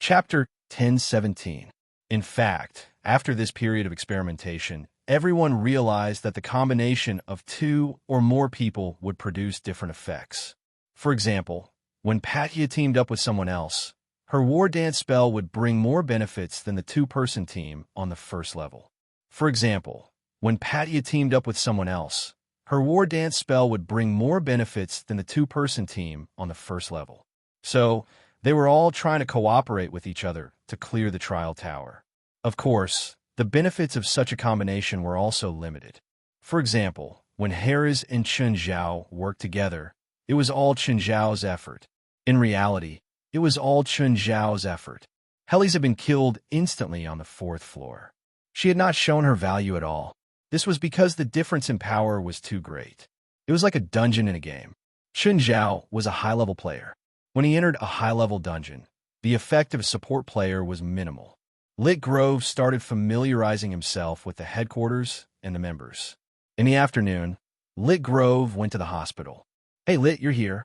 Chapter 1017. In fact, after this period of experimentation, everyone realized that the combination of two or more people would produce different effects. For example, when Patia teamed up with someone else, her war dance spell would bring more benefits than the two-person team on the first level. For example, when Patia teamed up with someone else, her war dance spell would bring more benefits than the two-person team on the first level. So, they were all trying to cooperate with each other to clear the trial tower. Of course, the benefits of such a combination were also limited. For example, when Harris and Chen Zhao worked together, it was all Chen Zhao's effort. In reality, it was all Chen Zhao's effort. Hellies had been killed instantly on the fourth floor. She had not shown her value at all. This was because the difference in power was too great. It was like a dungeon in a game. Chen Zhao was a high-level player. When he entered a high-level dungeon, the effect of a support player was minimal. Lit Grove started familiarizing himself with the headquarters and the members. In the afternoon, Lit Grove went to the hospital. "Hey, Lit, you're here."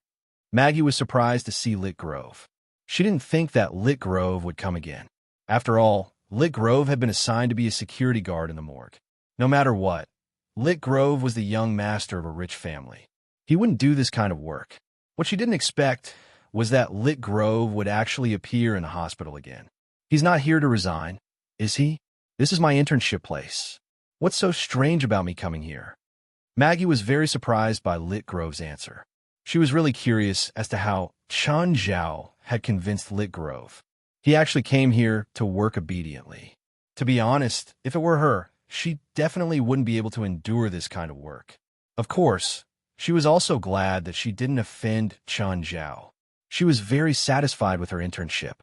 Maggie was surprised to see Lit Grove. She didn't think that Lit Grove would come again. After all, Lit Grove had been assigned to be a security guard in the morgue. No matter what, Lit Grove was the young master of a rich family. He wouldn't do this kind of work. What she didn't expect was that Lit Grove would actually appear in the hospital again. "He's not here to resign, is he? This is my internship place. What's so strange about me coming here?" Maggie was very surprised by Lit Grove's answer. She was really curious as to how Chen Zhao had convinced Lit Grove. He actually came here to work obediently. To be honest, if it were her, she definitely wouldn't be able to endure this kind of work. Of course, she was also glad that she didn't offend Chen Zhao. She was very satisfied with her internship.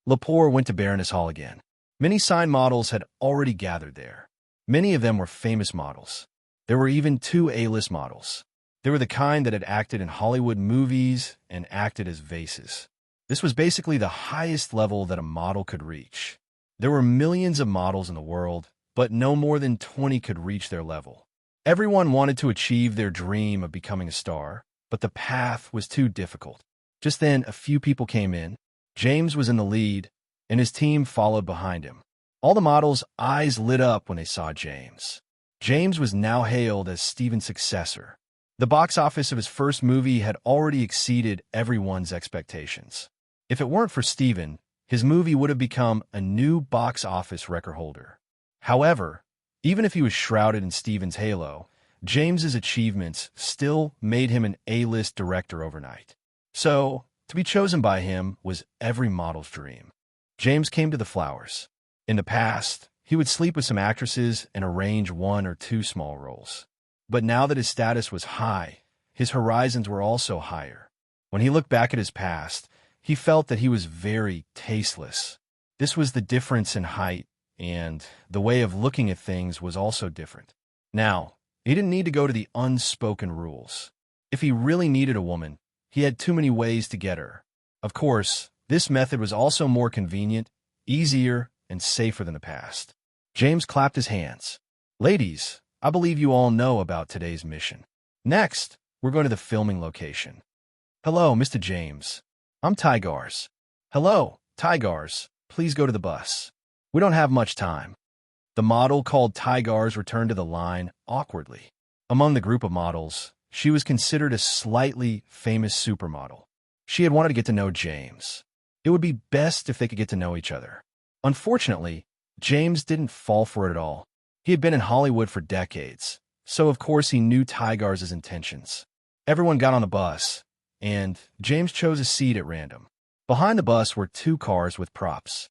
Lepore went to Baroness Hall again. Many sign models had already gathered there. Many of them were famous models. There were even 2 A-list models. They were the kind that had acted in Hollywood movies and acted as vases. This was basically the highest level that a model could reach. There were millions of models in the world, but no more than 20 could reach their level. Everyone wanted to achieve their dream of becoming a star, but the path was too difficult. Just then, a few people came in. James was in the lead, and his team followed behind him. All the models' eyes lit up when they saw James. James was now hailed as Steven's successor. The box office of his first movie had already exceeded everyone's expectations. If it weren't for Steven, his movie would have become a new box office record holder. However, even if he was shrouded in Steven's halo, James's achievements still made him an A-list director overnight. So, to be chosen by him was every model's dream. James came to the flowers. In the past, he would sleep with some actresses and arrange 1 or 2 small roles. But now that his status was high, his horizons were also higher. When he looked back at his past, he felt that he was very tasteless. This was the difference in height, and the way of looking at things was also different. Now, he didn't need to go to the unspoken rules. If he really needed a woman, he had too many ways to get her. Of course, this method was also more convenient, easier, and safer than the past. James clapped his hands. "Ladies, I believe you all know about today's mission. Next, we're going to the filming location." "Hello, Mr. James. I'm Tigars." "Hello, Tigars. Please go to the bus. We don't have much time." The model called Tigars returned to the line awkwardly. Among the group of models, she was considered a slightly famous supermodel. She had wanted to get to know James. It would be best if they could get to know each other. Unfortunately, James didn't fall for it at all. He had been in Hollywood for decades, so of course he knew Tigars' intentions. Everyone got on the bus, and James chose a seat at random. Behind the bus were 2 cars with props.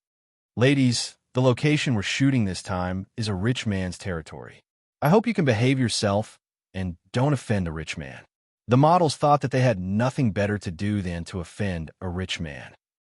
"Ladies, the location we're shooting this time is a rich man's territory. I hope you can behave yourself and don't offend a rich man." The models thought that they had nothing better to do than to offend a rich man.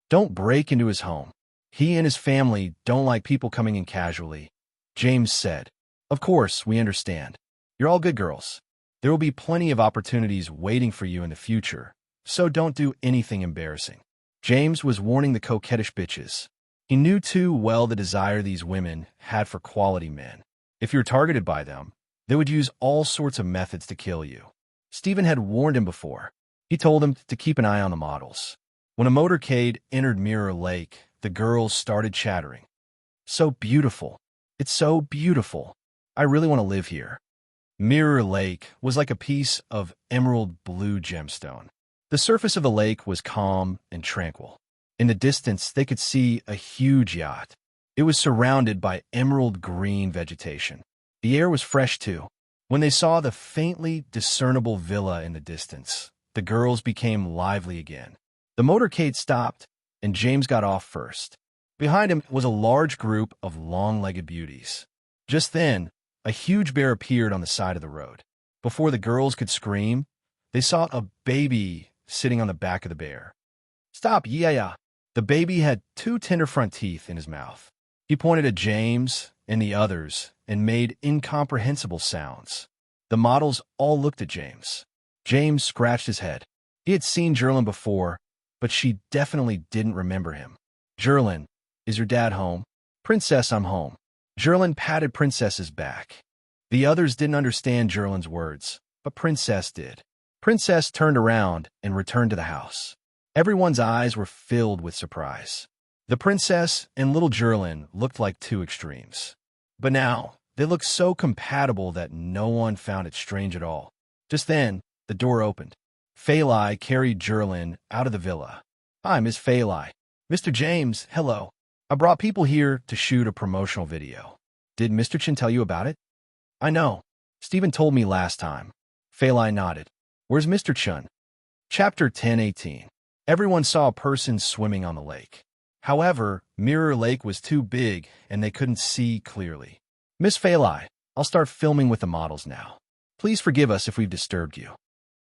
"Don't break into his home. He and his family don't like people coming in casually," James said. "Of course, we understand. You're all good girls. There will be plenty of opportunities waiting for you in the future, so don't do anything embarrassing." James was warning the coquettish bitches. He knew too well the desire these women had for quality men. If you're targeted by them, they would use all sorts of methods to kill you. Steven had warned him before. He told him to keep an eye on the models. When a motorcade entered Mirror Lake, the girls started chattering. So beautiful. It's so beautiful. I really want to live here. Mirror Lake was like a piece of emerald blue gemstone. The surface of the lake was calm and tranquil. In the distance, they could see a huge yacht. It was surrounded by emerald green vegetation. The air was fresh, too. When they saw the faintly discernible villa in the distance, the girls became lively again. The motorcade stopped, and James got off first. Behind him was a large group of long-legged beauties. Just then, a huge bear appeared on the side of the road. Before the girls could scream, they saw a baby sitting on the back of the bear. "Stop, yeah." The baby had 2 tender front teeth in his mouth. He pointed at James and the others and made incomprehensible sounds. The models all looked at James. James scratched his head. He had seen Jerlin before, but she definitely didn't remember him. "Jerlin, is your dad home?" "Princess, I'm home." Jerlin patted Princess's back. The others didn't understand Jerlin's words, but Princess did. Princess turned around and returned to the house. Everyone's eyes were filled with surprise. The princess and little Jerlin looked like 2 extremes. But now, they looked so compatible that no one found it strange at all. Just then, the door opened. Phalai carried Jerlin out of the villa. "Hi, Miss Phalai." "Mr. James, hello. I brought people here to shoot a promotional video. Did Mr. Chin tell you about it?" "I know. Stephen told me last time." Phalai nodded. "Where's Mr. Chun?" Chapter 10:18. Everyone saw a person swimming on the lake. However, Mirror Lake was too big and they couldn't see clearly. "Miss Phalai, I'll start filming with the models now. Please forgive us if we've disturbed you."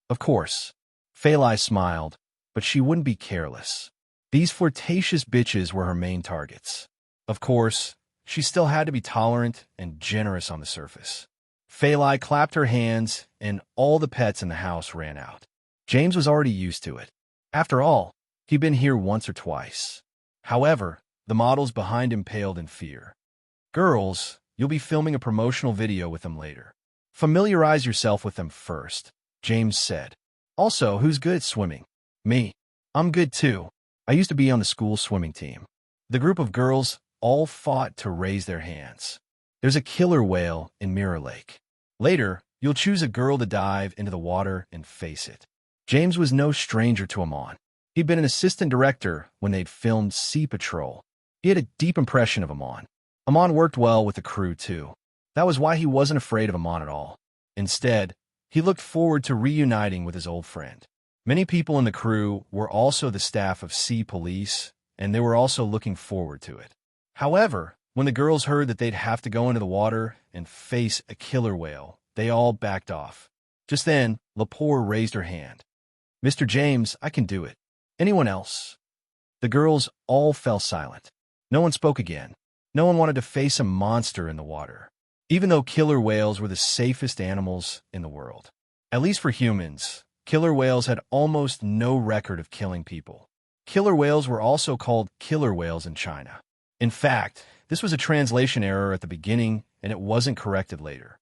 "Of course." Phalai smiled, but she wouldn't be careless. These flirtatious bitches were her main targets. Of course, she still had to be tolerant and generous on the surface. Phalai clapped her hands, and all the pets in the house ran out. James was already used to it. After all, he'd been here once or twice. However, the models behind him paled in fear. "Girls, you'll be filming a promotional video with them later. Familiarize yourself with them first," James said. "Also, who's good at swimming?" "Me. I'm good too. I used to be on the school swimming team." The group of girls all fought to raise their hands. There's a killer whale in Mirror Lake. Later, you'll choose a girl to dive into the water and face it. James was no stranger to Amon. He'd been an assistant director when they'd filmed Sea Patrol. He had a deep impression of Amon. Amon worked well with the crew, too. That was why he wasn't afraid of Amon at all. Instead, he looked forward to reuniting with his old friend. Many people in the crew were also the staff of Sea Police, and they were also looking forward to it. However, when the girls heard that they'd have to go into the water and face a killer whale, they all backed off. Just then, Lepore raised her hand. "Mr. James, I can do it. Anyone else?" The girls all fell silent. No one spoke again. No one wanted to face a monster in the water, even though killer whales were the safest animals in the world. At least for humans, killer whales had almost no record of killing people. Killer whales were also called killer whales in China. In fact, this was a translation error at the beginning, and it wasn't corrected later.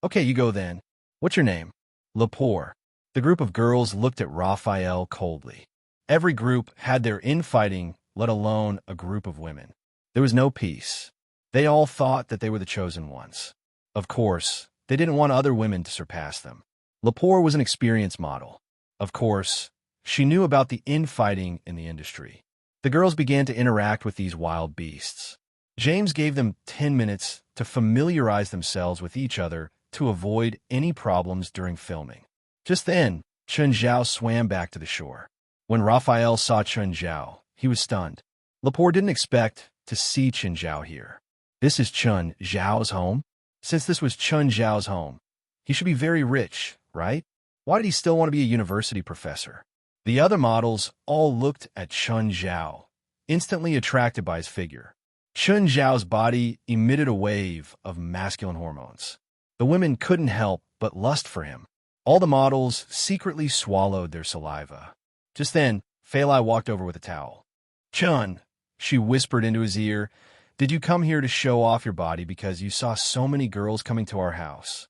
"Okay, you go then. What's your name?" "Lepore." The group of girls looked at Raphael coldly. Every group had their infighting, let alone a group of women. There was no peace. They all thought that they were the chosen ones. Of course, they didn't want other women to surpass them. Lepore was an experienced model. Of course, she knew about the infighting in the industry. The girls began to interact with these wild beasts. James gave them 10 minutes to familiarize themselves with each other to avoid any problems during filming. Just then, Chun Zhao swam back to the shore. When Raphael saw Chun Zhao, he was stunned. Lepore didn't expect to see Chun Zhao here. This is Chun Zhao's home? Since this was Chun Zhao's home, he should be very rich, right? Why did he still want to be a university professor? The other models all looked at Chun Zhao, instantly attracted by his figure. Chun Zhao's body emitted a wave of masculine hormones. The women couldn't help but lust for him. All the models secretly swallowed their saliva. Just then, Phalai walked over with a towel. "Chun," she whispered into his ear, "did you come here to show off your body because you saw so many girls coming to our house?"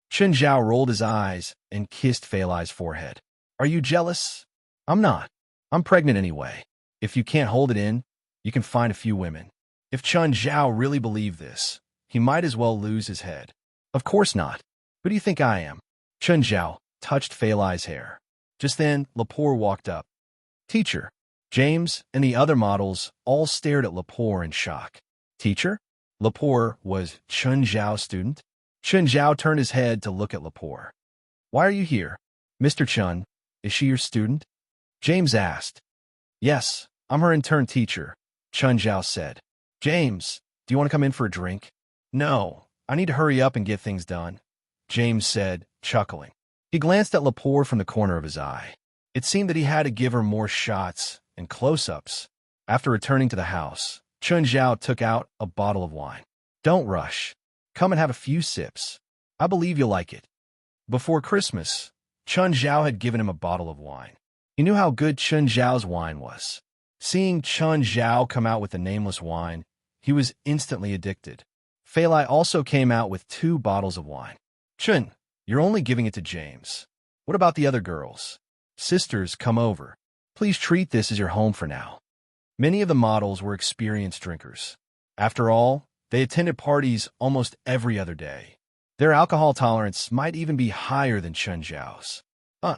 Chun Zhao rolled his eyes and kissed Phalai's forehead. "Are you jealous?" "I'm not. I'm pregnant anyway. If you can't hold it in, you can find a few women. If Chun Zhao really believed this, he might as well lose his head. Of course not. Who do you think I am? Chun Zhao touched Fei Lai's hair. Just then, Lepore walked up. Teacher. James and the other models all stared at Lepore in shock. Teacher? Lepore was Chun Zhao's student? Chun Zhao turned his head to look at Lepore. Why are you here? Mr. Chun, is she your student? James asked. Yes, I'm her intern teacher, Chun Zhao said. James, do you want to come in for a drink? No, I need to hurry up and get things done, James said, chuckling. He glanced at Lepore from the corner of his eye. It seemed that he had to give her more shots and close-ups. After returning to the house, Chun Zhao took out a bottle of wine. Don't rush. Come and have a few sips. I believe you'll like it. Before Christmas, Chun Zhao had given him a bottle of wine. He knew how good Chun Zhao's wine was. Seeing Chun Zhao come out with the nameless wine, he was instantly addicted. Fei Lai also came out with 2 bottles of wine. Chun, you're only giving it to James. What about the other girls? Sisters, come over. Please treat this as your home for now. Many of the models were experienced drinkers. After all, they attended parties almost every other day. Their alcohol tolerance might even be higher than Chun Zhao's.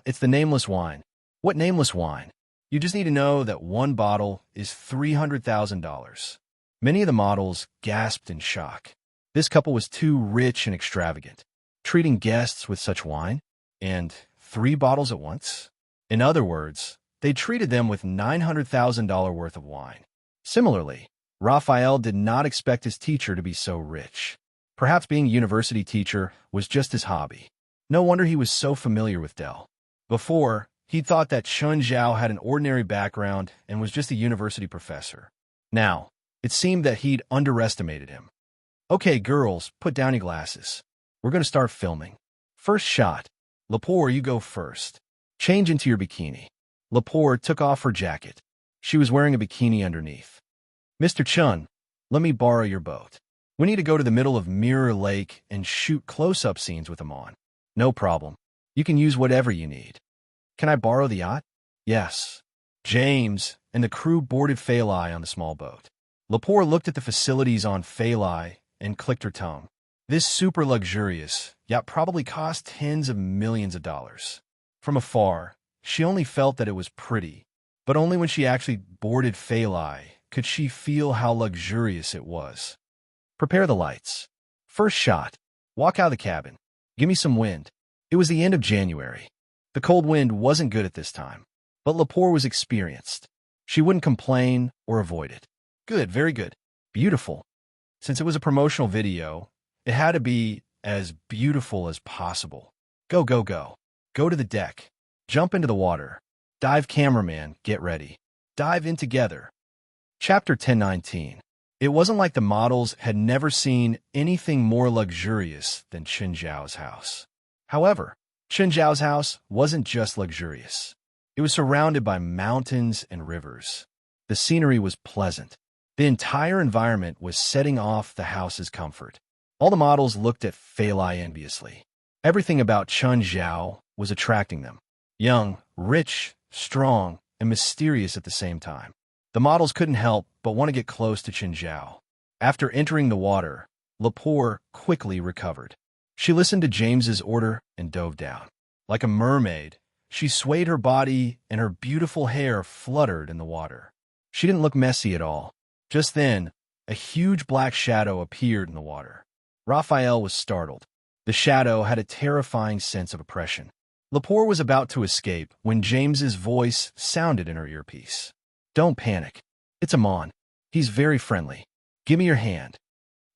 It's the nameless wine. What nameless wine? You just need to know that 1 bottle is $300,000. Many of the models gasped in shock. This couple was too rich and extravagant, treating guests with such wine, and 3 bottles at once. In other words, they treated them with $900,000 worth of wine. Similarly, Raphael did not expect his teacher to be so rich. Perhaps being a university teacher was just his hobby. No wonder he was so familiar with Dell. Before, he thought that Chun Zhao had an ordinary background and was just a university professor. Now, it seemed that he'd underestimated him. Okay, girls, put down your glasses. We're going to start filming. First shot. Lepore, you go first. Change into your bikini. Lepore took off her jacket. She was wearing a bikini underneath. Mr. Chun, let me borrow your boat. We need to go to the middle of Mirror Lake and shoot close-up scenes with them on. No problem. You can use whatever you need. Can I borrow the yacht? Yes. James and the crew boarded Fei Lai on the small boat. Lepore looked at the facilities on Fei Lai and clicked her tongue. This super luxurious yacht probably cost tens of millions of dollars. From afar, she only felt that it was pretty, but only when she actually boarded Fei Lai could she feel how luxurious it was. Prepare the lights. First shot. Walk out of the cabin. Give me some wind. It was the end of January. The cold wind wasn't good at this time, but Lepore was experienced. She wouldn't complain or avoid it. Good, very good. Beautiful. Since it was a promotional video, it had to be as beautiful as possible. Go, go, go. Go to the deck. Jump into the water. Dive cameraman, get ready. Dive in together. Chapter 1019. It wasn't like the models had never seen anything more luxurious than Chun Zhao's house. However, Chun Zhao's house wasn't just luxurious. It was surrounded by mountains and rivers. The scenery was pleasant. The entire environment was setting off the house's comfort. All the models looked at Fei Lai enviously. Everything about Chun Zhao was attracting them. Young, rich, strong, and mysterious at the same time. The models couldn't help but want to get close to Chun Zhao. After entering the water, Lepore quickly recovered. She listened to James's order and dove down. Like a mermaid, she swayed her body and her beautiful hair fluttered in the water. She didn't look messy at all. Just then, a huge black shadow appeared in the water. Raphael was startled. The shadow had a terrifying sense of oppression. Lepore was about to escape when James's voice sounded in her earpiece. Don't panic. It's Amon. He's very friendly. Give me your hand.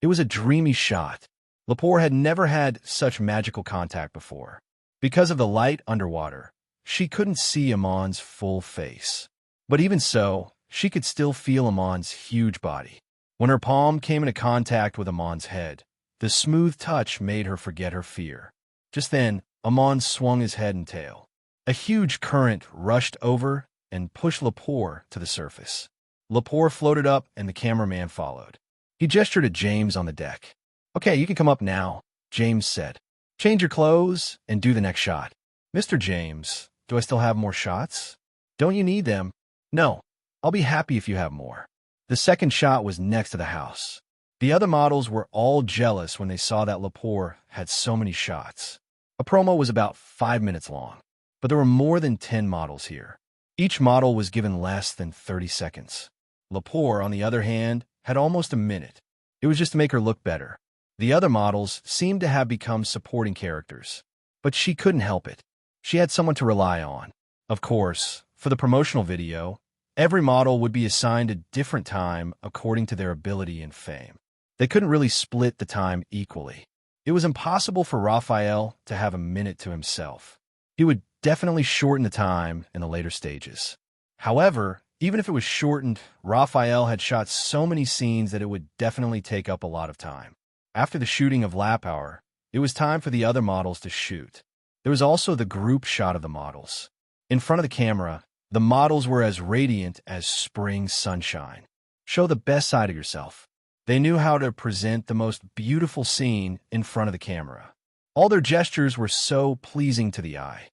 It was a dreamy shot. Lepore had never had such magical contact before. Because of the light underwater, she couldn't see Amon's full face. But even so, she could still feel Amon's huge body. When her palm came into contact with Amon's head, the smooth touch made her forget her fear. Just then, Amon swung his head and tail. A huge current rushed over and pushed Lepore to the surface. Lepore floated up and the cameraman followed. He gestured at James on the deck. Okay, you can come up now, James said. Change your clothes and do the next shot. Mr. James, do I still have more shots? Don't you need them? No, I'll be happy if you have more. The second shot was next to the house. The other models were all jealous when they saw that Lepore had so many shots. A promo was about 5 minutes long, but there were more than 10 models here. Each model was given less than 30 seconds. Lepore, on the other hand, had almost a minute. It was just to make her look better. The other models seemed to have become supporting characters, but she couldn't help it. She had someone to rely on. Of course, for the promotional video, every model would be assigned a different time according to their ability and fame. They couldn't really split the time equally. It was impossible for Raphael to have a minute to himself. He would definitely shorten the time in the later stages. However, even if it was shortened, Raphael had shot so many scenes that it would definitely take up a lot of time. After the shooting of Lap Hour, it was time for the other models to shoot. There was also the group shot of the models. In front of the camera, the models were as radiant as spring sunshine. Show the best side of yourself. They knew how to present the most beautiful scene in front of the camera. All their gestures were so pleasing to the eye.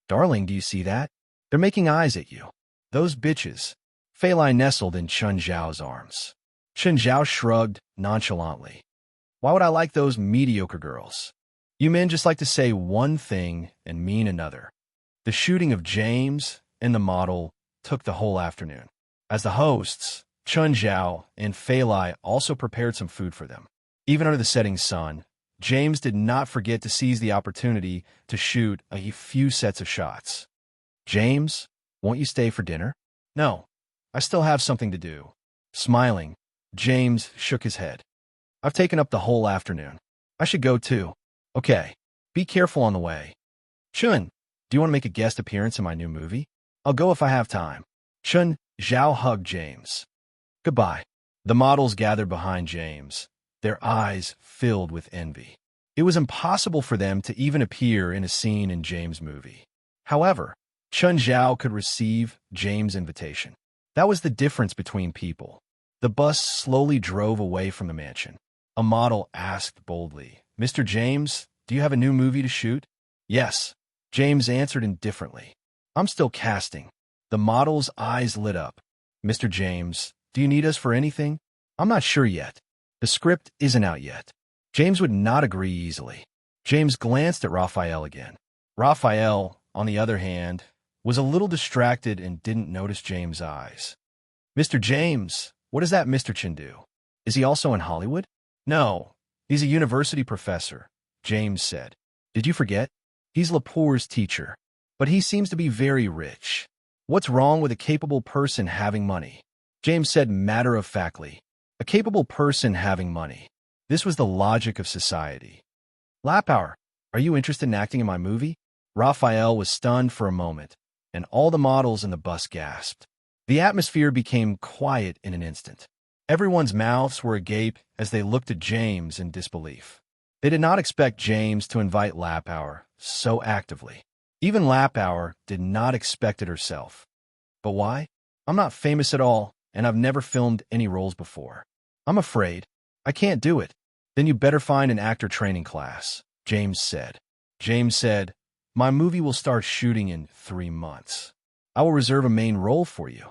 Darling, do you see that? They're making eyes at you. Those bitches. Fei Lai nestled in Chen Zhao's arms. Chen Zhao shrugged nonchalantly. Why would I like those mediocre girls? You men just like to say one thing and mean another. The shooting of James and the model took the whole afternoon. As the hosts, Chen Zhao and Fei Lai also prepared some food for them. Even under the setting sun, James did not forget to seize the opportunity to shoot a few sets of shots. James, won't you stay for dinner? No, I still have something to do. Smiling, James shook his head. I've taken up the whole afternoon. I should go too. Okay, be careful on the way. Chun, do you want to make a guest appearance in my new movie? I'll go if I have time. Chen Zhao hugged James. Goodbye. The models gathered behind James, their eyes filled with envy. It was impossible for them to even appear in a scene in James' movie. However, Chen Zhao could receive James' invitation. That was the difference between people. The bus slowly drove away from the mansion. A model asked boldly, Mr. James, do you have a new movie to shoot? Yes. James answered indifferently. I'm still casting. The model's eyes lit up. Mr. James, do you need us for anything? I'm not sure yet. The script isn't out yet. James would not agree easily. James glanced at Raphael again. Raphael, on the other hand, was a little distracted and didn't notice James' eyes. Mr. James, what does that Mr. Chen do? Is he also in Hollywood? No, he's a university professor, James said. Did you forget? He's Lepore's teacher, but he seems to be very rich. What's wrong with a capable person having money? James said matter-of-factly. A capable person having money. This was the logic of society. Lapauer, are you interested in acting in my movie? Raphael was stunned for a moment, and all the models in the bus gasped. The atmosphere became quiet in an instant. Everyone's mouths were agape as they looked at James in disbelief. They did not expect James to invite Lapauer so actively. Even Lapauer did not expect it herself. But why? I'm not famous at all, and I've never filmed any roles before. I'm afraid. I can't do it. Then you better find an actor training class, James said. James said, my movie will start shooting in 3 months. I will reserve a main role for you.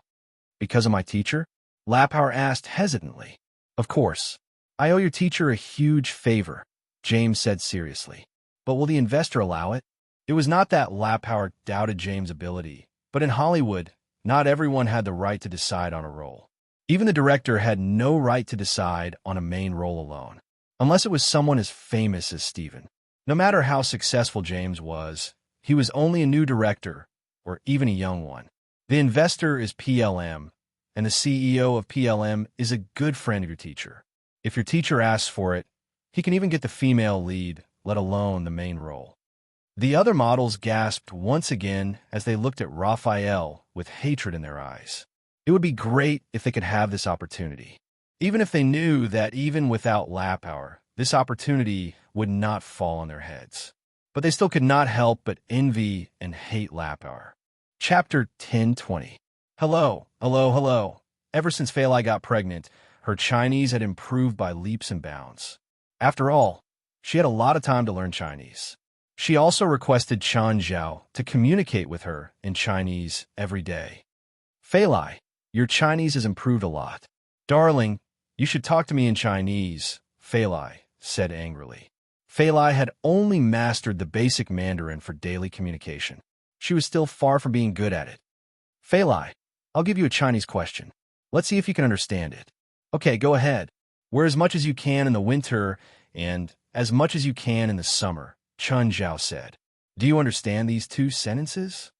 Because of my teacher? Lapauer asked hesitantly. Of course. I owe your teacher a huge favor, James said seriously. But will the investor allow it? It was not that Lapauer doubted James' ability, but in Hollywood, not everyone had the right to decide on a role. Even the director had no right to decide on a main role alone, unless it was someone as famous as Steven. No matter how successful James was, he was only a new director, or even a young one. The investor is PLM, and the CEO of PLM is a good friend of your teacher. If your teacher asks for it, he can even get the female lead, let alone the main role. The other models gasped once again as they looked at Raphael with hatred in their eyes. It would be great if they could have this opportunity, even if they knew that even without Lapauer, this opportunity would not fall on their heads. But they still could not help but envy and hate Lapauer. Chapter 10:20. Hello, hello, hello. Ever since Fei Lai got pregnant, her Chinese had improved by leaps and bounds. After all, she had a lot of time to learn Chinese. She also requested Chen Zhao to communicate with her in Chinese every day. Fei Lai, your Chinese has improved a lot. Darling, you should talk to me in Chinese, Fei Lai said angrily. Fei Lai had only mastered the basic Mandarin for daily communication. She was still far from being good at it. Fei Lai, I'll give you a Chinese question. Let's see if you can understand it. Okay, go ahead. Wear as much as you can in the winter and as much as you can in the summer, Chun Zhao said. Do you understand these two sentences?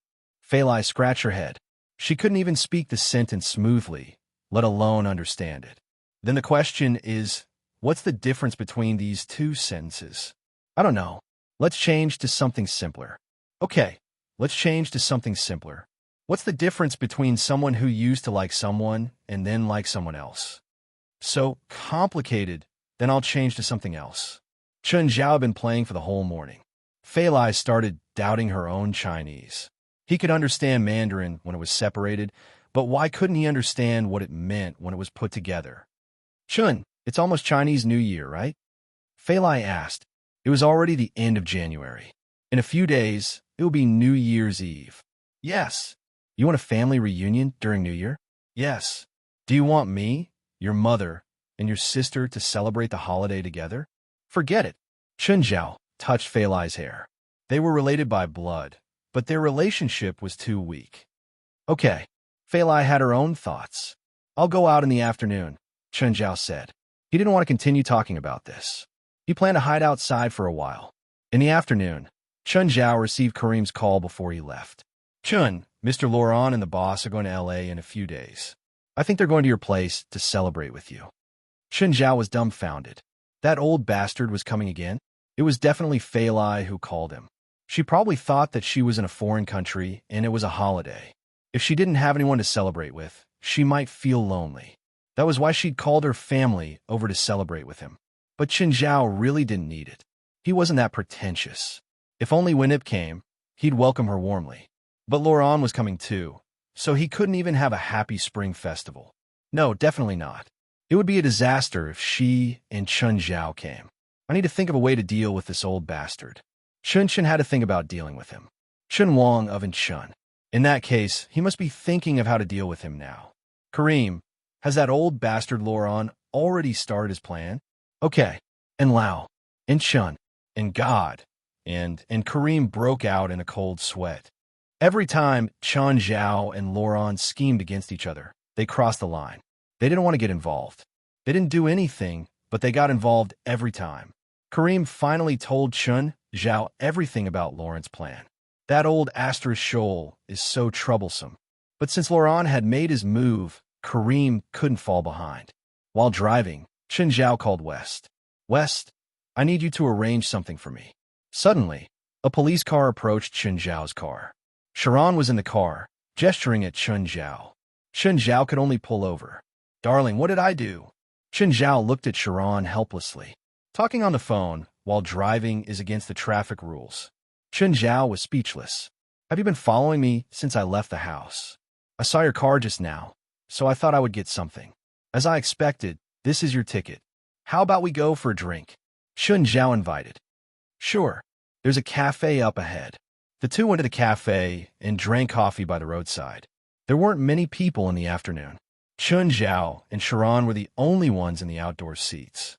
Fei Lai scratched her head. She couldn't even speak the sentence smoothly, let alone understand it. Then the question is, what's the difference between these two sentences? I don't know. Let's change to something simpler. Okay, let's change to something simpler. What's the difference between someone who used to like someone and then like someone else? So complicated, then I'll change to something else. Chun Zhao had been playing for the whole morning. Fei Lai started doubting her own Chinese. He could understand Mandarin when it was separated, but why couldn't he understand what it meant when it was put together? Chun, it's almost Chinese New Year, right? Fei Lai asked. It was already the end of January. In a few days, it will be New Year's Eve. Yes. You want a family reunion during New Year? Yes. Do you want me, your mother, and your sister to celebrate the holiday together? Forget it. Chun Zhao touched Fei Lai's hair. They were related by blood, but their relationship was too weak. Okay. Fei Lai had her own thoughts. I'll go out in the afternoon, Chun Zhao said. He didn't want to continue talking about this. He planned to hide outside for a while. In the afternoon, Chun Zhao received Kareem's call before he left. Chun, Mr. Laurent and the boss are going to LA in a few days. I think they're going to your place to celebrate with you. Chun Zhao was dumbfounded. That old bastard was coming again? It was definitely Fei Lai who called him. She probably thought that she was in a foreign country and it was a holiday. If she didn't have anyone to celebrate with, she might feel lonely. That was why she'd called her family over to celebrate with him. But Chun Zhao really didn't need it. He wasn't that pretentious. If only when it came, he'd welcome her warmly. But Laurent was coming too, so he couldn't even have a happy spring festival. No, definitely not. It would be a disaster if she and Chun Zhao came. I need to think of a way to deal with this old bastard. Chun had to think about dealing with him. Chun Wong of Chun. In that case, he must be thinking of how to deal with him now. Kareem, has that old bastard Laurent already started his plan? Okay. And Lao, and Chun, and God, and Kareem broke out in a cold sweat. Every time Chun Zhao and Laurent schemed against each other, they crossed the line. They didn't want to get involved. They didn't do anything, but they got involved every time. Kareem finally told Chun Zhao everything about Laurent's plan. That old Asterisk Shoal is so troublesome. But since Laurent had made his move, Kareem couldn't fall behind. While driving, Chun Zhao called West. West, I need you to arrange something for me. Suddenly, a police car approached Chun Zhao's car. Sharon was in the car, gesturing at Chun Zhao. Chun Zhao could only pull over. Darling, what did I do? Chun Zhao looked at Sharon helplessly. Talking on the phone while driving is against the traffic rules. Chun Zhao was speechless. Have you been following me since I left the house? I saw your car just now, so I thought I would get something. As I expected, this is your ticket. How about we go for a drink? Chun Zhao invited. Sure. There's a cafe up ahead. The two went to the cafe and drank coffee by the roadside. There weren't many people in the afternoon. Chun Zhao and Sharon were the only ones in the outdoor seats.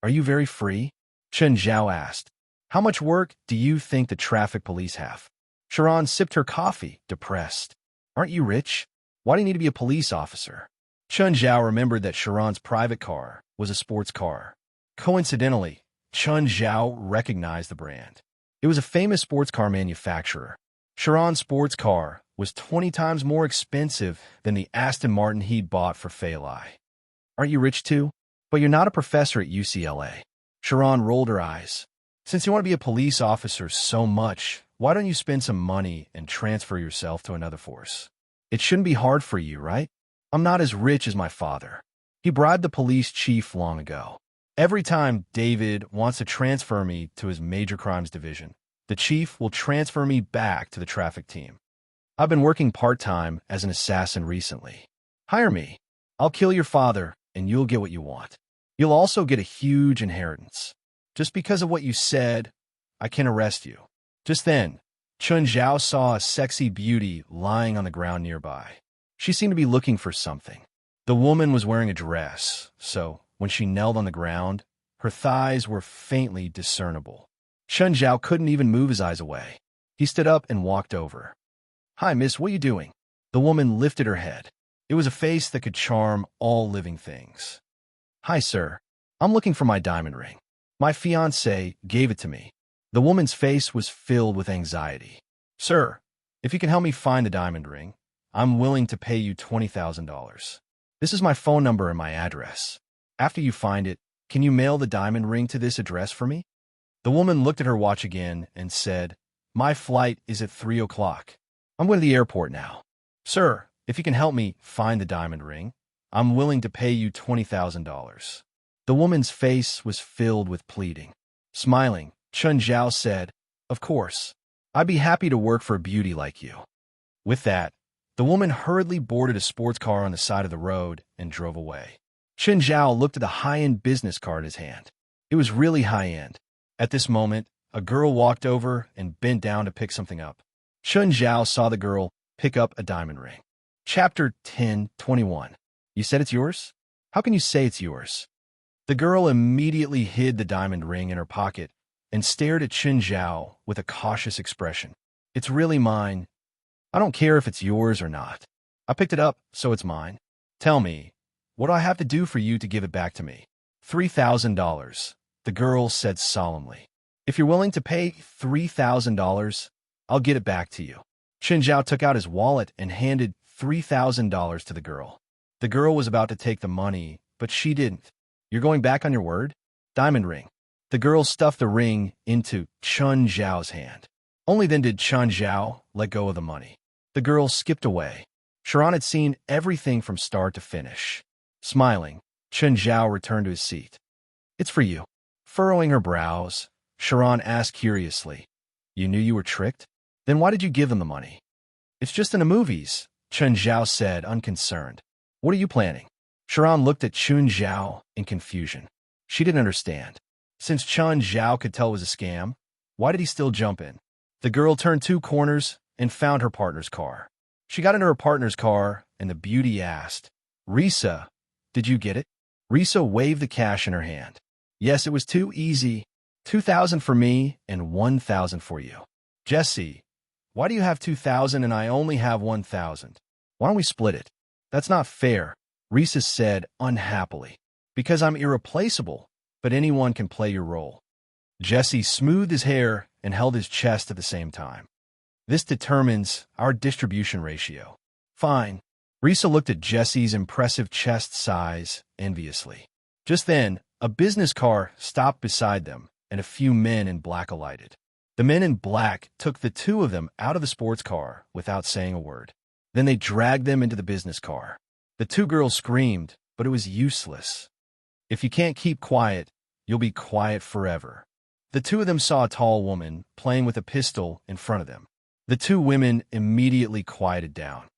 Are you very free? Chun Zhao asked. How much work do you think the traffic police have? Sharon sipped her coffee, depressed. Aren't you rich? Why do you need to be a police officer? Chun Zhao remembered that Sharon's private car was a sports car. Coincidentally, Chun Zhao recognized the brand. It was a famous sports car manufacturer. Sharon's sports car was 20 times more expensive than the Aston Martin he'd bought for Fei Lai. Aren't you rich too? But you're not a professor at UCLA. Sharon rolled her eyes. Since you want to be a police officer so much, why don't you spend some money and transfer yourself to another force? It shouldn't be hard for you, right? I'm not as rich as my father. He bribed the police chief long ago. Every time David wants to transfer me to his major crimes division, the chief will transfer me back to the traffic team. I've been working part-time as an assassin recently. Hire me. I'll kill your father, and you'll get what you want. You'll also get a huge inheritance. Just because of what you said, I can arrest you. Just then, Chun Zhao saw a sexy beauty lying on the ground nearby. She seemed to be looking for something. The woman was wearing a dress, so when she knelt on the ground, her thighs were faintly discernible. Chun Zhao couldn't even move his eyes away. He stood up and walked over. "Hi, miss, what are you doing?" The woman lifted her head. It was a face that could charm all living things. "Hi, sir. I'm looking for my diamond ring. My fiancé gave it to me." The woman's face was filled with anxiety. "Sir, if you can help me find the diamond ring, I'm willing to pay you $20,000. This is my phone number and my address. After you find it, can you mail the diamond ring to this address for me?" The woman looked at her watch again and said, "My flight is at 3 o'clock. I'm going to the airport now. Sir, if you can help me find the diamond ring, I'm willing to pay you $20,000. The woman's face was filled with pleading. Smiling, Chun Zhao said, "Of course. I'd be happy to work for a beauty like you." With that, the woman hurriedly boarded a sports car on the side of the road and drove away. Chun Zhao looked at the high-end business card in his hand. It was really high-end. At this moment, a girl walked over and bent down to pick something up. Chun Zhao saw the girl pick up a diamond ring. Chapter 10:21. "You said it's yours? How can you say it's yours?" The girl immediately hid the diamond ring in her pocket and stared at Chun Zhao with a cautious expression. "It's really mine. I don't care if it's yours or not. I picked it up, so it's mine. Tell me, what do I have to do for you to give it back to me?" $3,000, the girl said solemnly. "If you're willing to pay $3,000, I'll get it back to you." Chun Zhao took out his wallet and handed $3,000 to the girl. The girl was about to take the money, but she didn't. "You're going back on your word?" "Diamond ring." The girl stuffed the ring into Chun Zhao's hand. Only then did Chun Zhao let go of the money. The girl skipped away. Sharon had seen everything from start to finish. Smiling, Chun Zhao returned to his seat. "It's for you." Furrowing her brows, Sharon asked curiously, "You knew you were tricked? Then why did you give them the money?" "It's just in the movies," Chun Zhao said, unconcerned. "What are you planning?" Sharon looked at Chun Zhao in confusion. She didn't understand. Since Chun Zhao could tell it was a scam, why did he still jump in? The girl turned 2 corners and found her partner's car. She got into her partner's car, and the beauty asked, "Risa, did you get it?" Risa waved the cash in her hand. "Yes, it was too easy. 2,000 for me and 1,000 for you." "Jesse, why do you have 2,000 and I only have 1,000? Why don't we split it?" "That's not fair," Risa said unhappily. "Because I'm irreplaceable, but anyone can play your role." Jesse smoothed his hair and held his chest at the same time. "This determines our distribution ratio." "Fine." Risa looked at Jesse's impressive chest size enviously. Just then, a business car stopped beside them, and a few men in black alighted. The men in black took the 2 of them out of the sports car without saying a word. Then they dragged them into the business car. The 2 girls screamed, but it was useless. "If you can't keep quiet, you'll be quiet forever." The 2 of them saw a tall woman playing with a pistol in front of them. The 2 women immediately quieted down.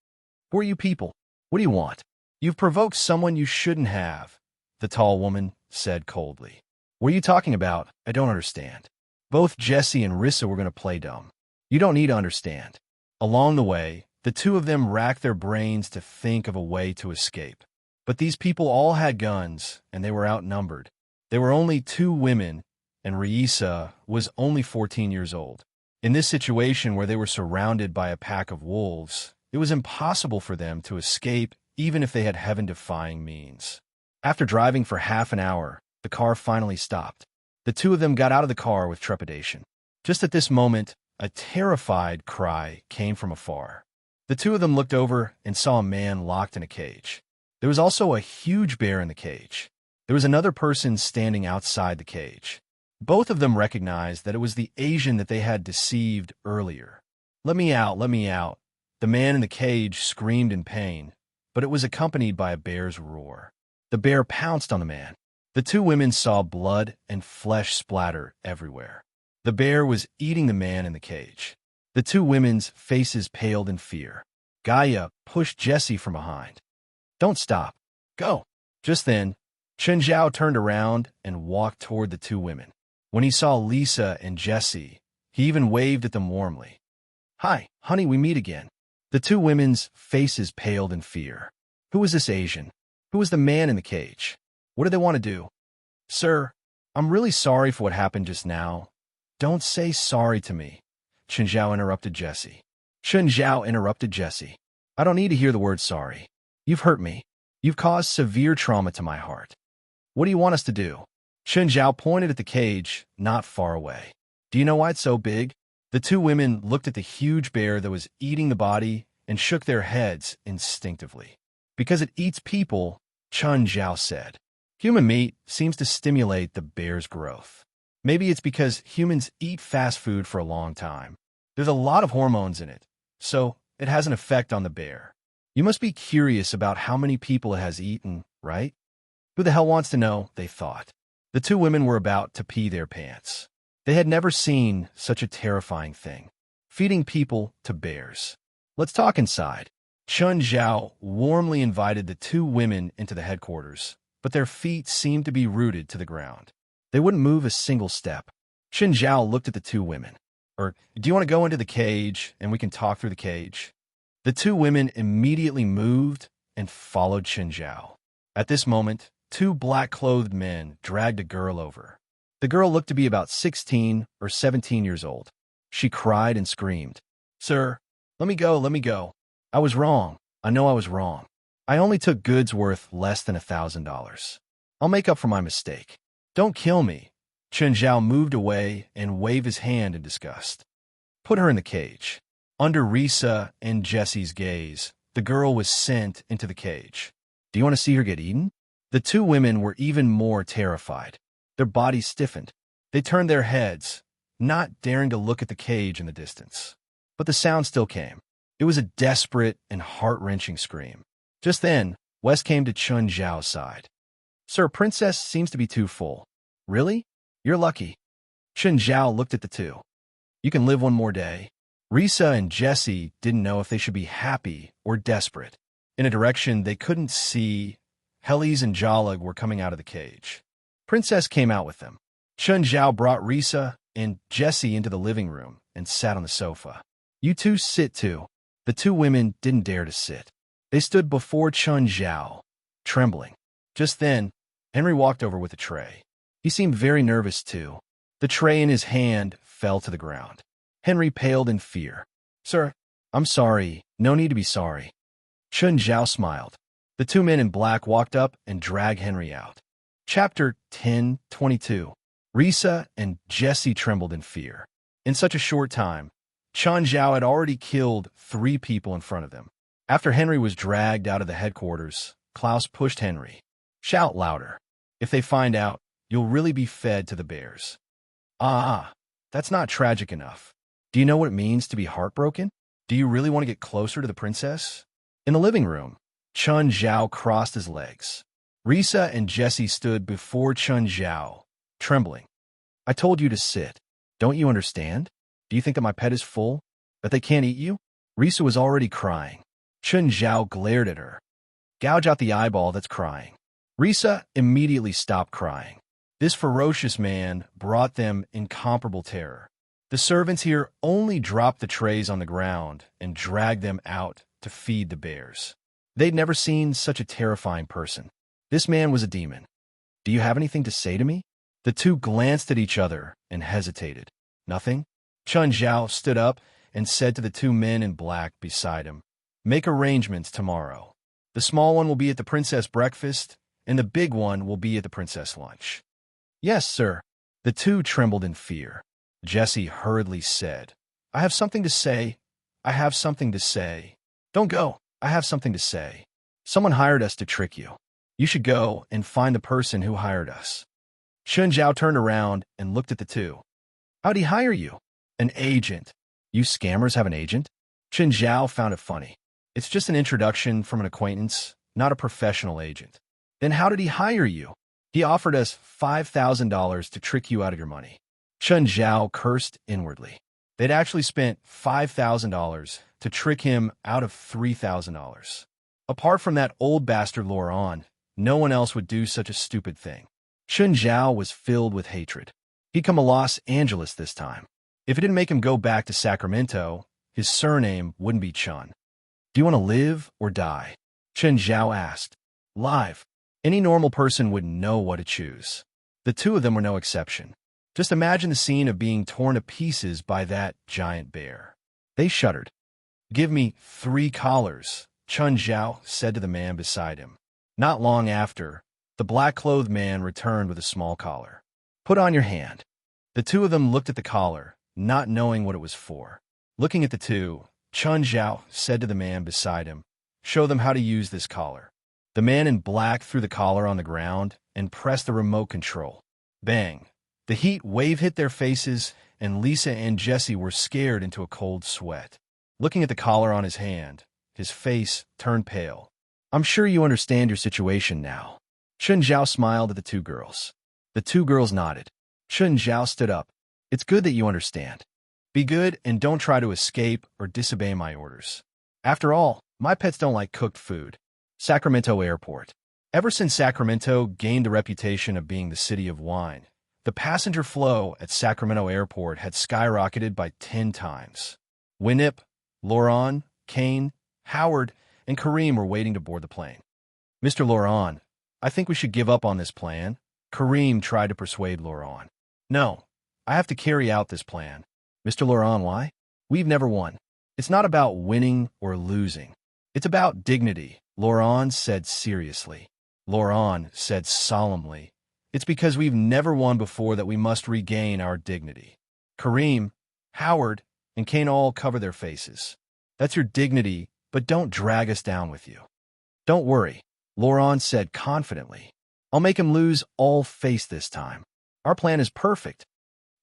"Who are you people? What do you want?" "You've provoked someone you shouldn't have," the tall woman said coldly. "What are you talking about? I don't understand." Both Jesse and Rissa were going to play dumb. "You don't need to understand." Along the way, the 2 of them racked their brains to think of a way to escape. But these people all had guns, and they were outnumbered. There were only 2 women, and Risa was only 14 years old. In this situation where they were surrounded by a pack of wolves, it was impossible for them to escape even if they had heaven-defying means. After driving for half an hour, the car finally stopped. The 2 of them got out of the car with trepidation. Just at this moment, a terrified cry came from afar. The 2 of them looked over and saw a man locked in a cage. There was also a huge bear in the cage. There was another person standing outside the cage. Both of them recognized that it was the Asian that they had deceived earlier. "Let me out, let me out." The man in the cage screamed in pain, but it was accompanied by a bear's roar. The bear pounced on the man. The 2 women saw blood and flesh splatter everywhere. The bear was eating the man in the cage. The 2 women's faces paled in fear. Gaia pushed Jesse from behind. "Don't stop. Go." Just then, Chun Zhao turned around and walked toward the 2 women. When he saw Lisa and Jesse, he even waved at them warmly. "Hi, honey, we meet again." The 2 women's faces paled in fear. Who was this Asian? Who was the man in the cage? What did they want to do? Sir, I'm really sorry for what happened just now. Don't say sorry to me, Chen Zhao interrupted Jesse. Chen Zhao interrupted Jesse. I don't need to hear the word sorry. You've hurt me. You've caused severe trauma to my heart. What do you want us to do? Chen Zhao pointed at the cage, not far away. Do you know why it's so big? The two women looked at the huge bear that was eating the body and shook their heads instinctively. Because it eats people, Chen Zhao said. Human meat seems to stimulate the bear's growth. Maybe it's because humans eat fast food for a long time. There's a lot of hormones in it, so it has an effect on the bear. You must be curious about how many people it has eaten, right? Who the hell wants to know, they thought. The two women were about to pee their pants. They had never seen such a terrifying thing. Feeding people to bears. Let's talk inside. Chen Zhao warmly invited the two women into the headquarters, but their feet seemed to be rooted to the ground. They wouldn't move a single step. Chen Zhao looked at the two women. Do you want to go into the cage and we can talk through the cage? The two women immediately moved and followed Chen Zhao. At this moment, two black-clothed men dragged a girl over. The girl looked to be about 16 or 17 years old. She cried and screamed, "Sir, let me go, let me go. I was wrong. I know I was wrong. I only took goods worth less than $1,000. I'll make up for my mistake. Don't kill me." Chen Zhao moved away and waved his hand in disgust. Put her in the cage. Under Risa and Jesse's gaze, the girl was sent into the cage. Do you want to see her get eaten? The two women were even more terrified. Their bodies stiffened. They turned their heads, not daring to look at the cage in the distance. But the sound still came. It was a desperate and heart-wrenching scream. Just then, Wes came to Chen Zhao's side. "Sir, Princess seems to be too full." "Really? You're lucky." Chen Zhao looked at the two. "You can live one more day." Risa and Jesse didn't know if they should be happy or desperate. In a direction they couldn't see, Helis and Jalag were coming out of the cage. Princess came out with them. Chen Zhao brought Risa and Jesse into the living room and sat on the sofa. "You two sit too." The two women didn't dare to sit. They stood before Chen Zhao, trembling. Just then, Henry walked over with a tray. He seemed very nervous too. The tray in his hand fell to the ground. Henry paled in fear. "Sir, I'm sorry. No need to be sorry." Chen Zhao smiled. The two men in black walked up and dragged Henry out. Chapter 10:22. Risa and Jesse trembled in fear. In such a short time, Chen Zhao had already killed 3 people in front of them. After Henry was dragged out of the headquarters, Klaus pushed Henry. "Shout louder. If they find out, you'll really be fed to the bears." That's not tragic enough. Do you know what it means to be heartbroken? Do you really want to get closer to the princess? In the living room, Chen Zhao crossed his legs. Risa and Jesse stood before Chen Zhao, trembling. "I told you to sit. Don't you understand? Do you think that my pet is full? That they can't eat you?" Risa was already crying. Chen Zhao glared at her. "Gouge out the eyeball that's crying." Risa immediately stopped crying. This ferocious man brought them incomparable terror. The servants here only dropped the trays on the ground and dragged them out to feed the bears. They'd never seen such a terrifying person. This man was a demon. "Do you have anything to say to me?" The two glanced at each other and hesitated. "Nothing?" Chen Zhao stood up and said to the two men in black beside him, "Make arrangements tomorrow. The small one will be at the princess breakfast, and the big one will be at the princess lunch." "Yes, sir." The two trembled in fear. Jesse hurriedly said, "I have something to say. I have something to say." "Don't go. I have something to say. Someone hired us to trick you. You should go and find the person who hired us." Chen Zhao turned around and looked at the two. "How'd he hire you?" "An agent." "You scammers have an agent?" Chen Zhao found it funny. "It's just an introduction from an acquaintance, not a professional agent." "Then how did he hire you?" "He offered us $5,000 to trick you out of your money." Chen Zhao cursed inwardly. They'd actually spent $5,000 to trick him out of $3,000. Apart from that old bastard Laurent, no one else would do such a stupid thing. Chen Zhao was filled with hatred. He'd come to Los Angeles this time. If it didn't make him go back to Sacramento, his surname wouldn't be Chen. "Do you want to live or die?" Chen Zhao asked. "Live." Any normal person would know what to choose. The two of them were no exception. Just imagine the scene of being torn to pieces by that giant bear. They shuddered. "Give me 3 collars," Chun Zhao said to the man beside him. Not long after, the black-clothed man returned with a small collar. "Put on your hand." The two of them looked at the collar, not knowing what it was for. Looking at the two, Chun Zhao said to the man beside him, "Show them how to use this collar." The man in black threw the collar on the ground and pressed the remote control. Bang! The heat wave hit their faces, and Lisa and Jesse were scared into a cold sweat. Looking at the collar on his hand, his face turned pale. "I'm sure you understand your situation now." Chun Zhao smiled at the two girls. The two girls nodded. Chun Zhao stood up. "It's good that you understand. Be good and don't try to escape or disobey my orders. After all, my pets don't like cooked food." Sacramento Airport. Ever since Sacramento gained the reputation of being the city of wine, the passenger flow at Sacramento Airport had skyrocketed by 10 times. Winip, Laurent, Kane, Howard, and Kareem were waiting to board the plane. "Mr. Laurent, I think we should give up on this plan." Kareem tried to persuade Laurent. "No, I have to carry out this plan." "Mr. Laurent, why?" "We've never won. It's not about winning or losing. It's about dignity," Laurent said seriously. Laurent said solemnly, "It's because we've never won before that we must regain our dignity." Kareem, Howard, and Kane all cover their faces. "That's your dignity, but don't drag us down with you." "Don't worry," Laurent said confidently. "I'll make him lose all face this time. Our plan is perfect."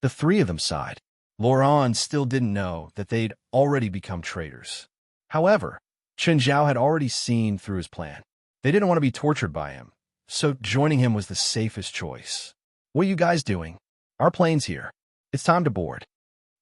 The three of them sighed. Laurent still didn't know that they'd already become traitors. However, Chun Zhao had already seen through his plan. They didn't want to be tortured by him, so joining him was the safest choice. "What are you guys doing? Our plane's here. It's time to board."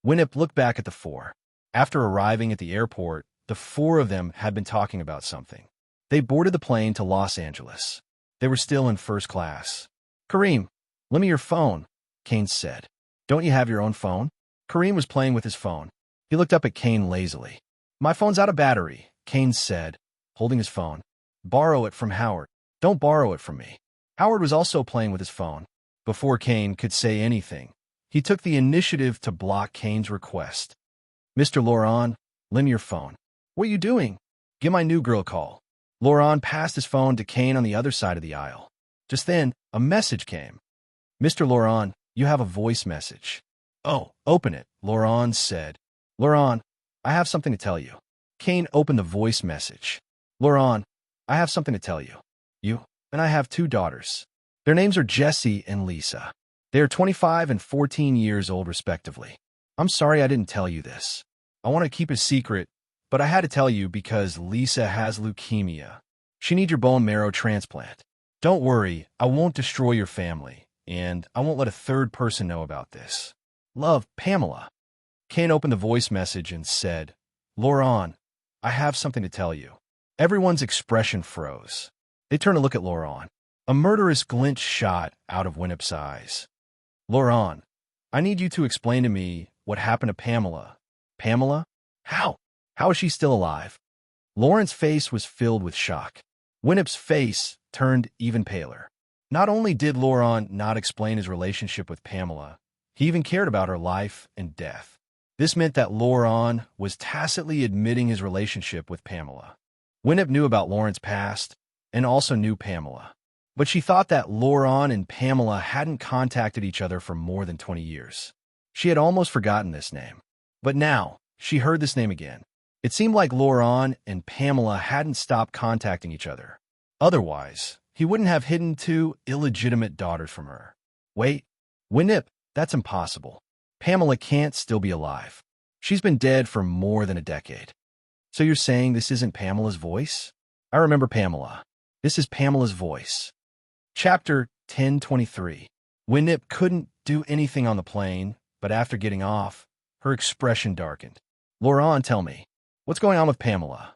Winip looked back at the four. After arriving at the airport, the four of them had been talking about something. They boarded the plane to Los Angeles. They were still in first class. "Kareem, lend me your phone," Kane said. "Don't you have your own phone?" Kareem was playing with his phone. He looked up at Kane lazily. "My phone's out of battery," Kane said, holding his phone. "Borrow it from Howard." "Don't borrow it from me." Howard was also playing with his phone. Before Kane could say anything, he took the initiative to block Kane's request. "Mr. Laurent, lend me your phone." "What are you doing?" "Give my new girl a call." Laurent passed his phone to Kane on the other side of the aisle. Just then, a message came. "Mr. Laurent, you have a voice message." "Oh, open it," Laurent said. "Laurent, I have something to tell you." Kane opened the voice message. "Laurent, I have something to tell you. You and I have 2 daughters. Their names are Jessie and Lisa. They are 25 and 14 years old, respectively. I'm sorry I didn't tell you this. I want to keep it secret, but I had to tell you because Lisa has leukemia. She needs your bone marrow transplant. Don't worry, I won't destroy your family, and I won't let a third person know about this. Love, Pamela." Kane opened the voice message and said, "Laurent, I have something to tell you." Everyone's expression froze. They turned to look at Laurent. A murderous glint shot out of Winip's eyes. "Laurent, I need you to explain to me what happened to Pamela." "Pamela? How? How is she still alive?" Laurent's face was filled with shock. Winip's face turned even paler. Not only did Laurent not explain his relationship with Pamela, he even cared about her life and death. This meant that Laurent was tacitly admitting his relationship with Pamela. Winip knew about Laurent's past and also knew Pamela. But she thought that Laurent and Pamela hadn't contacted each other for more than 20 years. She had almost forgotten this name. But now, she heard this name again. It seemed like Laurent and Pamela hadn't stopped contacting each other. Otherwise, he wouldn't have hidden 2 illegitimate daughters from her. Wait, Winip, that's impossible. Pamela can't still be alive. She's been dead for more than a decade. So you're saying this isn't Pamela's voice? I remember Pamela. This is Pamela's voice. Chapter 1023. Winip couldn't do anything on the plane, but after getting off, her expression darkened. "Laurent, tell me, what's going on with Pamela?"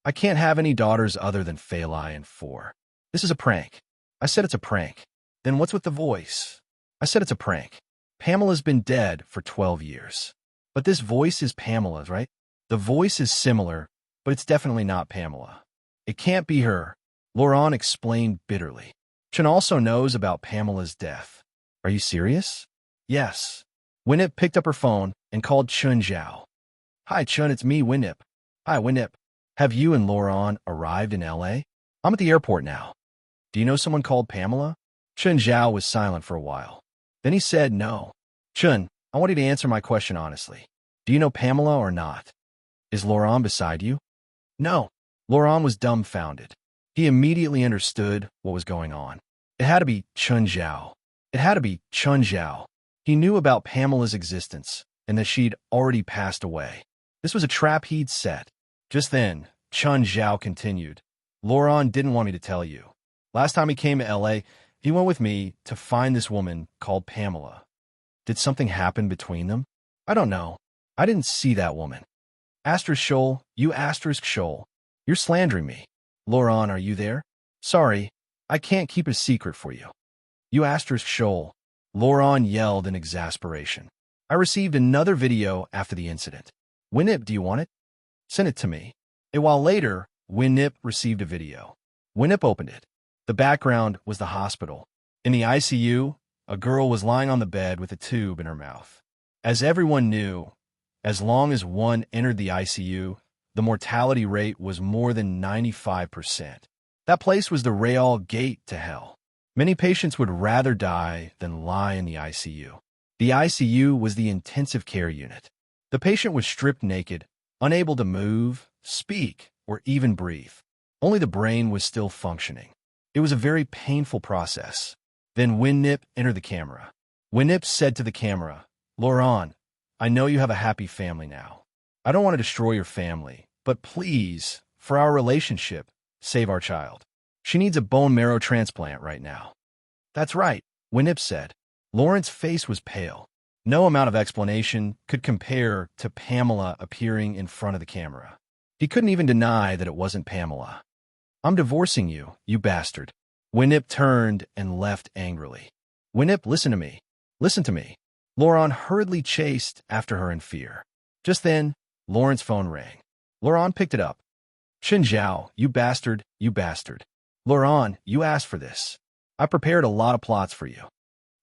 "I can't have any daughters other than Phalai and 4. This is a prank." "I said it's a prank." "Then what's with the voice?" "I said it's a prank." "Pamela's been dead for 12 years. But this voice is Pamela's, right?" "The voice is similar, but it's definitely not Pamela." "It can't be her," Laurent explained bitterly. Chun also knows about Pamela's death. Are you serious? Yes. Winip picked up her phone and called Chun Zhao. Hi, Chun, it's me, Winip. Hi, Winip. Have you and Laurent arrived in LA? I'm at the airport now. Do you know someone called Pamela? Chun Zhao was silent for a while. Then he said, no. Chun, I want you to answer my question honestly. Do you know Pamela or not? Is Laurent beside you? No. Laurent was dumbfounded. He immediately understood what was going on. It had to be Chun Zhao. It had to be Chun Zhao. He knew about Pamela's existence and that she'd already passed away. This was a trap he'd set. Just then, Chun Zhao continued. Laurent didn't want me to tell you. Last time he came to LA, he went with me to find this woman called Pamela. Did something happen between them? I don't know. I didn't see that woman. Asterisk Shoal, you asterisk Shoal. You're slandering me. Laurent, are you there? Sorry, I can't keep a secret for you. You asterisk Shoal. Laurent yelled in exasperation. I received another video after the incident. Winip, do you want it? Send it to me. A while later, Winip received a video. Winip opened it. The background was the hospital. In the ICU, a girl was lying on the bed with a tube in her mouth. As everyone knew, as long as one entered the ICU, the mortality rate was more than 95%. That place was the Real Gate to hell. Many patients would rather die than lie in the ICU. The ICU was the intensive care unit. The patient was stripped naked, unable to move, speak, or even breathe. Only the brain was still functioning. It was a very painful process. Then Winip entered the camera. Winip said to the camera, Laurent, I know you have a happy family now. I don't want to destroy your family, but please, for our relationship, save our child. She needs a bone marrow transplant right now. That's right, Winip said. Laurent's face was pale. No amount of explanation could compare to Pamela appearing in front of the camera. He couldn't even deny that it wasn't Pamela. I'm divorcing you, you bastard. Winip turned and left angrily. Winip, listen to me. Listen to me. Laurent hurriedly chased after her in fear. Just then, Laurent's phone rang. Laurent picked it up. Chun Zhao, you bastard, you bastard. Laurent, you asked for this. I prepared a lot of plots for you.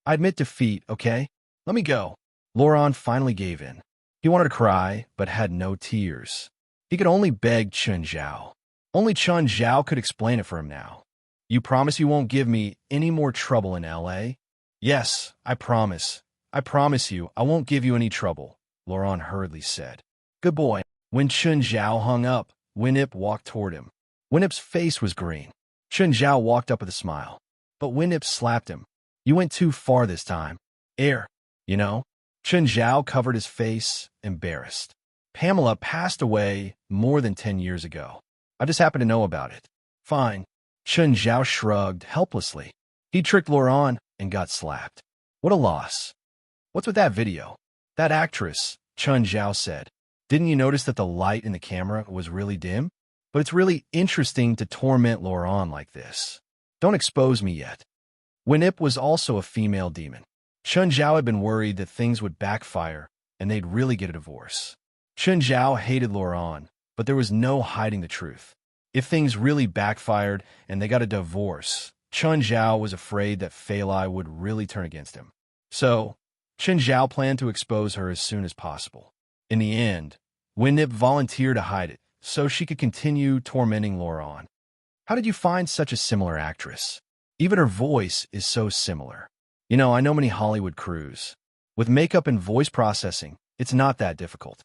I admit defeat, okay? Let me go. Laurent finally gave in. He wanted to cry, but had no tears. He could only beg Chun Zhao. Only Chun Zhao could explain it for him now. You promise you won't give me any more trouble in L.A.? Yes, I promise. I promise you, I won't give you any trouble, Laurent hurriedly said. Good boy. When Chun Zhao hung up, Winip walked toward him. Winip's face was green. Chun Zhao walked up with a smile. But Winip slapped him. You went too far this time. Air, you know? Chun Zhao covered his face, embarrassed. Pamela passed away more than 10 years ago. I just happened to know about it. Fine. Chun Zhao shrugged helplessly. He tricked Laurent and got slapped. What a loss. What's with that video? That actress, Chun Zhao said. Didn't you notice that the light in the camera was really dim? But it's really interesting to torment Laurent like this. Don't expose me yet. Winip was also a female demon. Chun Zhao had been worried that things would backfire and they'd really get a divorce. Chun Zhao hated Laurent, but there was no hiding the truth. If things really backfired and they got a divorce, Chun Zhao was afraid that Fei Lai would really turn against him. So, Chun Zhao planned to expose her as soon as possible. In the end, Winip volunteered to hide it so she could continue tormenting Laurent. How did you find such a similar actress? Even her voice is so similar. You know, I know many Hollywood crews. With makeup and voice processing, it's not that difficult.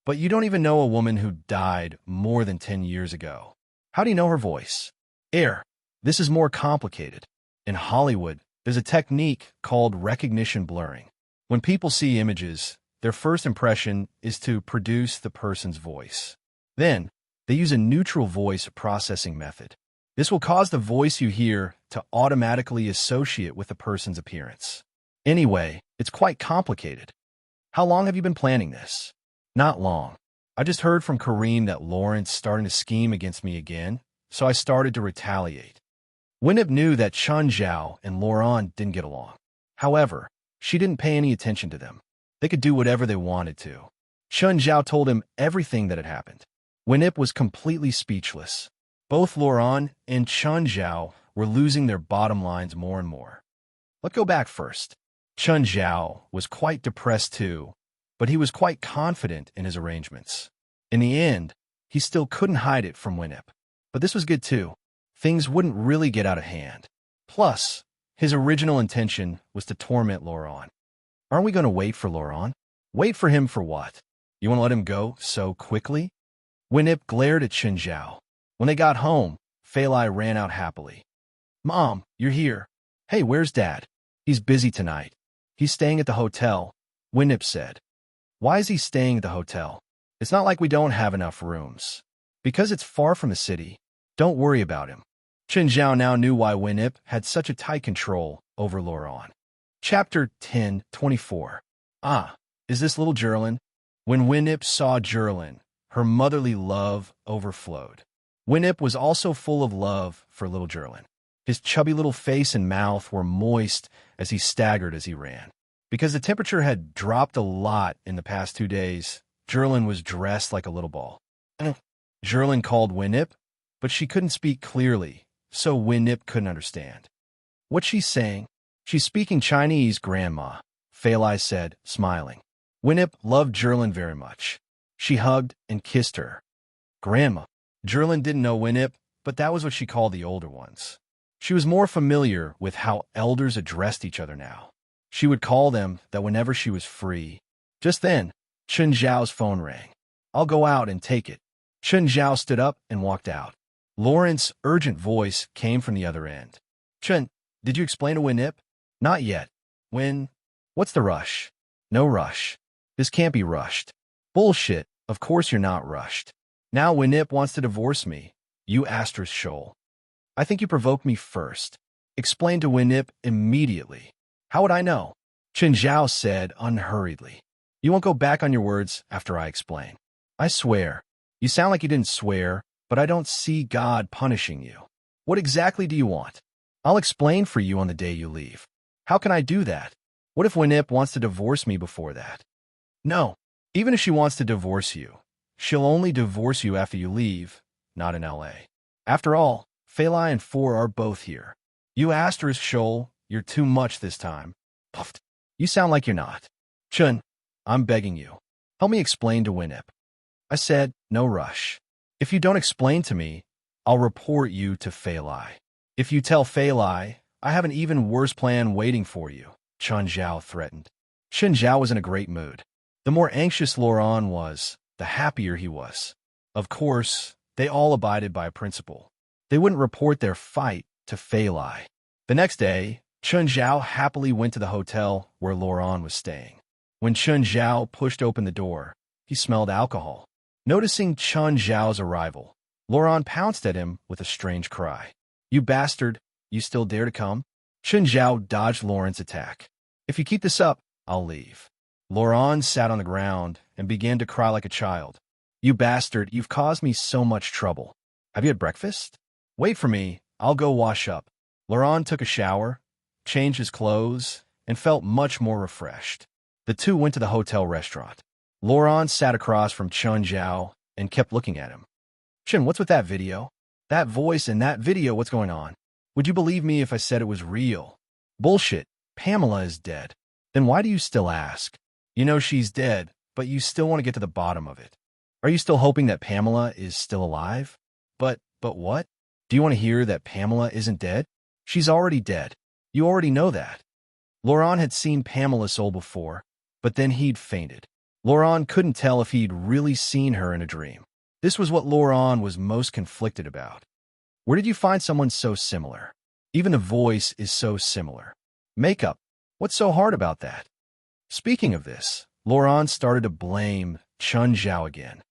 But you don't even know a woman who died more than 10 years ago. How do you know her voice? Air. This is more complicated. In Hollywood, there's a technique called recognition blurring. When people see images, their first impression is to produce the person's voice. Then, they use a neutral voice processing method. This will cause the voice you hear to automatically associate with the person's appearance. Anyway, it's quite complicated. How long have you been planning this? Not long. I just heard from Kareem that Lawrence starting to scheme against me again, so I started to retaliate. Winip knew that Chun Zhao and Laurent didn't get along. However, she didn't pay any attention to them. They could do whatever they wanted to. Chun Zhao told him everything that had happened. Winip was completely speechless. Both Laurent and Chun Zhao were losing their bottom lines more and more. Let's go back first. Chun Zhao was quite depressed too, but he was quite confident in his arrangements. In the end, he still couldn't hide it from Winip. But this was good too. Things wouldn't really get out of hand. Plus, his original intention was to torment Laurent. Aren't we going to wait for Laurent? Wait for him for what? You want to let him go so quickly? Winip glared at Chun Zhao. When they got home, Fei Lai ran out happily. Mom, you're here. Hey, where's Dad? He's busy tonight. He's staying at the hotel, Winip said. Why is he staying at the hotel? It's not like we don't have enough rooms. Because it's far from the city. Don't worry about him. Chun Zhao now knew why Winip had such a tight control over Laurent. Chapter 10:24. Ah, is this little Jerlin? When Winip saw Jerlin, her motherly love overflowed. Winip was also full of love for little Jerlin. His chubby little face and mouth were moist as he staggered as he ran. Because the temperature had dropped a lot in the past 2 days, Jerlin was dressed like a little ball. Jerlin called Winip, but she couldn't speak clearly, so Winip couldn't understand. What's she saying? She's speaking Chinese, Grandma, Fei Lai said, smiling. Winip loved Jerlin very much. She hugged and kissed her. Grandma. Jerlin didn't know Winip, but that was what she called the older ones. She was more familiar with how elders addressed each other now. She would call them that whenever she was free. Just then, Chun Zhao's phone rang. I'll go out and take it. Chun Zhao stood up and walked out. Laurent's urgent voice came from the other end. Chun, did you explain to Winip? Not yet. When? What's the rush? No rush. This can't be rushed. Bullshit. Of course you're not rushed. Now Winip wants to divorce me. You asterisk shoal. I think you provoked me first. Explain to Winip immediately. How would I know? Chun Zhao said unhurriedly. You won't go back on your words after I explain. I swear. You sound like you didn't swear, but I don't see God punishing you. What exactly do you want? I'll explain for you on the day you leave. How can I do that? What if Winip wants to divorce me before that? No. Even if she wants to divorce you, she'll only divorce you after you leave, not in L.A. After all, Fei Lai and Four are both here. You asterisk shoal, you're too much this time. Puffed. You sound like you're not. Chun, I'm begging you. Help me explain to Winip. I said, no rush. If you don't explain to me, I'll report you to Fei Lai. If you tell Fei Lai, I have an even worse plan waiting for you, Chun Zhao threatened. Chun Zhao was in a great mood. The more anxious Laurent was, the happier he was. Of course, they all abided by a principle. They wouldn't report their fight to Fei Lai. The next day, Chun Zhao happily went to the hotel where Laurent was staying. When Chun Zhao pushed open the door, he smelled alcohol. Noticing Chun Zhao's arrival, Laurent pounced at him with a strange cry. You bastard, you still dare to come? Chun Zhao dodged Laurent's attack. If you keep this up, I'll leave. Laurent sat on the ground and began to cry like a child. You bastard, you've caused me so much trouble. Have you had breakfast? Wait for me, I'll go wash up. Laurent took a shower, changed his clothes, and felt much more refreshed. The two went to the hotel restaurant. Laurent sat across from Chun Zhao and kept looking at him. Chun, what's with that video? That voice in that video, what's going on? Would you believe me if I said it was real? Bullshit. Pamela is dead. Then why do you still ask? You know she's dead, but you still want to get to the bottom of it. Are you still hoping that Pamela is still alive? But what? Do you want to hear that Pamela isn't dead? She's already dead. You already know that. Laurent had seen Pamela's soul before, but then he'd fainted. Laurent couldn't tell if he'd really seen her in a dream. This was what Laurent was most conflicted about. Where did you find someone so similar? Even the voice is so similar. Makeup. What's so hard about that? Speaking of this, Laurent started to blame Chun Zhao again.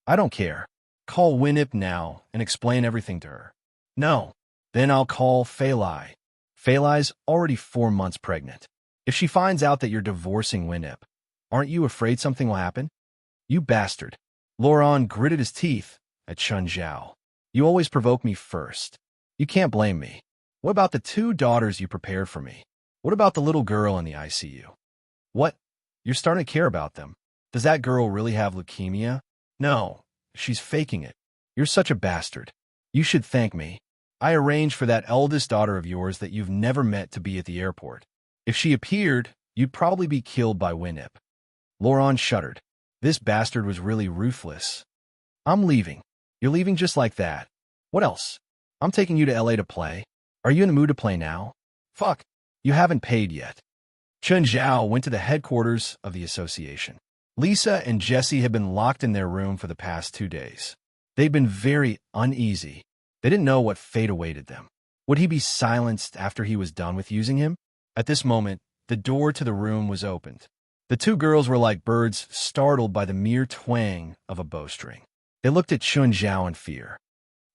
I don't care. Call Winip now and explain everything to her. No. Then I'll call Fei Lai. Fei Lai's already 4 months pregnant. If she finds out that you're divorcing Winip, aren't you afraid something will happen? You bastard. Laurent gritted his teeth at Chun Zhao. You always provoke me first. You can't blame me. What about the 2 daughters you prepared for me? What about the little girl in the ICU? What? You're starting to care about them. Does that girl really have leukemia? No, she's faking it. You're such a bastard. You should thank me. I arranged for that eldest daughter of yours that you've never met to be at the airport. If she appeared, you'd probably be killed by Winip." Laurent shuddered. This bastard was really ruthless. "I'm leaving." "You're leaving just like that? What else?" "I'm taking you to LA to play." "Are you in the mood to play now?" "Fuck. You haven't paid yet." Chen Zhao went to the headquarters of the association. Lisa and Jesse had been locked in their room for the past 2 days. They'd been very uneasy. They didn't know what fate awaited them. Would he be silenced after he was done with using him? At this moment, the door to the room was opened. The two girls were like birds startled by the mere twang of a bowstring. They looked at Chen Zhao in fear.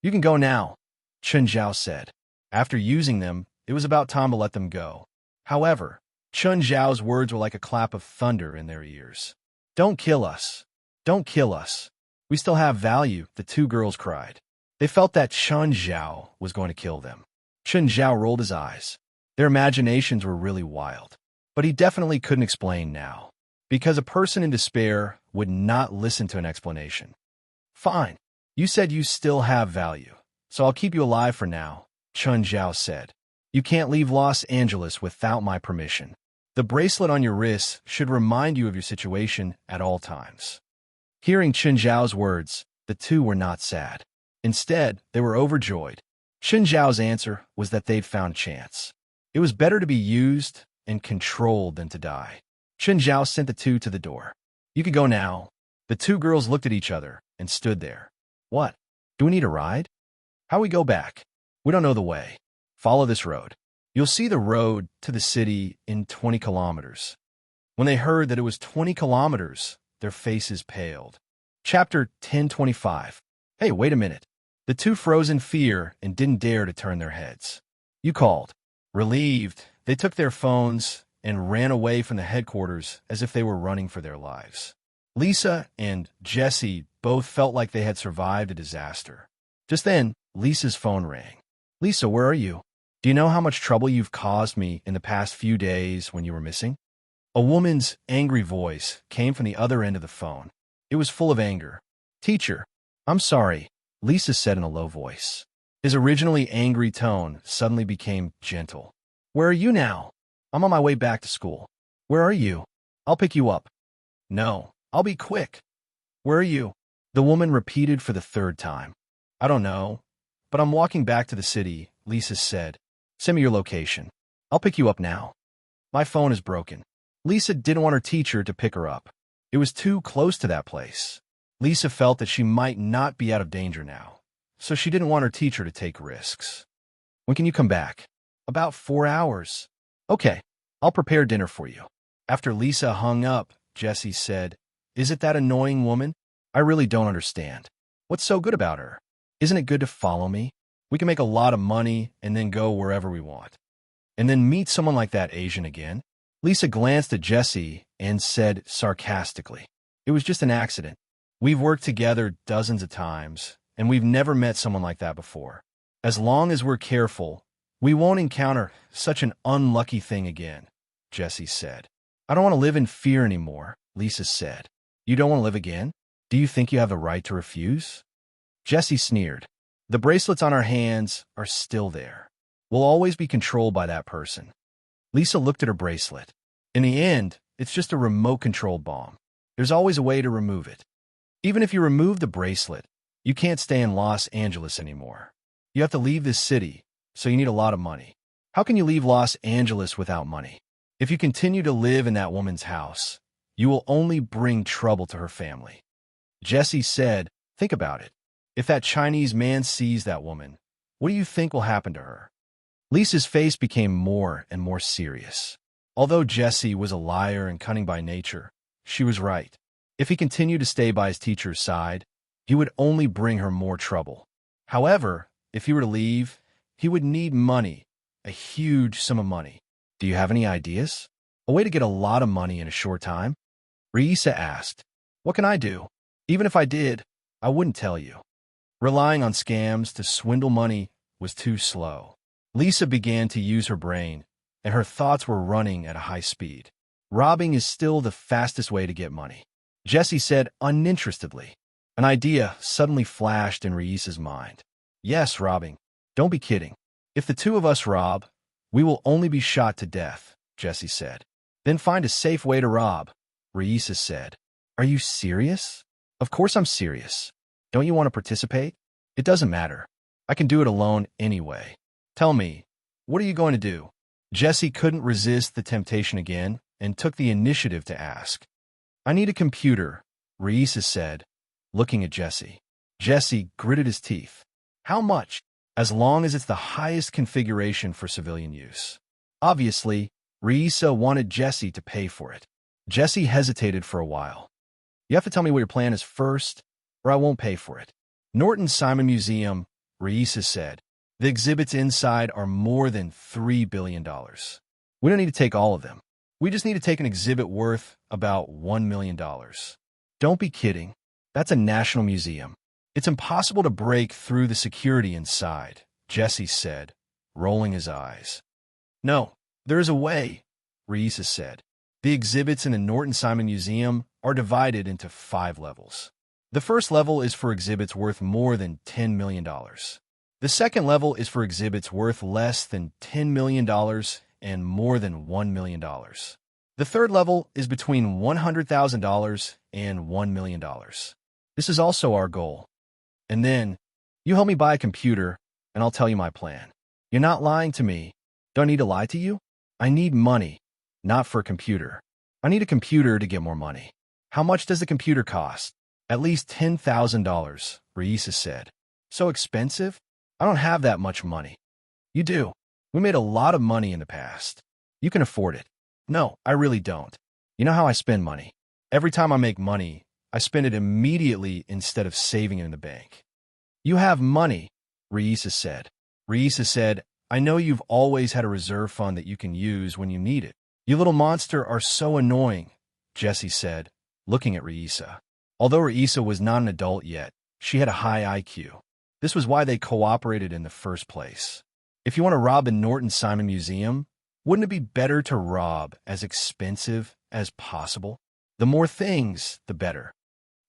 "You can go now," Chen Zhao said. After using them, it was about time to let them go. However, Chen Zhao's words were like a clap of thunder in their ears. "Don't kill us. Don't kill us. We still have value," the two girls cried. They felt that Chen Zhao was going to kill them. Chen Zhao rolled his eyes. Their imaginations were really wild. But he definitely couldn't explain now, because a person in despair would not listen to an explanation. "Fine. You said you still have value, so I'll keep you alive for now," Chen Zhao said. "You can't leave Los Angeles without my permission. The bracelet on your wrist should remind you of your situation at all times." Hearing Chen Zhao's words, the two were not sad. Instead, they were overjoyed. Chen Zhao's answer was that they'd found a chance. It was better to be used and controlled than to die. Chen Zhao sent the two to the door. "You could go now." The two girls looked at each other and stood there. "What? Do we need a ride? How we go back?" "We don't know the way. Follow this road. You'll see the road to the city in 20 kilometers." When they heard that it was 20 kilometers, their faces paled. Chapter 1025. Hey, wait a minute. The two froze in fear and didn't dare to turn their heads. "You called." Relieved, they took their phones and ran away from the headquarters as if they were running for their lives. Lisa and Jesse both felt like they had survived a disaster. Just then, Lisa's phone rang. "Lisa, where are you? Do you know how much trouble you've caused me in the past few days when you were missing?" A woman's angry voice came from the other end of the phone. It was full of anger. "Teacher, I'm sorry," Lisa said in a low voice. His originally angry tone suddenly became gentle. "Where are you now?" "I'm on my way back to school." "Where are you?" "I'll pick you up." "No, I'll be quick." "Where are you?" The woman repeated for the third time. "I don't know, but I'm walking back to the city," Lisa said. "Send me your location. I'll pick you up now." "My phone is broken." Lisa didn't want her teacher to pick her up. It was too close to that place. Lisa felt that she might not be out of danger now, so she didn't want her teacher to take risks. "When can you come back?" "About 4 hours." "Okay, I'll prepare dinner for you." After Lisa hung up, Jesse said, "Is it that annoying woman? I really don't understand. What's so good about her? Isn't it good to follow me? We can make a lot of money and then go wherever we want. And then meet someone like that Asian again?" Lisa glanced at Jesse and said sarcastically, "It was just an accident. We've worked together dozens of times, and we've never met someone like that before. As long as we're careful, we won't encounter such an unlucky thing again," Jesse said. "I don't want to live in fear anymore," Lisa said. "You don't want to live again? Do you think you have the right to refuse?" Jesse sneered. "The bracelets on our hands are still there. We'll always be controlled by that person." Lisa looked at her bracelet. "In the end, it's just a remote-controlled bomb. There's always a way to remove it. Even if you remove the bracelet, you can't stay in Los Angeles anymore. You have to leave this city, so you need a lot of money. How can you leave Los Angeles without money? If you continue to live in that woman's house, you will only bring trouble to her family." Jesse said, "Think about it. If that Chinese man sees that woman, what do you think will happen to her?" Lisa's face became more and more serious. Although Jesse was a liar and cunning by nature, she was right. If he continued to stay by his teacher's side, he would only bring her more trouble. However, if he were to leave, he would need money, a huge sum of money. "Do you have any ideas? A way to get a lot of money in a short time?" Reisa asked. "What can I do? Even if I did, I wouldn't tell you." Relying on scams to swindle money was too slow. Lisa began to use her brain, and her thoughts were running at a high speed. "Robbing is still the fastest way to get money," Jesse said uninterestedly. An idea suddenly flashed in Reisa's mind. "Yes, robbing. Don't be kidding. If the two of us rob, we will only be shot to death, Jesse said. Then find a safe way to rob, Raisa said. Are you serious? Of course I'm serious. Don't you want to participate? It doesn't matter. I can do it alone anyway. Tell me, what are you going to do? Jesse couldn't resist the temptation again and took the initiative to ask. I need a computer, Raisa said, looking at Jesse. Jesse gritted his teeth. How much? As long as it's the highest configuration for civilian use. Obviously, Raisa wanted Jesse to pay for it. Jesse hesitated for a while. You have to tell me what your plan is first, or I won't pay for it. Norton Simon Museum, Raisa said. The exhibits inside are more than $3 billion. We don't need to take all of them. We just need to take an exhibit worth about $1 million. Don't be kidding. That's a national museum. It's impossible to break through the security inside, Jesse said, rolling his eyes. No, there is a way, Raisa said. The exhibits in the Norton Simon Museum are divided into 5 levels. The first level is for exhibits worth more than $10 million. The second level is for exhibits worth less than $10 million and more than $1 million. The third level is between $100,000 and $1 million. This is also our goal. And then, you help me buy a computer, and I'll tell you my plan. You're not lying to me. Do I need to lie to you? I need money, not for a computer. I need a computer to get more money. How much does the computer cost? At least $10,000, Raisa said. So expensive? I don't have that much money. You do. We made a lot of money in the past. You can afford it. No, I really don't. You know how I spend money. Every time I make money, I spend it immediately instead of saving it in the bank. You have money, Raisa said. Raisa said, I know you've always had a reserve fund that you can use when you need it. You little monster are so annoying, Jesse said, looking at Raisa. Although Raisa was not an adult yet, she had a high IQ. This was why they cooperated in the first place. If you want to rob a Norton Simon Museum, wouldn't it be better to rob as expensive as possible? The more things, the better.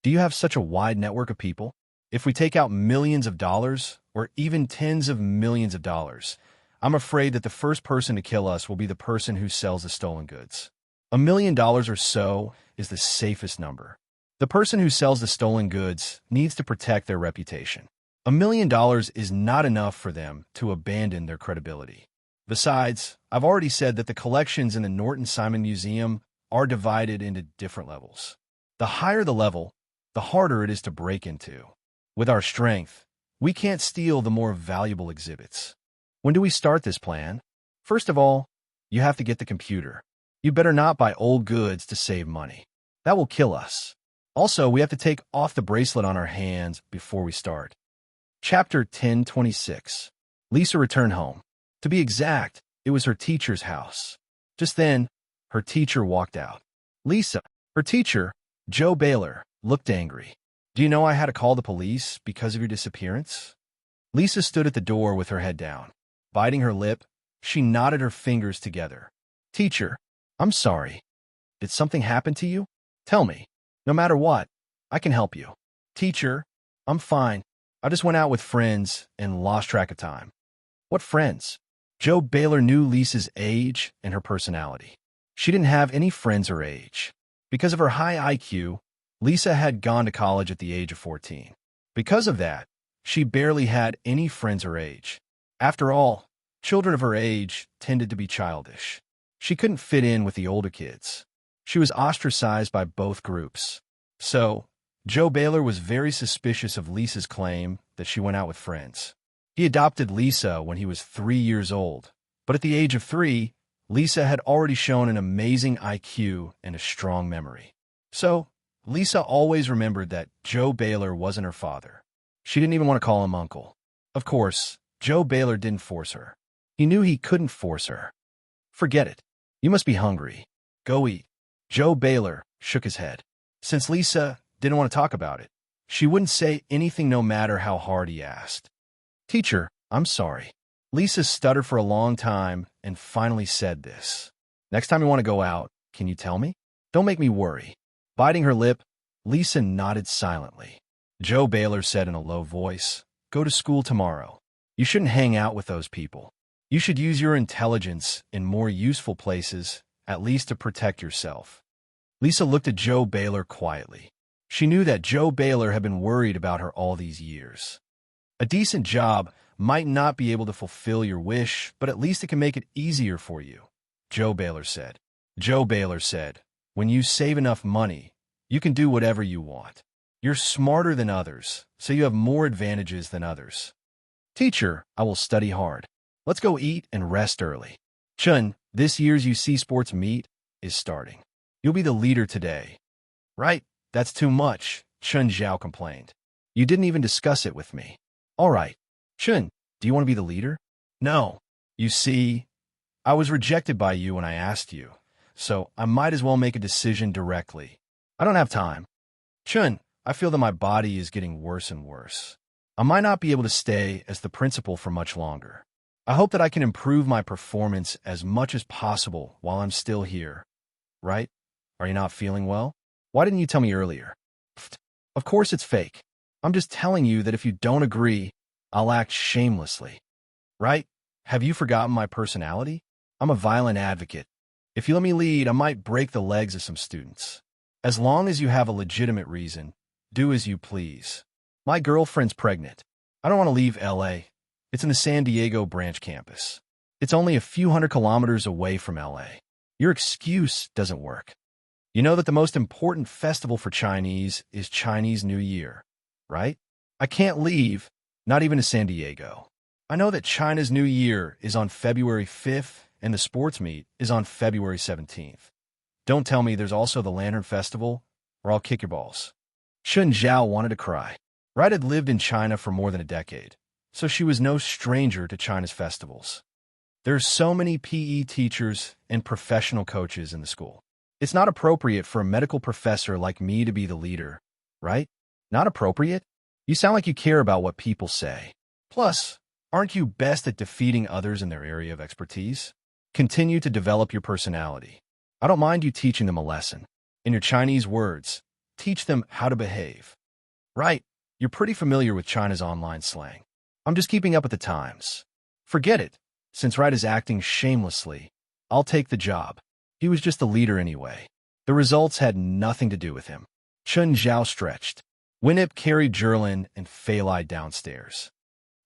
Do you have such a wide network of people? If we take out millions of dollars, or even tens of millions of dollars, I'm afraid that the first person to kill us will be the person who sells the stolen goods. $1 million or so is the safest number. The person who sells the stolen goods needs to protect their reputation. $1 million is not enough for them to abandon their credibility. Besides, I've already said that the collections in the Norton Simon Museum are divided into different levels. The higher the level, the harder it is to break into. With our strength, we can't steal the more valuable exhibits. When do we start this plan? First of all, you have to get the computer. You better not buy old goods to save money. That will kill us. Also, we have to take off the bracelet on our hands before we start. Chapter 1026. Lisa returned home. To be exact, it was her teacher's house. Just then, her teacher walked out. Lisa, her teacher, Joe Baylor, looked angry. Do you know I had to call the police because of your disappearance? Lisa stood at the door with her head down. Biting her lip, she knotted her fingers together. Teacher, I'm sorry. Did something happen to you? Tell me. No matter what, I can help you. Teacher, I'm fine. I just went out with friends and lost track of time. What friends? Joe Baylor knew Lisa's age and her personality. She didn't have any friends her age. Because of her high IQ, Lisa had gone to college at the age of 14. Because of that, she barely had any friends her age. After all, children of her age tended to be childish. She couldn't fit in with the older kids. She was ostracized by both groups. So, Joe Baylor was very suspicious of Lisa's claim that she went out with friends. He adopted Lisa when he was 3 years old, but at the age of 3, Lisa had already shown an amazing IQ and a strong memory. So, Lisa always remembered that Joe Baylor wasn't her father. She didn't even want to call him uncle. Of course, Joe Baylor didn't force her. He knew he couldn't force her. Forget it. You must be hungry. Go eat. Joe Baylor shook his head. Since Lisa didn't want to talk about it, she wouldn't say anything no matter how hard he asked. Teacher, I'm sorry. Lisa stuttered for a long time and finally said this. Next time you want to go out, can you tell me? Don't make me worry. Biting her lip, Lisa nodded silently. Joe Baylor said in a low voice, Go to school tomorrow. You shouldn't hang out with those people. You should use your intelligence in more useful places, at least to protect yourself. Lisa looked at Joe Baylor quietly. She knew that Joe Baylor had been worried about her all these years. A decent job might not be able to fulfill your wish, but at least it can make it easier for you, Joe Baylor said. Joe Baylor said, when you save enough money, you can do whatever you want. You're smarter than others, so you have more advantages than others. Teacher, I will study hard. Let's go eat and rest early. Chun, this year's UC Sports meet is starting. You'll be the leader today. Right, that's too much, Chun Zhao complained. You didn't even discuss it with me. All right. Chun, do you want to be the leader? No. You see, I was rejected by you when I asked you, so I might as well make a decision directly. I don't have time. Chun, I feel that my body is getting worse and worse. I might not be able to stay as the principal for much longer. I hope that I can improve my performance as much as possible while I'm still here. Right? Are you not feeling well? Why didn't you tell me earlier? Pfft, of course it's fake. I'm just telling you that if you don't agree, I'll act shamelessly. Right? Have you forgotten my personality? I'm a violent advocate. If you let me lead, I might break the legs of some students. As long as you have a legitimate reason, do as you please. My girlfriend's pregnant. I don't want to leave LA. It's in the San Diego branch campus. It's only a few 100 kilometers away from LA. Your excuse doesn't work. You know that the most important festival for Chinese is Chinese New Year, right? I can't leave, not even to San Diego. I know that China's New Year is on February 5th and the sports meet is on February 17th. Don't tell me there's also the Lantern Festival, or I'll kick your balls. Chun Zhao wanted to cry. Wright had lived in China for more than a decade, so she was no stranger to China's festivals. There are so many PE teachers and professional coaches in the school. It's not appropriate for a medical professor like me to be the leader, right? Not appropriate? You sound like you care about what people say. Plus, aren't you best at defeating others in their area of expertise? Continue to develop your personality. I don't mind you teaching them a lesson. In your Chinese words, teach them how to behave. Right, you're pretty familiar with China's online slang. I'm just keeping up with the times. Forget it. Since Wright is acting shamelessly, I'll take the job. He was just the leader anyway. The results had nothing to do with him. Chun Zhao stretched. Winip carried Jerlin and Fei Lai downstairs.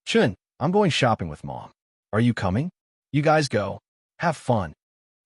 Chun, I'm going shopping with Mom. Are you coming? You guys go. Have fun.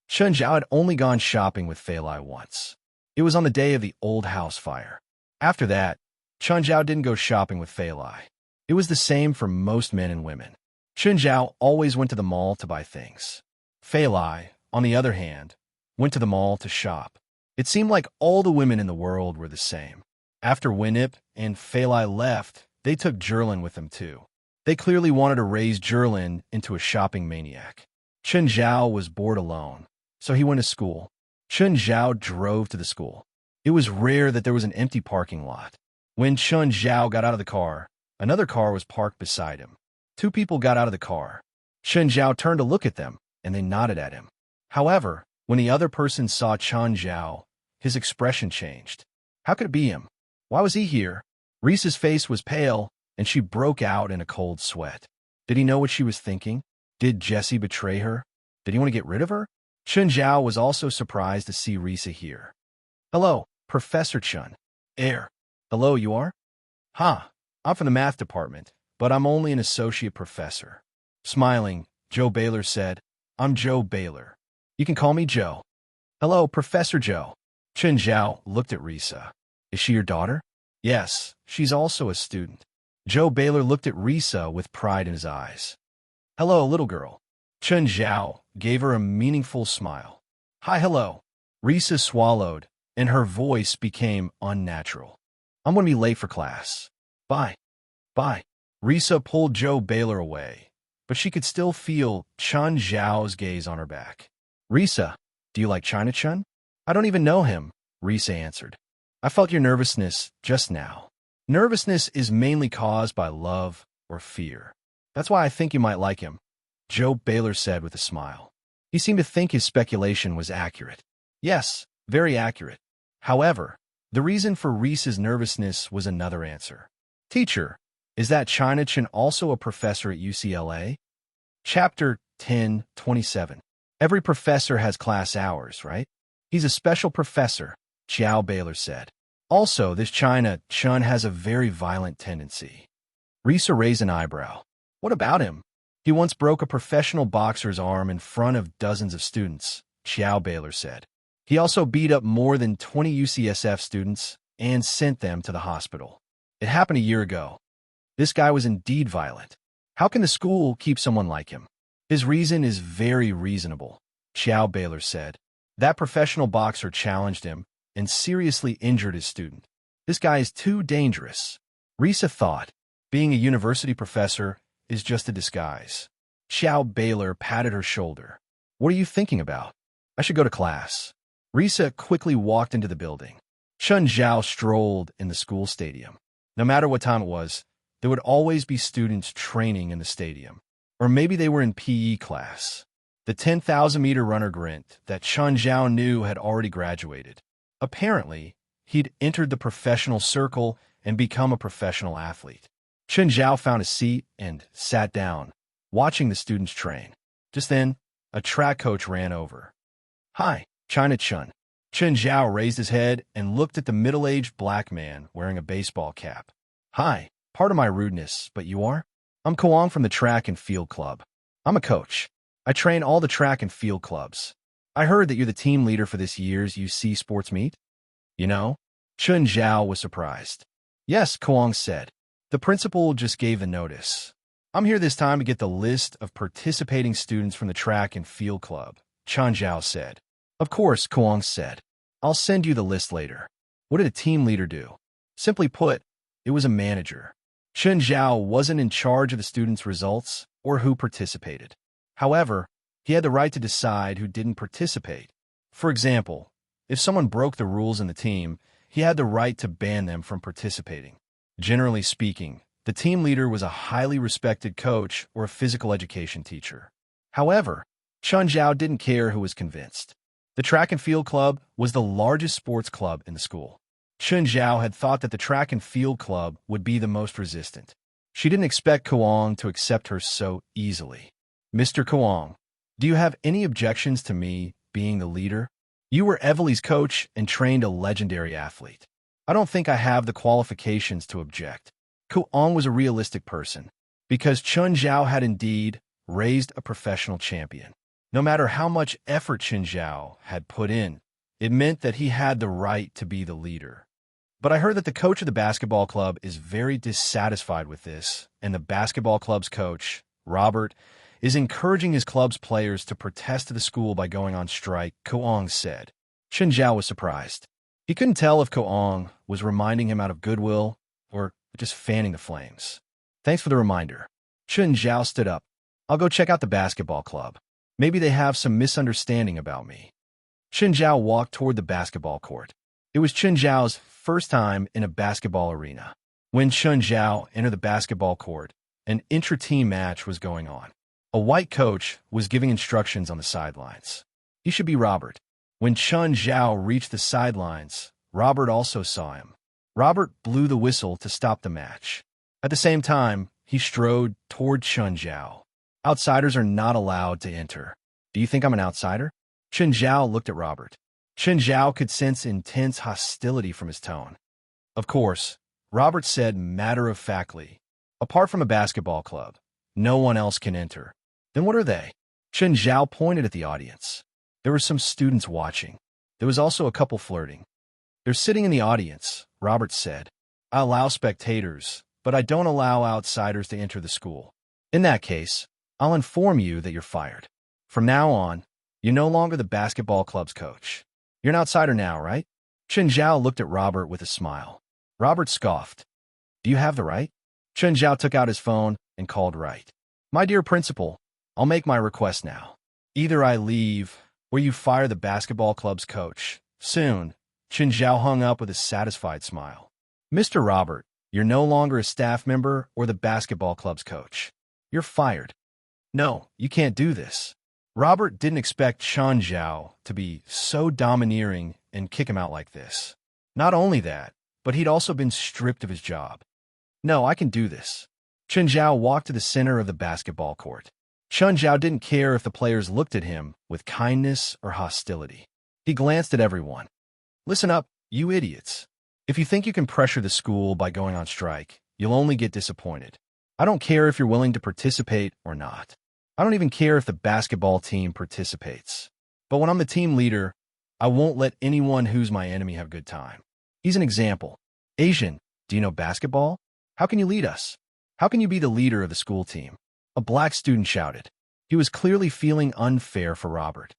Chun Zhao had only gone shopping with Fei Lai once. It was on the day of the old house fire. After that, Chun Zhao didn't go shopping with Fei Lai. It was the same for most men and women. Chun Zhao always went to the mall to buy things. Fei Lai, on the other hand, went to the mall to shop. It seemed like all the women in the world were the same. After Winip and Fei Lai left, they took Jerlin with them too. They clearly wanted to raise Jerlin into a shopping maniac. Chun Zhao was bored alone, so he went to school. Chun Zhao drove to the school. It was rare that there was an empty parking lot. When Chun Zhao got out of the car, another car was parked beside him. Two people got out of the car. Chun Zhao turned to look at them, and they nodded at him. However, when the other person saw Chun Zhao, his expression changed. How could it be him? Why was he here? Risa's face was pale, and she broke out in a cold sweat. Did he know what she was thinking? Did Jessie betray her? Did he want to get rid of her? Chun Zhao was also surprised to see Risa here. Hello, Professor Chun. Hello, you are? I'm from the math department, but I'm only an associate professor. Smiling, Joe Baylor said, I'm Joe Baylor. You can call me Joe. Hello, Professor Joe. Chun Zhao looked at Risa. Is she your daughter? Yes, she's also a student. Joe Baylor looked at Risa with pride in his eyes. Hello, little girl. Chun Zhao gave her a meaningful smile. Hi, hello. Risa swallowed, and her voice became unnatural. I'm going to be late for class. Bye. Bye. Risa pulled Joe Baylor away, but she could still feel Chun Zhao's gaze on her back. Risa, do you like China-chun? I don't even know him, Risa answered. I felt your nervousness just now. Nervousness is mainly caused by love or fear. That's why I think you might like him, Joe Baylor said with a smile. He seemed to think his speculation was accurate. Yes, very accurate. However, the reason for Risa's nervousness was another answer. Teacher, Is that China Chen also a professor at UCLA? Chapter 10:27. Every professor has class hours, right? He's a special professor, Xiao Baylor said. Also, this China Chun has a very violent tendency. Risa raised an eyebrow. What about him? He once broke a professional boxer's arm in front of dozens of students, Xiao Baylor said. He also beat up more than 20 UCSF students and sent them to the hospital. It happened a year ago. This guy was indeed violent. How can the school keep someone like him? His reason is very reasonable, Xiao Baylor said. That professional boxer challenged him and seriously injured his student. This guy is too dangerous. Risa thought, being a university professor is just a disguise. Xiao Baylor patted her shoulder. What are you thinking about? I should go to class. Risa quickly walked into the building. Chun Zhao strolled in the school stadium. No matter what time it was, there would always be students training in the stadium. Or maybe they were in PE class. The 10,000-meter runner grinned that Chun Zhao knew had already graduated. Apparently, he'd entered the professional circle and become a professional athlete. Chun Zhao found a seat and sat down, watching the students train. Just then, a track coach ran over. Hi, China Chun. Chun Zhao raised his head and looked at the middle-aged black man wearing a baseball cap. Hi, pardon my rudeness, but you are? I'm Koang from the track and field club. I'm a coach. I train all the track and field clubs. I heard that you're the team leader for this year's UC sports meet. You know? Chun Zhao was surprised. Yes, Koang said. The principal just gave the notice. I'm here this time to get the list of participating students from the track and field club, Chun Zhao said. Of course, Koang said. I'll send you the list later. What did a team leader do? Simply put, it was a manager. Chun Zhao wasn't in charge of the students' results or who participated. However, he had the right to decide who didn't participate. For example, if someone broke the rules in the team, he had the right to ban them from participating. Generally speaking, the team leader was a highly respected coach or a physical education teacher. However, Chun Zhao didn't care who was convinced. The track and field club was the largest sports club in the school. Chun Zhao had thought that the track and field club would be the most resistant. She didn't expect Koang to accept her so easily. Mr. Koang, do you have any objections to me being the leader? You were Evely's coach and trained a legendary athlete. I don't think I have the qualifications to object. Koang was a realistic person, because Chun Zhao had indeed raised a professional champion. No matter how much effort Chun Zhao had put in, it meant that he had the right to be the leader. But I heard that the coach of the basketball club is very dissatisfied with this, and the basketball club's coach, Robert, is encouraging his club's players to protest to the school by going on strike, Koang said. Chun Zhao was surprised. He couldn't tell if Koang was reminding him out of goodwill or just fanning the flames. Thanks for the reminder. Chun Zhao stood up. I'll go check out the basketball club. Maybe they have some misunderstanding about me. Chun Zhao walked toward the basketball court. It was Chun Zhao's first time in a basketball arena. When Chun Zhao entered the basketball court, an intra-team match was going on. A white coach was giving instructions on the sidelines. He should be Robert. When Chun Zhao reached the sidelines, Robert also saw him. Robert blew the whistle to stop the match. At the same time, he strode toward Chun Zhao. Outsiders are not allowed to enter. Do you think I'm an outsider? Chun Zhao looked at Robert. Chun Zhao could sense intense hostility from his tone. Of course, Robert said matter-of-factly, apart from a basketball club, no one else can enter. Then what are they? Chun Zhao pointed at the audience. There were some students watching. There was also a couple flirting. They're sitting in the audience, Robert said. I allow spectators, but I don't allow outsiders to enter the school. In that case, I'll inform you that you're fired. From now on, you're no longer the basketball club's coach. You're an outsider now, right? Chun Zhao looked at Robert with a smile. Robert scoffed. Do you have the right? Chun Zhao took out his phone and called Right. My dear principal, I'll make my request now. Either I leave or you fire the basketball club's coach. Soon, Chun Zhao hung up with a satisfied smile. Mr. Robert, you're no longer a staff member or the basketball club's coach. You're fired. No, you can't do this. Robert didn't expect Chun Zhao to be so domineering and kick him out like this. Not only that, but he'd also been stripped of his job. No, I can do this. Chen Zhao walked to the center of the basketball court. Chen Zhao didn't care if the players looked at him with kindness or hostility. He glanced at everyone. Listen up, you idiots. If you think you can pressure the school by going on strike, you'll only get disappointed. I don't care if you're willing to participate or not. I don't even care if the basketball team participates. But when I'm the team leader, I won't let anyone who's my enemy have a good time. He's an example. Asian, do you know basketball? How can you lead us? How can you be the leader of the school team? A black student shouted. He was clearly feeling unfair for Robert.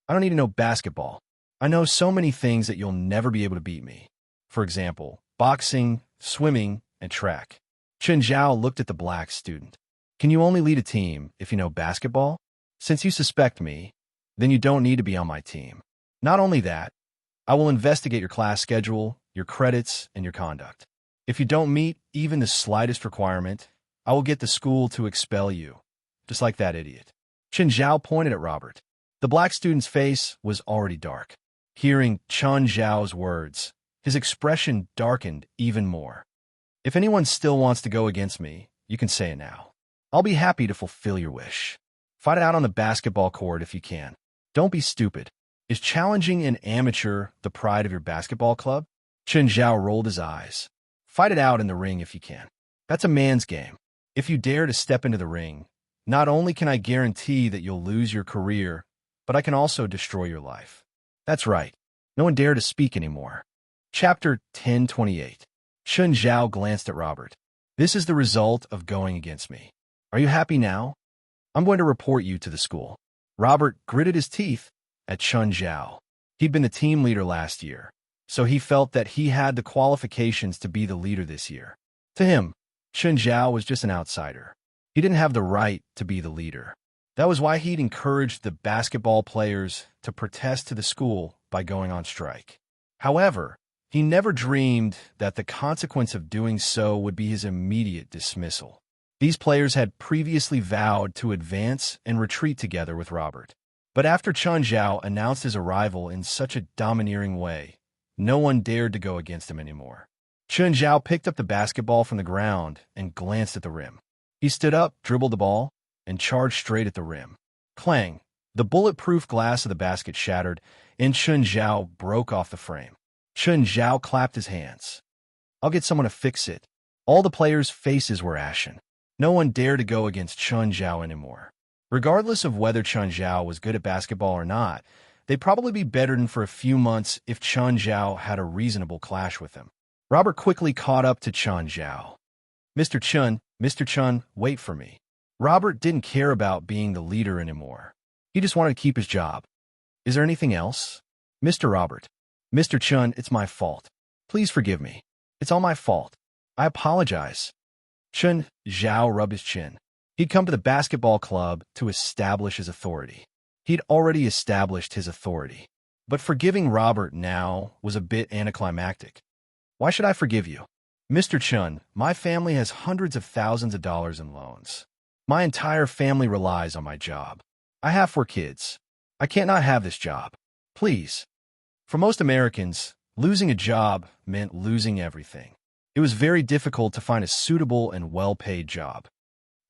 I don't need to know basketball. I know so many things that you'll never be able to beat me. For example, boxing, swimming, and track. Chen Zhao looked at the black student. Can you only lead a team if you know basketball? Since you suspect me, then you don't need to be on my team. Not only that, I will investigate your class schedule, your credits, and your conduct. If you don't meet even the slightest requirement, I will get the school to expel you, just like that idiot. Chen Zhao pointed at Robert. The black student's face was already dark. Hearing Chen Zhao's words, his expression darkened even more. If anyone still wants to go against me, you can say it now. I'll be happy to fulfill your wish. Fight it out on the basketball court if you can. Don't be stupid. Is challenging an amateur the pride of your basketball club? Chen Zhao rolled his eyes. Fight it out in the ring if you can. That's a man's game. If you dare to step into the ring, not only can I guarantee that you'll lose your career, but I can also destroy your life. That's right. No one dare to speak anymore. Chapter 1028. Chen Zhao glanced at Robert. This is the result of going against me. Are you happy now? I'm going to report you to the school. Robert gritted his teeth at Chen Zhao. He'd been the team leader last year, so he felt that he had the qualifications to be the leader this year. To him, Chen Zhao was just an outsider. He didn't have the right to be the leader. That was why he'd encouraged the basketball players to protest to the school by going on strike. However, he never dreamed that the consequence of doing so would be his immediate dismissal. These players had previously vowed to advance and retreat together with Robert. But after Chen Zhao announced his arrival in such a domineering way, no one dared to go against him anymore. Chen Zhao picked up the basketball from the ground and glanced at the rim. He stood up, dribbled the ball, and charged straight at the rim. Clang! The bulletproof glass of the basket shattered, and Chen Zhao broke off the frame. Chen Zhao clapped his hands. I'll get someone to fix it. All the players' faces were ashen. No one dared to go against Chen Zhao anymore. Regardless of whether Chen Zhao was good at basketball or not, they'd probably be better than for a few months if Chen Zhao had a reasonable clash with him. Robert quickly caught up to Chen Zhao. Mr. Chen, wait for me. Robert didn't care about being the leader anymore. He just wanted to keep his job. Is there anything else? Mr. Robert. Mr. Chen, it's my fault. Please forgive me. It's all my fault. I apologize. Chen Zhao rubbed his chin. He'd come to the basketball club to establish his authority. He'd already established his authority. But forgiving Robert now was a bit anticlimactic. Why should I forgive you? Mr. Chen, my family has hundreds of thousands of dollars in loans. My entire family relies on my job. I have 4 kids. I can't not have this job. Please. For most Americans, losing a job meant losing everything. It was very difficult to find a suitable and well-paid job.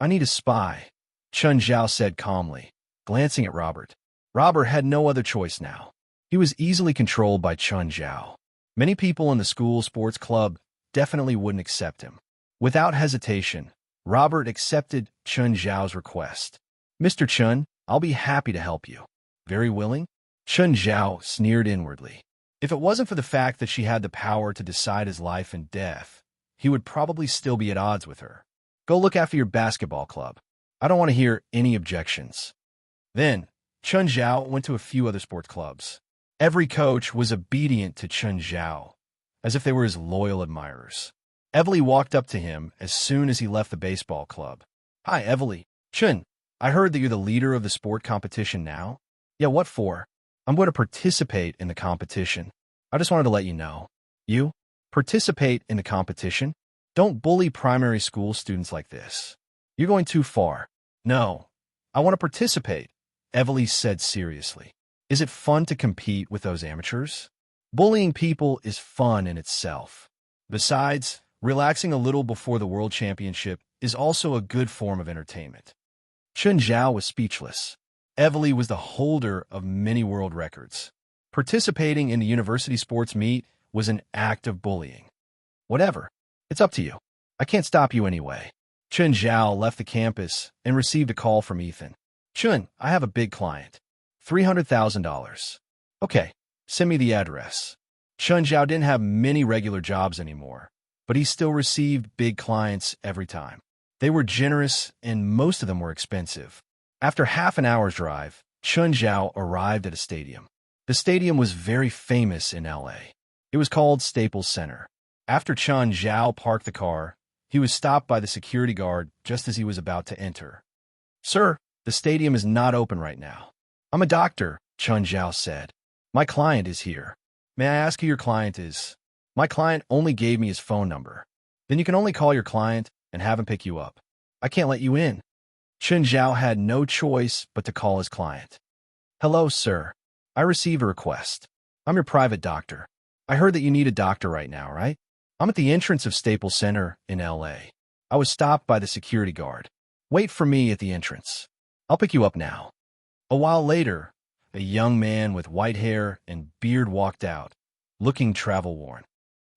I need a spy, Chen Zhao said calmly, glancing at Robert. Robert had no other choice now. He was easily controlled by Chen Zhao. Many people in the school sports club definitely wouldn't accept him. Without hesitation, Robert accepted Chen Zhao's request. Mr. Chen, I'll be happy to help you. Very willing? Chen Zhao sneered inwardly. If it wasn't for the fact that she had the power to decide his life and death, he would probably still be at odds with her. Go look after your basketball club. I don't want to hear any objections. Then, Chen Zhao went to a few other sports clubs. Every coach was obedient to Chen Zhao, as if they were his loyal admirers. Evely walked up to him as soon as he left the baseball club. Hi, Evely. Chen, I heard that you're the leader of the sport competition now. Yeah, what for? I'm going to participate in the competition. I just wanted to let you know. You? Participate in the competition? Don't bully primary school students like this. You're going too far. No, I want to participate, Evely said seriously. Is it fun to compete with those amateurs? Bullying people is fun in itself. Besides, Relaxing a little before the World Championship is also a good form of entertainment. Chen Zhao was speechless. Evely was the holder of many world records. Participating in the university sports meet was an act of bullying. Whatever. It's up to you. I can't stop you anyway. Chen Zhao left the campus and received a call from Ethan. Chun, I have a big client. $300,000. Okay, send me the address. Chen Zhao didn't have many regular jobs anymore, but he still received big clients every time. They were generous, and most of them were expensive. After half an hour's drive, Chen Zhao arrived at a stadium. The stadium was very famous in LA. It was called Staples Center. After Chen Zhao parked the car, he was stopped by the security guard just as he was about to enter. Sir, the stadium is not open right now. I'm a doctor, Chen Zhao said. My client is here. May I ask who your client is? My client only gave me his phone number. Then you can only call your client and have him pick you up. I can't let you in. Chen Zhao had no choice but to call his client. Hello, sir. I received a request. I'm your private doctor. I heard that you need a doctor right now, right? I'm at the entrance of Staples Center in LA. I was stopped by the security guard. Wait for me at the entrance. I'll pick you up now. A while later, a young man with white hair and beard walked out, looking travel-worn.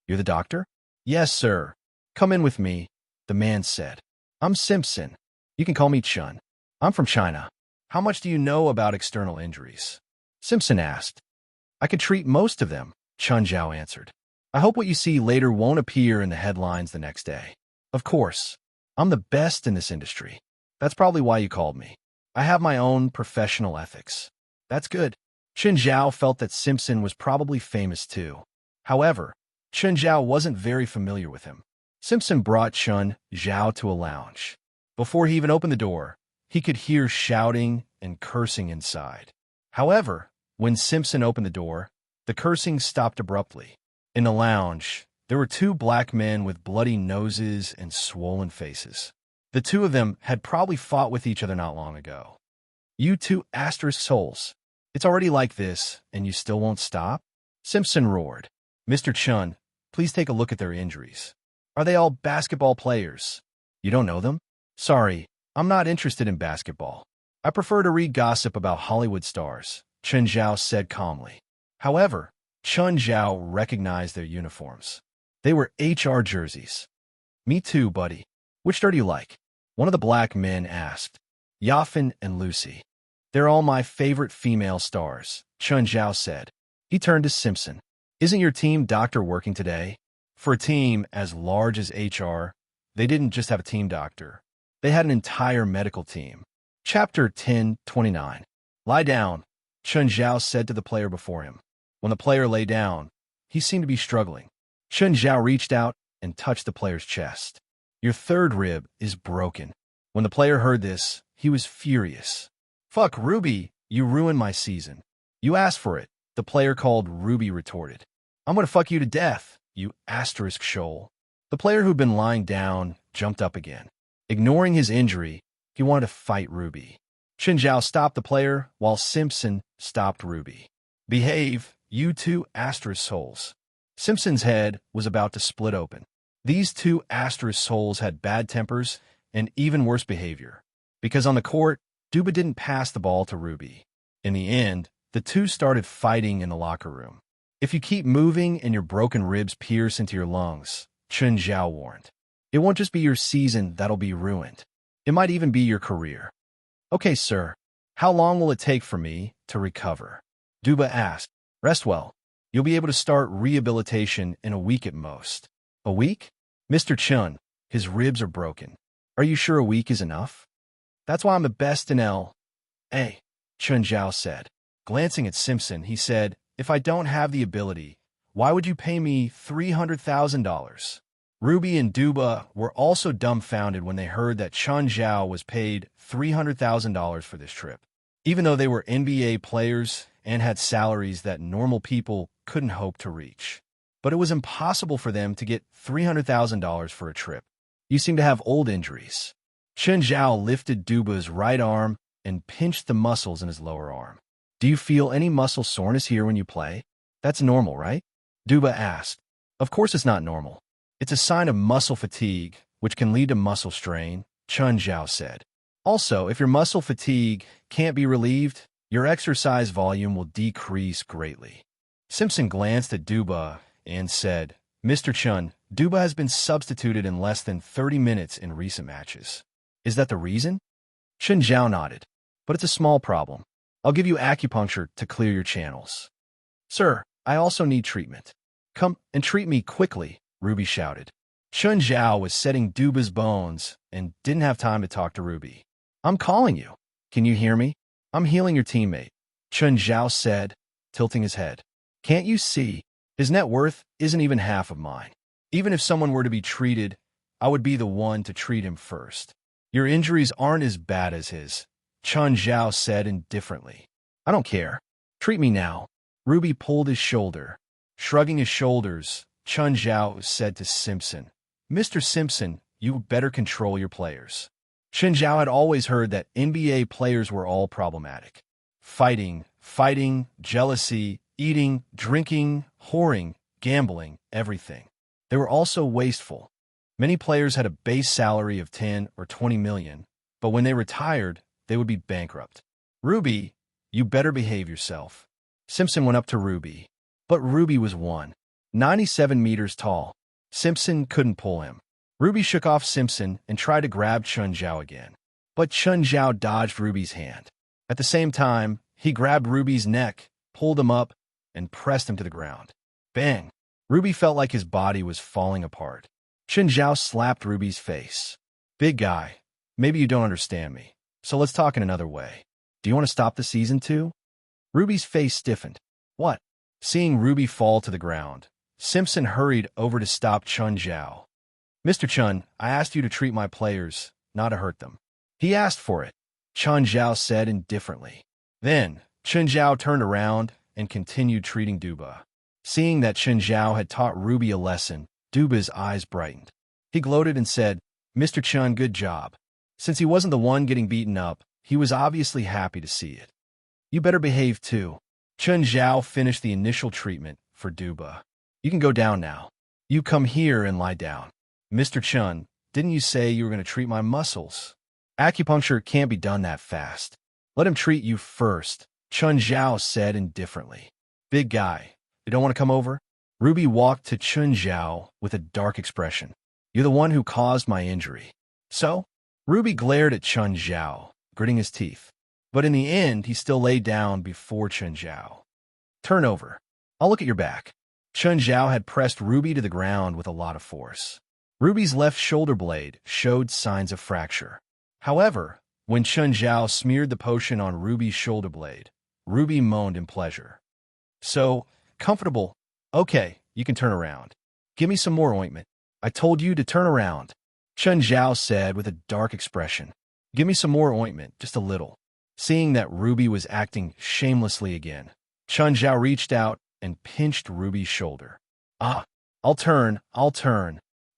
You're the doctor? Yes, sir. Come in with me, the man said. I'm Simpson. You can call me Chun. I'm from China. How much do you know about external injuries? Simpson asked. I could treat most of them, Chun Zhao answered. I hope what you see later won't appear in the headlines the next day. Of course. I'm the best in this industry. That's probably why you called me. I have my own professional ethics. That's good. Chen Zhao felt that Simpson was probably famous too. However, Chen Zhao wasn't very familiar with him. Simpson brought Chen Zhao to a lounge. Before he even opened the door, he could hear shouting and cursing inside. However, when Simpson opened the door, the cursing stopped abruptly. In the lounge, there were two black men with bloody noses and swollen faces. The two of them had probably fought with each other not long ago. You two asterisk souls. It's already like this, and you still won't stop? Simpson roared. Mr. Chun, please take a look at their injuries. Are they all basketball players? You don't know them? Sorry, I'm not interested in basketball. I prefer to read gossip about Hollywood stars, Chen Zhao said calmly. However, Chen Zhao recognized their uniforms. They were HR jerseys. Me too, buddy. Which star do you like? One of the black men asked. Yafin and Lucy. They're all my favorite female stars, Chen Zhao said. He turned to Simpson. Isn't your team doctor working today? For a team as large as HR, they didn't just have a team doctor. They had an entire medical team. Chapter 10:29. Lie down, Chen Zhao said to the player before him. When the player lay down, he seemed to be struggling. Chen Zhao reached out and touched the player's chest. Your third rib is broken. When the player heard this, he was furious. Fuck, Ruby, you ruined my season. You asked for it, the player called Ruby retorted. I'm gonna fuck you to death, you asterisk shoal. The player who'd been lying down jumped up again. Ignoring his injury, he wanted to fight Ruby. Chen Zhao stopped the player while Simpson stopped Ruby. Behave, you two asterisk souls. Simpson's head was about to split open. These two asterisk souls had bad tempers and even worse behavior. Because on the court, Duba didn't pass the ball to Ruby. In the end, the two started fighting in the locker room. If you keep moving and your broken ribs pierce into your lungs, Chen Zhao warned, it won't just be your season that'll be ruined. It might even be your career. Okay, sir. How long will it take for me to recover? Duba asked. Rest well. You'll be able to start rehabilitation in a week at most. A week? Mr. Chun, his ribs are broken. Are you sure a week is enough? That's why I'm the best in L.A., Chen Zhao said. Glancing at Simpson, he said, if I don't have the ability, why would you pay me $300,000? Ruby and Duba were also dumbfounded when they heard that Chen Zhao was paid $300,000 for this trip. Even though they were NBA players and had salaries that normal people couldn't hope to reach. But it was impossible for them to get $300,000 for a trip. You seem to have old injuries. Chen Zhao lifted Duba's right arm and pinched the muscles in his lower arm. Do you feel any muscle soreness here when you play? That's normal, right? Duba asked. Of course it's not normal. It's a sign of muscle fatigue, which can lead to muscle strain, Chun Zhao said. Also, if your muscle fatigue can't be relieved, your exercise volume will decrease greatly. Simpson glanced at Duba and said, Mr. Chun, Duba has been substituted in less than 30 minutes in recent matches. Is that the reason? Chun Zhao nodded. But it's a small problem. I'll give you acupuncture to clear your channels. Sir, I also need treatment. Come and treat me quickly, Ruby shouted. Chun Zhao was setting Duba's bones and didn't have time to talk to Ruby. I'm calling you. Can you hear me? I'm healing your teammate, Chun Zhao said, tilting his head. Can't you see? His net worth isn't even half of mine. Even if someone were to be treated, I would be the one to treat him first. Your injuries aren't as bad as his, Chun Zhao said indifferently. I don't care. Treat me now. Ruby pulled his shoulder. Shrugging his shoulders, Chun Zhao said to Simpson, Mr. Simpson, you better control your players. Chun Zhao had always heard that NBA players were all problematic. Fighting, jealousy, eating, drinking, whoring, gambling, everything. They were also wasteful. Many players had a base salary of 10 or 20 million, but when they retired, they would be bankrupt. Ruby, you better behave yourself. Simpson went up to Ruby, but Ruby was 197 meters tall. Simpson couldn't pull him. Ruby shook off Simpson and tried to grab Chun Zhao again, but Chun Zhao dodged Ruby's hand. At the same time, he grabbed Ruby's neck, pulled him up, and pressed him to the ground. Bang! Ruby felt like his body was falling apart. Chun Zhao slapped Ruby's face. Big guy, maybe you don't understand me, so let's talk in another way. Do you want to stop the season too? Ruby's face stiffened. What? Seeing Ruby fall to the ground, Simpson hurried over to stop Chun Zhao. Mr. Chun, I asked you to treat my players, not to hurt them. He asked for it, Chun Zhao said indifferently. Then, Chun Zhao turned around and continued treating Duba. Seeing that Chun Zhao had taught Ruby a lesson, Duba's eyes brightened. He gloated and said, Mr. Chun, good job. Since he wasn't the one getting beaten up, he was obviously happy to see it. You better behave too. Chun Zhao finished the initial treatment for Duba. You can go down now. You come here and lie down. Mr. Chun, didn't you say you were going to treat my muscles? Acupuncture can't be done that fast. Let him treat you first, Chun Zhao said indifferently. Big guy, you don't want to come over? Ruby walked to Chun Zhao with a dark expression. You're the one who caused my injury. So? Ruby glared at Chun Zhao, gritting his teeth. But in the end, he still lay down before Chun Zhao. Turn over. I'll look at your back. Chun Zhao had pressed Ruby to the ground with a lot of force. Ruby's left shoulder blade showed signs of fracture. However, when Chun Zhao smeared the potion on Ruby's shoulder blade, Ruby moaned in pleasure. So, comfortable. Okay, you can turn around. Give me some more ointment. I told you to turn around, Chun Zhao said with a dark expression. Give me some more ointment, just a little. Seeing that Ruby was acting shamelessly again, Chun Zhao reached out and pinched Ruby's shoulder. Ah, I'll turn.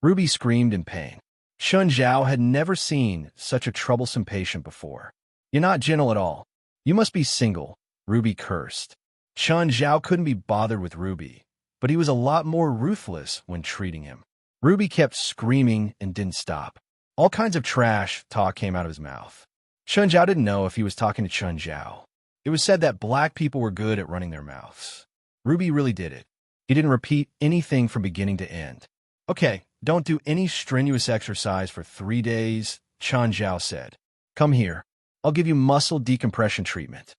Ruby screamed in pain. Chun Zhao had never seen such a troublesome patient before. You're not gentle at all. You must be single, Ruby cursed. Chun Zhao couldn't be bothered with Ruby, but he was a lot more ruthless when treating him. Ruby kept screaming and didn't stop. All kinds of trash talk came out of his mouth. Chun Zhao didn't know if he was talking to Chun Zhao. It was said that black people were good at running their mouths. Ruby really did it. He didn't repeat anything from beginning to end. Okay, don't do any strenuous exercise for 3 days, Chun Zhao said. Come here. I'll give you muscle decompression treatment.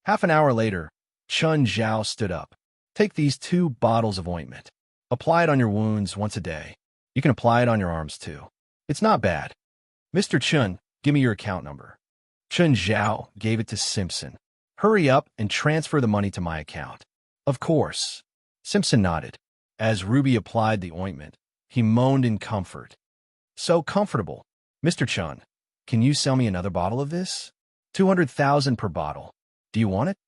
Half an hour later, Chun Zhao stood up. Take these 2 bottles of ointment. Apply it on your wounds once a day. You can apply it on your arms too. It's not bad. Mr. Chun, give me your account number. Chun Zhao gave it to Simpson. Hurry up and transfer the money to my account. Of course. Simpson nodded. As Ruby applied the ointment, he moaned in comfort. So comfortable. Mr. Chun, can you sell me another bottle of this? 200,000 per bottle. Do you want it?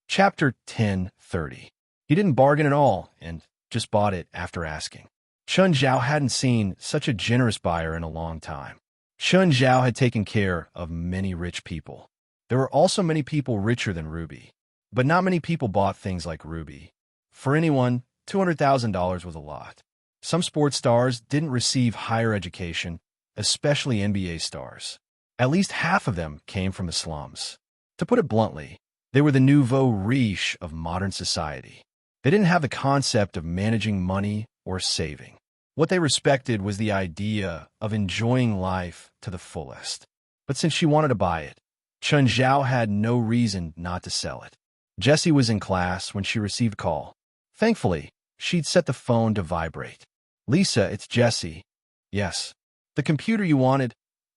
Chapter 10:30. He didn't bargain at all and just bought it after asking. Chun Zhao hadn't seen such a generous buyer in a long time. Chun Zhao had taken care of many rich people. There were also many people richer than Ruby, but not many people bought things like Ruby. For anyone, $200,000 was a lot. Some sports stars didn't receive higher education, especially NBA stars. At least half of them came from the slums. To put it bluntly, they were the nouveau riche of modern society. They didn't have the concept of managing money or saving. What they respected was the idea of enjoying life to the fullest. But since she wanted to buy it, Chun Zhao had no reason not to sell it. Jessie was in class when she received a call. Thankfully, she'd set the phone to vibrate. "Lisa, it's Jessie." "Yes." "The computer you wanted?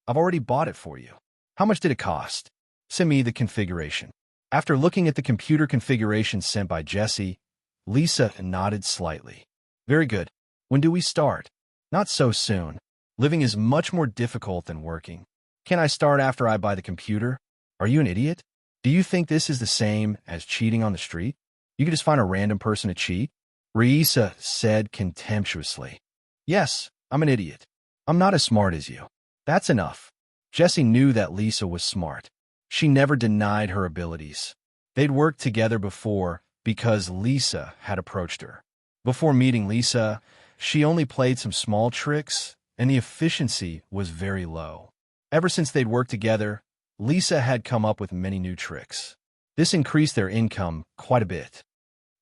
I've already bought it for you." "How much did it cost?" "Send me the configuration." After looking at the computer configuration sent by Jessie, Lisa nodded slightly. "Very good. When do we start?" "Not so soon. Living is much more difficult than working." "Can I start after I buy the computer?" "Are you an idiot? Do you think this is the same as cheating on the street? You could just find a random person to cheat?" Raisa said contemptuously. "Yes, I'm an idiot. I'm not as smart as you." "That's enough." Jessie knew that Lisa was smart. She never denied her abilities. They'd worked together before because Lisa had approached her. Before meeting Lisa, she only played some small tricks, and the efficiency was very low. Ever since they'd worked together, Lisa had come up with many new tricks. This increased their income quite a bit.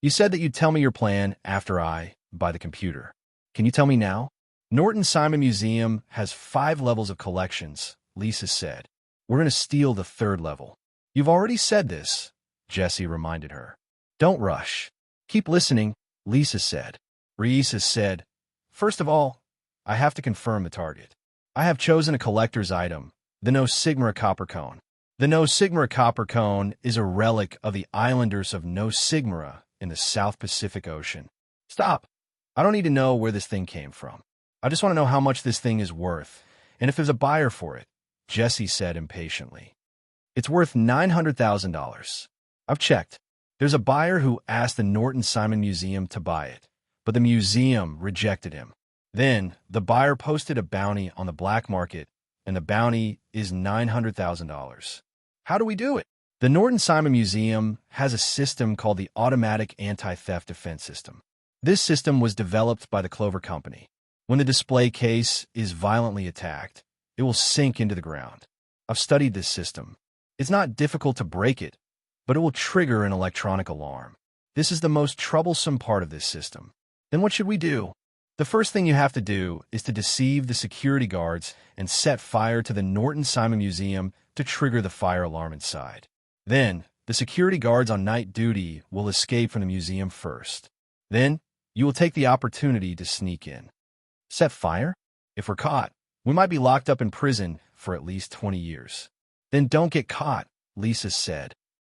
"You said that you'd tell me your plan after I buy the computer. Can you tell me now?" "Norton Simon Museum has 5 levels of collections," Lisa said. "We're going to steal the 3rd level." "You've already said this," Jessie reminded her. "Don't rush. Keep listening," Lisa said. Reisa said, "First of all, I have to confirm the target. I have chosen a collector's item, the No Sigmara copper cone. The No Sigmara copper cone is a relic of the islanders of No Sigmara in the South Pacific Ocean." "Stop. I don't need to know where this thing came from. I just want to know how much this thing is worth, and if there's a buyer for it," Jessie said impatiently. "It's worth $900,000. I've checked. There's a buyer who asked the Norton Simon Museum to buy it, but the museum rejected him. Then, the buyer posted a bounty on the black market, and the bounty is $900,000. How do we do it?" "The Norton Simon Museum has a system called the Automatic Anti-Theft Defense System. This system was developed by the Clover Company. When the display case is violently attacked, it will sink into the ground. I've studied this system. It's not difficult to break it, but it will trigger an electronic alarm. This is the most troublesome part of this system." "Then what should we do?" "The first thing you have to do is to deceive the security guards and set fire to the Norton Simon Museum to trigger the fire alarm inside. Then, the security guards on night duty will escape from the museum first. Then, you will take the opportunity to sneak in." "Set fire? If we're caught, we might be locked up in prison for at least 20 years. "Then don't get caught," Lisa said.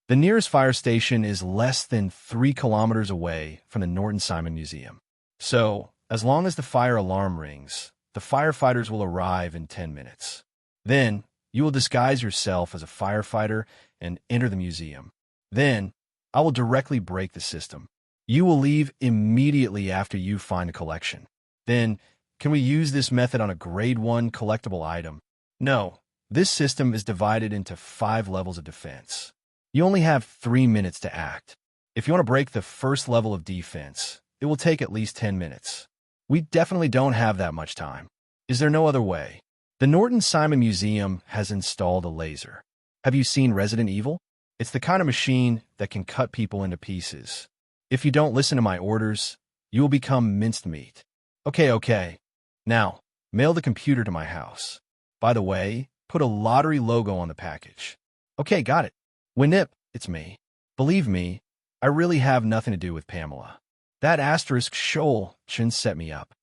"The nearest fire station is less than 3 kilometers away from the Norton Simon Museum. So, as long as the fire alarm rings, the firefighters will arrive in 10 minutes. Then, you will disguise yourself as a firefighter and enter the museum. Then, I will directly break the system. You will leave immediately after you find a collection. Then, can we use this method on a grade 1 collectible item?" "No. This system is divided into 5 levels of defense. You only have 3 minutes to act. If you want to break the first level of defense, it will take at least 10 minutes. We definitely don't have that much time. Is there no other way?" "The Norton Simon Museum has installed a laser. Have you seen Resident Evil? It's the kind of machine that can cut people into pieces. If you don't listen to my orders, you will become minced meat." Okay. Now, mail the computer to my house. By the way, put a lottery logo on the package." "Okay, got it." "Winip, it's me. Believe me, I really have nothing to do with Pamela. That asterisk shoal shouldn't set me up."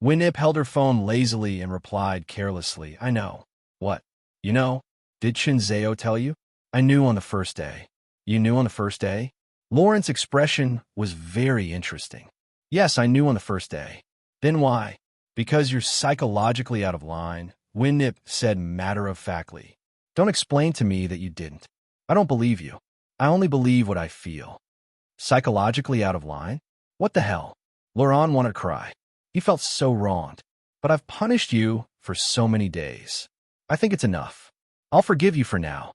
Winip held her phone lazily and replied carelessly, "I know." "What? You know? Did Chinzeo tell you?" "I knew on the first day." "You knew on the first day?" Lauren's expression was very interesting. "Yes, I knew on the first day." "Then why?" "Because you're psychologically out of line," Winip said matter-of-factly. "Don't explain to me that you didn't. I don't believe you. I only believe what I feel." "Psychologically out of line? What the hell?" Laurent wanted to cry. He felt so wronged. "But I've punished you for so many days. I think it's enough. I'll forgive you for now."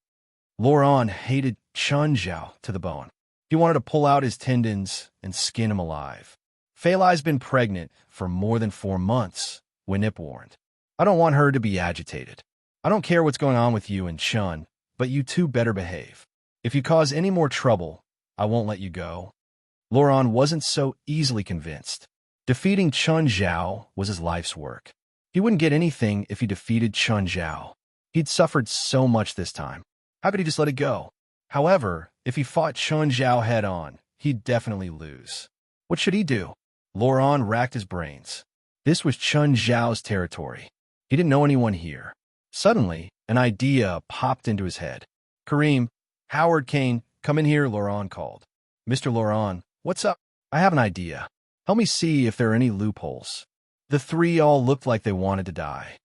Laurent hated Chun Zhao to the bone. He wanted to pull out his tendons and skin him alive. Feilai's been pregnant for more than 4 months, Winip warned. I don't want her to be agitated. I don't care what's going on with you and Chun, but you two better behave. If you cause any more trouble, I won't let you go. Laurent wasn't so easily convinced. Defeating Chun Zhao was his life's work. He wouldn't get anything if he defeated Chun Zhao. He'd suffered so much this time. How could he just let it go? However, if he fought Chun Zhao head-on, he'd definitely lose. What should he do? Laurent racked his brains. This was Chun Zhao's territory. He didn't know anyone here. Suddenly, an idea popped into his head. Kareem, Howard, Kane, come in here, Laurent called. Mr. Laurent, what's up? I have an idea. Help me see if there are any loopholes. The three all looked like they wanted to die.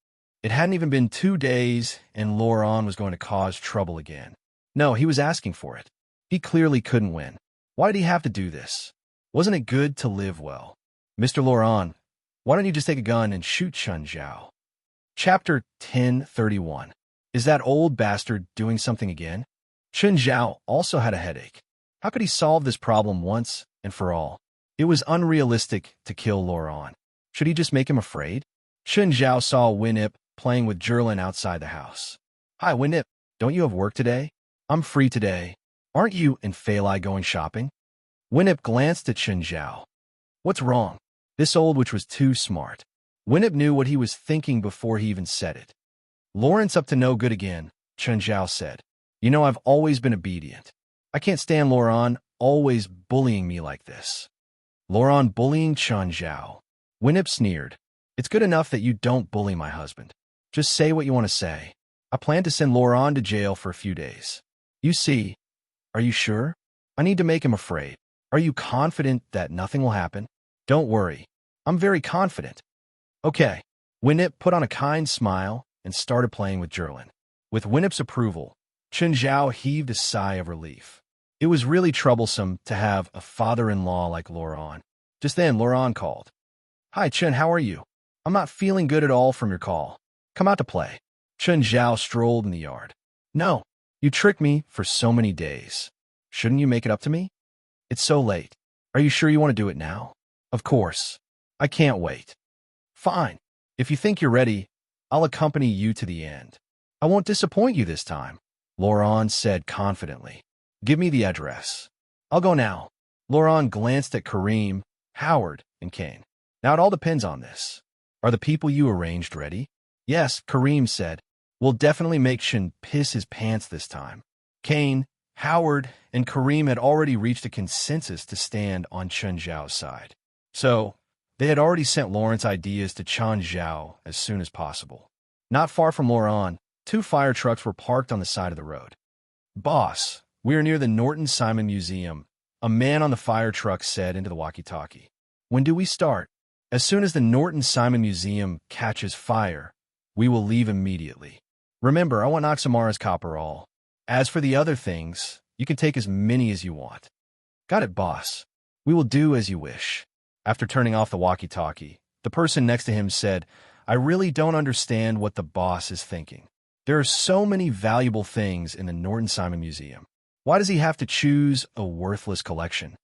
It hadn't even been 2 days, and Laurent was going to cause trouble again. No, he was asking for it. He clearly couldn't win. Why did he have to do this? Wasn't it good to live well? Mr. Laurent, why don't you just take a gun and shoot Chun Zhao? Chapter 1031. Is that old bastard doing something again? Chun Zhao also had a headache. How could he solve this problem once and for all? It was unrealistic to kill Laurent. Should he just make him afraid? Chun Zhao saw Winip playing with Jerlin outside the house. Hi, Winip. Don't you have work today? I'm free today. Aren't you and Feilai going shopping? Winip glanced at Chun Zhao. What's wrong? This old witch was too smart. Winip knew what he was thinking before he even said it. Lawrence up to no good again, Chun Zhao said. You know I've always been obedient. I can't stand Laurent always bullying me like this. Laurent bullying Chun Zhao. Winip sneered. It's good enough that you don't bully my husband. Just say what you want to say. I plan to send Laurent to jail for a few days. You see, are you sure? I need to make him afraid. Are you confident that nothing will happen? Don't worry. I'm very confident. Okay. Winip put on a kind smile and started playing with Jerlin. With Winip's approval, Chun Zhao heaved a sigh of relief. It was really troublesome to have a father-in-law like Laurent. Just then, Laurent called. Hi, Chun, how are you? I'm not feeling good at all from your call. Come out to play. Chun Zhao strolled in the yard. No, you tricked me for so many days. Shouldn't you make it up to me? It's so late. Are you sure you want to do it now? Of course. I can't wait. Fine. If you think you're ready, I'll accompany you to the end. I won't disappoint you this time, Laurent said confidently. Give me the address. I'll go now. Laurent glanced at Kareem, Howard, and Kane. Now it all depends on this. Are the people you arranged ready? Yes, Kareem said. We'll definitely make Shin piss his pants this time. Kane, Howard, and Kareem had already reached a consensus to stand on Chun Zhao's side. So, they had already sent Lawrence ideas to Chun Zhao as soon as possible. Not far from Laurent, 2 fire trucks were parked on the side of the road. Boss, we are near the Norton Simon Museum, a man on the fire truck said into the walkie-talkie. When do we start? As soon as the Norton Simon Museum catches fire, we will leave immediately. Remember, I want Noxamara's copperall. As for the other things, you can take as many as you want. Got it, boss. We will do as you wish. After turning off the walkie-talkie, the person next to him said, I really don't understand what the boss is thinking. There are so many valuable things in the Norton Simon Museum. Why does he have to choose a worthless collection?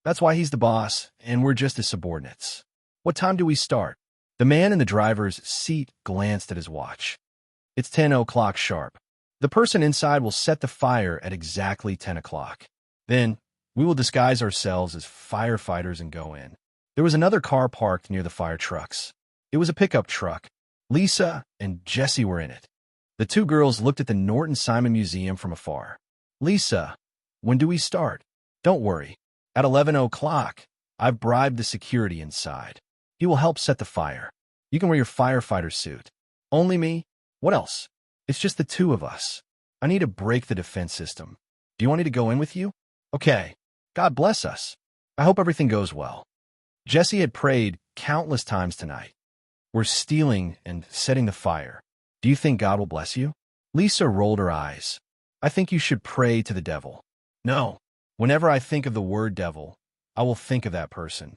That's why he's the boss, and we're just his subordinates. What time do we start? The man in the driver's seat glanced at his watch. It's 10 o'clock sharp. The person inside will set the fire at exactly 10 o'clock. Then, we will disguise ourselves as firefighters and go in. There was another car parked near the fire trucks. It was a pickup truck. Lisa and Jessie were in it. The 2 girls looked at the Norton Simon Museum from afar. Lisa, when do we start? Don't worry. At 11 o'clock, I've bribed the security inside. He will help set the fire. You can wear your firefighter suit. Only me? What else? It's just the 2 of us. I need to break the defense system. Do you want me to go in with you? Okay. God bless us. I hope everything goes well. Jessie had prayed countless times tonight. We're stealing and setting the fire. Do you think God will bless you? Lisa rolled her eyes. I think you should pray to the devil. No. Whenever I think of the word devil, I will think of that person.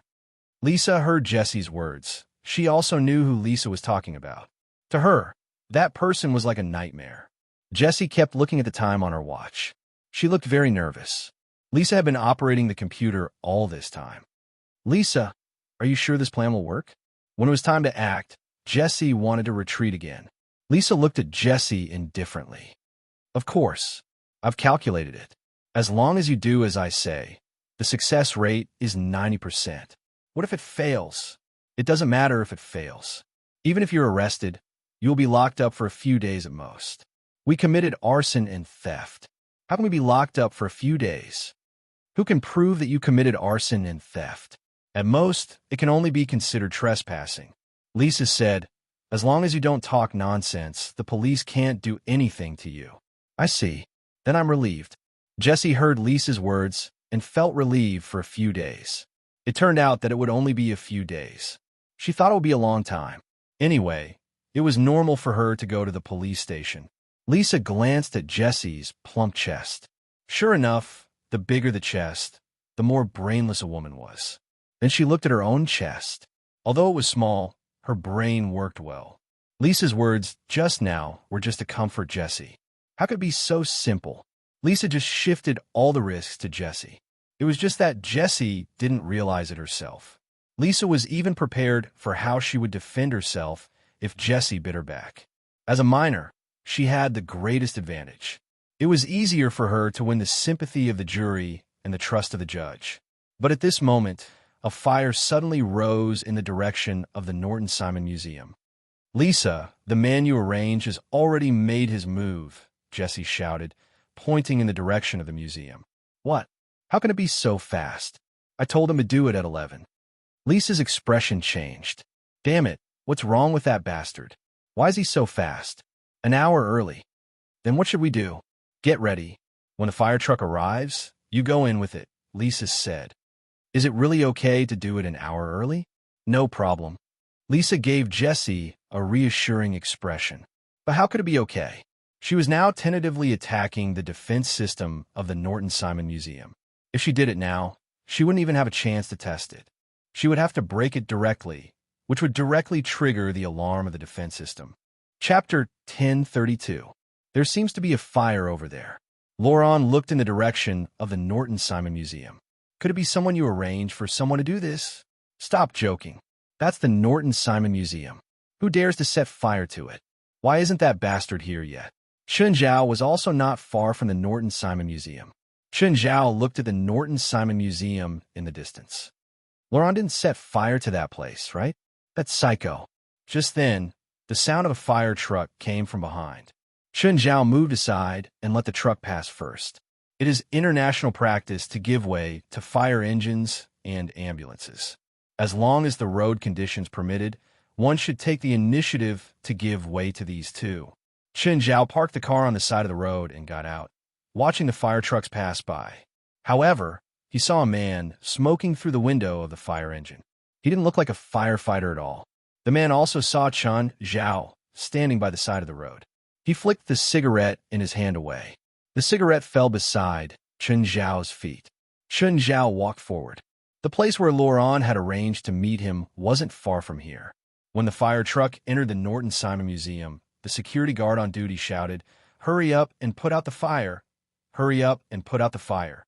Lisa heard Jessie's words. She also knew who Lisa was talking about. To her, that person was like a nightmare. Jessie kept looking at the time on her watch. She looked very nervous. Lisa had been operating the computer all this time. Lisa, Are you sure this plan will work? When it was time to act, Jesse wanted to retreat again. Lisa looked at Jesse indifferently. Of course. I've calculated it. As long as you do as I say, the success rate is 90%. What if it fails? It doesn't matter if it fails. Even if you're arrested, you will be locked up for a few days at most. We committed arson and theft. How can we be locked up for a few days? Who can prove that you committed arson and theft? At most, it can only be considered trespassing. Lisa said, as long as you don't talk nonsense, the police can't do anything to you. I see. Then I'm relieved. Jesse heard Lisa's words and felt relieved for a few days. It turned out that it would only be a few days. She thought it would be a long time. Anyway, it was normal for her to go to the police station. Lisa glanced at Jesse's plump chest. Sure enough, the bigger the chest, the more brainless a woman was. Then she looked at her own chest. Although it was small, her brain worked well. Lisa's words just now were just to comfort Jesse. How could it be so simple? Lisa just shifted all the risks to Jesse. It was just that Jesse didn't realize it herself. Lisa was even prepared for how she would defend herself if Jesse bit her back. As a minor, she had the greatest advantage. It was easier for her to win the sympathy of the jury and the trust of the judge. But at this moment, a fire suddenly rose in the direction of the Norton Simon Museum. Lisa, the man you arranged, has already made his move, Jesse shouted, pointing in the direction of the museum. What? How can it be so fast? I told him to do it at 11. Lisa's expression changed. Damn it, what's wrong with that bastard? Why is he so fast? An hour early. Then what should we do? Get ready. When the fire truck arrives, you go in with it, Lisa said. Is it really okay to do it an hour early? No problem. Lisa gave Jesse a reassuring expression. But how could it be okay? She was now tentatively attacking the defense system of the Norton Simon Museum. If she did it now, she wouldn't even have a chance to test it. She would have to break it directly, which would directly trigger the alarm of the defense system. Chapter 1032. There seems to be a fire over there. Laurent looked in the direction of the Norton Simon Museum. Could it be someone you arranged for someone to do this? Stop joking. That's the Norton Simon Museum. Who dares to set fire to it? Why isn't that bastard here yet? Chun Zhao was also not far from the Norton Simon Museum. Chun Zhao looked at the Norton Simon Museum in the distance. Laurent didn't set fire to that place, right? That's psycho. Just then, the sound of a fire truck came from behind. Chun Zhao moved aside and let the truck pass first. It is international practice to give way to fire engines and ambulances. As long as the road conditions permitted, one should take the initiative to give way to these too. Chun Zhao parked the car on the side of the road and got out, watching the fire trucks pass by. However, he saw a man smoking through the window of the fire engine. He didn't look like a firefighter at all. The man also saw Chun Zhao standing by the side of the road. He flicked the cigarette in his hand away. The cigarette fell beside Chun Zhao's feet. Chun Zhao walked forward. The place where Laurent had arranged to meet him wasn't far from here. When the fire truck entered the Norton Simon Museum, the security guard on duty shouted, "Hurry up and put out the fire! Hurry up and put out the fire!"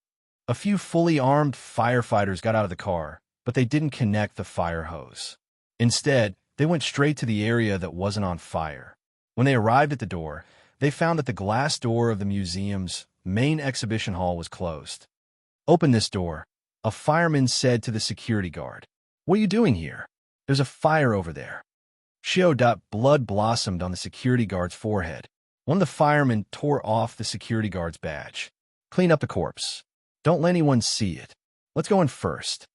A few fully armed firefighters got out of the car, but they didn't connect the fire hose. Instead, they went straight to the area that wasn't on fire. When they arrived at the door, they found that the glass door of the museum's main exhibition hall was closed. "Open this door," a fireman said to the security guard. "What are you doing here? There's a fire over there." Blood blossomed on the security guard's forehead. One of the firemen tore off the security guard's badge. "Clean up the corpse. Don't let anyone see it. Let's go in first."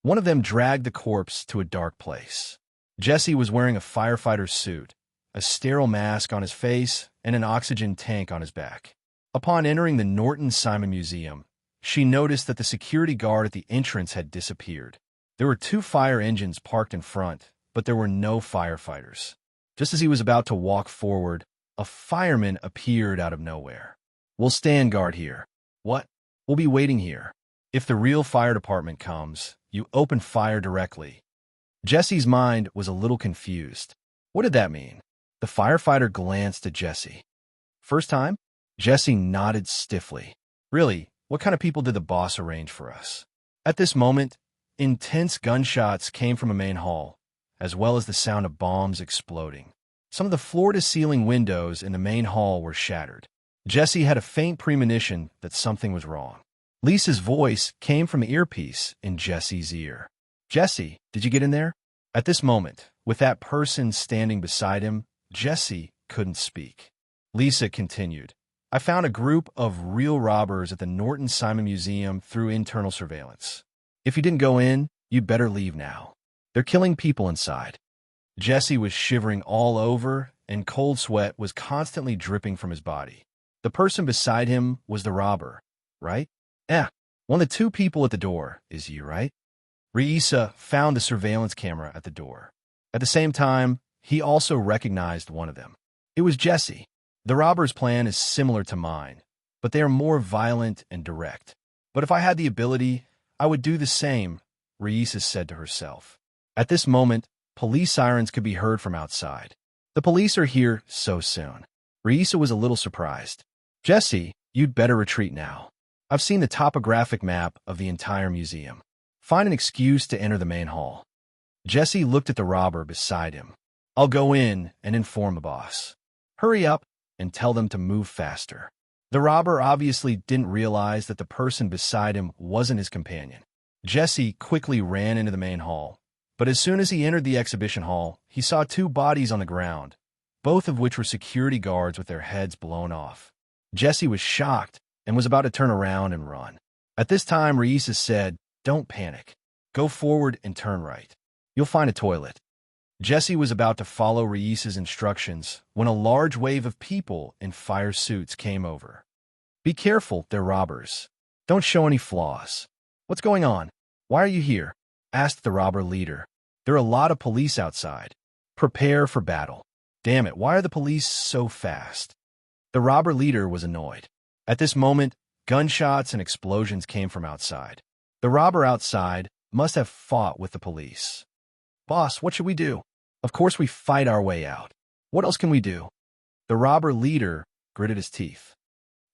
One of them dragged the corpse to a dark place. Jesse was wearing a firefighter's suit, a sterile mask on his face, and an oxygen tank on his back. Upon entering the Norton Simon Museum, she noticed that the security guard at the entrance had disappeared. There were 2 fire engines parked in front, but there were no firefighters. Just as he was about to walk forward, a fireman appeared out of nowhere. "We'll stand guard here." "What?" "We'll be waiting here. If the real fire department comes, you open fire directly." Jesse's mind was a little confused. What did that mean? The firefighter glanced at Jesse. "First time?" Jesse nodded stiffly. "Really, what kind of people did the boss arrange for us?" At this moment, Intense gunshots came from a main hall, as well as the sound of bombs exploding. Some of the floor-to-ceiling windows in the main hall were shattered. Jesse had a faint premonition that something was wrong. Lisa's voice came from the earpiece in Jesse's ear. "Jesse, did you get in there?" At this moment, with that person standing beside him, Jesse couldn't speak. Lisa continued, "I found a group of real robbers at the Norton Simon Museum through internal surveillance. If you didn't go in, you'd better leave now. They're killing people inside." Jesse was shivering all over, and cold sweat was constantly dripping from his body. The person beside him was the robber, right? One of the two people at the door is you, right? Reisa found the surveillance camera at the door. At the same time, he also recognized one of them. It was Jesse. The robber's plan is similar to mine, but they are more violent and direct. But if I had the ability, I would do the same, Reisa said to herself. At this moment, police sirens could be heard from outside. The police are here so soon. Reisa was a little surprised. "Jesse, you'd better retreat now. I've seen the topographic map of the entire museum. Find an excuse to enter the main hall." Jesse looked at the robber beside him. "I'll go in and inform the boss. Hurry up and tell them to move faster." The robber obviously didn't realize that the person beside him wasn't his companion. Jesse quickly ran into the main hall, but as soon as he entered the exhibition hall, he saw two bodies on the ground, both of which were security guards with their heads blown off. Jesse was shocked and was about to turn around and run. At this time, Reisa said, "Don't panic. Go forward and turn right. You'll find a toilet." Jesse was about to follow Reisa's instructions when a large wave of people in fire suits came over. "Be careful, they're robbers. Don't show any flaws." "What's going on? Why are you here?" asked the robber leader. "There are a lot of police outside. Prepare for battle." "Damn it, why are the police so fast?" The robber leader was annoyed. At this moment, gunshots and explosions came from outside. The robber outside must have fought with the police. "Boss, what should we do?" "Of course we fight our way out. What else can we do?" The robber leader gritted his teeth.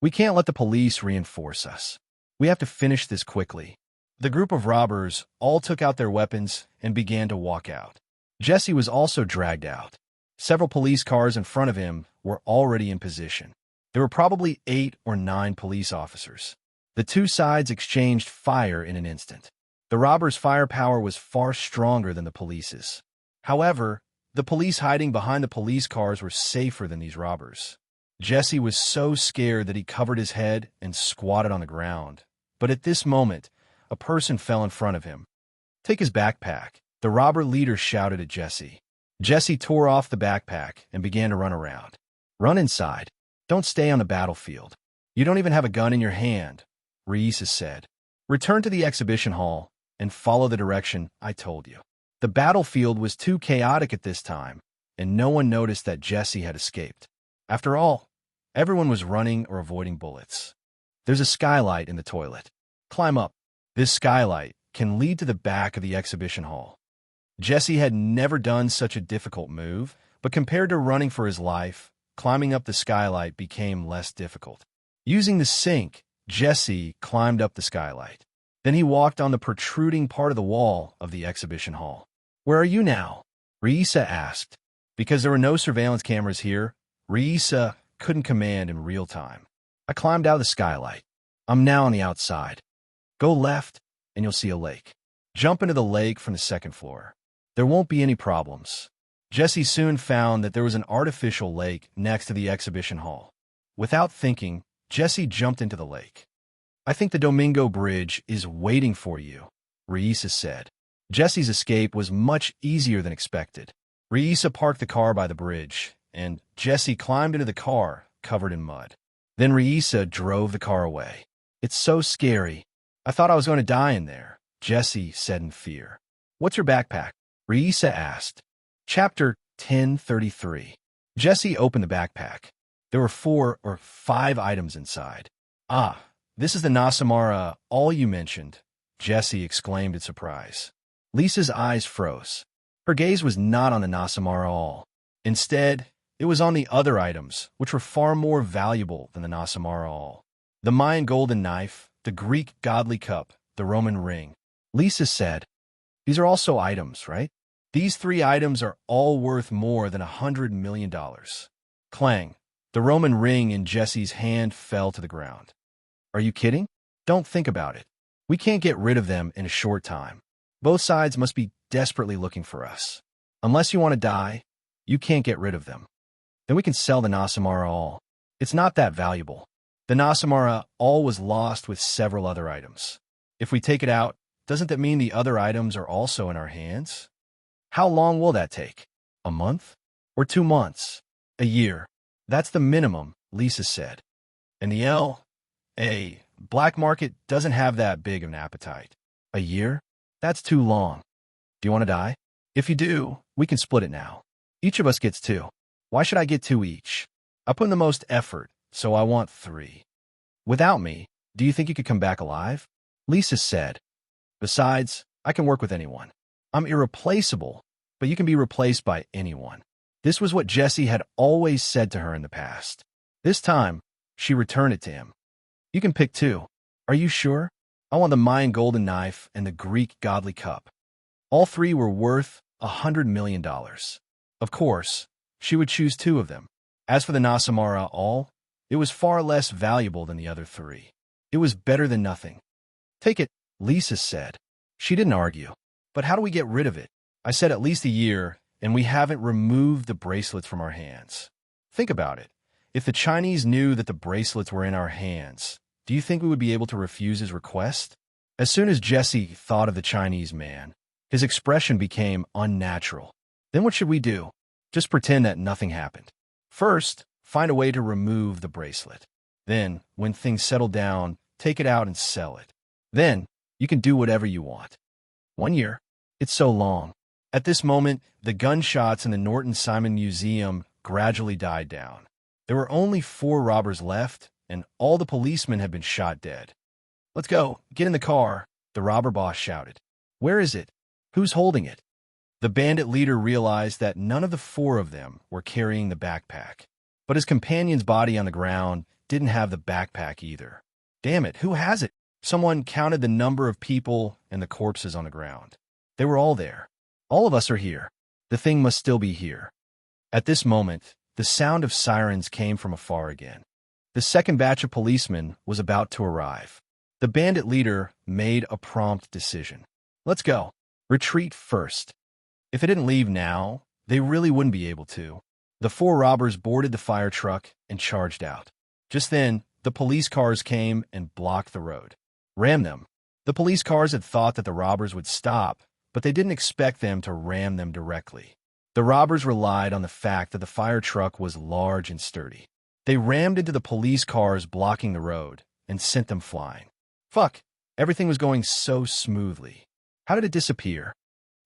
"We can't let the police reinforce us. We have to finish this quickly." The group of robbers all took out their weapons and began to walk out. Jesse was also dragged out. Several police cars in front of him were already in position. There were probably 8 or 9 police officers. The two sides exchanged fire in an instant. The robbers' firepower was far stronger than the police's. However, the police hiding behind the police cars were safer than these robbers. Jesse was so scared that he covered his head and squatted on the ground. But at this moment, a person fell in front of him. "Take his backpack," the robber leader shouted at Jesse. Jesse tore off the backpack and began to run around. "Run inside. Don't stay on the battlefield. You don't even have a gun in your hand," Reisa said. "Return to the exhibition hall and follow the direction I told you." The battlefield was too chaotic at this time, and no one noticed that Jesse had escaped. After all, everyone was running or avoiding bullets. "There's a skylight in the toilet. Climb up. This skylight can lead to the back of the exhibition hall." Jesse had never done such a difficult move, but compared to running for his life, climbing up the skylight became less difficult. Using the sink, Jesse climbed up the skylight. Then he walked on the protruding part of the wall of the exhibition hall. "Where are you now?" Reisa asked. Because there were no surveillance cameras here, Reisa couldn't command in real time. "I climbed out of the skylight. I'm now on the outside. Go left, and you'll see a lake. Jump into the lake from the second floor. There won't be any problems." Jesse soon found that there was an artificial lake next to the exhibition hall. Without thinking, Jesse jumped into the lake. "I think the Domingo Bridge is waiting for you," Reisa said. Jesse's escape was much easier than expected. Reisa parked the car by the bridge, and Jesse climbed into the car, covered in mud. Then Reisa drove the car away. "It's so scary. I thought I was going to die in there," Jesse said in fear. "What's your backpack?" Reisa asked. Chapter 1033. Jesse opened the backpack. There were 4 or 5 items inside. "Ah, this is the Nasamara all you mentioned," Jesse exclaimed in surprise. Lisa's eyes froze. Her gaze was not on the Nasamara all. Instead, it was on the other items, which were far more valuable than the Nasamara all. The Mayan golden knife, the Greek godly cup, the Roman ring. Lisa said. These are also items, right? These 3 items are all worth more than $100 million. Clang. The Roman ring in Jesse's hand fell to the ground. Are you kidding? Don't think about it. We can't get rid of them in a short time. Both sides must be desperately looking for us. Unless you want to die, you can't get rid of them. Then we can sell the Nasamara all. It's not that valuable. The Nasamara all was lost with several other items. If we take it out, doesn't that mean the other items are also in our hands? How long will that take? A month? Or 2 months? A year? That's the minimum, Lisa said. And the L.A. black market doesn't have that big of an appetite. A year? That's too long. Do you want to die? If you do, we can split it now. Each of us gets 2. Why should I get 2 each? I put in the most effort, so I want 3. Without me, do you think you could come back alive? Lisa said. Besides, I can work with anyone. I'm irreplaceable, but you can be replaced by anyone. This was what Jesse had always said to her in the past. This time, she returned it to him. You can pick 2. Are you sure? I want the Mayan golden knife and the Greek godly cup. All 3 were worth $100 million. Of course, she would choose 2 of them. As for the Nasamara all, it was far less valuable than the other 3. It was better than nothing. Take it, Lisa said. She didn't argue. But how do we get rid of it? I said at least a year, and we haven't removed the bracelets from our hands. Think about it. If the Chinese knew that the bracelets were in our hands, do you think we would be able to refuse his request? As soon as Jesse thought of the Chinese man, his expression became unnatural. Then what should we do? Just pretend that nothing happened. First, find a way to remove the bracelet. Then, when things settle down, take it out and sell it. Then, you can do whatever you want. 1 year? It's so long. At this moment, the gunshots in the Norton Simon Museum gradually died down. There were only 4 robbers left, and all the policemen had been shot dead. Let's go. Get in the car, the robber boss shouted. Where is it? Who's holding it? The bandit leader realized that none of the 4 of them were carrying the backpack. But his companion's body on the ground didn't have the backpack either. Damn it, who has it? Someone counted the number of people and the corpses on the ground. They were all there. All of us are here. The thing must still be here. At this moment, the sound of sirens came from afar again. The second batch of policemen was about to arrive. The bandit leader made a prompt decision. Let's go. Retreat first. If it didn't leave now, they really wouldn't be able to. The 4 robbers boarded the fire truck and charged out. Just then, the police cars came and blocked the road. Ram them. The police cars had thought that the robbers would stop, but they didn't expect them to ram them directly. The robbers relied on the fact that the fire truck was large and sturdy. They rammed into the police cars blocking the road and sent them flying. Fuck, everything was going so smoothly. How did it disappear?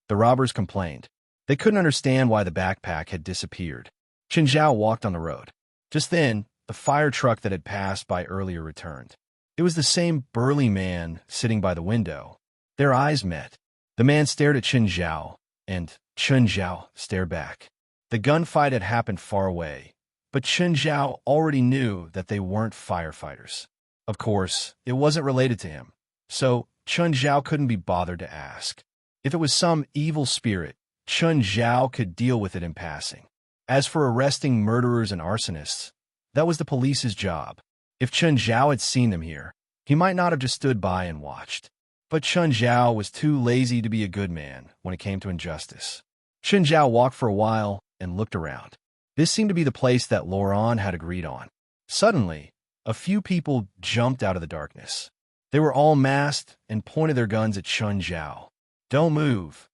The robbers complained. They couldn't understand why the backpack had disappeared. Chen Zhao walked on the road. Just then, the fire truck that had passed by earlier returned. It was the same burly man sitting by the window. Their eyes met. The man stared at Chen Zhao, and Chen Zhao stared back. The gunfight had happened far away, but Chen Zhao already knew that they weren't firefighters. Of course, it wasn't related to him, so Chen Zhao couldn't be bothered to ask. If it was some evil spirit, Chen Zhao could deal with it in passing. As for arresting murderers and arsonists, that was the police's job. If Chen Zhao had seen them here, he might not have just stood by and watched. But Chen Zhao was too lazy to be a good man when it came to injustice. Chen Zhao walked for a while and looked around. This seemed to be the place that Laurent had agreed on. Suddenly, a few people jumped out of the darkness. They were all masked and pointed their guns at Chen Zhao. Don't move.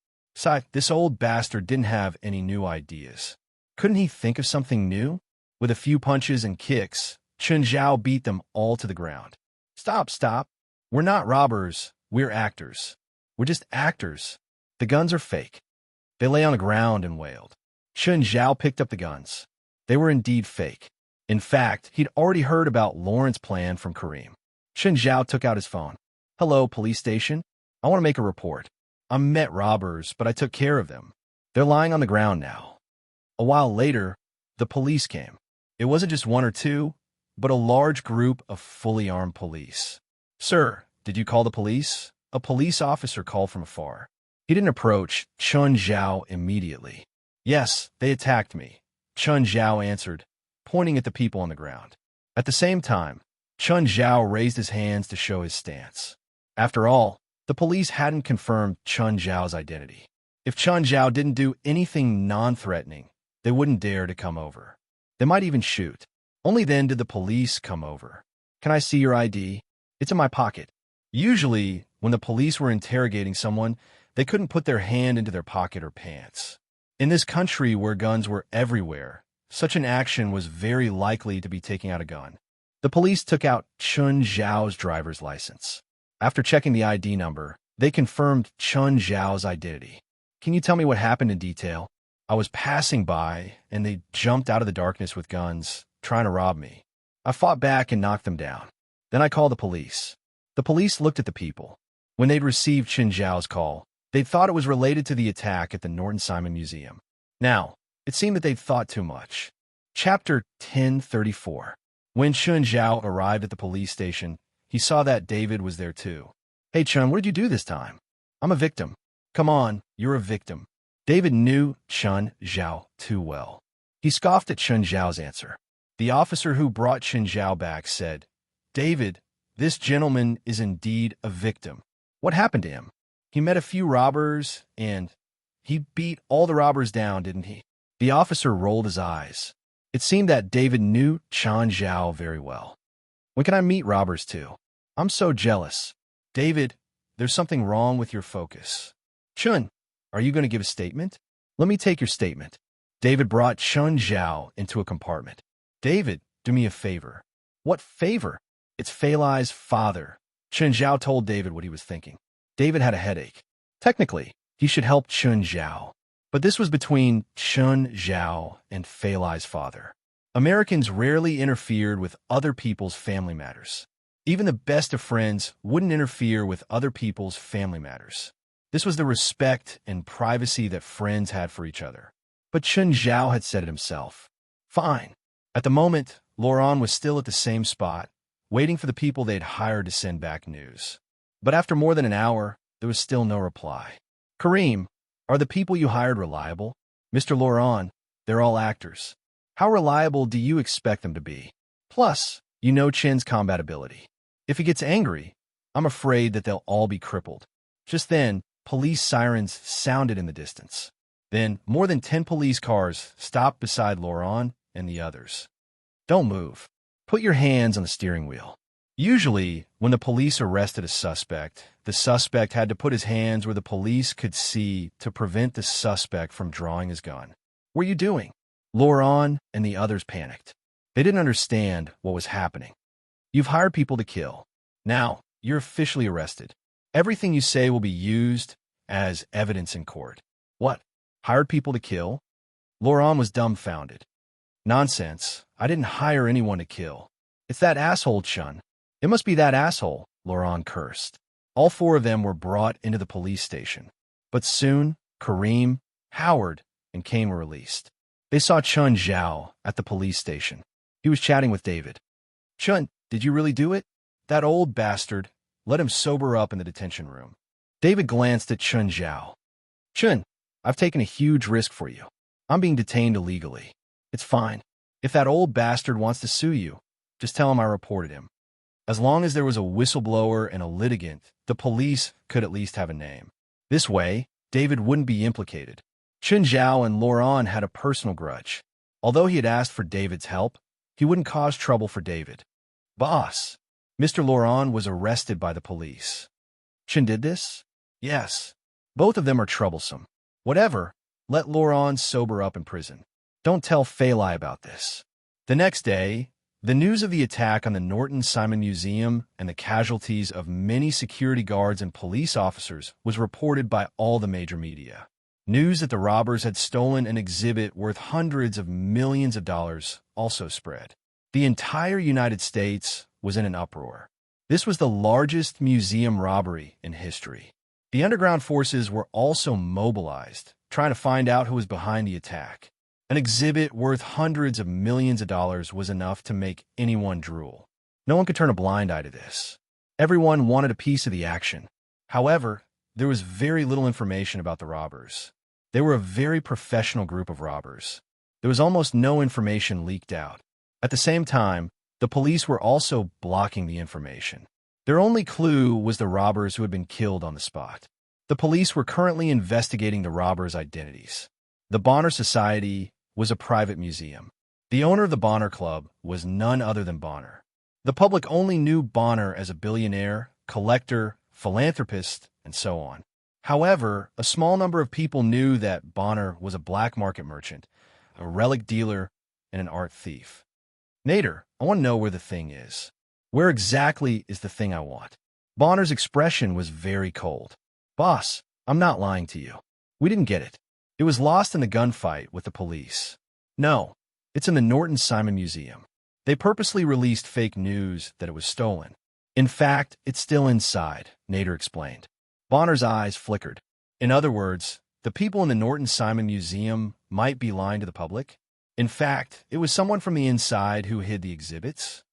This old bastard didn't have any new ideas. Couldn't he think of something new? With a few punches and kicks, Chen Zhao beat them all to the ground. Stop. We're not robbers. We're actors. We're just actors. The guns are fake. They lay on the ground and wailed. Chen Zhao picked up the guns. They were indeed fake. In fact, he'd already heard about Laurent's plan from Kareem. Chen Zhao took out his phone. Hello, police station. I want to make a report. I met robbers, but I took care of them. They're lying on the ground now. A while later, the police came. It wasn't just 1 or 2, but a large group of fully armed police. Sir, did you call the police? a police officer called from afar. He didn't approach Chun Zhao immediately. Yes, they attacked me, Chun Zhao answered, pointing at the people on the ground. At the same time, Chun Zhao raised his hands to show his stance. After all, the police hadn't confirmed Chun Zhao's identity. If Chun Zhao didn't do anything non-threatening, they wouldn't dare to come over. They might even shoot. Only then did the police come over. Can I see your ID? It's in my pocket. Usually, when the police were interrogating someone, they couldn't put their hand into their pocket or pants. In this country where guns were everywhere, such an action was very likely to be taking out a gun. The police took out Chun Zhao's driver's license. After checking the ID number, they confirmed Chun Zhao's identity. Can you tell me what happened in detail? I was passing by, and they jumped out of the darkness with guns, trying to rob me. I fought back and knocked them down. Then I called the police. The police looked at the people. When they'd received Chun Zhao's call, they thought it was related to the attack at the Norton Simon Museum. Now, it seemed that they'd thought too much. Chapter 1034. When Chun Zhao arrived at the police station, he saw that David was there too. Hey Chun, what did you do this time? I'm a victim. Come on, you're a victim. David knew Chun Zhao too well. He scoffed at Chun Zhao's answer. The officer who brought Chun Zhao back said, David, this gentleman is indeed a victim. What happened to him? He met a few robbers, and he beat all the robbers down, didn't he? The officer rolled his eyes. It seemed that David knew Chun Zhao very well. When can I meet robbers too? I'm so jealous. David, there's something wrong with your focus. Chun, are you going to give a statement? Let me take your statement. David brought Chun Zhao into a compartment. David, do me a favor. What favor? It's Fei Lai's father. Chun Zhao told David what he was thinking. David had a headache. Technically, he should help Chun Zhao. But this was between Chun Zhao and Fei Lai's father. Americans rarely interfered with other people's family matters. Even the best of friends wouldn't interfere with other people's family matters. This was the respect and privacy that friends had for each other. But Chun Zhao had said it himself. Fine. At the moment, Laurent was still at the same spot, waiting for the people they'd hired to send back news. But after more than an hour, there was still no reply. Kareem, are the people you hired reliable? Mr. Laurent, they're all actors. How reliable do you expect them to be? Plus, you know Chin's combat ability. If he gets angry, I'm afraid that they'll all be crippled. Just then, police sirens sounded in the distance. Then, more than 10 police cars stopped beside Laurent and the others. Don't move. Put your hands on the steering wheel. Usually, when the police arrested a suspect, the suspect had to put his hands where the police could see to prevent the suspect from drawing his gun. What are you doing? Laurent and the others panicked. They didn't understand what was happening. You've hired people to kill. Now, you're officially arrested. Everything you say will be used as evidence in court. What? Hired people to kill? Laurent was dumbfounded. Nonsense. I didn't hire anyone to kill. It's that asshole Chun. It must be that asshole, Laurent cursed. All four of them were brought into the police station. But soon, Kareem, Howard, and Kane were released. They saw Chun Zhao at the police station. He was chatting with David. Chun, did you really do it? That old bastard. Let him sober up in the detention room. David glanced at Chun Zhao. Chun, I've taken a huge risk for you. I'm being detained illegally. It's fine. If that old bastard wants to sue you, just tell him I reported him. As long as there was a whistleblower and a litigant, the police could at least have a name. This way, David wouldn't be implicated. Chun Zhao and Laurent had a personal grudge. Although he had asked for David's help, he wouldn't cause trouble for David. Boss, Mr. Laurent was arrested by the police. Chun did this? Yes. Both of them are troublesome. Whatever, let Laurent sober up in prison. Don't tell Fei Lai about this. The next day, the news of the attack on the Norton Simon Museum and the casualties of many security guards and police officers was reported by all the major media. News that the robbers had stolen an exhibit worth hundreds of millions of dollars also spread. The entire United States was in an uproar. This was the largest museum robbery in history. The underground forces were also mobilized, trying to find out who was behind the attack. An exhibit worth hundreds of millions of dollars was enough to make anyone drool. No one could turn a blind eye to this. Everyone wanted a piece of the action. However, there was very little information about the robbers. They were a very professional group of robbers. There was almost no information leaked out. At the same time, the police were also blocking the information. Their only clue was the robbers who had been killed on the spot. The police were currently investigating the robbers' identities. The Bonner Society was a private museum. The owner of the Bonner Club was none other than Bonner. The public only knew Bonner as a billionaire, collector, philanthropist, and so on. However, a small number of people knew that Bonner was a black market merchant, a relic dealer, and an art thief. Nader, I want to know where the thing is. Where exactly is the thing I want? Bonner's expression was very cold. Boss, I'm not lying to you. We didn't get it. It was lost in the gunfight with the police. No, it's in the Norton Simon Museum. They purposely released fake news that it was stolen. In fact, it's still inside, Nader explained. Bonner's eyes flickered. In other words, the people in the Norton Simon Museum might be lying to the public. In fact, it was someone from the inside who hid the exhibits.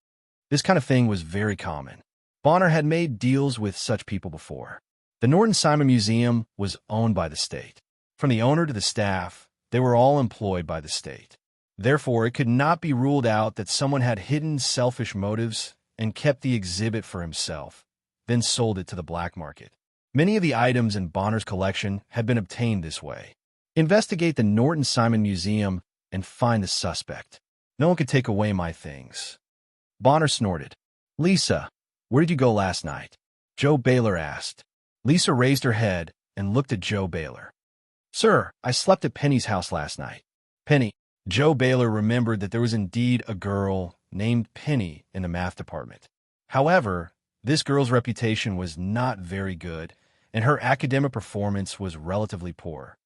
This kind of thing was very common. Bonner had made deals with such people before. The Norton Simon Museum was owned by the state. From the owner to the staff, they were all employed by the state. Therefore, it could not be ruled out that someone had hidden selfish motives and kept the exhibit for himself, then sold it to the black market. Many of the items in Bonner's collection had been obtained this way. Investigate the Norton Simon Museum and find the suspect. No one could take away my things. Bonner snorted. Lisa, where did you go last night? Joe Baylor asked. Lisa raised her head and looked at Joe Baylor. Sir, I slept at Penny's house last night. Penny. Joe Baylor remembered that there was indeed a girl named Penny in the math department. However, this girl's reputation was not very good, and her academic performance was relatively poor.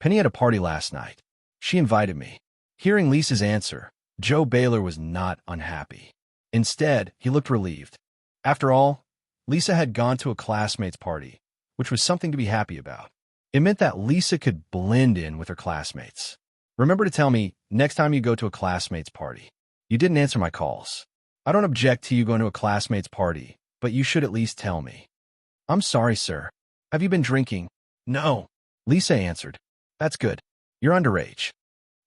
Penny had a party last night. She invited me. Hearing Lisa's answer, Joe Baylor was not unhappy. Instead, he looked relieved. After all, Lisa had gone to a classmate's party, which was something to be happy about. It meant that Lisa could blend in with her classmates. Remember to tell me next time you go to a classmate's party. You didn't answer my calls. I don't object to you going to a classmate's party, but you should at least tell me. I'm sorry, sir. Have you been drinking? No. Lisa answered. That's good. You're underage.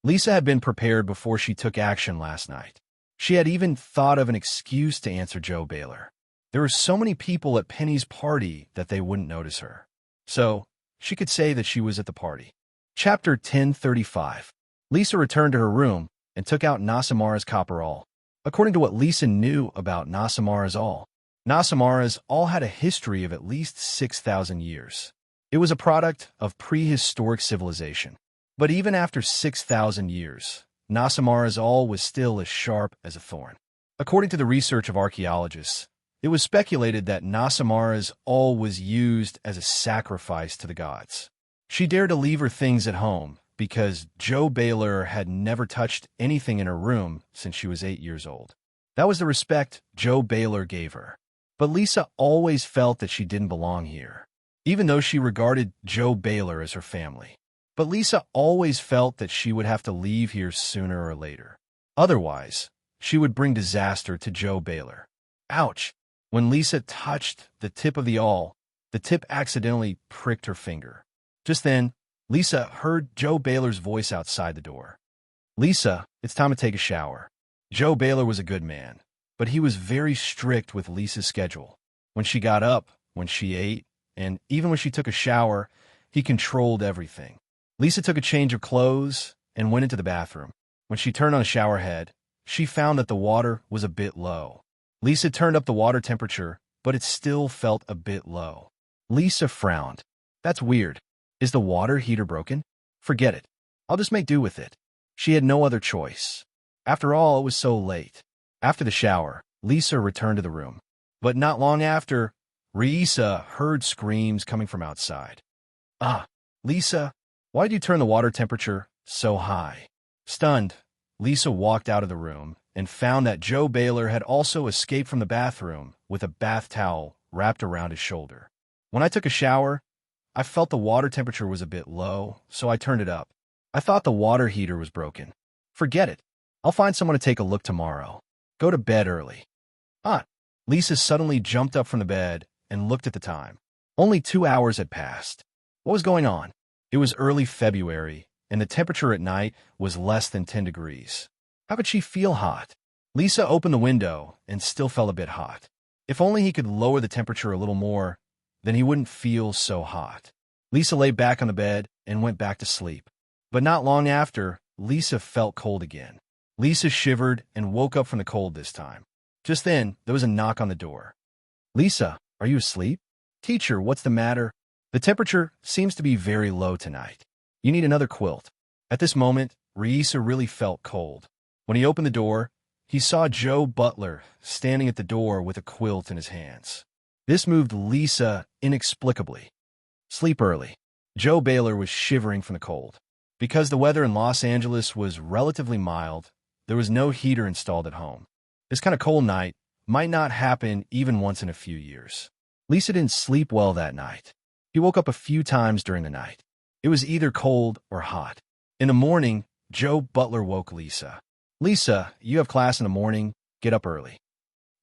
Lisa had been prepared before she took action last night. She had even thought of an excuse to answer Joe Baylor. There were so many people at Penny's party that they wouldn't notice her. So, she could say that she was at the party. Chapter 1035. Lisa returned to her room and took out Nasamara's copperall. According to what Lisa knew about Nasamara's awl, Nasamara's awl had a history of at least 6,000 years. It was a product of prehistoric civilization. But even after 6,000 years, Nasamara's awl was still as sharp as a thorn. According to the research of archaeologists, it was speculated that Nasamara's awl was used as a sacrifice to the gods. She dared to leave her things at home because Joe Baylor had never touched anything in her room since she was 8 years old. That was the respect Joe Baylor gave her. But Lisa always felt that she didn't belong here, even though she regarded Joe Baylor as her family. But Lisa always felt that she would have to leave here sooner or later. Otherwise, she would bring disaster to Joe Baylor. Ouch! When Lisa touched the tip of the awl, the tip accidentally pricked her finger. Just then, Lisa heard Joe Baylor's voice outside the door. Lisa, it's time to take a shower. Joe Baylor was a good man, but he was very strict with Lisa's schedule. When she got up, when she ate, and even when she took a shower, he controlled everything. Lisa took a change of clothes and went into the bathroom. When she turned on the shower head, she found that the water was a bit low. Lisa turned up the water temperature, but it still felt a bit low. Lisa frowned. That's weird. Is the water heater broken? Forget it. I'll just make do with it. She had no other choice. After all, it was so late. After the shower, Lisa returned to the room. But not long after, Lisa heard screams coming from outside. Ah, Lisa, why did you turn the water temperature so high? Stunned, Lisa walked out of the room and found that Joe Baylor had also escaped from the bathroom with a bath towel wrapped around his shoulder. When I took a shower, I felt the water temperature was a bit low, so I turned it up. I thought the water heater was broken. Forget it. I'll find someone to take a look tomorrow. Go to bed early. Ah, Lisa suddenly jumped up from the bed and looked at the time. Only 2 hours had passed. What was going on? It was early February, and the temperature at night was less than 10 degrees. How could she feel hot? Lisa opened the window and still felt a bit hot. If only he could lower the temperature a little more, then he wouldn't feel so hot. Lisa lay back on the bed and went back to sleep. But not long after, Lisa felt cold again. Lisa shivered and woke up from the cold this time. Just then, there was a knock on the door. "Lisa, are you asleep?" "Teacher, what's the matter?" "The temperature seems to be very low tonight. You need another quilt." At this moment, Reisa really felt cold. When he opened the door, he saw Joe Butler standing at the door with a quilt in his hands. This moved Lisa inexplicably. Sleep early. Joe Baylor was shivering from the cold. Because the weather in Los Angeles was relatively mild, there was no heater installed at home. This kind of cold night might not happen even once in a few years. Lisa didn't sleep well that night. He woke up a few times during the night. It was either cold or hot. In the morning, Joe Butler woke Lisa. "Lisa, you have class in the morning. Get up early."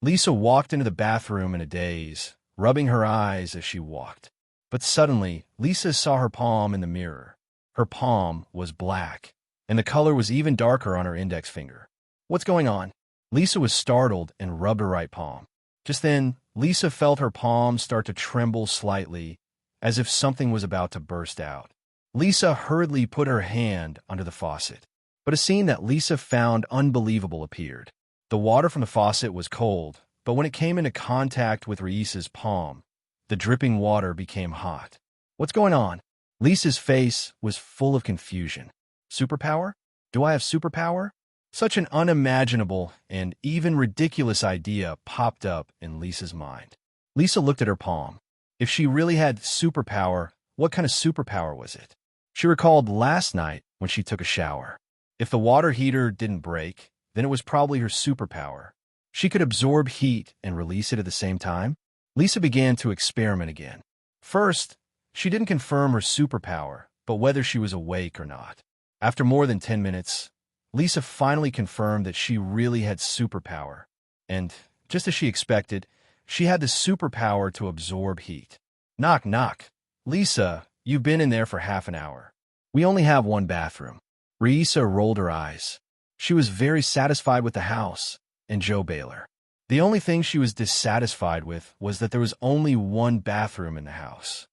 Lisa walked into the bathroom in a daze, rubbing her eyes as she walked. But suddenly, Lisa saw her palm in the mirror. Her palm was black, and the color was even darker on her index finger. "What's going on?" Lisa was startled and rubbed her right palm. Just then, Lisa felt her palm start to tremble slightly, as if something was about to burst out. Lisa hurriedly put her hand under the faucet. But a scene that Lisa found unbelievable appeared. The water from the faucet was cold, but when it came into contact with Reisa's palm, the dripping water became hot. "What's going on?" Lisa's face was full of confusion. "Superpower? Do I have superpower?" Such an unimaginable and even ridiculous idea popped up in Lisa's mind. Lisa looked at her palm. If she really had superpower, what kind of superpower was it? She recalled last night when she took a shower. If the water heater didn't break, then it was probably her superpower. She could absorb heat and release it at the same time. Lisa began to experiment again. First, she didn't confirm her superpower, but whether she was awake or not. After more than 10 minutes, Lisa finally confirmed that she really had superpower. And, just as she expected, she had the superpower to absorb heat. "Knock, knock. Lisa, you've been in there for half an hour. We only have one bathroom." Reisa rolled her eyes. She was very satisfied with the house and Joe Baylor. The only thing she was dissatisfied with was that there was only one bathroom in the house.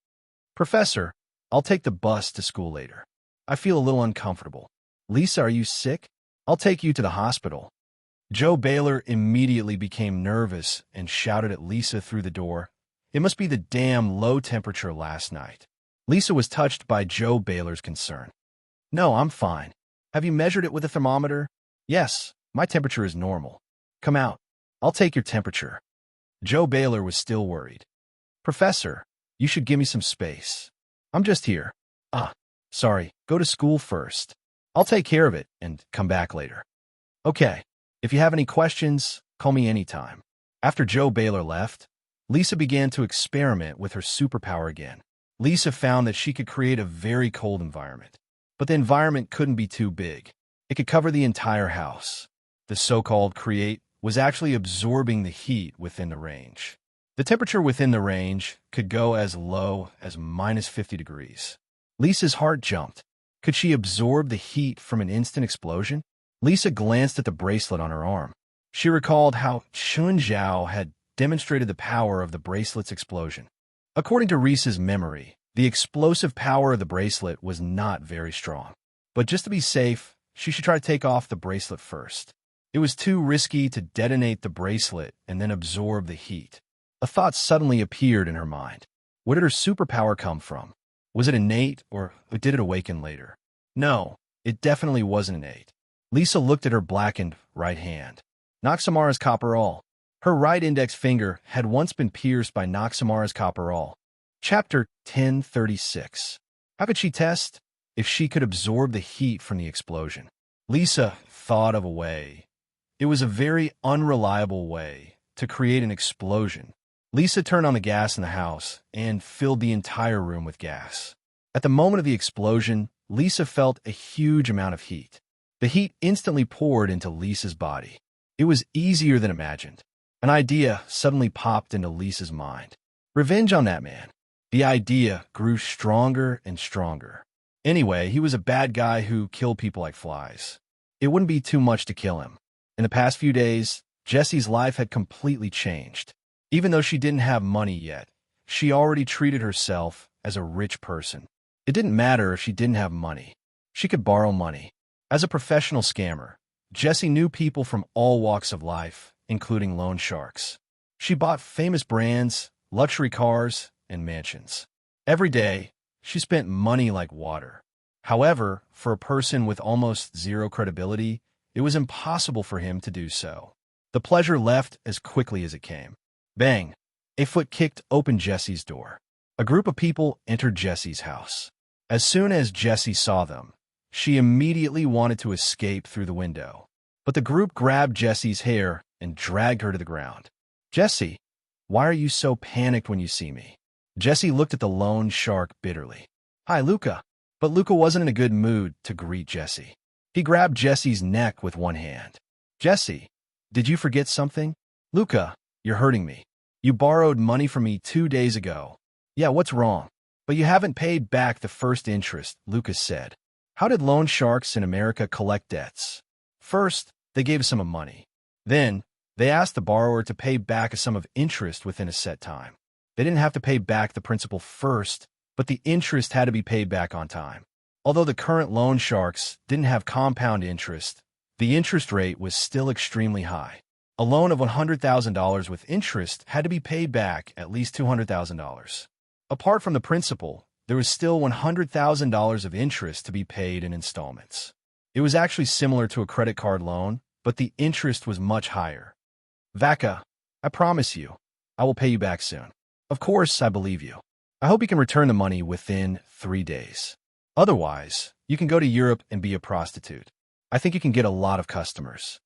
"Professor, I'll take the bus to school later. I feel a little uncomfortable." "Lisa, are you sick? I'll take you to the hospital." Joe Baylor immediately became nervous and shouted at Lisa through the door, "It must be the damn low temperature last night." Lisa was touched by Joe Baylor's concern. "No, I'm fine. Have you measured it with a thermometer?" "Yes, my temperature is normal." "Come out. I'll take your temperature." Joe Baylor was still worried. "Professor, you should give me some space. I'm just here." Sorry, go to school first. I'll take care of it and come back later." "Okay, if you have any questions, call me anytime." After Joe Baylor left, Lisa began to experiment with her superpower again. Lisa found that she could create a very cold environment. But the environment couldn't be too big. It could cover the entire house. The so-called create was actually absorbing the heat within the range. The temperature within the range could go as low as minus 50 degrees. Lisa's heart jumped. Could she absorb the heat from an instant explosion? Lisa glanced at the bracelet on her arm. She recalled how Chun Zhao had demonstrated the power of the bracelet's explosion. According to Risa's memory, the explosive power of the bracelet was not very strong. But just to be safe, she should try to take off the bracelet first. It was too risky to detonate the bracelet and then absorb the heat. A thought suddenly appeared in her mind. Where did her superpower come from? Was it innate, or did it awaken later? No, it definitely wasn't innate. Lisa looked at her blackened right hand. Noxamara's copperall. Her right index finger had once been pierced by Noxamara's copperall. Chapter 1036. How could she test? If she could absorb the heat from the explosion. Lisa thought of a way. It was a very unreliable way to create an explosion. Lisa turned on the gas in the house and filled the entire room with gas. At the moment of the explosion, Lisa felt a huge amount of heat. The heat instantly poured into Lisa's body. It was easier than imagined. An idea suddenly popped into Lisa's mind. Revenge on that man. The idea grew stronger and stronger. Anyway, he was a bad guy who killed people like flies. It wouldn't be too much to kill him. In the past few days, Jessie's life had completely changed. Even though she didn't have money yet, she already treated herself as a rich person. It didn't matter if she didn't have money. She could borrow money. As a professional scammer, Jessie knew people from all walks of life, including loan sharks. She bought famous brands, luxury cars, and mansions. Every day, she spent money like water. However, for a person with almost zero credibility, it was impossible for him to do so. The pleasure left as quickly as it came. Bang! A foot kicked open Jessie's door. A group of people entered Jessie's house. As soon as Jessie saw them, she immediately wanted to escape through the window. But the group grabbed Jessie's hair and dragged her to the ground. "Jessie, why are you so panicked when you see me?" Jessie looked at the loan shark bitterly. "Hi, Luca." But Luca wasn't in a good mood to greet Jessie. He grabbed Jessie's neck with one hand. "Jessie, did you forget something?" "Luca, you're hurting me. You borrowed money from me 2 days ago." "Yeah, what's wrong?" "But you haven't paid back the first interest," Lucas said. "How did loan sharks in America collect debts?" "First, they gave a sum of money. Then, they asked the borrower to pay back a sum of interest within a set time. They didn't have to pay back the principal first, but the interest had to be paid back on time. Although the current loan sharks didn't have compound interest, the interest rate was still extremely high. A loan of $100,000 with interest had to be paid back at least $200,000. Apart from the principal, there was still $100,000 of interest to be paid in installments. It was actually similar to a credit card loan, but the interest was much higher. "Vaca, I promise you, I will pay you back soon." "Of course, I believe you. I hope you can return the money within 3 days. Otherwise, you can go to Europe and be a prostitute. I think you can get a lot of customers."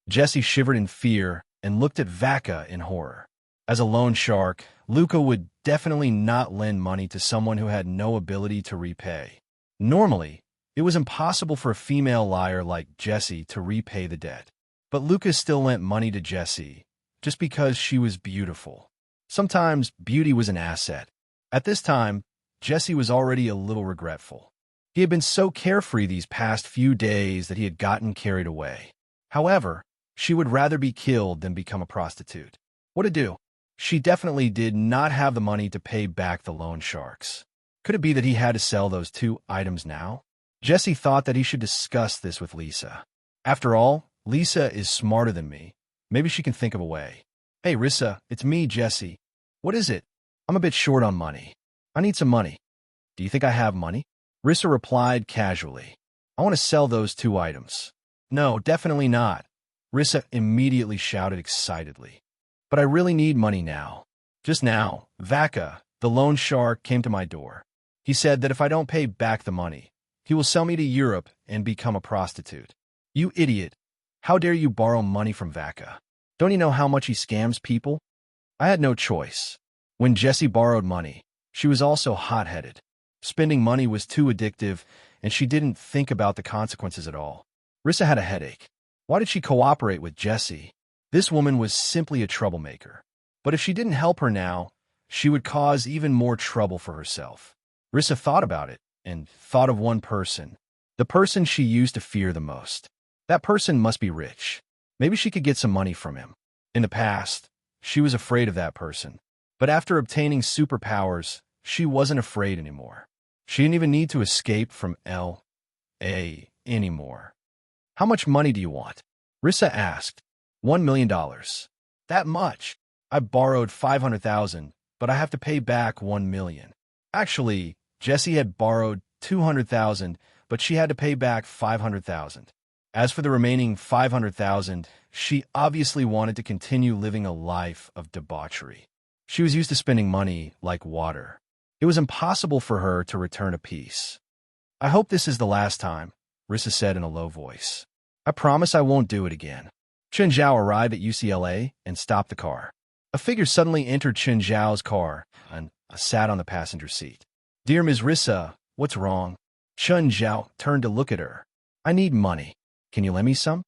Jessie shivered in fear and looked at Vaca in horror. As a loan shark, Luca would definitely not lend money to someone who had no ability to repay. Normally, it was impossible for a female liar like Jessie to repay the debt. But Luca still lent money to Jessie, just because she was beautiful. Sometimes beauty was an asset. At this time, Jessie was already a little regretful. He had been so carefree these past few days that he had gotten carried away. However, she would rather be killed than become a prostitute. What to do? She definitely did not have the money to pay back the loan sharks. Could it be that he had to sell those 2 items now? Jessie thought that he should discuss this with Lisa. After all, Lisa is smarter than me. Maybe she can think of a way. "Hey, Rissa, it's me, Jessie. What is it? I'm a bit short on money. I need some money." "Do you think I have money?" Rissa replied casually. "I want to sell those 2 items." "No, definitely not," Rissa immediately shouted excitedly. "But I really need money now." Just now, Vaca, the loan shark, came to my door. He said that if I don't pay back the money, he will sell me to Europe and become a prostitute. "You idiot. How dare you borrow money from Vaca? Don't you know how much he scams people?" I had no choice. When Jessie borrowed money, she was also hot-headed. Spending money was too addictive, and she didn't think about the consequences at all. Rissa had a headache. Why did she cooperate with Jessie? This woman was simply a troublemaker. But if she didn't help her now, she would cause even more trouble for herself. Rissa thought about it, and thought of one person. The person she used to fear the most. That person must be rich. Maybe she could get some money from him. In the past, she was afraid of that person. But after obtaining superpowers, she wasn't afraid anymore. She didn't even need to escape from L.A. anymore. "How much money do you want?" Rissa asked. $1 million. "That much? I borrowed $500,000, but I have to pay back $1 million. Actually, Jessie had borrowed $200,000, but she had to pay back $500,000. As for the remaining $500,000, she obviously wanted to continue living a life of debauchery. She was used to spending money like water. It was impossible for her to return a piece. "I hope this is the last time," Rissa said in a low voice. "I promise I won't do it again." Chen Zhao arrived at UCLA and stopped the car. A figure suddenly entered Chen Zhao's car and sat on the passenger seat. "Dear Ms. Rissa, what's wrong?" Chen Zhao turned to look at her. "I need money. Can you lend me some?"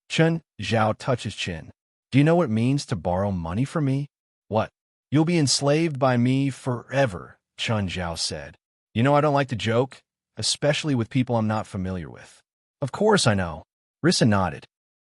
Chen Zhao touched his chin. "Do you know what it means to borrow money from me?" "What? You'll be enslaved by me forever," Chun Zhao said. You know I don't like to joke, especially with people I'm not familiar with. Of course I know. Rissa nodded.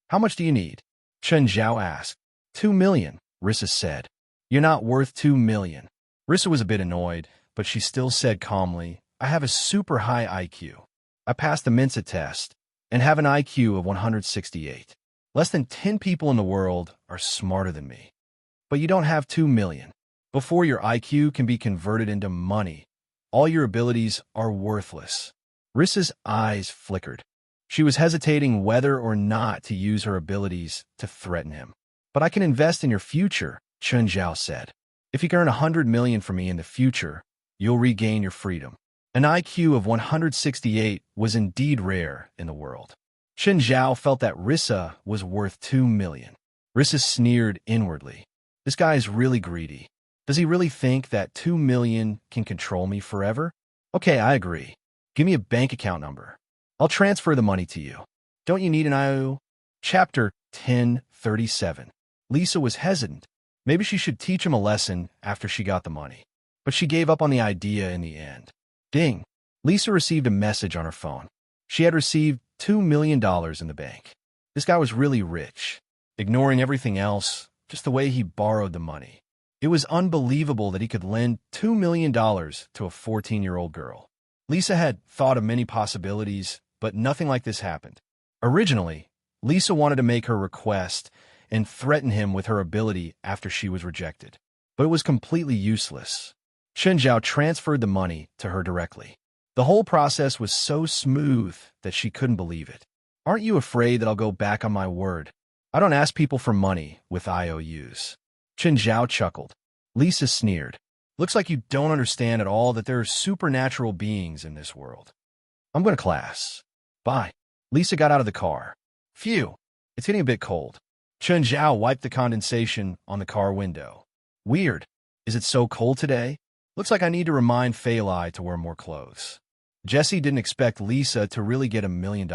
How much do you need? Chun Zhao asked. 2 million, Rissa said. You're not worth 2 million. Rissa was a bit annoyed, but she still said calmly, I have a super high IQ. I passed the Mensa test and have an IQ of 168. Less than 10 people in the world are smarter than me. But you don't have 2 million. Before your IQ can be converted into money, all your abilities are worthless. Rissa's eyes flickered. She was hesitating whether or not to use her abilities to threaten him. But I can invest in your future, Chun Zhao said. If you can earn 100 million from me in the future, you'll regain your freedom. An IQ of 168 was indeed rare in the world. Chun Zhao felt that Rissa was worth 2 million. Rissa sneered inwardly. This guy is really greedy. Does he really think that 2 million can control me forever? Okay, I agree. Give me a bank account number. I'll transfer the money to you. Don't you need an IOU? Chapter 1037. Lisa was hesitant. Maybe she should teach him a lesson after she got the money. But she gave up on the idea in the end. Ding! Lisa received a message on her phone. She had received $2 million in the bank. This guy was really rich. Ignoring everything else, just the way he borrowed the money. It was unbelievable that he could lend $2 million to a 14-year-old girl. Lisa had thought of many possibilities, but nothing like this happened. Originally, Lisa wanted to make her request and threaten him with her ability after she was rejected. But it was completely useless. Chun Zhao transferred the money to her directly. The whole process was so smooth that she couldn't believe it. Aren't you afraid that I'll go back on my word? I don't ask people for money with IOUs. Chun Zhao chuckled. Lisa sneered. Looks like you don't understand at all that there are supernatural beings in this world. I'm going to class. Bye. Lisa got out of the car. Phew, it's getting a bit cold. Chun Zhao wiped the condensation on the car window. Weird. Is it so cold today? Looks like I need to remind Fei Lai to wear more clothes. Jessie didn't expect Lisa to really get $1 million.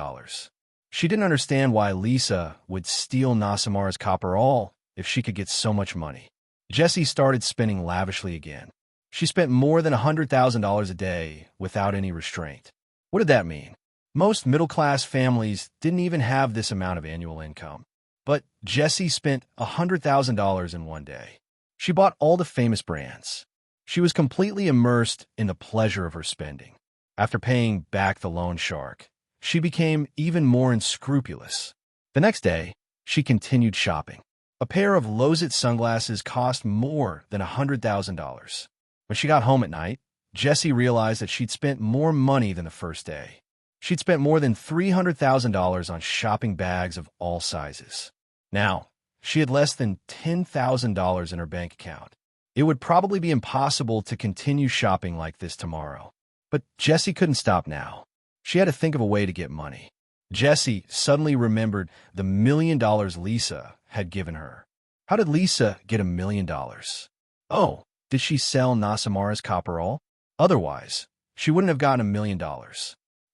She didn't understand why Lisa would steal Nasamara's copper all if she could get so much money. Jessie started spending lavishly again. She spent more than $100,000 a day without any restraint. What did that mean? Most middle-class families didn't even have this amount of annual income. But Jessie spent $100,000 in one day. She bought all the famous brands. She was completely immersed in the pleasure of her spending. After paying back the loan shark, she became even more unscrupulous. The next day, she continued shopping. A pair of Lozit sunglasses cost more than $100,000. When she got home at night, Jessie realized that she'd spent more money than the first day. She'd spent more than $300,000 on shopping bags of all sizes. Now, she had less than $10,000 in her bank account. It would probably be impossible to continue shopping like this tomorrow. But Jessie couldn't stop now. She had to think of a way to get money. Jessie suddenly remembered the $1 million Lisa had given her. How did Lisa get $1 million? Oh, did she sell Nasamara's copper all? Otherwise, she wouldn't have gotten $1 million.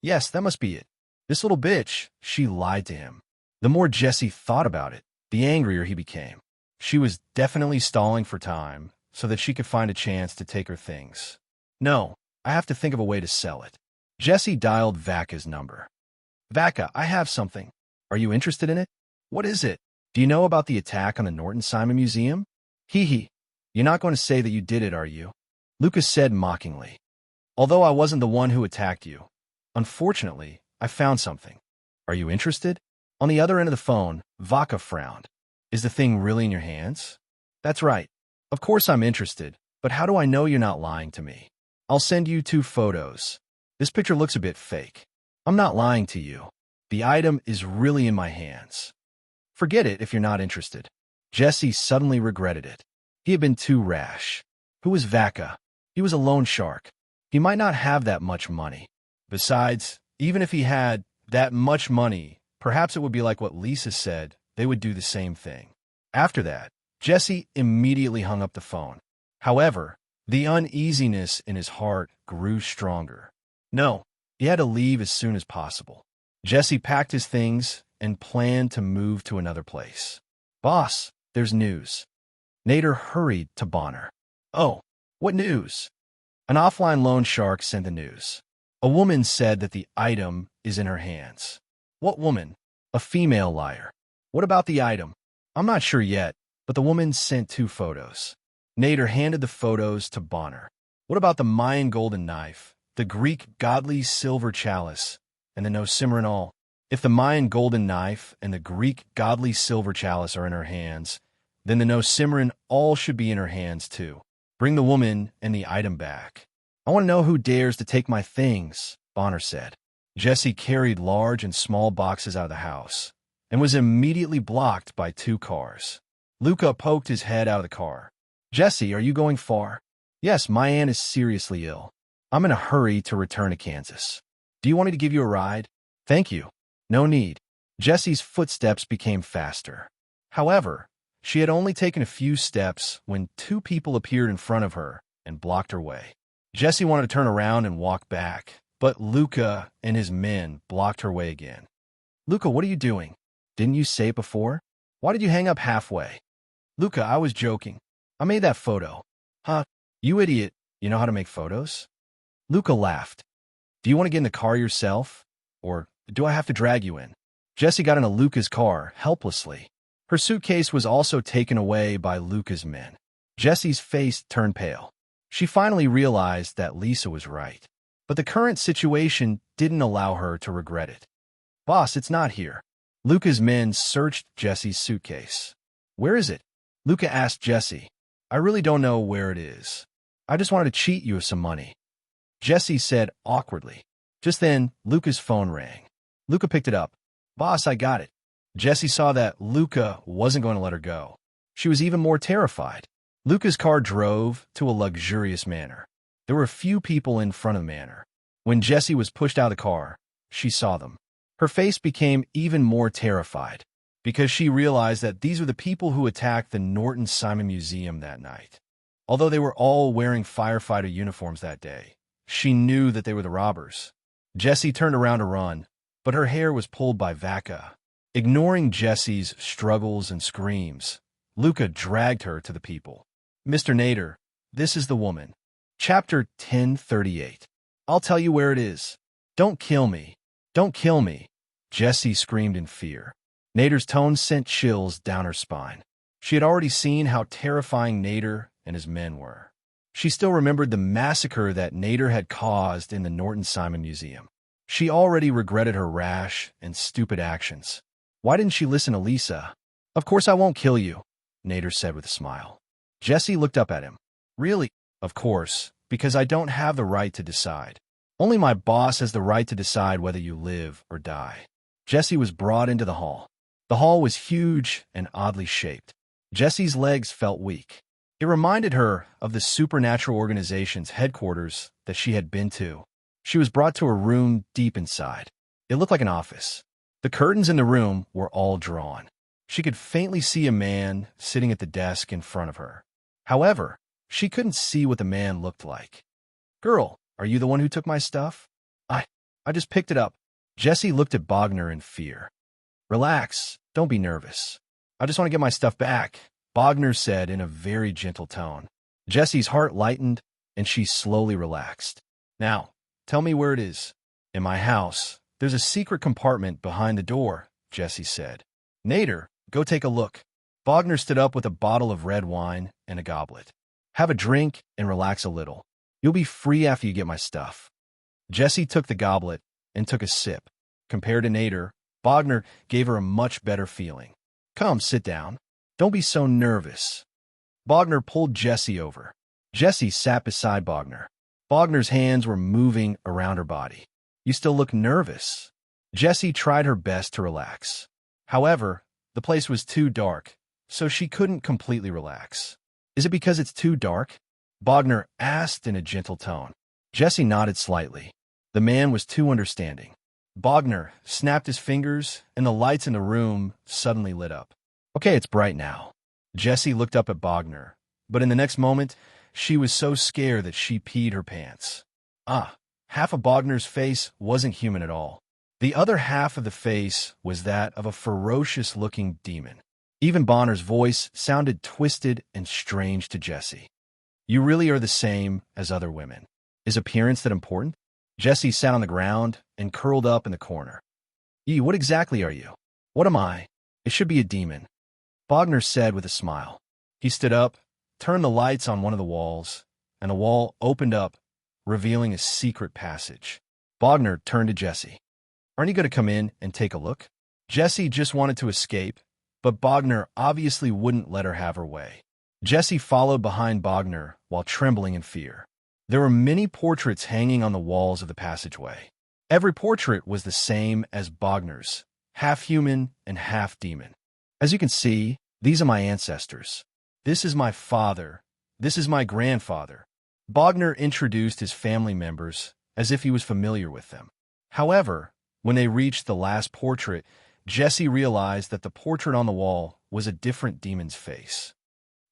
Yes, that must be it. This little bitch, she lied to him. The more Jessie thought about it, the angrier he became. She was definitely stalling for time so that she could find a chance to take her things. No, I have to think of a way to sell it. Jessie dialed Vaka's number. Vaka, I have something. Are you interested in it? What is it? Do you know about the attack on the Norton Simon Museum? Hee hee. You're not going to say that you did it, are you? Lucas said mockingly. Although I wasn't the one who attacked you, unfortunately, I found something. Are you interested? On the other end of the phone, Vaka frowned. Is the thing really in your hands? That's right. Of course I'm interested, but how do I know you're not lying to me? I'll send you 2 photos. This picture looks a bit fake. I'm not lying to you. The item is really in my hands. Forget it if you're not interested. Jessie suddenly regretted it. He had been too rash. Who was Vaka? He was a loan shark. He might not have that much money. Besides, even if he had that much money, perhaps it would be like what Lisa said, they would do the same thing. After that, Jessie immediately hung up the phone. However, the uneasiness in his heart grew stronger. No, he had to leave as soon as possible. Jessie packed his things and planned to move to another place. Boss, there's news. Nader hurried to Bonner. Oh, what news? An offline loan shark sent the news. A woman said that the item is in her hands. What woman? A female liar. What about the item? I'm not sure yet, but the woman sent 2 photos. Nader handed the photos to Bonner. What about the Mayan golden knife, the Greek godly silver chalice, and the no Simran all? If the Mayan golden knife and the Greek godly silver chalice are in her hands, then the no Simran all should be in her hands too. Bring the woman and the item back. I want to know who dares to take my things, Bonner said. Jesse carried large and small boxes out of the house and was immediately blocked by 2 cars. Luca poked his head out of the car. Jesse, are you going far? Yes, my aunt is seriously ill. I'm in a hurry to return to Kansas. Do you want me to give you a ride? Thank you. No need. Jesse's footsteps became faster. However, she had only taken a few steps when 2 people appeared in front of her and blocked her way. Jesse wanted to turn around and walk back, but Luca and his men blocked her way again. Luca, what are you doing? Didn't you say it before? Why did you hang up halfway? Luca, I was joking. I made that photo. Huh? You idiot. You know how to make photos? Luca laughed. Do you want to get in the car yourself? Or do I have to drag you in? Jesse got into Luca's car helplessly. Her suitcase was also taken away by Luca's men. Jesse's face turned pale. She finally realized that Lisa was right. But the current situation didn't allow her to regret it. Boss, it's not here. Luca's men searched Jesse's suitcase. Where is it? Luca asked Jesse. I really don't know where it is. I just wanted to cheat you of some money. Jesse said awkwardly. Just then, Luca's phone rang. Luca picked it up. Boss, I got it. Jesse saw that Luca wasn't going to let her go. She was even more terrified. Luca's car drove to a luxurious manor. There were a few people in front of the manor. When Jesse was pushed out of the car, she saw them. Her face became even more terrified because she realized that these were the people who attacked the Norton Simon Museum that night. Although they were all wearing firefighter uniforms that day, she knew that they were the robbers. Jesse turned around to run, but her hair was pulled by Vaca. Ignoring Jesse's struggles and screams, Luca dragged her to the people. Mr. Nader, this is the woman. Chapter 1038. I'll tell you where it is. Don't kill me. Don't kill me. Jesse screamed in fear. Nader's tone sent chills down her spine. She had already seen how terrifying Nader and his men were. She still remembered the massacre that Nader had caused in the Norton Simon Museum. She already regretted her rash and stupid actions. Why didn't she listen to Lisa? Of course I won't kill you, Nader said with a smile. Jesse looked up at him. Really? Of course, because I don't have the right to decide. Only my boss has the right to decide whether you live or die. Jesse was brought into the hall. The hall was huge and oddly shaped. Jesse's legs felt weak. It reminded her of the supernatural organization's headquarters that she had been to. She was brought to a room deep inside. It looked like an office. The curtains in the room were all drawn. She could faintly see a man sitting at the desk in front of her. However, she couldn't see what the man looked like. Girl, are you the one who took my stuff? I just picked it up. Jesse looked at Bogner in fear. Relax, don't be nervous. I just want to get my stuff back, Bogner said in a very gentle tone. Jesse's heart lightened, and she slowly relaxed. Now, tell me where it is. In my house. There's a secret compartment behind the door, Jesse said. Nader, go take a look. Bogner stood up with a bottle of red wine and a goblet. Have a drink and relax a little. You'll be free after you get my stuff. Jesse took the goblet and took a sip. Compared to Nader, Bogner gave her a much better feeling. Come, sit down. Don't be so nervous. Bogner pulled Jesse over. Jesse sat beside Bogner. Bogner's hands were moving around her body. You still look nervous. Jesse tried her best to relax. However, the place was too dark, so she couldn't completely relax. Is it because it's too dark? Bogner asked in a gentle tone. Jesse nodded slightly. The man was too understanding. Bogner snapped his fingers, and the lights in the room suddenly lit up. Okay, it's bright now. Jesse looked up at Bogner, but in the next moment, she was so scared that she peed her pants. Half of Bogner's face wasn't human at all. The other half of the face was that of a ferocious-looking demon. Even Bonner's voice sounded twisted and strange to Jesse. You really are the same as other women. Is appearance that important? Jesse sat on the ground and curled up in the corner. What exactly are you? What am I? It should be a demon, Bogner said with a smile. He stood up, turned the lights on one of the walls, and the wall opened up, revealing a secret passage. Bogner turned to Jesse. Aren't you going to come in and take a look? Jesse just wanted to escape, but Bogner obviously wouldn't let her have her way. Jesse followed behind Bogner while trembling in fear. There were many portraits hanging on the walls of the passageway. Every portrait was the same as Bogner's, half human and half demon. As you can see, these are my ancestors. This is my father. This is my grandfather. Bogner introduced his family members as if he was familiar with them. However, when they reached the last portrait, Jesse realized that the portrait on the wall was a different demon's face.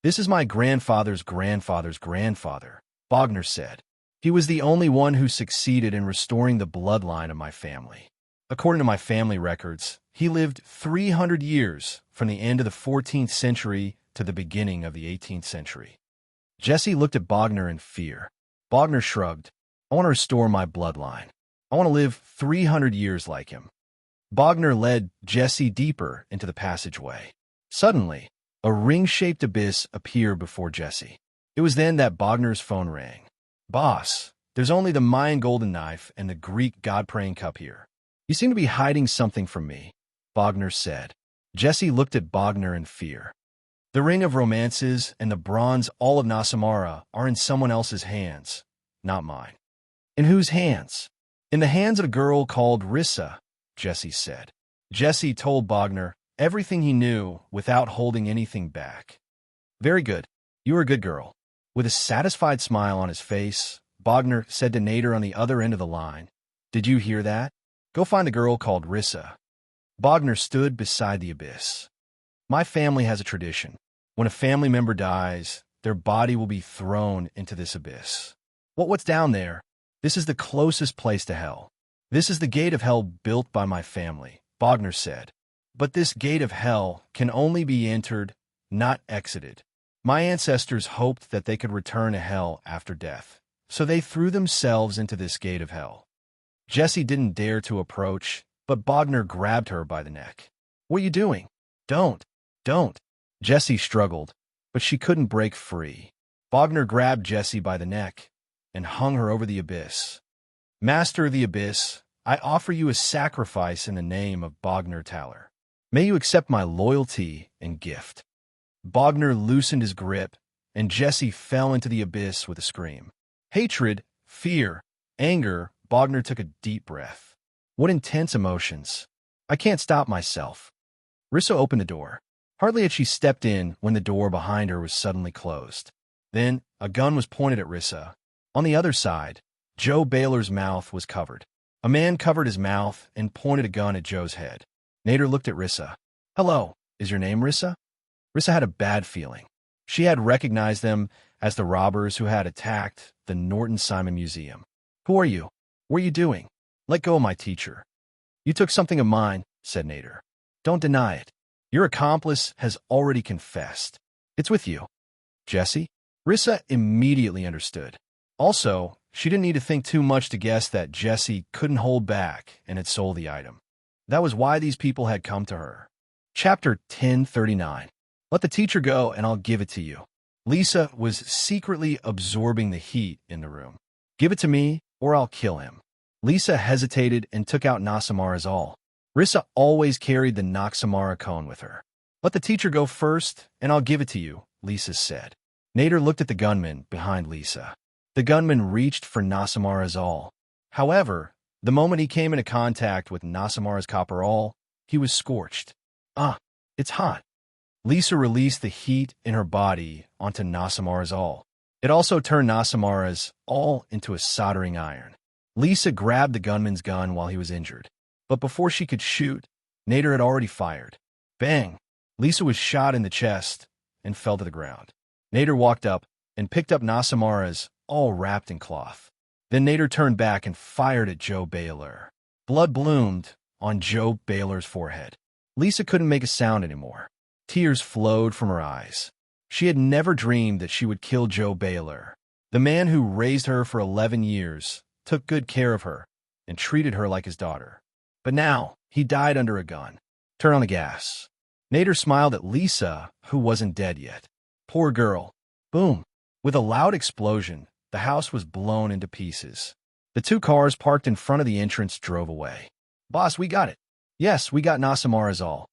This is my grandfather's grandfather's grandfather, Bogner said. He was the only one who succeeded in restoring the bloodline of my family. According to my family records, he lived 300 years from the end of the 14th century to the beginning of the 18th century. Jesse looked at Bogner in fear. Bogner shrugged. I want to restore my bloodline. I want to live 300 years like him. Bogner led Jesse deeper into the passageway. Suddenly, a ring-shaped abyss appeared before Jesse. It was then that Bogner's phone rang. Boss, there's only the Mayan golden knife and the Greek god-praying cup here. You seem to be hiding something from me, Bogner said. Jesse looked at Bogner in fear. The ring of romances and the bronze awl of Nasamara are in someone else's hands, not mine. In whose hands? In the hands of a girl called Rissa, Jesse said. Jesse told Bogner everything he knew without holding anything back. Very good. You are a good girl. With a satisfied smile on his face, Bogner said to Nader on the other end of the line, Did you hear that? Go find the girl called Rissa. Bogner stood beside the abyss. My family has a tradition. When a family member dies, their body will be thrown into this abyss. What's down there? This is the closest place to hell. This is the gate of hell built by my family, Bogner said. But this gate of hell can only be entered, not exited. My ancestors hoped that they could return to hell after death, so they threw themselves into this gate of hell. Jesse didn't dare to approach, but Bogner grabbed her by the neck. What are you doing? Don't. Jesse struggled, but she couldn't break free. Bogner grabbed Jesse by the neck and hung her over the abyss. Master of the abyss, I offer you a sacrifice in the name of Bogner Taller. May you accept my loyalty and gift. Bogner loosened his grip, and Jesse fell into the abyss with a scream. Hatred, fear, anger, Bogner took a deep breath. What intense emotions. I can't stop myself. Rissa opened the door. Hardly had she stepped in when the door behind her was suddenly closed. Then, a gun was pointed at Rissa. On the other side, Joe Baylor's mouth was covered. A man covered his mouth and pointed a gun at Joe's head. Nader looked at Rissa. Hello, is your name Rissa? Rissa had a bad feeling. She had recognized them as the robbers who had attacked the Norton Simon Museum. Who are you? What are you doing? Let go of my teacher. You took something of mine, said Nader. Don't deny it. Your accomplice has already confessed. It's with you. Jesse? Rissa immediately understood. Also, she didn't need to think too much to guess that Jesse couldn't hold back and had sold the item. That was why these people had come to her. Chapter 1039. Let the teacher go and I'll give it to you. Lisa was secretly absorbing the heat in the room. Give it to me or I'll kill him. Lisa hesitated and took out Nasamara's awl. Rissa always carried the Nasamara cone with her. Let the teacher go first and I'll give it to you, Lisa said. Nader looked at the gunman behind Lisa. The gunman reached for Nasamara's awl. However, the moment he came into contact with Nasamara's copper awl, he was scorched. It's hot. Lisa released the heat in her body onto Nasamara's awl. It also turned Nasamara's awl into a soldering iron. Lisa grabbed the gunman's gun while he was injured. But before she could shoot, Nader had already fired. Bang! Lisa was shot in the chest and fell to the ground. Nader walked up and picked up Nasamara's awl wrapped in cloth. Then Nader turned back and fired at Joe Baylor. Blood bloomed on Joe Baylor's forehead. Lisa couldn't make a sound anymore. Tears flowed from her eyes. She had never dreamed that she would kill Joe Baylor. The man who raised her for 11 years took good care of her and treated her like his daughter. But now, he died under a gun. Turn on the gas. Nader smiled at Lisa, who wasn't dead yet. Poor girl. Boom. With a loud explosion, the house was blown into pieces. The two cars parked in front of the entrance drove away. Boss, we got it. Yes, we got Nasamarazal.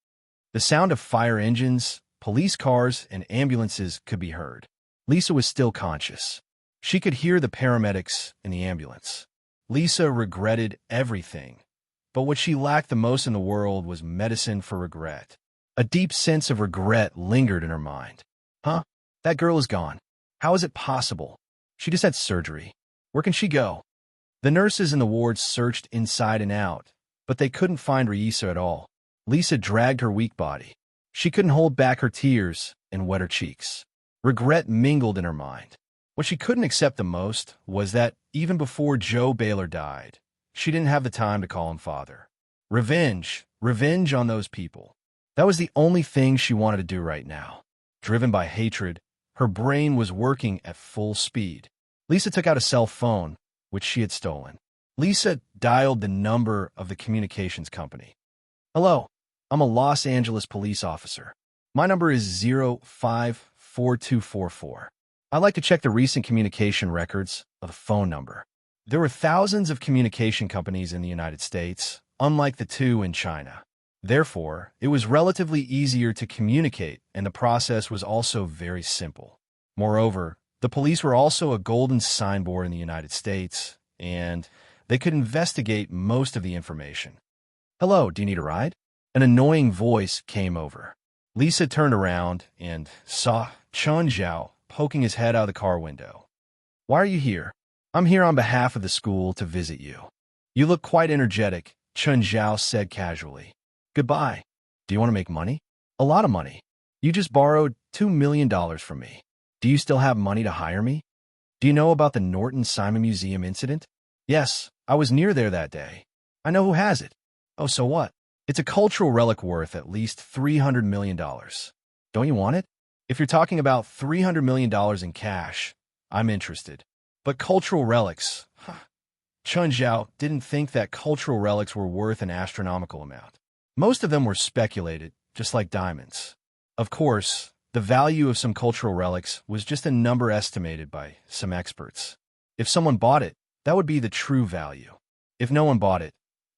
The sound of fire engines, police cars, and ambulances could be heard. Lisa was still conscious. She could hear the paramedics in the ambulance. Lisa regretted everything, but what she lacked the most in the world was medicine for regret. A deep sense of regret lingered in her mind. Huh? That girl is gone. How is it possible? She just had surgery. Where can she go? The nurses in the ward searched inside and out, but they couldn't find Raisa at all. Lisa dragged her weak body. She couldn't hold back her tears and wet her cheeks. Regret mingled in her mind. What she couldn't accept the most was that, even before Joe Baylor died, she didn't have the time to call him father. Revenge. Revenge on those people. That was the only thing she wanted to do right now. Driven by hatred, her brain was working at full speed. Lisa took out a cell phone, which she had stolen. Lisa dialed the number of the communications company. Hello, I'm a Los Angeles police officer. My number is 054244. I'd like to check the recent communication records of the phone number. There were thousands of communication companies in the United States, unlike the two in China. Therefore, it was relatively easier to communicate, and the process was also very simple. Moreover, the police were also a golden signboard in the United States, and they could investigate most of the information. Hello, do you need a ride? An annoying voice came over. Lisa turned around and saw Chun Zhao poking his head out of the car window. Why are you here? I'm here on behalf of the school to visit you. You look quite energetic, Chun Zhao said casually. Goodbye. Do you want to make money? A lot of money. You just borrowed $2 million from me. Do you still have money to hire me? Do you know about the Norton Simon Museum incident? Yes, I was near there that day. I know who has it. Oh, so what? It's a cultural relic worth at least $300 million. Don't you want it? If you're talking about $300 million in cash, I'm interested. But cultural relics, Chun Zhao didn't think that cultural relics were worth an astronomical amount. Most of them were speculated, just like diamonds. Of course, the value of some cultural relics was just a number estimated by some experts. If someone bought it, that would be the true value. If no one bought it,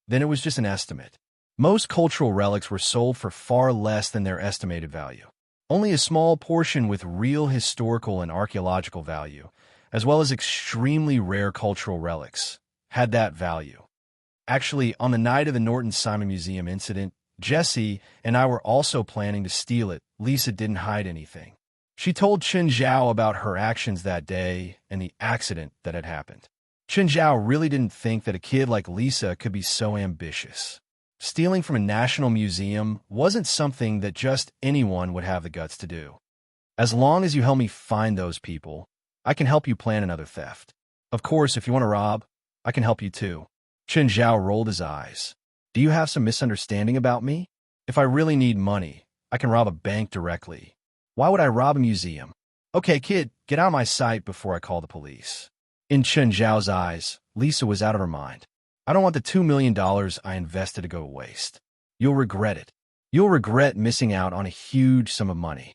then it was just an estimate. Most cultural relics were sold for far less than their estimated value. Only a small portion with real historical and archaeological value, as well as extremely rare cultural relics, had that value. Actually, on the night of the Norton Simon Museum incident, Jesse and I were also planning to steal it. Lisa didn't hide anything. She told Chun Zhao about her actions that day and the accident that had happened. Chun Zhao really didn't think that a kid like Lisa could be so ambitious. Stealing from a national museum wasn't something that just anyone would have the guts to do. As long as you help me find those people, I can help you plan another theft. Of course, if you want to rob, I can help you too. Chun Zhao rolled his eyes. Do you have some misunderstanding about me? If I really need money, I can rob a bank directly. Why would I rob a museum? Okay, kid, get out of my sight before I call the police. In Chun Zhao's eyes, Lisa was out of her mind. I don't want the $2 million I invested to go to waste. You'll regret it. You'll regret missing out on a huge sum of money.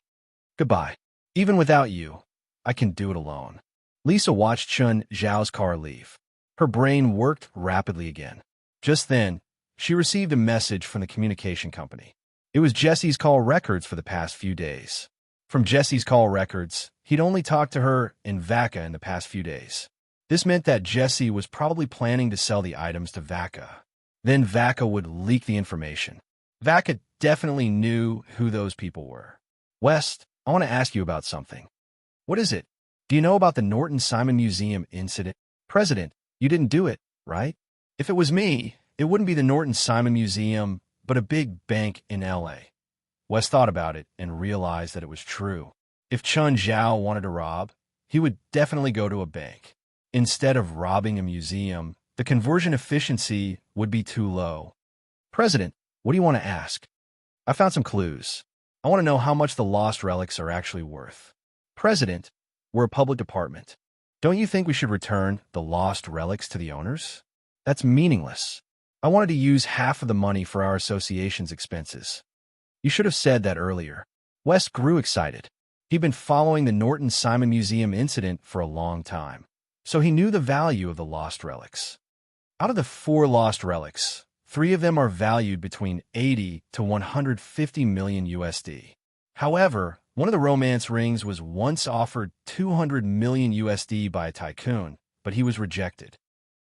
Goodbye. Even without you, I can do it alone. Lisa watched Chun Zhao's car leave. Her brain worked rapidly again. Just then, she received a message from the communication company. It was Jesse's call records for the past few days. From Jesse's call records, he'd only talked to her and Vaca in the past few days. This meant that Jesse was probably planning to sell the items to Vaca. Then Vaca would leak the information. Vaca definitely knew who those people were. West, I want to ask you about something. What is it? Do you know about the Norton Simon Museum incident? President, you didn't do it, right? If it was me, it wouldn't be the Norton Simon Museum, but a big bank in L.A. West thought about it and realized that it was true. If Chun Zhao wanted to rob, he would definitely go to a bank. Instead of robbing a museum, the conversion efficiency would be too low. President, what do you want to ask? I found some clues. I want to know how much the lost relics are actually worth. President, we're a public department. Don't you think we should return the lost relics to the owners? That's meaningless. I wanted to use half of the money for our association's expenses. You should have said that earlier. West grew excited. He'd been following the Norton Simon Museum incident for a long time, so he knew the value of the lost relics. Out of the 4 lost relics, 3 of them are valued between 80 to 150 million USD. However, one of the romance rings was once offered 200 million USD by a tycoon, but he was rejected.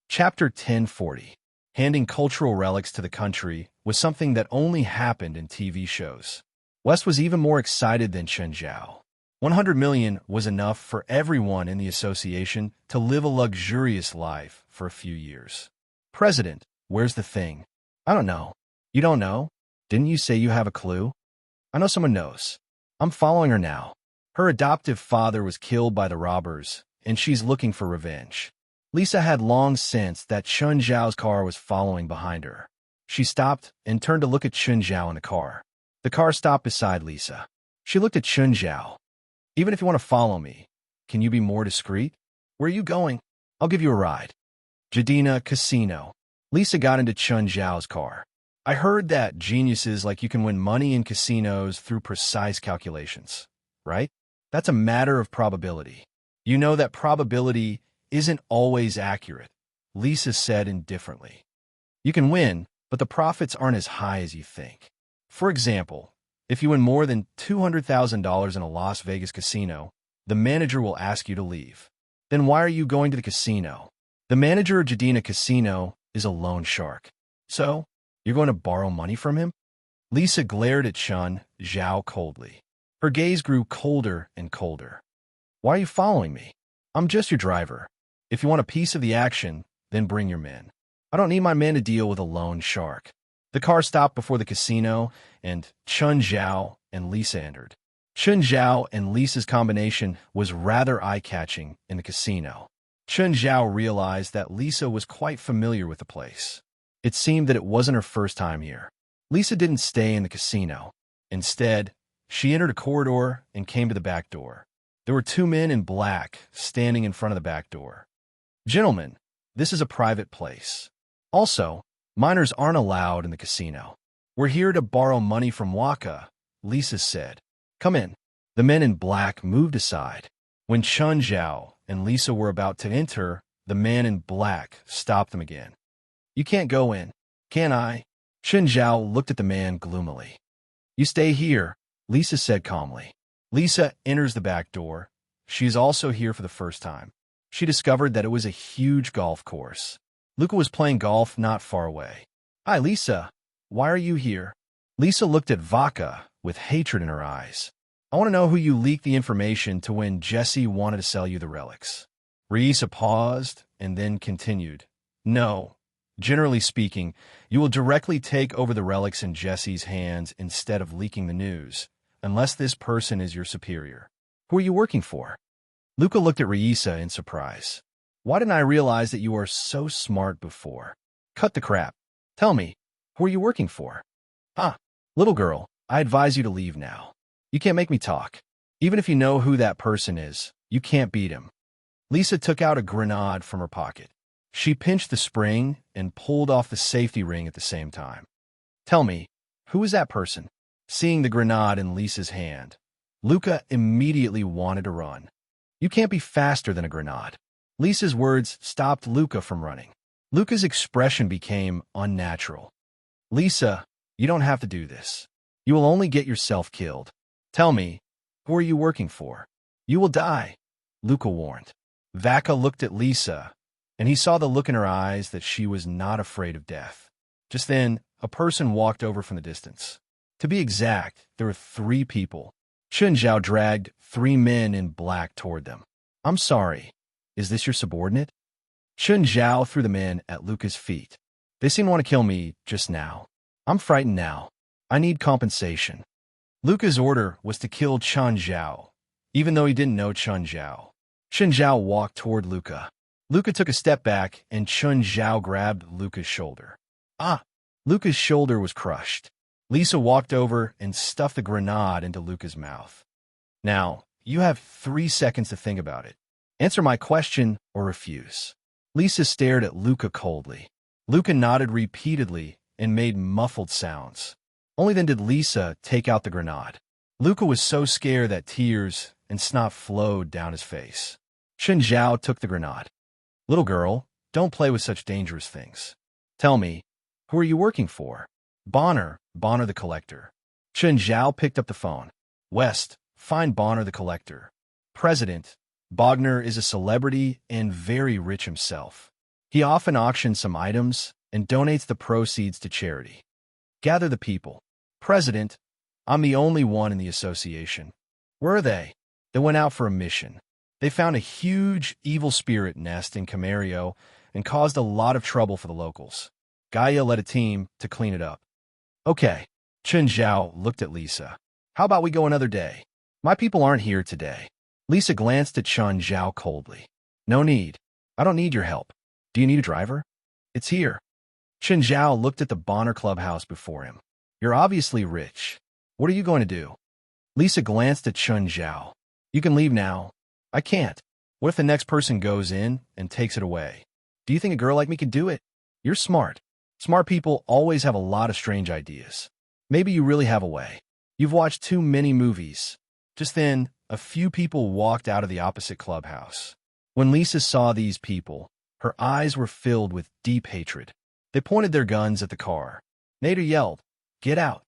Chapter 1040. Handing cultural relics to the country was something that only happened in TV shows. West was even more excited than Chen Zhao. 100 million was enough for everyone in the association to live a luxurious life for a few years. President, where's the thing? I don't know. You don't know? Didn't you say you have a clue? I know someone knows. I'm following her now. Her adoptive father was killed by the robbers, and she's looking for revenge. Lisa had long sensed that Chun Zhao's car was following behind her. She stopped and turned to look at Chun Zhao in the car. The car stopped beside Lisa. She looked at Chun Zhao. Even if you want to follow me, can you be more discreet? Where are you going? I'll give you a ride. Jadina Casino. Lisa got into Chun Zhao's car. I heard that geniuses like you can win money in casinos through precise calculations, right? That's a matter of probability. You know that probability isn't always accurate, Lisa said indifferently. You can win, but the profits aren't as high as you think. For example, if you win more than $200,000 in a Las Vegas casino, the manager will ask you to leave. Then why are you going to the casino? The manager of Jadina Casino is a loan shark. So, you're going to borrow money from him? Lisa glared at Chun Zhao coldly. Her gaze grew colder and colder. Why are you following me? I'm just your driver. If you want a piece of the action, then bring your men. I don't need my men to deal with a loan shark. The car stopped before the casino, and Chun Zhao and Lisa entered. Chun Zhao and Lisa's combination was rather eye-catching in the casino. Chun Zhao realized that Lisa was quite familiar with the place. It seemed that it wasn't her first time here. Lisa didn't stay in the casino. Instead, she entered a corridor and came to the back door. There were 2 men in black standing in front of the back door. Gentlemen, this is a private place. Also, minors aren't allowed in the casino. We're here to borrow money from Waka, Lisa said. Come in. The men in black moved aside. When Chun Zhao and Lisa were about to enter, the man in black stopped them again. You can't go in. Can I? Chun Zhao looked at the man gloomily. You stay here, Lisa said calmly. Lisa enters the back door. She is also here for the first time. She discovered that it was a huge golf course. Luca was playing golf not far away. Hi, Lisa. Why are you here? Lisa looked at Vaca with hatred in her eyes. I want to know who you leaked the information to when Jesse wanted to sell you the relics. Reisa paused and then continued. No. Generally speaking, you will directly take over the relics in Jesse's hands instead of leaking the news, unless this person is your superior. Who are you working for? Luca looked at Reisa in surprise. Why didn't I realize that you are so smart before? Cut the crap. Tell me, who are you working for? Little girl, I advise you to leave now. You can't make me talk. Even if you know who that person is, you can't beat him. Lisa took out a grenade from her pocket. She pinched the spring and pulled off the safety ring at the same time. Tell me, who is that person? Seeing the grenade in Lisa's hand, Luca immediately wanted to run. You can't be faster than a grenade. Lisa's words stopped Luca from running. Luca's expression became unnatural. Lisa, you don't have to do this. You will only get yourself killed. Tell me, who are you working for? You will die, Luca warned. Vaca looked at Lisa, and he saw the look in her eyes that she was not afraid of death. Just then, a person walked over from the distance. To be exact, there were 3 people. Chun Zhao dragged 3 men in black toward them. I'm sorry. Is this your subordinate? Chun Zhao threw the men at Luca's feet. They seem to want to kill me just now. I'm frightened now. I need compensation. Luca's order was to kill Chun Zhao, even though he didn't know Chun Zhao. Chun Zhao walked toward Luca. Luca took a step back, and Chun Zhao grabbed Luca's shoulder. Luca's shoulder was crushed. Lisa walked over and stuffed the grenade into Luca's mouth. Now, you have 3 seconds to think about it. Answer my question or refuse. Lisa stared at Luca coldly. Luca nodded repeatedly and made muffled sounds. Only then did Lisa take out the grenade. Luca was so scared that tears and snot flowed down his face. Chen Zhao took the grenade. Little girl, don't play with such dangerous things. Tell me, who are you working for? Bonner the collector. Chen Zhao picked up the phone. West, find Bonner the collector. President, Bogner is a celebrity and very rich himself. He often auctions some items and donates the proceeds to charity. Gather the people. President, I'm the only one in the association. Where are they? They went out for a mission. They found a huge evil spirit nest in Camario and caused a lot of trouble for the locals. Gaia led a team to clean it up. Okay. Chen Zhao looked at Lisa. How about we go another day? My people aren't here today. Lisa glanced at Chen Zhao coldly. No need. I don't need your help. Do you need a driver? It's here. Chen Zhao looked at the Bonner clubhouse before him. You're obviously rich. What are you going to do? Lisa glanced at Chen Zhao. You can leave now. I can't. What if the next person goes in and takes it away? Do you think a girl like me can do it? You're smart. Smart people always have a lot of strange ideas. Maybe you really have a way. You've watched too many movies. Just then, a few people walked out of the opposite clubhouse. When Lisa saw these people, her eyes were filled with deep hatred. They pointed their guns at the car. Nader yelled, "Get out!"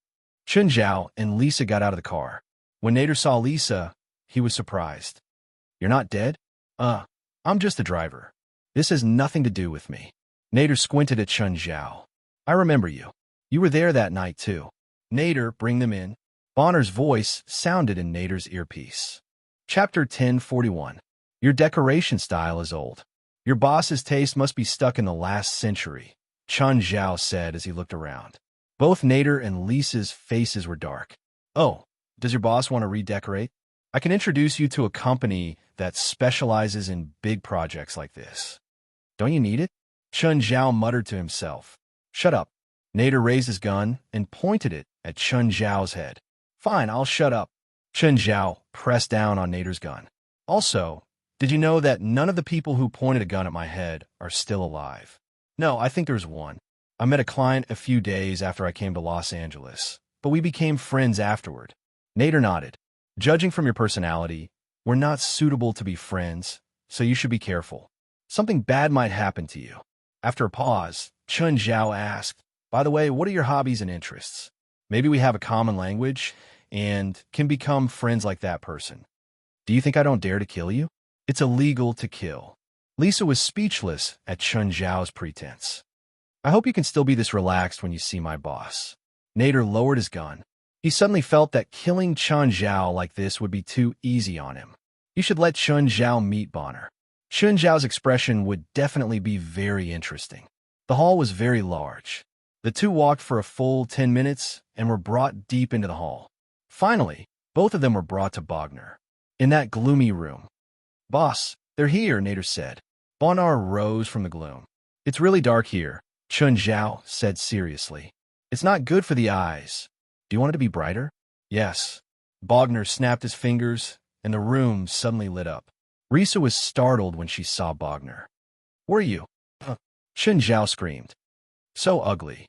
Chen Zhao and Lisa got out of the car. When Nader saw Lisa, he was surprised. You're not dead? I'm just the driver. This has nothing to do with me. Nader squinted at Chen Zhao. I remember you. You were there that night, too. Nader, bring them in. Bonner's voice sounded in Nader's earpiece. Chapter 1041. Your decoration style is old. Your boss's taste must be stuck in the last century, Chen Zhao said as he looked around. Both Nader and Lisa's faces were dark. Oh, does your boss want to redecorate? I can introduce you to a company that specializes in big projects like this. Don't you need it? Chen Zhao muttered to himself. Shut up. Nader raised his gun and pointed it at Chen Zhao's head. Fine, I'll shut up. Chen Zhao pressed down on Nader's gun. Also, did you know that none of the people who pointed a gun at my head are still alive? No, I think there's one. I met a client a few days after I came to Los Angeles, but we became friends afterward. Nader nodded. Judging from your personality, we're not suitable to be friends, so you should be careful. Something bad might happen to you. After a pause, Chen Zhao asked, by the way, what are your hobbies and interests? Maybe we have a common language and can become friends like that person. Do you think I don't dare to kill you? It's illegal to kill. Lisa was speechless at Chen Zhao's pretense. I hope you can still be this relaxed when you see my boss. Nader lowered his gun. He suddenly felt that killing Chen Zhao like this would be too easy on him. You should let Chen Zhao meet Bonner. Chen Zhao's expression would definitely be very interesting. The hall was very large. The two walked for a full 10 minutes and were brought deep into the hall. Finally, both of them were brought to Bogner. In that gloomy room. Boss, they're here, Nader said. Bonner rose from the gloom. It's really dark here, Chen Zhao said seriously. It's not good for the eyes. Do you want it to be brighter? Yes. Bogner snapped his fingers, and the room suddenly lit up. Risa was startled when she saw Bogner. Were you? Chen Zhao screamed. So ugly.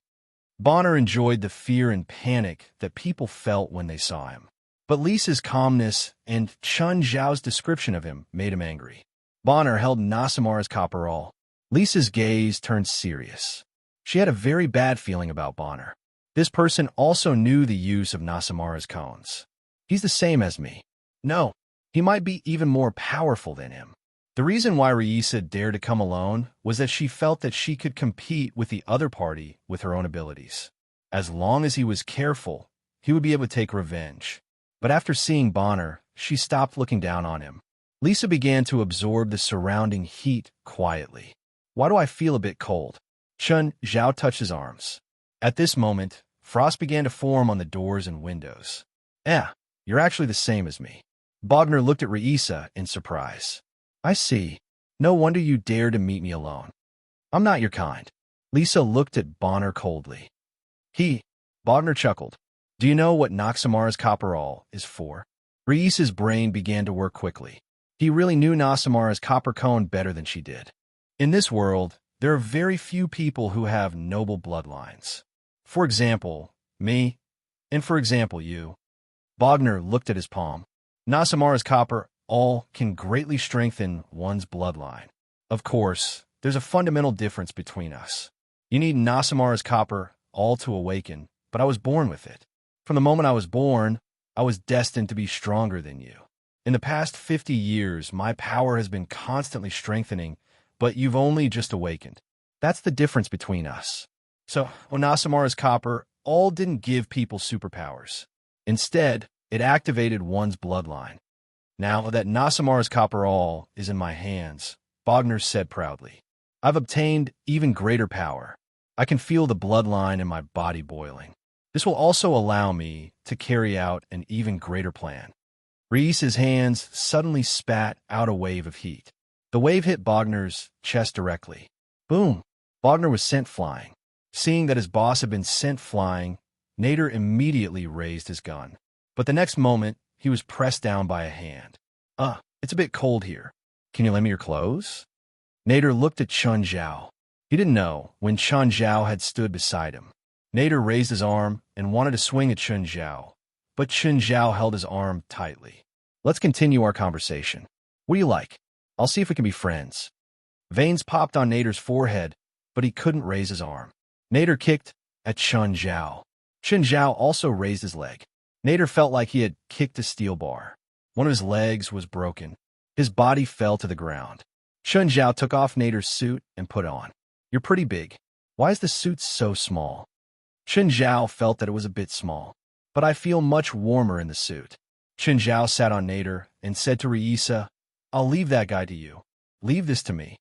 Bonner enjoyed the fear and panic that people felt when they saw him. But Lisa's calmness and Chen Zhao's description of him made him angry. Bonner held Nasamara's caporal. Lisa's gaze turned serious. She had a very bad feeling about Bonner. This person also knew the use of Nasamara's cones. He's the same as me. No, he might be even more powerful than him. The reason why Reisa dared to come alone was that she felt that she could compete with the other party with her own abilities. As long as he was careful, he would be able to take revenge. But after seeing Bonner, she stopped looking down on him. Lisa began to absorb the surrounding heat quietly. Why do I feel a bit cold? Chen Zhao touched his arms. At this moment, frost began to form on the doors and windows. You're actually the same as me. Bogner looked at Reisa in surprise. I see. No wonder you dare to meet me alone. I'm not your kind. Lisa looked at Bonner coldly. Bogner chuckled. Do you know what Naxamara's caporal is for? Reisa's brain began to work quickly. He really knew Nasamara's copper cone better than she did. In this world, there are very few people who have noble bloodlines. For example, me, and for example, you. Bogner looked at his palm. Nasamara's copper all can greatly strengthen one's bloodline. Of course, there's a fundamental difference between us. You need Nasamara's copper all to awaken, but I was born with it. From the moment I was born, I was destined to be stronger than you. In the past 50 years, my power has been constantly strengthening, but you've only just awakened. That's the difference between us. So, Nasamara's copper all didn't give people superpowers. Instead, it activated one's bloodline. Now that Nasamara's copper all is in my hands, Bogner said proudly, I've obtained even greater power. I can feel the bloodline in my body boiling. This will also allow me to carry out an even greater plan. Reisa's hands suddenly spat out a wave of heat. The wave hit Bogner's chest directly. Boom! Bogner was sent flying. Seeing that his boss had been sent flying, Nader immediately raised his gun. But the next moment, he was pressed down by a hand. It's a bit cold here. Can you lend me your clothes? Nader looked at Chun Zhao. He didn't know when Chun Zhao had stood beside him. Nader raised his arm and wanted to swing at Chun Zhao, but Chun Zhao held his arm tightly. Let's continue our conversation. What do you like? I'll see if we can be friends. Veins popped on Nader's forehead, but he couldn't raise his arm. Nader kicked at Chun Zhao. Chun Zhao also raised his leg. Nader felt like he had kicked a steel bar. One of his legs was broken. His body fell to the ground. Chun Zhao took off Nader's suit and put it on. You're pretty big. Why is the suit so small? Chun Zhao felt that it was a bit small, but I feel much warmer in the suit. Chun Zhao sat on Nader and said to Reisa, I'll leave that guy to you. Leave this to me.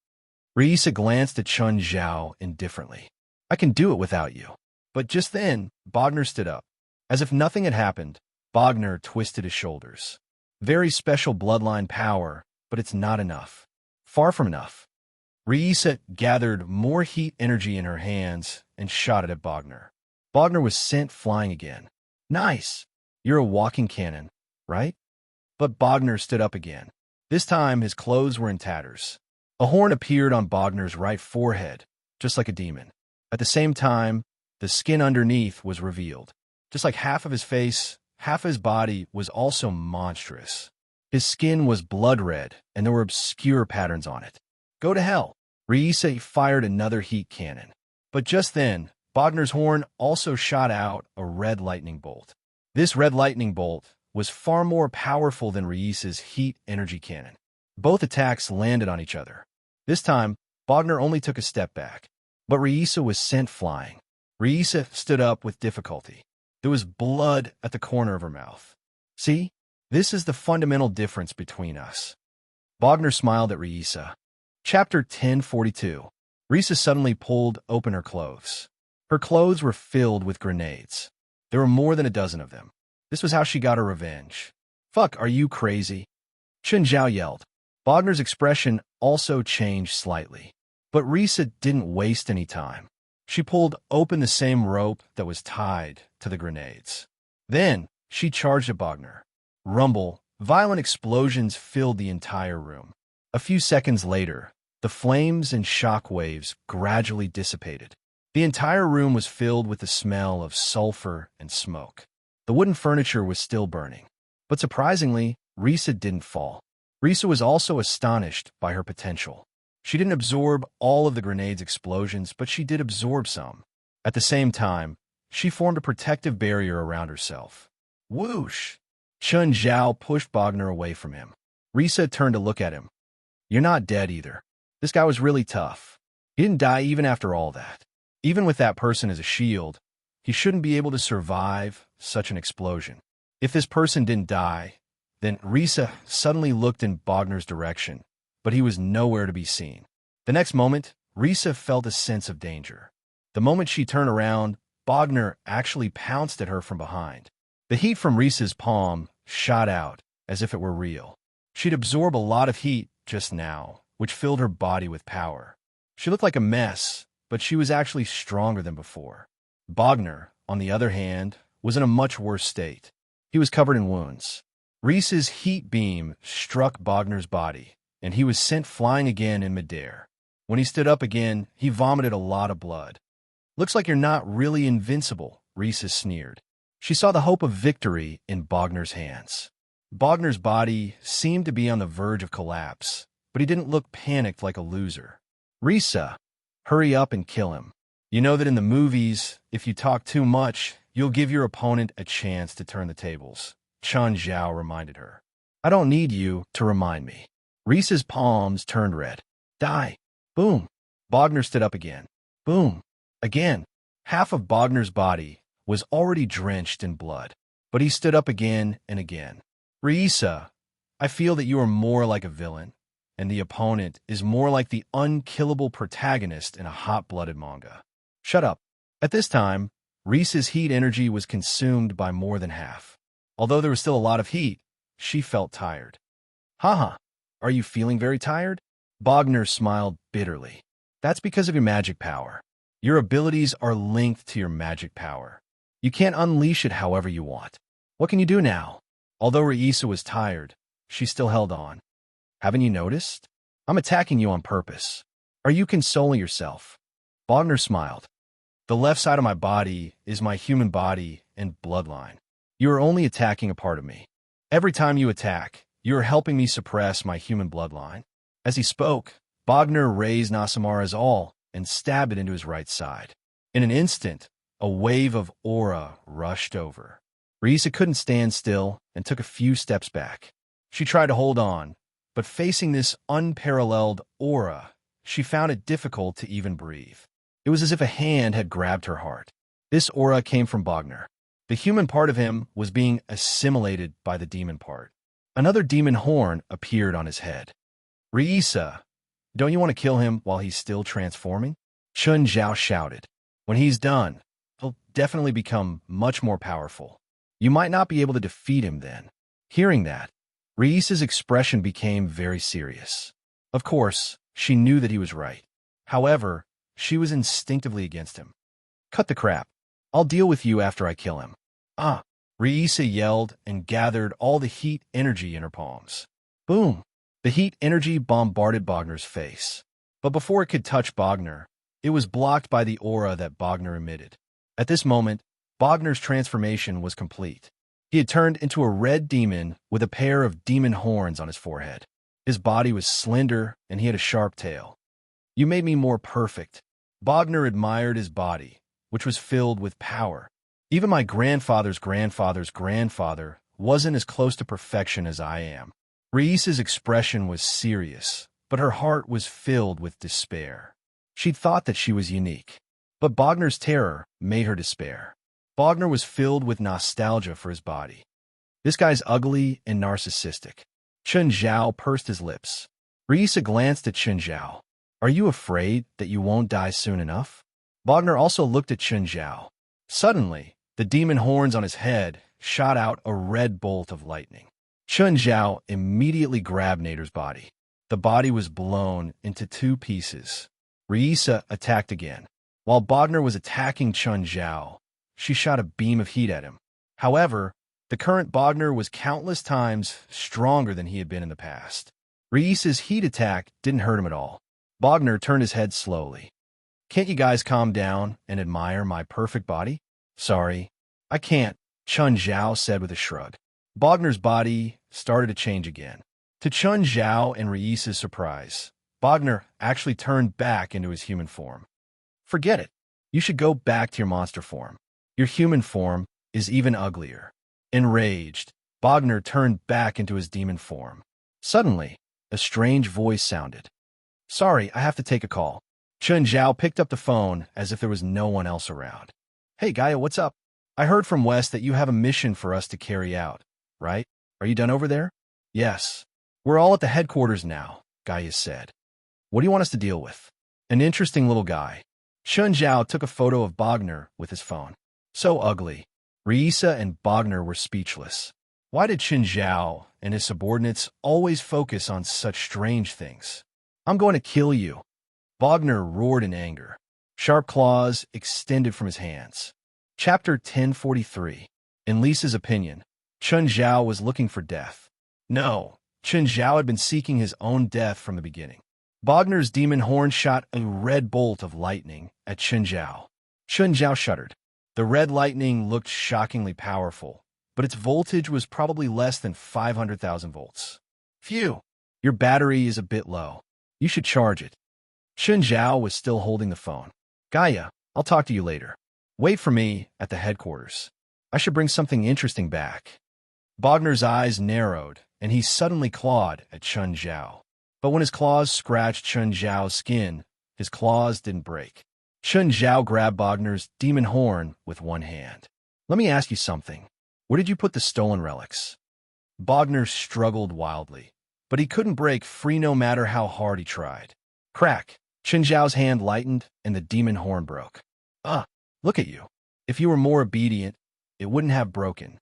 Reisa glanced at Chun Zhao indifferently. I can do it without you. But just then, Bogner stood up. As if nothing had happened, Bogner twisted his shoulders. Very special bloodline power, but it's not enough. Far from enough. Reisa gathered more heat energy in her hands and shot it at Bogner. Bogner was sent flying again. Nice! You're a walking cannon, right? But Bogner stood up again. This time, his clothes were in tatters. A horn appeared on Bogner's right forehead, just like a demon. At the same time, the skin underneath was revealed. Just like half of his face, half of his body was also monstrous. His skin was blood red, and there were obscure patterns on it. Go to hell! Reisa fired another heat cannon. But just then, Bogner's horn also shot out a red lightning bolt. This red lightning bolt was far more powerful than Reisa's heat energy cannon. Both attacks landed on each other. This time, Bogner only took a step back. But Reisa was sent flying. Reisa stood up with difficulty. There was blood at the corner of her mouth. See? This is the fundamental difference between us. Bogner smiled at Reisa. Chapter 1042. Reisa suddenly pulled open her clothes. Her clothes were filled with grenades. There were more than a dozen of them. This was how she got her revenge. Fuck, are you crazy? Chun Zhao yelled. Bogner's expression also changed slightly. But Reisa didn't waste any time. She pulled open the same rope that was tied to the grenades. Then, she charged at Bogner. Rumble, violent explosions filled the entire room. A few seconds later, the flames and shock waves gradually dissipated. The entire room was filled with the smell of sulfur and smoke. The wooden furniture was still burning. But surprisingly, Reisa didn't fall. Reisa was also astonished by her potential. She didn't absorb all of the grenade's explosions, but she did absorb some. At the same time, she formed a protective barrier around herself. Whoosh! Chun Zhao pushed Bogner away from him. Reisa turned to look at him. You're not dead either. This guy was really tough. He didn't die even after all that. Even with that person as a shield, he shouldn't be able to survive such an explosion. If this person didn't die, then Reisa suddenly looked in Bogner's direction, but he was nowhere to be seen. The next moment, Reisa felt a sense of danger. The moment she turned around, Bogner actually pounced at her from behind. The heat from Reisa's palm shot out as if it were real. She'd absorbed a lot of heat just now, which filled her body with power. She looked like a mess, but she was actually stronger than before. Bogner, on the other hand, was in a much worse state. He was covered in wounds. Reese's heat beam struck Bogner's body, and he was sent flying again in midair. When he stood up again, he vomited a lot of blood. "Looks like you're not really invincible," Reese sneered. She saw the hope of victory in Bogner's hands. Bogner's body seemed to be on the verge of collapse, but he didn't look panicked like a loser. "Risa, hurry up and kill him. You know that in the movies, if you talk too much, you'll give your opponent a chance to turn the tables," Chun Zhao reminded her. "I don't need you to remind me." Risa's palms turned red. "Die." Boom. Bogner stood up again. Boom. Again. Half of Bogner's body was already drenched in blood, but he stood up again and again. "Risa, I feel that you are more like a villain, and the opponent is more like the unkillable protagonist in a hot-blooded manga." "Shut up." At this time, Risa's heat energy was consumed by more than half. Although there was still a lot of heat, she felt tired. "Haha, are you feeling very tired?" Bogner smiled bitterly. "That's because of your magic power. Your abilities are linked to your magic power. You can't unleash it however you want. What can you do now?" Although Reisa was tired, she still held on. "Haven't you noticed? I'm attacking you on purpose. Are you consoling yourself?" Bogner smiled. "The left side of my body is my human body and bloodline. You are only attacking a part of me. Every time you attack, you are helping me suppress my human bloodline." As he spoke, Bogner raised Nasamara's awl and stabbed it into his right side. In an instant, a wave of aura rushed over. Reisa couldn't stand still and took a few steps back. She tried to hold on, but facing this unparalleled aura, she found it difficult to even breathe. It was as if a hand had grabbed her heart. This aura came from Bogner. The human part of him was being assimilated by the demon part. Another demon horn appeared on his head. "Reisa, don't you want to kill him while he's still transforming?" Chun Zhao shouted. "When he's done, he'll definitely become much more powerful. You might not be able to defeat him then." Hearing that, Reisa's expression became very serious. Of course, she knew that he was right. However, she was instinctively against him. "Cut the crap. I'll deal with you after I kill him." "Ah!" Reisa yelled and gathered all the heat energy in her palms. Boom! The heat energy bombarded Bogner's face. But before it could touch Bogner, it was blocked by the aura that Bogner emitted. At this moment, Bogner's transformation was complete. He had turned into a red demon with a pair of demon horns on his forehead. His body was slender and he had a sharp tail. "You made me more perfect." Bogner admired his body, which was filled with power. "Even my grandfather's grandfather's grandfather wasn't as close to perfection as I am." Reisa's expression was serious, but her heart was filled with despair. She'd thought that she was unique, but Bogner's terror made her despair. Bogner was filled with nostalgia for his body. "This guy's ugly and narcissistic." Chun Zhao pursed his lips. Reisa glanced at Chun Zhao. "Are you afraid that you won't die soon enough?" Bogner also looked at Chun Zhao. Suddenly, the demon horns on his head shot out a red bolt of lightning. Chun Zhao immediately grabbed Nader's body. The body was blown into two pieces. Reisa attacked again. While Bogner was attacking Chun Zhao, she shot a beam of heat at him. However, the current Bogner was countless times stronger than he had been in the past. Reisa's heat attack didn't hurt him at all. Bogner turned his head slowly. "Can't you guys calm down and admire my perfect body?" "Sorry, I can't," Chun Zhao said with a shrug. Bogner's body started to change again. To Chun Zhao and Reisa's surprise, Bogner actually turned back into his human form. "Forget it. You should go back to your monster form. Your human form is even uglier." Enraged, Bogner turned back into his demon form. Suddenly, a strange voice sounded. "Sorry, I have to take a call." Chun Zhao picked up the phone as if there was no one else around. "Hey, Gaia, what's up? I heard from West that you have a mission for us to carry out, right? Are you done over there?" "Yes. We're all at the headquarters now," Gaia said. "What do you want us to deal with?" "An interesting little guy." Chun Zhao took a photo of Bogner with his phone. So ugly. Reisa and Bogner were speechless. Why did Chun Zhao and his subordinates always focus on such strange things? "I'm going to kill you." Bogner roared in anger. Sharp claws extended from his hands. Chapter 1043. In Lisa's opinion, Chun Zhao was looking for death. No, Chun Zhao had been seeking his own death from the beginning. Bogner's demon horn shot a red bolt of lightning at Chun Zhao. Chun Zhao shuddered. The red lightning looked shockingly powerful, but its voltage was probably less than 500,000 volts. Phew, your battery is a bit low. You should charge it. Chun Zhao was still holding the phone. Gaia, I'll talk to you later. Wait for me at the headquarters. I should bring something interesting back. Bogner's eyes narrowed, and he suddenly clawed at Chun Zhao. But when his claws scratched Chun Zhao's skin, his claws didn't break. Chun Zhao grabbed Bogner's demon horn with one hand. Let me ask you something. Where did you put the stolen relics? Bogner struggled wildly, but he couldn't break free no matter how hard he tried. Crack! Chun Zhao's hand lightened, and the demon horn broke. Look at you. If you were more obedient, it wouldn't have broken.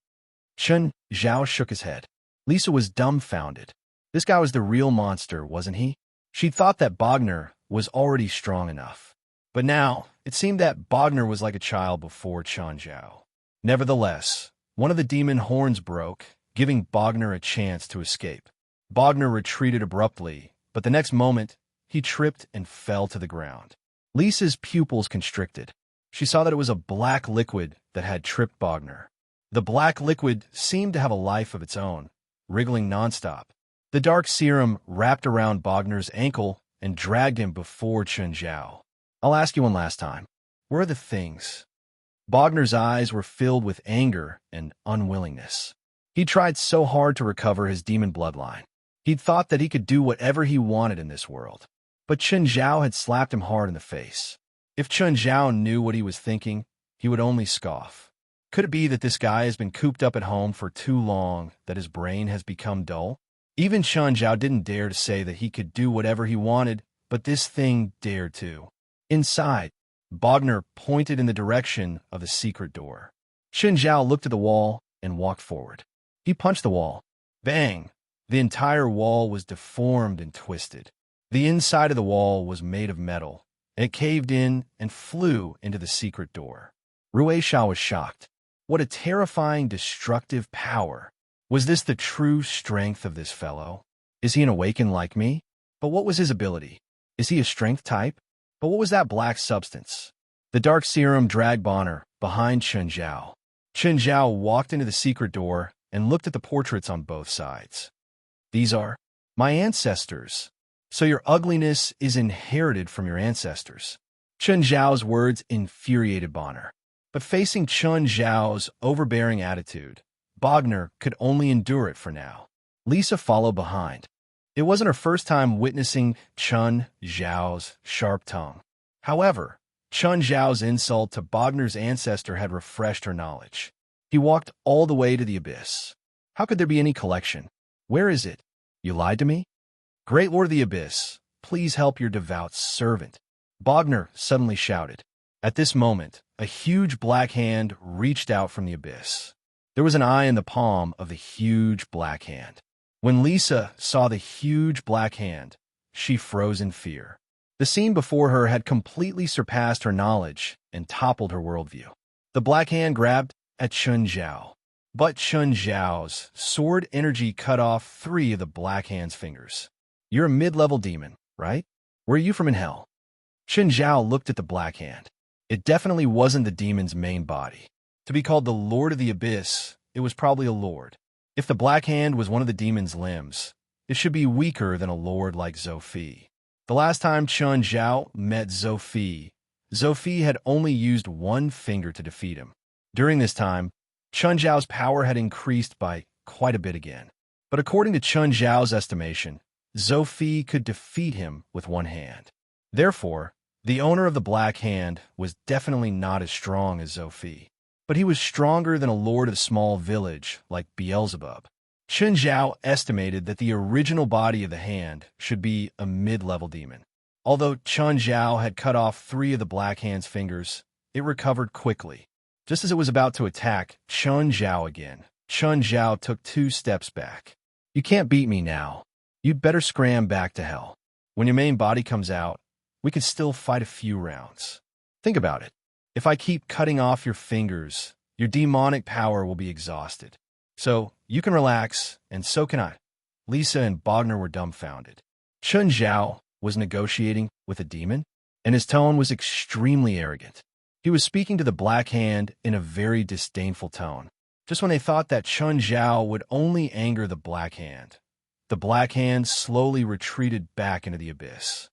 Chun Zhao shook his head. Lisa was dumbfounded. This guy was the real monster, wasn't he? She'd thought that Bogner was already strong enough. But now, it seemed that Bogner was like a child before Chun Zhao. Nevertheless, one of the demon horns broke, giving Bogner a chance to escape. Bogner retreated abruptly, but the next moment, he tripped and fell to the ground. Lisa's pupils constricted. She saw that it was a black liquid that had tripped Bogner. The black liquid seemed to have a life of its own, wriggling nonstop. The dark serum wrapped around Bogner's ankle and dragged him before Chun Zhao. I'll ask you one last time. Where are the things? Bogner's eyes were filled with anger and unwillingness. He tried so hard to recover his demon bloodline. He'd thought that he could do whatever he wanted in this world. But Chun Zhao had slapped him hard in the face. If Chun Zhao knew what he was thinking, he would only scoff. Could it be that this guy has been cooped up at home for too long, that his brain has become dull? Even Chun Zhao didn't dare to say that he could do whatever he wanted, but this thing dared to. Inside, Bogner pointed in the direction of the secret door. Chun Zhao looked at the wall and walked forward. He punched the wall. Bang! The entire wall was deformed and twisted. The inside of the wall was made of metal. It caved in and flew into the secret door. Rueisha was shocked. What a terrifying, destructive power. Was this the true strength of this fellow? Is he an awakened like me? But what was his ability? Is he a strength type? But what was that black substance? The dark serum dragged Bonner behind Chun Zhao. Chun Zhao walked into the secret door and looked at the portraits on both sides. These are my ancestors. So your ugliness is inherited from your ancestors. Chun Zhao's words infuriated Bonner. But facing Chun Zhao's overbearing attitude, Bogner could only endure it for now. Lisa followed behind. It wasn't her first time witnessing Chun Zhao's sharp tongue. However, Chun Zhao's insult to Bogner's ancestor had refreshed her knowledge. He walked all the way to the abyss. How could there be any collection? Where is it? You lied to me? Great Lord of the Abyss, please help your devout servant. Bogner suddenly shouted. At this moment, a huge black hand reached out from the abyss. There was an eye in the palm of the huge black hand. When Lisa saw the huge black hand, she froze in fear. The scene before her had completely surpassed her knowledge and toppled her worldview. The black hand grabbed at Chun Zhao. But Chun Zhao's sword energy cut off 3 of the black hand's fingers. You're a mid-level demon, right? Where are you from in hell? Chun Zhao looked at the black hand. It definitely wasn't the demon's main body. To be called the Lord of the Abyss, it was probably a lord. If the black hand was one of the demon's limbs, it should be weaker than a lord like Zofie. The last time Chun Zhao met Zofie had only used 1 finger to defeat him. During this time, Chun Zhao's power had increased by quite a bit again. But according to Chun Zhao's estimation, Zofie could defeat him with 1 hand. Therefore, the owner of the black hand was definitely not as strong as Zofie. But he was stronger than a lord of a small village like Beelzebub. Chun Zhao estimated that the original body of the hand should be a mid-level demon. Although Chun Zhao had cut off 3 of the black hand's fingers, it recovered quickly. Just as it was about to attack Chun Zhao again, Chun Zhao took 2 steps back. You can't beat me now. You'd better scram back to hell. When your main body comes out, we could still fight a few rounds. Think about it. If I keep cutting off your fingers, your demonic power will be exhausted. So, you can relax, and so can I. Lisa and Bogner were dumbfounded. Chun Zhao was negotiating with a demon, and his tone was extremely arrogant. He was speaking to the Black Hand in a very disdainful tone. Just when they thought that Chun Zhao would only anger the Black Hand, the Black Hand slowly retreated back into the abyss.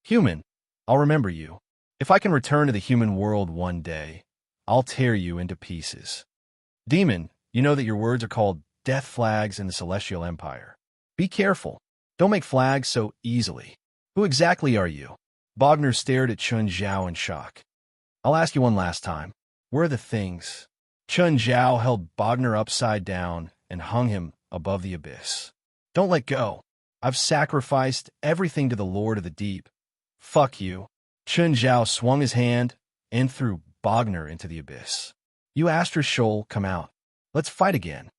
Human, I'll remember you. If I can return to the human world one day, I'll tear you into pieces. Demon, you know that your words are called death flags in the Celestial Empire. Be careful. Don't make flags so easily. Who exactly are you? Bogner stared at Chun Zhao in shock. I'll ask you one last time. Where are the things? Chun Zhao held Bogner upside down and hung him above the abyss. Don't let go. I've sacrificed everything to the Lord of the Deep. Fuck you. Chun Zhao swung his hand and threw Bogner into the abyss. You Astra Shoal, come out. Let's fight again.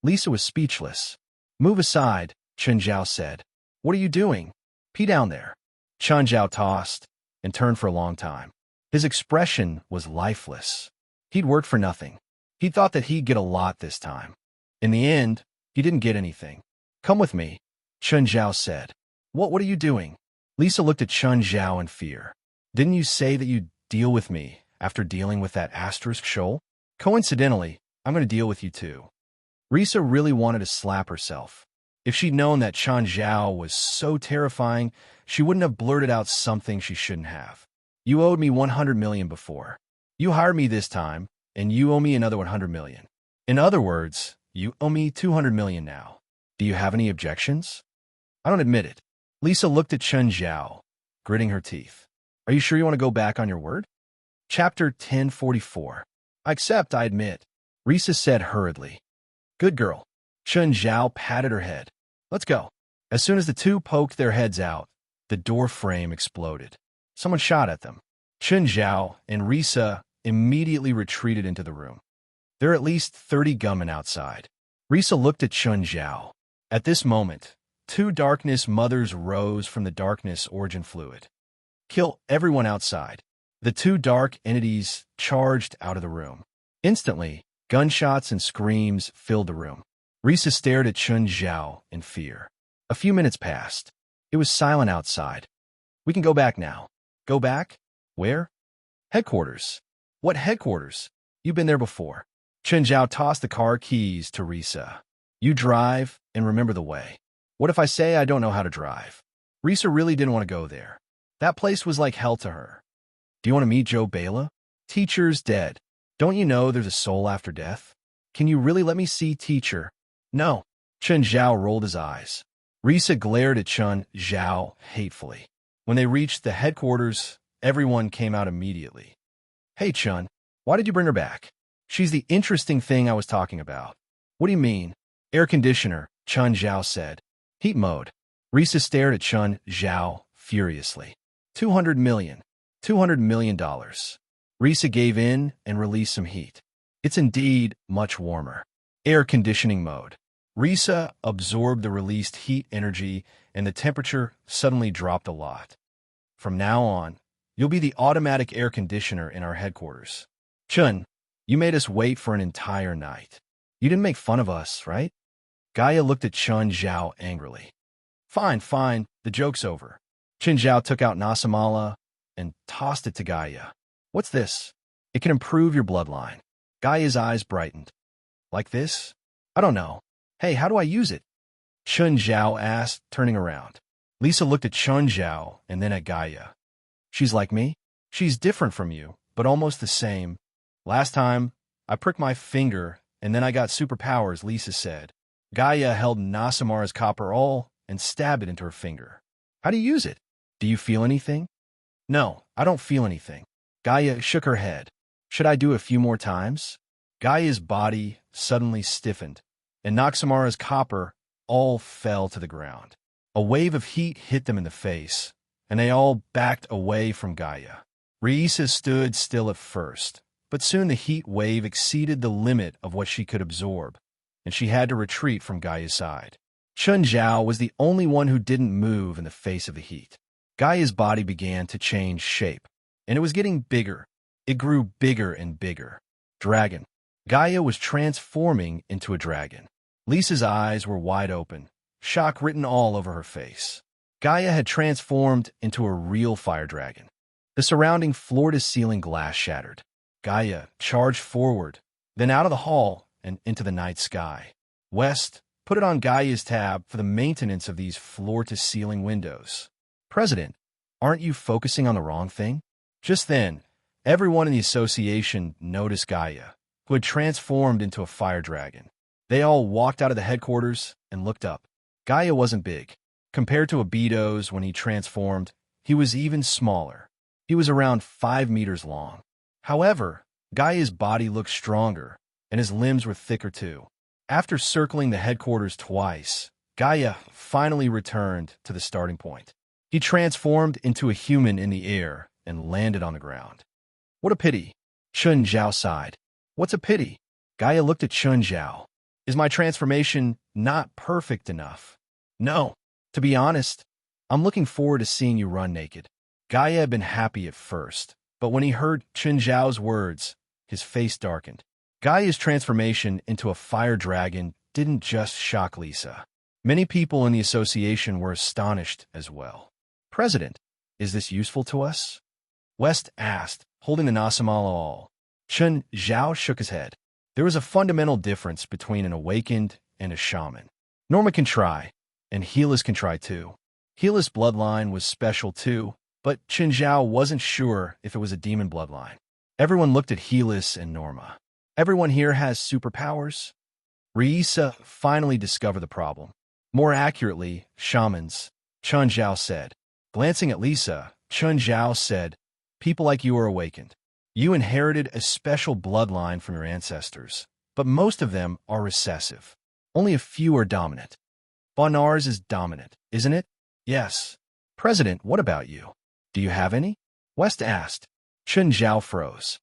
Lisa was speechless. Move aside, Chun Zhao said. What are you doing? Pee down there. Chun Zhao tossed and turned for a long time. His expression was lifeless. He'd worked for nothing. He thought that he'd get a lot this time. In the end, he didn't get anything. Come with me, Chun Zhao said. What are you doing? Lisa looked at Chun Zhao in fear. Didn't you say that you'd deal with me after dealing with that asterisk shoal? Coincidentally, I'm going to deal with you too. Risa really wanted to slap herself. If she'd known that Chun Zhao was so terrifying, she wouldn't have blurted out something she shouldn't have. You owed me 100 million before. You hired me this time, and you owe me another 100 million. In other words, you owe me 200 million now. Do you have any objections? I don't admit it. Lisa looked at Chun Zhao, gritting her teeth. Are you sure you want to go back on your word? Chapter 1044. I accept, I admit, Risa said hurriedly. Good girl. Chun Zhao patted her head. Let's go. As soon as the two poked their heads out, the door frame exploded. Someone shot at them. Chun Zhao and Risa immediately retreated into the room. There are at least 30 gunmen outside. Risa looked at Chun Zhao. At this moment, two darkness mothers rose from the darkness origin fluid. Kill everyone outside. The two dark entities charged out of the room. Instantly, gunshots and screams filled the room. Risa stared at Chun Zhao in fear. A few minutes passed. It was silent outside. We can go back now. Go back? Where? Headquarters. What headquarters? You've been there before. Chun Zhao tossed the car keys to Risa. You drive and remember the way. What if I say I don't know how to drive? Risa really didn't want to go there. That place was like hell to her. Do you want to meet Joe Bela? Teacher's dead. Don't you know there's a soul after death? Can you really let me see Teacher? No. Chun Zhao rolled his eyes. Risa glared at Chun Zhao hatefully. When they reached the headquarters, everyone came out immediately. Hey, Chun, why did you bring her back? She's the interesting thing I was talking about. What do you mean? Air conditioner, Chun Zhao said. Heat mode. Risa stared at Chun Zhao furiously. 200 million. $200 million. Risa gave in and released some heat. It's indeed much warmer. Air conditioning mode. Risa absorbed the released heat energy and the temperature suddenly dropped a lot. From now on, you'll be the automatic air conditioner in our headquarters. Chun, you made us wait for an entire night. You didn't make fun of us, right? Gaia looked at Chun Zhao angrily. Fine, fine, the joke's over. Chun Zhao took out Nasamala and tossed it to Gaia. What's this? It can improve your bloodline. Gaia's eyes brightened. Like this? I don't know. Hey, how do I use it? Chun Zhao asked, turning around. Lisa looked at Chun Zhao and then at Gaia. She's like me? She's different from you, but almost the same. Last time, I pricked my finger and then I got superpowers, Lisa said. Gaia held Nasamara's copper awl and stabbed it into her finger. How do you use it? Do you feel anything? No, I don't feel anything. Gaia shook her head. Should I do a few more times? Gaia's body suddenly stiffened, and Nasamara's copper all fell to the ground. A wave of heat hit them in the face, and they all backed away from Gaia. Risa stood still at first, but soon the heat wave exceeded the limit of what she could absorb, and she had to retreat from Gaia's side. Chun Zhao was the only one who didn't move in the face of the heat. Gaia's body began to change shape, and it was getting bigger. It grew bigger and bigger. Dragon. Gaia was transforming into a dragon. Lisa's eyes were wide open, shock written all over her face. Gaia had transformed into a real fire dragon. The surrounding floor-to-ceiling glass shattered. Gaia charged forward, then out of the hall and into the night sky. West, put it on Gaia's tab for the maintenance of these floor-to-ceiling windows. President, aren't you focusing on the wrong thing? Just then, everyone in the association noticed Gaia, who had transformed into a fire dragon. They all walked out of the headquarters and looked up. Gaia wasn't big. Compared to Abido's when he transformed, he was even smaller. He was around 5 meters long. However, Gaia's body looked stronger, and his limbs were thicker too. After circling the headquarters twice, Gaia finally returned to the starting point. He transformed into a human in the air and landed on the ground. What a pity. Chun Zhao sighed. What's a pity? Gaia looked at Chun Zhao. Is my transformation not perfect enough? No. To be honest, I'm looking forward to seeing you run naked. Gaia had been happy at first, but when he heard Chun Zhao's words, his face darkened. Gaia's transformation into a fire dragon didn't just shock Lisa. Many people in the association were astonished as well. President, is this useful to us? West asked, holding the Nasamala all. Chun Zhao shook his head. There was a fundamental difference between an awakened and a shaman. Norma can try, and Helis can try too. Helis' bloodline was special too, but Chun Zhao wasn't sure if it was a demon bloodline. Everyone looked at Helis and Norma. Everyone here has superpowers? Reisa finally discovered the problem. More accurately, shamans, Chun Zhao said. Glancing at Lisa, Chun Zhao said, people like you are awakened. You inherited a special bloodline from your ancestors, but most of them are recessive. Only a few are dominant. Bonars is dominant, isn't it? Yes. President, what about you? Do you have any? West asked. Chun Zhao froze.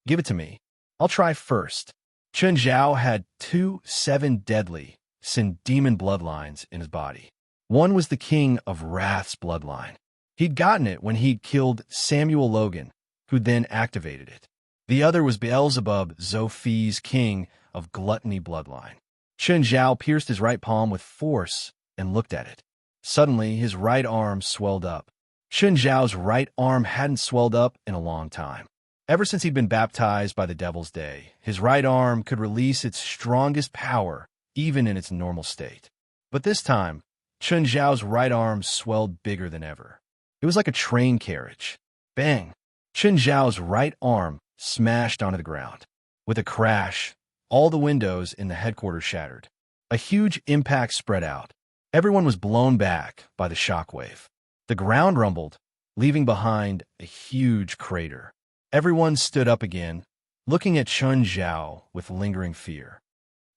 Give it to me. I'll try first. Chun Zhao had 2 7 deadly Sin demon bloodlines in his body. One was the King of Wrath's bloodline. He'd gotten it when he'd killed Samuel Logan, who then activated it. The other was Beelzebub Zophi's King of Gluttony bloodline. Chun Zhao pierced his right palm with force and looked at it. Suddenly, his right arm swelled up. Chun Zhao's right arm hadn't swelled up in a long time. Ever since he'd been baptized by the Devil's Day, his right arm could release its strongest power even in its normal state. But this time, Chun Zhao's right arm swelled bigger than ever. It was like a train carriage. Bang! Chun Zhao's right arm smashed onto the ground. With a crash, all the windows in the headquarters shattered. A huge impact spread out. Everyone was blown back by the shockwave. The ground rumbled, leaving behind a huge crater. Everyone stood up again, looking at Chun Zhao with lingering fear.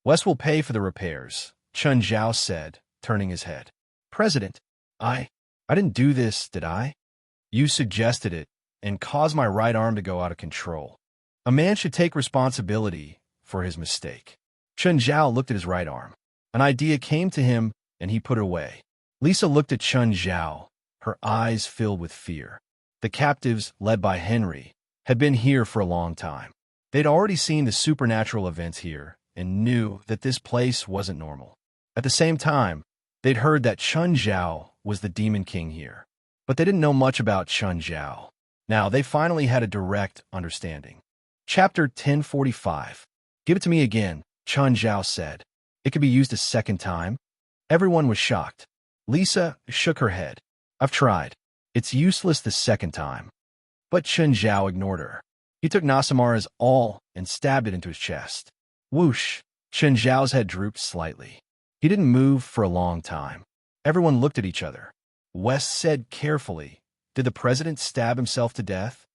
Wes will pay for the repairs, Chun Zhao said, turning his head. President, I didn't do this, did I? You suggested it and caused my right arm to go out of control. A man should take responsibility for his mistake. Chun Zhao looked at his right arm. An idea came to him, and he put it away. Lisa looked at Chun Zhao, her eyes filled with fear. The captives, led by Henry, had been here for a long time. They'd already seen the supernatural events here and knew that this place wasn't normal. At the same time, they'd heard that Chun Zhao was the Demon King here. But they didn't know much about Chun Zhao. Now, they finally had a direct understanding. Chapter 1045. Give it to me again, Chun Zhao said. It could be used a second time. Everyone was shocked. Lisa shook her head. I've tried. It's useless the second time. But Chun Zhao ignored her. He took Nasamara's awl and stabbed it into his chest. Whoosh! Chun Zhao's head drooped slightly. He didn't move for a long time. Everyone looked at each other. West said carefully, did the president stab himself to death?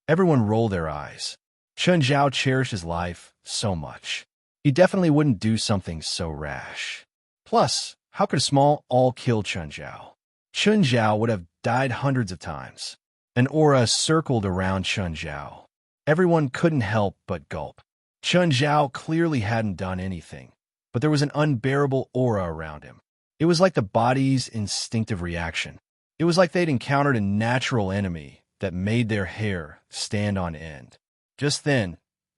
Everyone rolled their eyes. Chun Zhao cherished his life so much. He definitely wouldn't do something so rash. Plus, how could a small awl kill Chun Zhao? Chun Zhao would have died hundreds of times. An aura circled around Chun Zhao. Everyone couldn't help but gulp. Chun Zhao clearly hadn't done anything, but there was an unbearable aura around him. It was like the body's instinctive reaction. It was like they'd encountered a natural enemy that made their hair stand on end. Just then,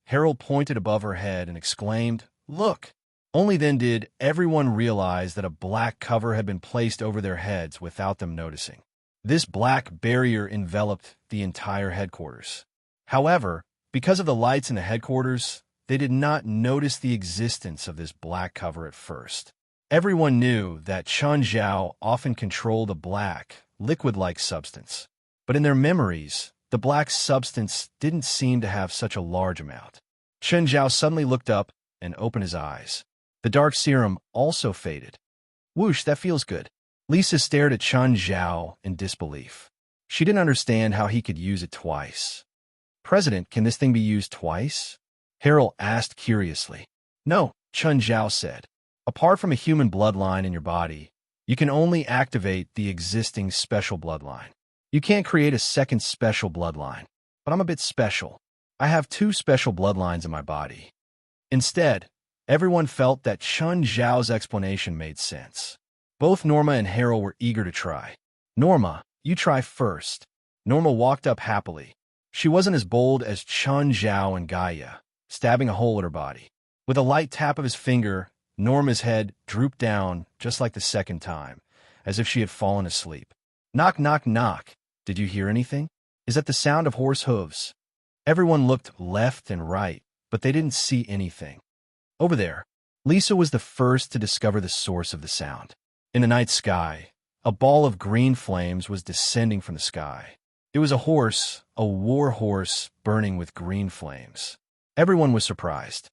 Harold pointed above her head and exclaimed, "Look!" Only then did everyone realize that a black cover had been placed over their heads without them noticing. This black barrier enveloped the entire headquarters. However, because of the lights in the headquarters, they did not notice the existence of this black cover at first. Everyone knew that Chun Zhao often controlled a black, liquid-like substance, but in their memories, the black substance didn't seem to have such a large amount. Chun Zhao suddenly looked up and opened his eyes. The dark serum also faded. Whoosh, that feels good. Lisa stared at Chun Zhao in disbelief. She didn't understand how he could use it twice. "President, can this thing be used twice?" Harold asked curiously. "No," Chun Zhao said. "Apart from a human bloodline in your body, you can only activate the existing special bloodline. You can't create a second special bloodline, but I'm a bit special. I have 2 special bloodlines in my body." Instead, everyone felt that Chun Zhao's explanation made sense. Both Norma and Harold were eager to try. "Norma, you try first." Norma walked up happily. She wasn't as bold as Chun Zhao and Gaia, stabbing a hole in her body. With a light tap of his finger, Norma's head drooped down just like the second time, as if she had fallen asleep. "Knock, knock, knock. Did you hear anything? Is that the sound of horse hooves?" Everyone looked left and right, but they didn't see anything. Over there, Lisa was the first to discover the source of the sound. In the night sky, a ball of green flames was descending from the sky. It was a horse, a war horse, burning with green flames. Everyone was surprised.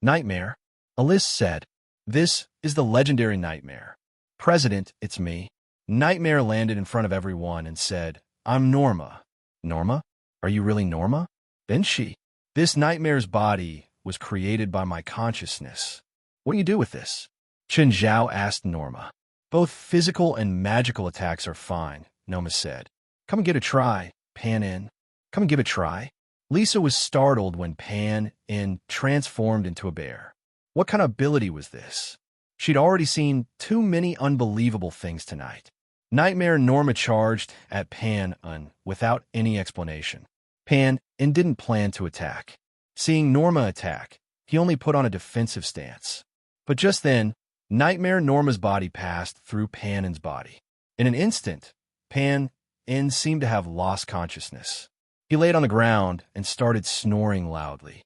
"Nightmare," Alice said. "This is the legendary Nightmare." "President, it's me." Nightmare landed in front of everyone and said, "I'm Norma." "Norma? Are you really Norma?" "Then she." "This Nightmare's body was created by my consciousness." "What do you do with this?" Chun Zhao asked Norma. "Both physical and magical attacks are fine," Norma said. "Come and give it a try, Pan In." "Come and give it a try?" Lisa was startled when Pan In transformed into a bear. What kind of ability was this? She'd already seen too many unbelievable things tonight. Nightmare Norma charged at Pan In without any explanation. Pan In didn't plan to attack. Seeing Norma attack, he only put on a defensive stance. But just then, Nightmare Norma's body passed through Pan In's body. In an instant, Pan In seemed to have lost consciousness. He laid on the ground and started snoring loudly.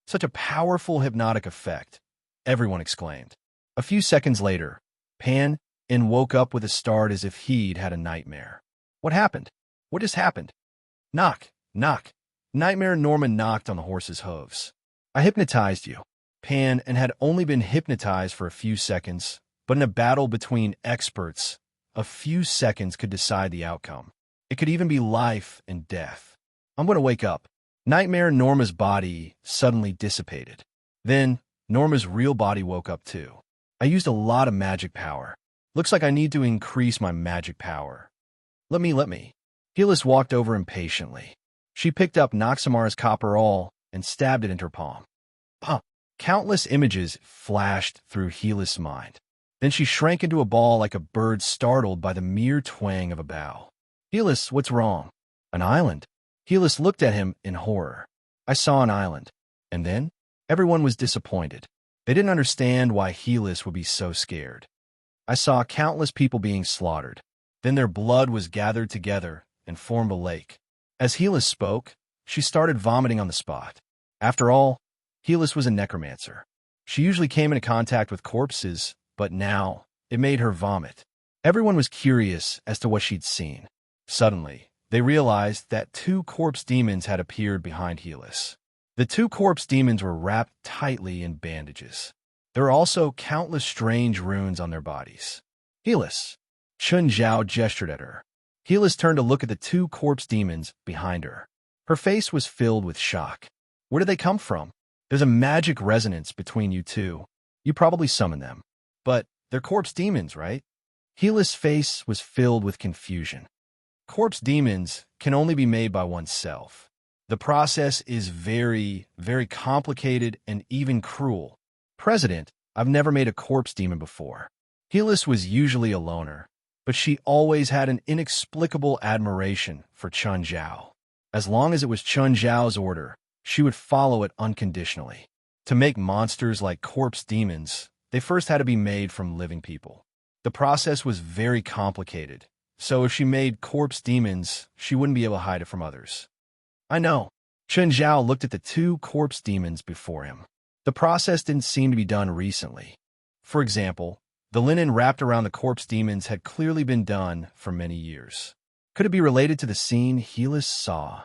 "Such a powerful hypnotic effect," everyone exclaimed. A few seconds later, Pan In woke up with a start as if he'd had a nightmare. "What happened? What just happened?" "Knock, knock." Nightmare Norma knocked on the horse's hooves. "I hypnotized you." Pan In had only been hypnotized for a few seconds, but in a battle between experts, a few seconds could decide the outcome. It could even be life and death. "I'm going to wake up." Nightmare Norma's body suddenly dissipated. Then, Norma's real body woke up too. "I used a lot of magic power. Looks like I need to increase my magic power. Let me. Helis walked over impatiently. She picked up Noxamar's copper awl and stabbed it into her palm. Pah! Countless images flashed through Helis' mind. Then she shrank into a ball like a bird startled by the mere twang of a bough. "Helis, what's wrong?" "An island." Helis looked at him in horror. "I saw an island." And then, everyone was disappointed. They didn't understand why Helis would be so scared. "I saw countless people being slaughtered. Then their blood was gathered together and formed a lake." As Helis spoke, she started vomiting on the spot. After all, Helis was a necromancer. She usually came into contact with corpses, but now it made her vomit. Everyone was curious as to what she'd seen. Suddenly, they realized that 2 corpse demons had appeared behind Helis. The 2 corpse demons were wrapped tightly in bandages. There were also countless strange runes on their bodies. "Helis!" Chun Zhao gestured at her. Helis turned to look at the 2 corpse demons behind her. Her face was filled with shock. "Where did they come from? There's a magic resonance between you two. You probably summoned them. But they're corpse demons, right?" Helis' face was filled with confusion. Corpse demons can only be made by oneself. The process is very, very complicated and even cruel. "President, I've never made a corpse demon before." Helis was usually a loner, but she always had an inexplicable admiration for Chun Zhao. As long as it was Chun Zhao's order, she would follow it unconditionally. To make monsters like corpse demons, they first had to be made from living people. The process was very complicated, so if she made corpse demons, she wouldn't be able to hide it from others. I know. Chen Zhao looked at the two corpse demons before him. The process didn't seem to be done recently. For example, the linen wrapped around the corpse demons had clearly been done for many years. Could it be related to the scene Helis saw?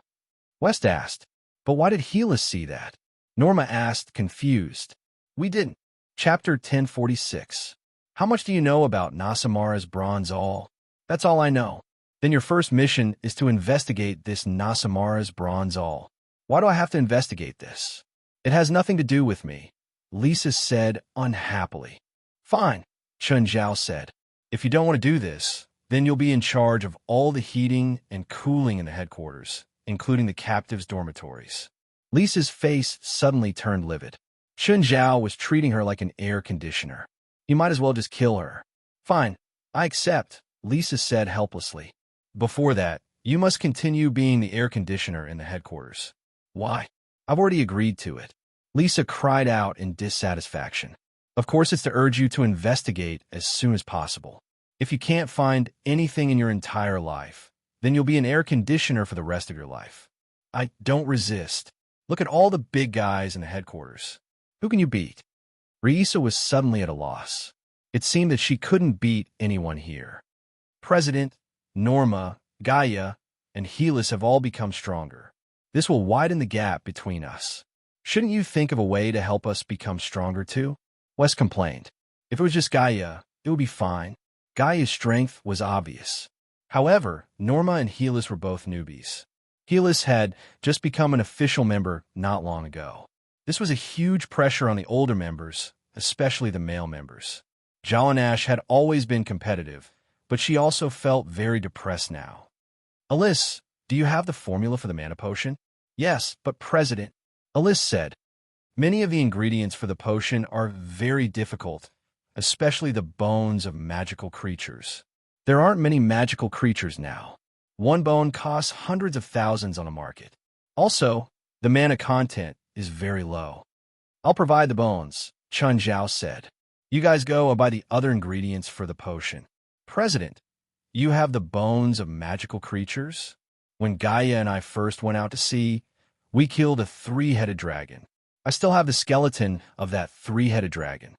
West asked, but why did Helis see that? Norma asked, confused. We didn't. Chapter 1046. How much do you know about Nasamara's bronze awl? That's all I know. Then your first mission is to investigate this Nasamara's bronze awl. Why do I have to investigate this? It has nothing to do with me, Lisa said unhappily. Fine, Chen Zhao said. If you don't want to do this, then you'll be in charge of all the heating and cooling in the headquarters, including the captives' dormitories. Lisa's face suddenly turned livid. Chen Zhao was treating her like an air conditioner. You might as well just kill her. Fine, I accept, Lisa said helplessly. Before that, you must continue being the air conditioner in the headquarters. Why? I've already agreed to it. Lisa cried out in dissatisfaction. Of course, it's to urge you to investigate as soon as possible. If you can't find anything in your entire life, then you'll be an air conditioner for the rest of your life. I don't resist. Look at all the big guys in the headquarters. Who can you beat? Reisa was suddenly at a loss. It seemed that she couldn't beat anyone here. President, Norma, Gaia, and Helis have all become stronger. This will widen the gap between us. Shouldn't you think of a way to help us become stronger too? Wes complained. If it was just Gaia, it would be fine. Gaia's strength was obvious. However, Norma and Helis were both newbies. Helis had just become an official member not long ago. This was a huge pressure on the older members, especially the male members. Jalanash had always been competitive, but she also felt very depressed now. Alice, do you have the formula for the mana potion? Yes, but President, Alice said. Many of the ingredients for the potion are very difficult, especially the bones of magical creatures. There aren't many magical creatures now. One bone costs hundreds of thousands on the market. Also, the mana content is very low. I'll provide the bones, Chen Zhao said. You guys go and buy the other ingredients for the potion. President, you have the bones of magical creatures? When Gaia and I first went out to sea, we killed a 3-headed dragon. I still have the skeleton of that 3-headed dragon.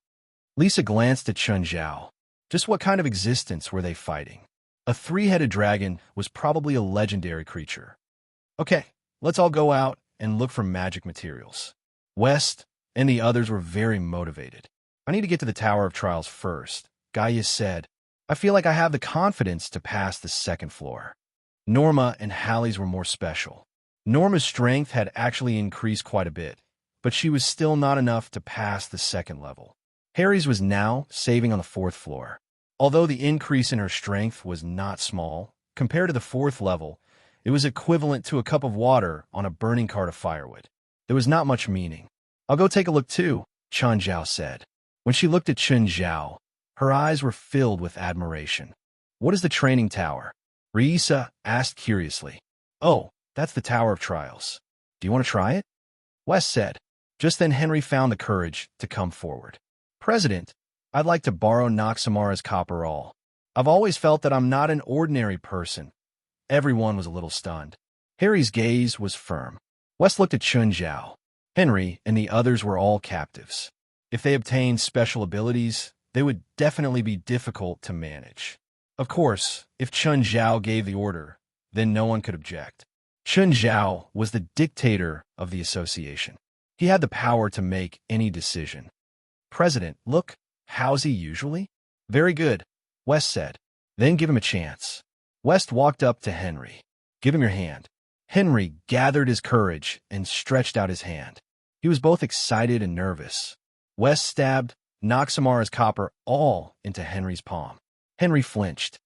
Lisa glanced at Chen Zhao. Just what kind of existence were they fighting? A 3-headed dragon was probably a legendary creature. Okay, let's all go out and look for magic materials. West and the others were very motivated. I need to get to the Tower of Trials first, Gaia said. I feel like I have the confidence to pass the second floor. Norma and Hallie's were more special. Norma's strength had actually increased quite a bit, but she was still not enough to pass the second level. Harry's was now saving on the 4th floor. Although the increase in her strength was not small, compared to the 4th level, it was equivalent to a cup of water on a burning cart of firewood. There was not much meaning. I'll go take a look too, Chen Zhao said. When she looked at Chen Zhao, her eyes were filled with admiration. What is the training tower? Reisa asked curiously. Oh, that's the Tower of Trials. Do you want to try it? Wes said. Just then Henry found the courage to come forward. President, I'd like to borrow Noxamara's copper awl. I've always felt that I'm not an ordinary person. Everyone was a little stunned. Harry's gaze was firm. Wes looked at Chen Zhao. Henry and the others were all captives. If they obtained special abilities, they would definitely be difficult to manage. Of course, if Chen Zhao gave the order, then no one could object. Chen Zhao was the dictator of the association. He had the power to make any decision. President, look, how's he usually? Very good, West said. Then give him a chance. West walked up to Henry. Give him your hand. Henry gathered his courage and stretched out his hand. He was both excited and nervous. West stabbed Noxamara's copper awl into Henry's palm. Henry flinched.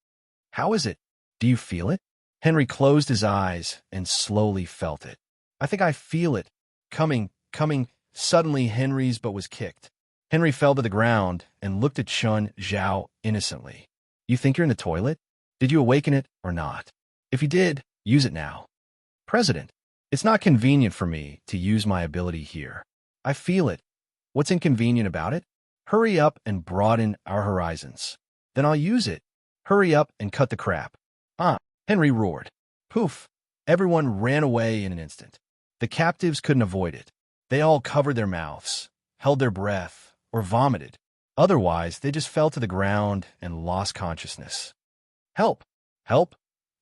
How is it? Do you feel it? Henry closed his eyes and slowly felt it. I think I feel it. Coming. Suddenly Henry's butt was kicked. Henry fell to the ground and looked at Chen Zhao innocently. You think you're in the toilet? Did you awaken it or not? If you did, use it now. President, It's not convenient for me to use my ability here. I feel it. What's inconvenient about it? Hurry up and broaden our horizons. Then I'll use it. Hurry up and cut the crap. Ah, Henry roared. Poof. Everyone ran away in an instant. The captives couldn't avoid it. They all covered their mouths, held their breath, or vomited. Otherwise, they just fell to the ground and lost consciousness. Help! Help!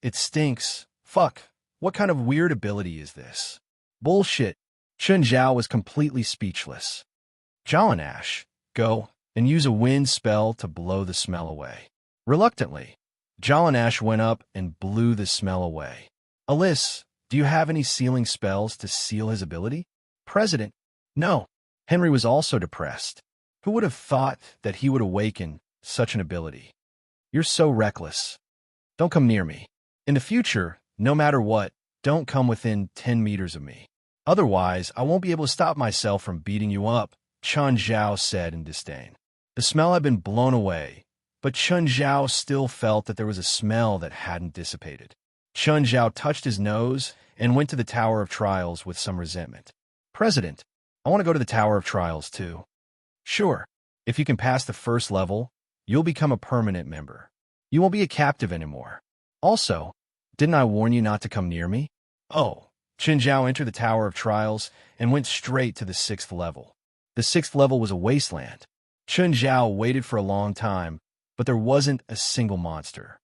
It stinks. Fuck. What kind of weird ability is this? Bullshit. Chun Zhao was completely speechless. Jalanash, go and use a wind spell to blow the smell away. Reluctantly, Jalanash went up and blew the smell away. Alyss, do you have any sealing spells to seal his ability? President, no. Henry was also depressed. Who would have thought that he would awaken such an ability? You're so reckless. Don't come near me. In the future, no matter what, don't come within 10 meters of me. Otherwise, I won't be able to stop myself from beating you up, Chun Zhao said in disdain. The smell had been blown away, but Chun Zhao still felt that there was a smell that hadn't dissipated. Chun Zhao touched his nose and went to the Tower of Trials with some resentment. President, I want to go to the Tower of Trials too. Sure, if you can pass the first level, you'll become a permanent member. You won't be a captive anymore. Also, didn't I warn you not to come near me? Oh, Chun Zhao entered the Tower of Trials and went straight to the 6th level. The 6th level was a wasteland. Chun Zhao waited for a long time, but there wasn't a single monster.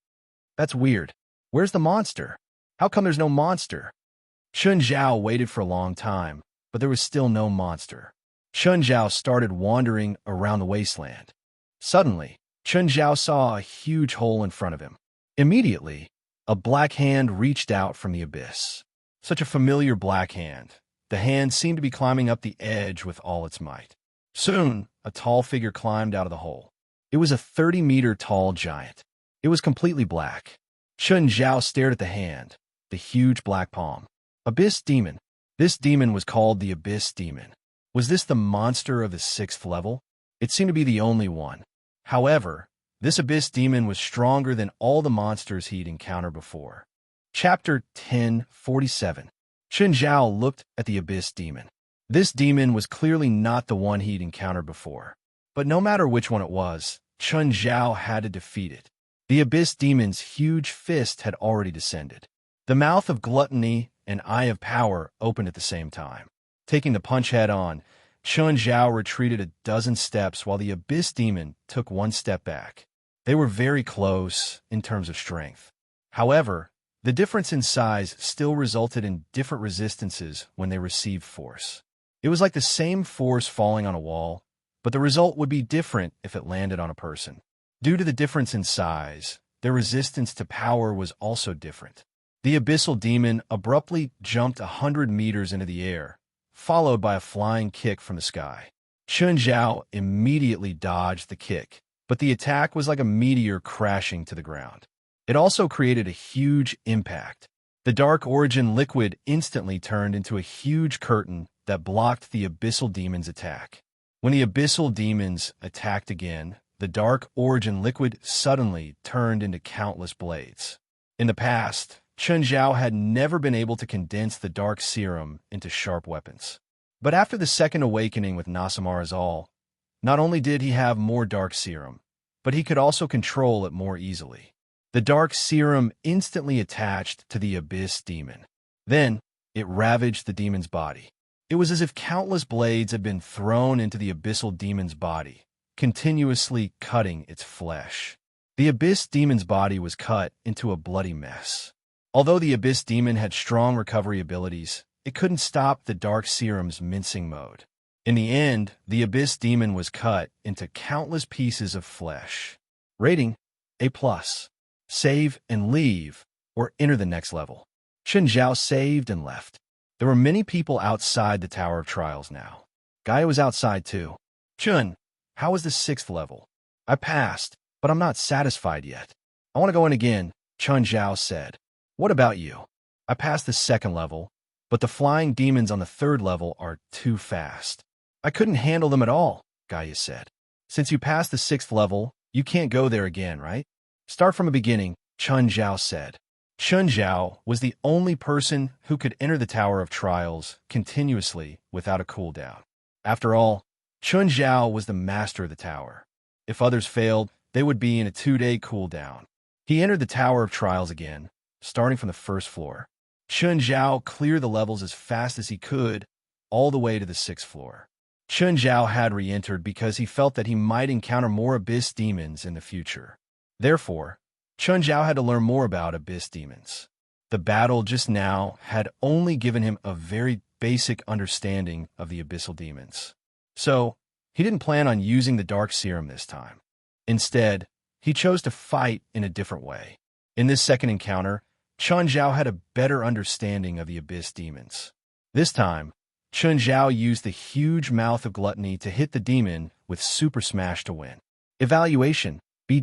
That's weird. Where's the monster? How come there's no monster? Chun Zhao waited for a long time, but there was still no monster. Chun Zhao started wandering around the wasteland. Suddenly, Chun Zhao saw a huge hole in front of him. Immediately, a black hand reached out from the abyss. Such a familiar black hand. The hand seemed to be climbing up the edge with all its might. Soon, a tall figure climbed out of the hole. It was a 30-meter tall giant. It was completely black. Chun Zhao stared at the hand, the huge black palm. Abyss Demon. This demon was called the Abyss Demon. Was this the monster of the 6th level? It seemed to be the only one. However, this Abyss Demon was stronger than all the monsters he'd encountered before. Chapter 10:47. Chun Zhao looked at the Abyss Demon. This demon was clearly not the one he'd encountered before. But no matter which one it was, Chun Zhao had to defeat it. The Abyss Demon's huge fist had already descended. The mouth of gluttony and eye of power opened at the same time. Taking the punch head-on, Chun Zhao retreated a dozen steps while the Abyss Demon took one step back. They were very close in terms of strength. However, the difference in size still resulted in different resistances when they received force. It was like the same force falling on a wall, but the result would be different if it landed on a person. Due to the difference in size, their resistance to power was also different. The Abyssal Demon abruptly jumped 100 meters into the air, followed by a flying kick from the sky. Chun Zhao immediately dodged the kick, but the attack was like a meteor crashing to the ground. It also created a huge impact. The Dark Origin liquid instantly turned into a huge curtain that blocked the Abyssal Demon's attack. When the Abyssal Demons attacked again, the Dark Origin liquid suddenly turned into countless blades. In the past, Chun Zhao had never been able to condense the Dark Serum into sharp weapons. But after the second awakening with Nasamara's not only did he have more Dark Serum, but he could also control it more easily. The Dark Serum instantly attached to the Abyss Demon. Then, it ravaged the demon's body. It was as if countless blades had been thrown into the Abyssal Demon's body, continuously cutting its flesh. The Abyss Demon's body was cut into a bloody mess. Although the Abyss Demon had strong recovery abilities, it couldn't stop the Dark Serum's mincing mode. In the end, the Abyss Demon was cut into countless pieces of flesh. Rating: A+. Save and leave, or enter the next level. Chun Zhao saved and left. There were many people outside the Tower of Trials now. Gaia was outside too. Chun, how was the 6th level? I passed, but I'm not satisfied yet. I want to go in again, Chun Zhao said. What about you? I passed the 2nd level, but the flying demons on the 3rd level are too fast. I couldn't handle them at all, Gaia said. Since you passed the 6th level, you can't go there again, right? Start from the beginning, Chun Zhao said. Chun Zhao was the only person who could enter the Tower of Trials continuously without a cooldown. After all, Chun Zhao was the master of the tower. If others failed, they would be in a 2-day cooldown. He entered the Tower of Trials again, starting from the first floor. Chun Zhao cleared the levels as fast as he could, all the way to the 6th floor. Chun Zhao had re-entered because he felt that he might encounter more Abyss demons in the future. Therefore, Chun Zhao had to learn more about Abyss demons. The battle just now had only given him a very basic understanding of the abyssal demons. So, he didn't plan on using the Dark Serum this time. Instead, he chose to fight in a different way. In this second encounter, Chun Zhao had a better understanding of the Abyss demons. This time, Chun Zhao used the huge mouth of gluttony to hit the demon with Super Smash to win. Evaluation, B-.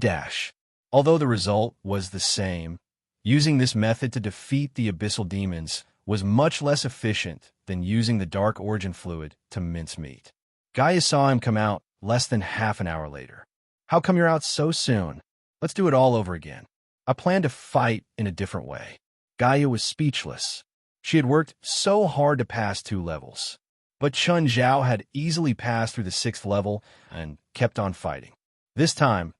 Although the result was the same, using this method to defeat the abyssal demons was much less efficient than using the Dark Origin fluid to mince meat. Gaia saw him come out less than half an hour later. How come you're out so soon? Let's do it all over again. I plan to fight in a different way. Gaia was speechless. She had worked so hard to pass 2 levels. But Chun Zhao had easily passed through the 6th level and kept on fighting. This time,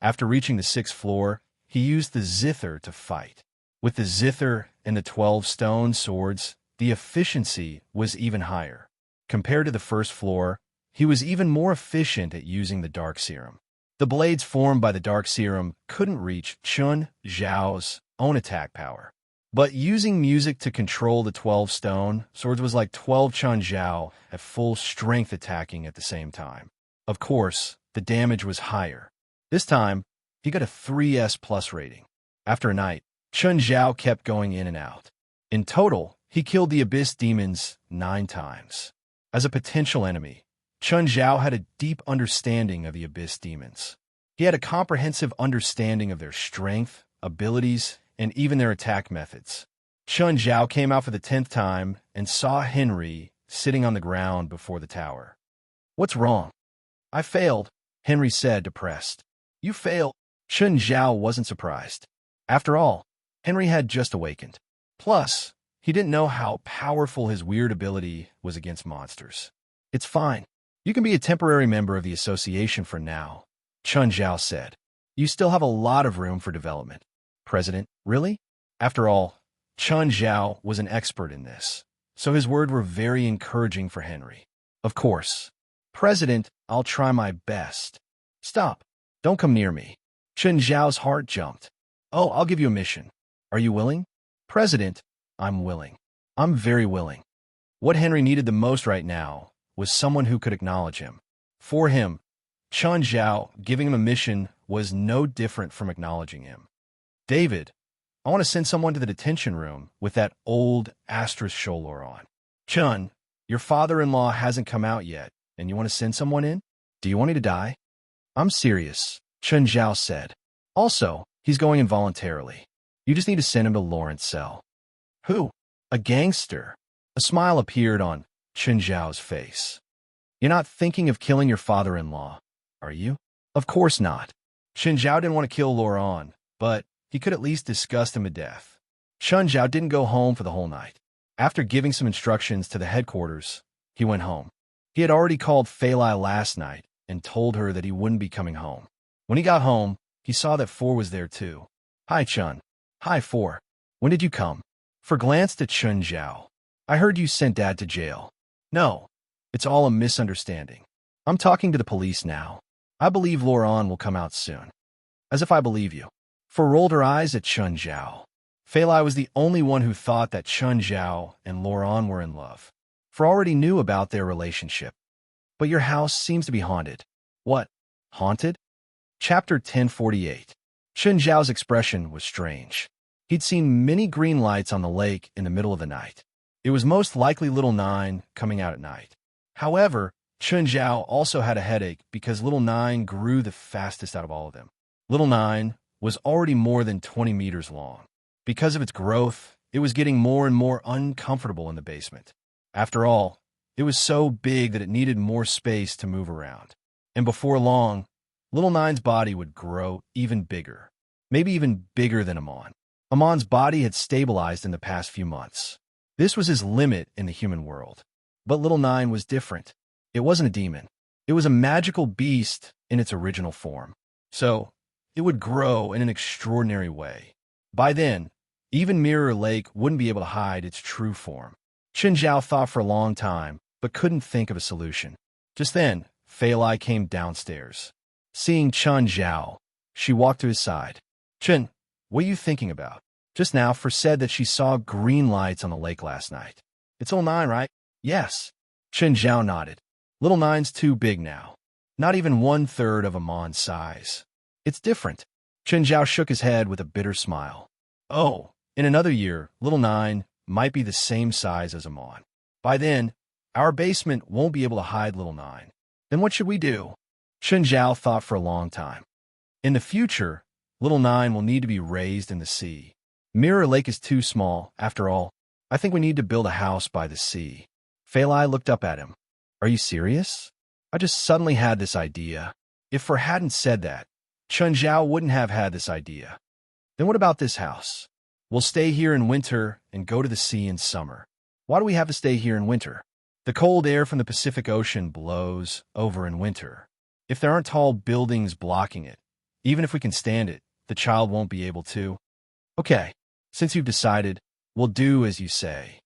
after reaching the 6th floor, he used the zither to fight. With the zither and the 12 stone swords, the efficiency was even higher. Compared to the 1st floor, he was even more efficient at using the Dark Serum. The blades formed by the Dark Serum couldn't reach Chun Zhao's own attack power. But using music to control the 12 stone swords was like 12 Chun Zhao at full strength attacking at the same time. Of course, the damage was higher. This time, he got a 3S plus rating. After a night, Chun Zhao kept going in and out. In total, he killed the Abyss demons 9 times. As a potential enemy, Chun Zhao had a deep understanding of the Abyss demons. He had a comprehensive understanding of their strength, abilities, and even their attack methods. Chun Zhao came out for the 10th time and saw Henry sitting on the ground before the tower. "What's wrong?" "I failed," Henry said, depressed. "You failed?" Chun Zhao wasn't surprised. After all, Henry had just awakened. Plus, he didn't know how powerful his weird ability was against monsters. "It's fine. You can be a temporary member of the association for now," Chun Zhao said. "You still have a lot of room for development." "President, really?" After all, Chun Zhao was an expert in this, so his words were very encouraging for Henry. "Of course. President, I'll try my best." "Stop. Don't come near me." Chun Zhao's heart jumped. "Oh, I'll give you a mission. Are you willing?" "President, I'm willing. I'm very willing." What Henry needed the most right now was someone who could acknowledge him. For him, Chun Zhao giving him a mission was no different from acknowledging him. "David, I want to send someone to the detention room with that old asterisk shoulder on." "Chun, your father-in-law hasn't come out yet, and you want to send someone in? Do you want me to die?" "I'm serious," Chun Zhao said. "Also, he's going involuntarily. You just need to send him to Lawrence's cell." "Who?" "A gangster." A smile appeared on Chun Zhao's face. "You're not thinking of killing your father-in-law, are you?" "Of course not." Chun Zhao didn't want to kill Laurent, but he could at least disgust him to death. Chun Zhao didn't go home for the whole night. After giving some instructions to the headquarters, he went home. He had already called Fei Lai last night and told her that he wouldn't be coming home. When he got home, he saw that Four was there too. "Hi, Chun." "Hi, Four. When did you come?" For glanced at Chun Zhao. "I heard you sent Dad to jail." "No, it's all a misunderstanding. I'm talking to the police now. I believe Laurent will come out soon." "As if I believe you." For rolled her eyes at Chun Zhao. Fei Lai was the only one who thought that Chun Zhao and Laurent were in love. For already knew about their relationship. "But your house seems to be haunted." "What? Haunted?" Chapter 1048. Chun Zhao's expression was strange. He'd seen many green lights on the lake in the middle of the night. It was most likely Little Nine coming out at night. However, Chun Zhao also had a headache because Little Nine grew the fastest out of all of them. Little Nine was already more than 20 meters long. Because of its growth, it was getting more and more uncomfortable in the basement. After all, it was so big that it needed more space to move around. And before long, Little Nine's body would grow even bigger. Maybe even bigger than Amon. Amon's body had stabilized in the past few months. This was his limit in the human world. But little Nine was different. It wasn't a demon. It was a magical beast in its original form. So, it would grow in an extraordinary way. By then, even Mirror Lake wouldn't be able to hide its true form. Chen Zhao thought for a long time, but couldn't think of a solution. Just then, Fei Lai came downstairs. Seeing Chen Zhao, she walked to his side. Chen, what are you thinking about? Just now, Fer said that she saw green lights on the lake last night. It's all 9, right? Yes. Chen Zhao nodded. Little Nine's too big now. Not even 1/3 of Amon's size. It's different. Chen Zhao shook his head with a bitter smile. Oh, in another year, Little Nine might be the same size as Amon. By then, our basement won't be able to hide Little Nine. Then what should we do? Chen Zhao thought for a long time. In the future, Little Nine will need to be raised in the sea. Mirror Lake is too small, after all. I think we need to build a house by the sea. Fei Lai looked up at him. Are you serious? I just suddenly had this idea. If Fer hadn't said that, Chen Zhao wouldn't have had this idea. Then what about this house? We'll stay here in winter and go to the sea in summer. Why do we have to stay here in winter? The cold air from the Pacific Ocean blows over in winter. If there aren't tall buildings blocking it, even if we can stand it, the child won't be able to. Okay, since you've decided, we'll do as you say.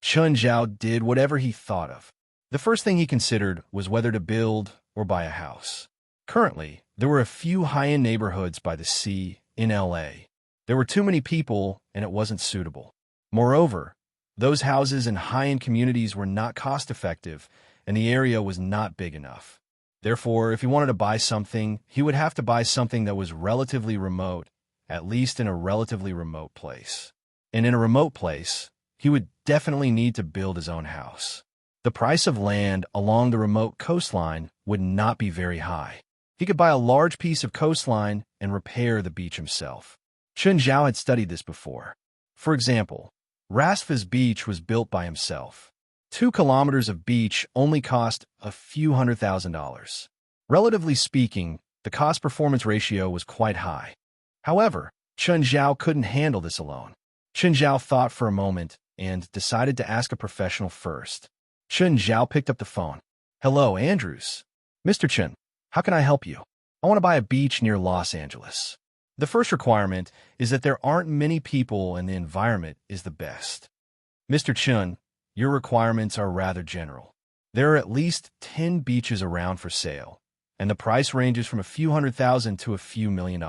Chen Zhao did whatever he thought of. The first thing he considered was whether to build or buy a house. Currently, there were a few high-end neighborhoods by the sea in LA. There were too many people, and it wasn't suitable. Moreover, those houses in high-end communities were not cost-effective, and the area was not big enough. Therefore, if he wanted to buy something, he would have to buy something that was relatively remote, at least in a relatively remote place. And in a remote place, he would definitely need to build his own house. The price of land along the remote coastline would not be very high. He could buy a large piece of coastline and repair the beach himself. Chen Zhao had studied this before. For example, Rasfa's beach was built by himself. 2 kilometers of beach only cost a few $100,000. Relatively speaking, the cost-performance ratio was quite high. However, Chen Zhao couldn't handle this alone. Chen Zhao thought for a moment and decided to ask a professional first. Chen Zhao picked up the phone. Hello, Andrews. Mr. Chen, how can I help you? I want to buy a beach near Los Angeles. The first requirement is that there aren't many people and the environment is the best. Mr. Chen, your requirements are rather general. There are at least 10 beaches around for sale, and the price ranges from a few $100,000 to a few $1 million.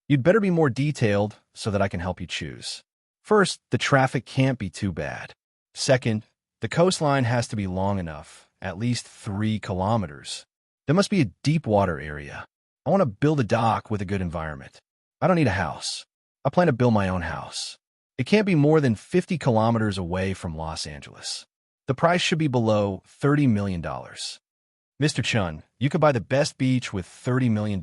You'd better be more detailed so that I can help you choose. First, the traffic can't be too bad. Second, the coastline has to be long enough, at least 3 kilometers. There must be a deep water area. I want to build a dock with a good environment. I don't need a house. I plan to build my own house. It can't be more than 50 kilometers away from Los Angeles. The price should be below $30 million. Mr. Chun, you could buy the best beach with $30 million,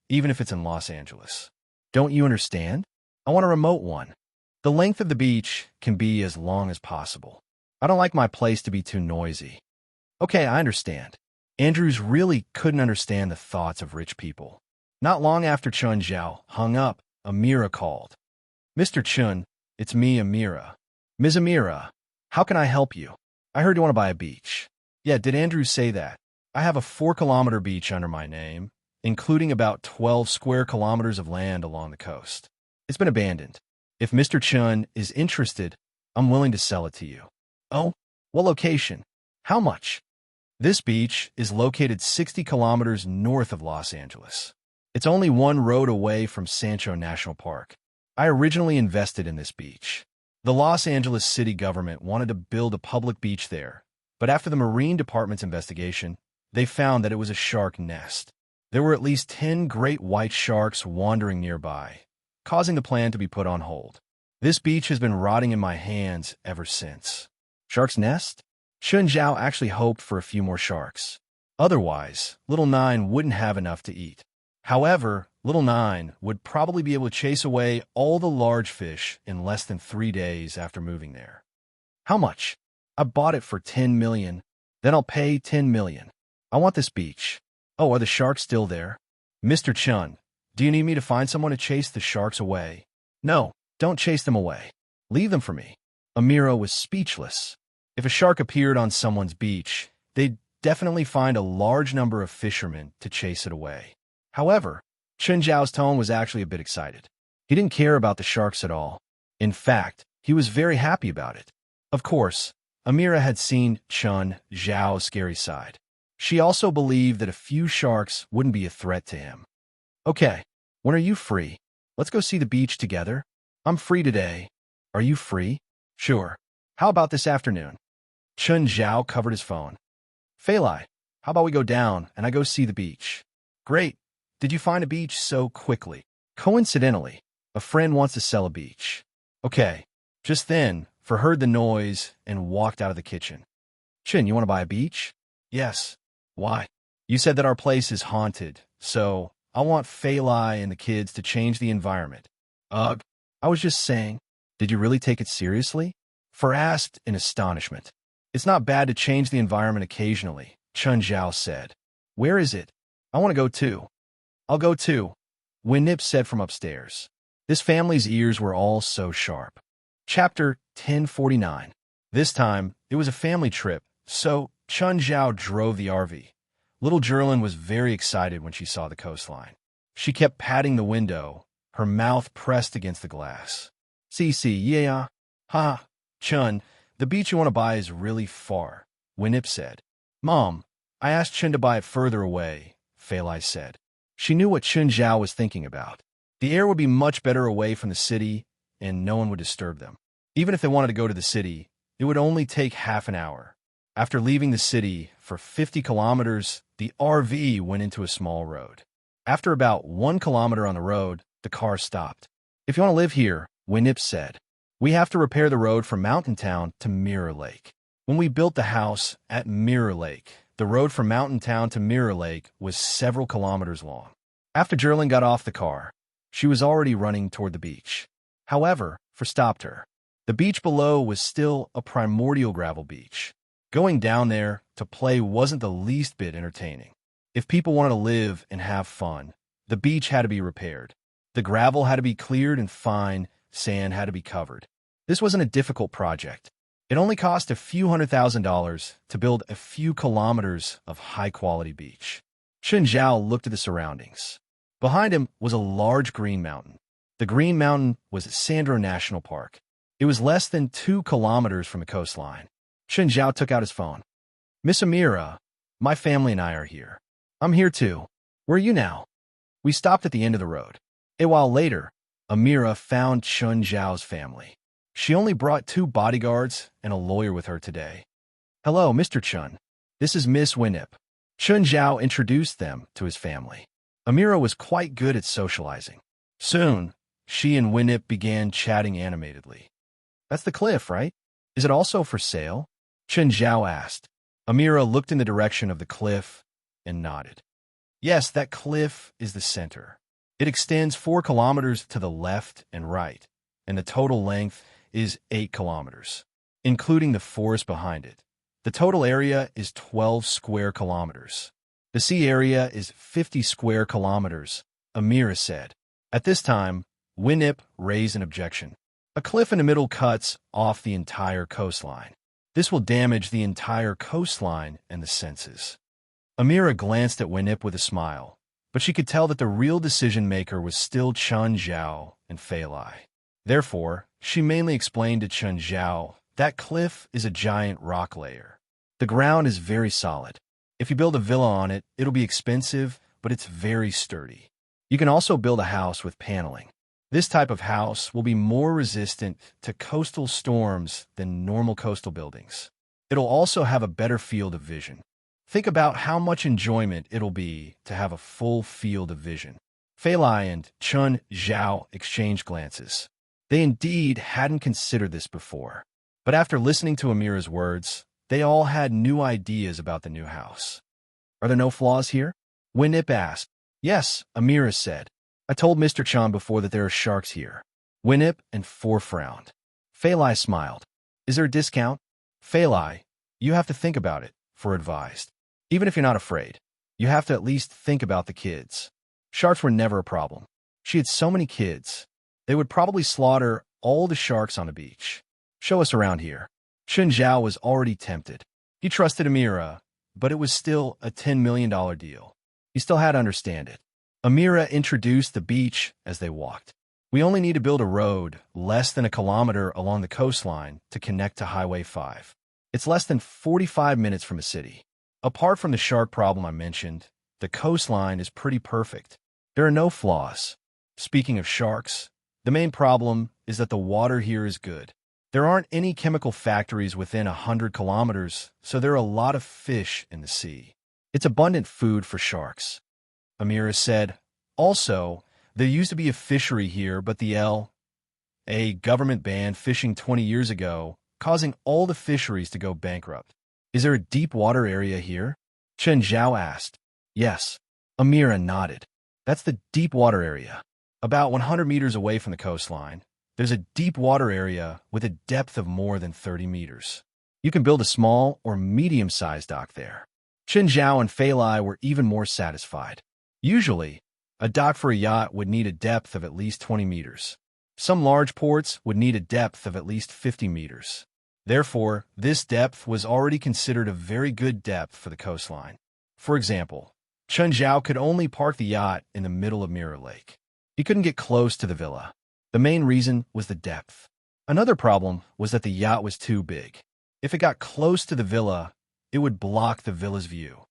even if it's in Los Angeles. Don't you understand? I want a remote one. The length of the beach can be as long as possible. I don't like my place to be too noisy. Okay, I understand. Andrews really couldn't understand the thoughts of rich people. Not long after Chun Zhao hung up, Amira called. Mr. Chun, it's me, Amira. Ms. Amira, how can I help you? I heard you want to buy a beach. Yeah, did Andrews say that? I have a 4-kilometer beach under my name, including about 12 square kilometers of land along the coast. It's been abandoned. If Mr. Chun is interested, I'm willing to sell it to you. Oh, what location? How much? This beach is located 60 kilometers north of Los Angeles. It's only 1 road away from Sancho National Park. I originally invested in this beach. The Los Angeles city government wanted to build a public beach there, but after the Marine Department's investigation, they found that it was a shark nest. There were at least 10 great white sharks wandering nearby, causing the plan to be put on hold. This beach has been rotting in my hands ever since. Shark's nest? Chen Zhao actually hoped for a few more sharks. Otherwise, Little Nine wouldn't have enough to eat. However, Little Nine would probably be able to chase away all the large fish in less than 3 days after moving there. How much? I bought it for $10 million. Then I'll pay $10 million. I want this beach. Oh, are the sharks still there? Mr. Chun, do you need me to find someone to chase the sharks away? No, don't chase them away. Leave them for me. Amira was speechless. If a shark appeared on someone's beach, they'd definitely find a large number of fishermen to chase it away. However, Chun Zhao's tone was actually a bit excited. He didn't care about the sharks at all. In fact, he was very happy about it. Of course, Amira had seen Chun Zhao's scary side. She also believed that a few sharks wouldn't be a threat to him. Okay, when are you free? Let's go see the beach together. I'm free today. Are you free? Sure. How about this afternoon? Chun Zhao covered his phone. Fei Lai, how about we go down and I go see the beach? Great. Did you find a beach so quickly? Coincidentally, a friend wants to sell a beach. Okay. Just then, Fe heard the noise and walked out of the kitchen. Chin, you want to buy a beach? Yes. Why? You said that our place is haunted, so I want Fei Lai and the kids to change the environment. Ugh. I was just saying. Did you really take it seriously? Fe asked in astonishment. It's not bad to change the environment occasionally, Chun Zhao said. Where is it? I want to go too. I'll go too, Winnip said from upstairs. This family's ears were all so sharp. Chapter 1049. This time, it was a family trip, so Chun Zhao drove the RV. Little Jerlin was very excited when she saw the coastline. She kept patting the window, her mouth pressed against the glass. See, yeah. Ha, Chun, the beach you want to buy is really far, Winnip said. Mom, I asked Chun to buy it further away, Fei Lai said. She knew what Chun Zhao was thinking about. The air would be much better away from the city, and no one would disturb them. Even if they wanted to go to the city, it would only take half an hour. After leaving the city for 50 kilometers, the RV went into a small road. After about 1 kilometer on the road, the car stopped. If you want to live here, Winnip said, we have to repair the road from Mountain Town to Mirror Lake. When we built the house at Mirror Lake, the road from Mountain Town to Mirror Lake was several kilometers long. After Jerlin got off the car, she was already running toward the beach. However, Fe stopped her. The beach below was still a primordial gravel beach. Going down there to play wasn't the least bit entertaining. If people wanted to live and have fun, the beach had to be repaired. The gravel had to be cleared and fine sand had to be covered. This wasn't a difficult project. It only cost a few $100,000 to build a few kilometers of high-quality beach. Chun Zhao looked at the surroundings. Behind him was a large green mountain. The green mountain was Sandro National Park. It was less than 2 kilometers from the coastline. Chun Zhao took out his phone. Miss Amira, my family and I are here. I'm here too. Where are you now? We stopped at the end of the road. A while later, Amira found Chun Zhao's family. She only brought 2 bodyguards and a lawyer with her today. Hello, Mr. Chun. This is Miss Winnip. Chun Zhao introduced them to his family. Amira was quite good at socializing. Soon, she and Winnip began chatting animatedly. That's the cliff, right? Is it also for sale? Chun Zhao asked. Amira looked in the direction of the cliff and nodded. Yes, that cliff is the center. It extends 4 kilometers to the left and right, and the total length is 8 kilometers, including the forest behind it. The total area is 12 square kilometers. The sea area is 50 square kilometers, Amira said. At this time, Winnip raised an objection. A cliff in the middle cuts off the entire coastline. This will damage the entire coastline and the senses. Amira glanced at Winnip with a smile, but she could tell that the real decision-maker was still Chun Zhao and Fei Lai. Therefore, she mainly explained to Chun Zhao that cliff is a giant rock layer. The ground is very solid. If you build a villa on it, it'll be expensive, but it's very sturdy. You can also build a house with paneling. This type of house will be more resistant to coastal storms than normal coastal buildings. It'll also have a better field of vision. Think about how much enjoyment it'll be to have a full field of vision. Fei Lai and Chun Zhao exchanged glances. They indeed hadn't considered this before. But after listening to Amira's words, they all had new ideas about the new house. Are there no flaws here? Winnip asked. Yes, Amira said. I told Mr. Chan before that there are sharks here. Winnip and Fe frowned. Fei Lai smiled. Is there a discount? Fei Lai, you have to think about it, Fe advised. Even if you're not afraid, you have to at least think about the kids. Sharks were never a problem. She had so many kids. They would probably slaughter all the sharks on the beach. Show us around here. Chen Zhao was already tempted. He trusted Amira, but it was still a $10 million deal. He still had to understand it. Amira introduced the beach as they walked. We only need to build a road less than a kilometer along the coastline to connect to Highway 5. It's less than 45 minutes from a city. Apart from the shark problem I mentioned, the coastline is pretty perfect. There are no flaws. Speaking of sharks, the main problem is that the water here is good. There aren't any chemical factories within 100 kilometers, so there are a lot of fish in the sea. It's abundant food for sharks. Amira said, also, there used to be a fishery here, but the L.A. government banned fishing 20 years ago, causing all the fisheries to go bankrupt. Is there a deep water area here? Chen Zhao asked. Yes. Amira nodded. That's the deep water area. About 100 meters away from the coastline, there's a deep water area with a depth of more than 30 meters. You can build a small or medium-sized dock there. Chen Zhao and Fei Lai were even more satisfied. Usually, a dock for a yacht would need a depth of at least 20 meters. Some large ports would need a depth of at least 50 meters. Therefore, this depth was already considered a very good depth for the coastline. For example, Chen Zhao could only park the yacht in the middle of Mirror Lake. He couldn't get close to the villa. The main reason was the depth. Another problem was that the yacht was too big. If it got close to the villa, it would block the villa's view.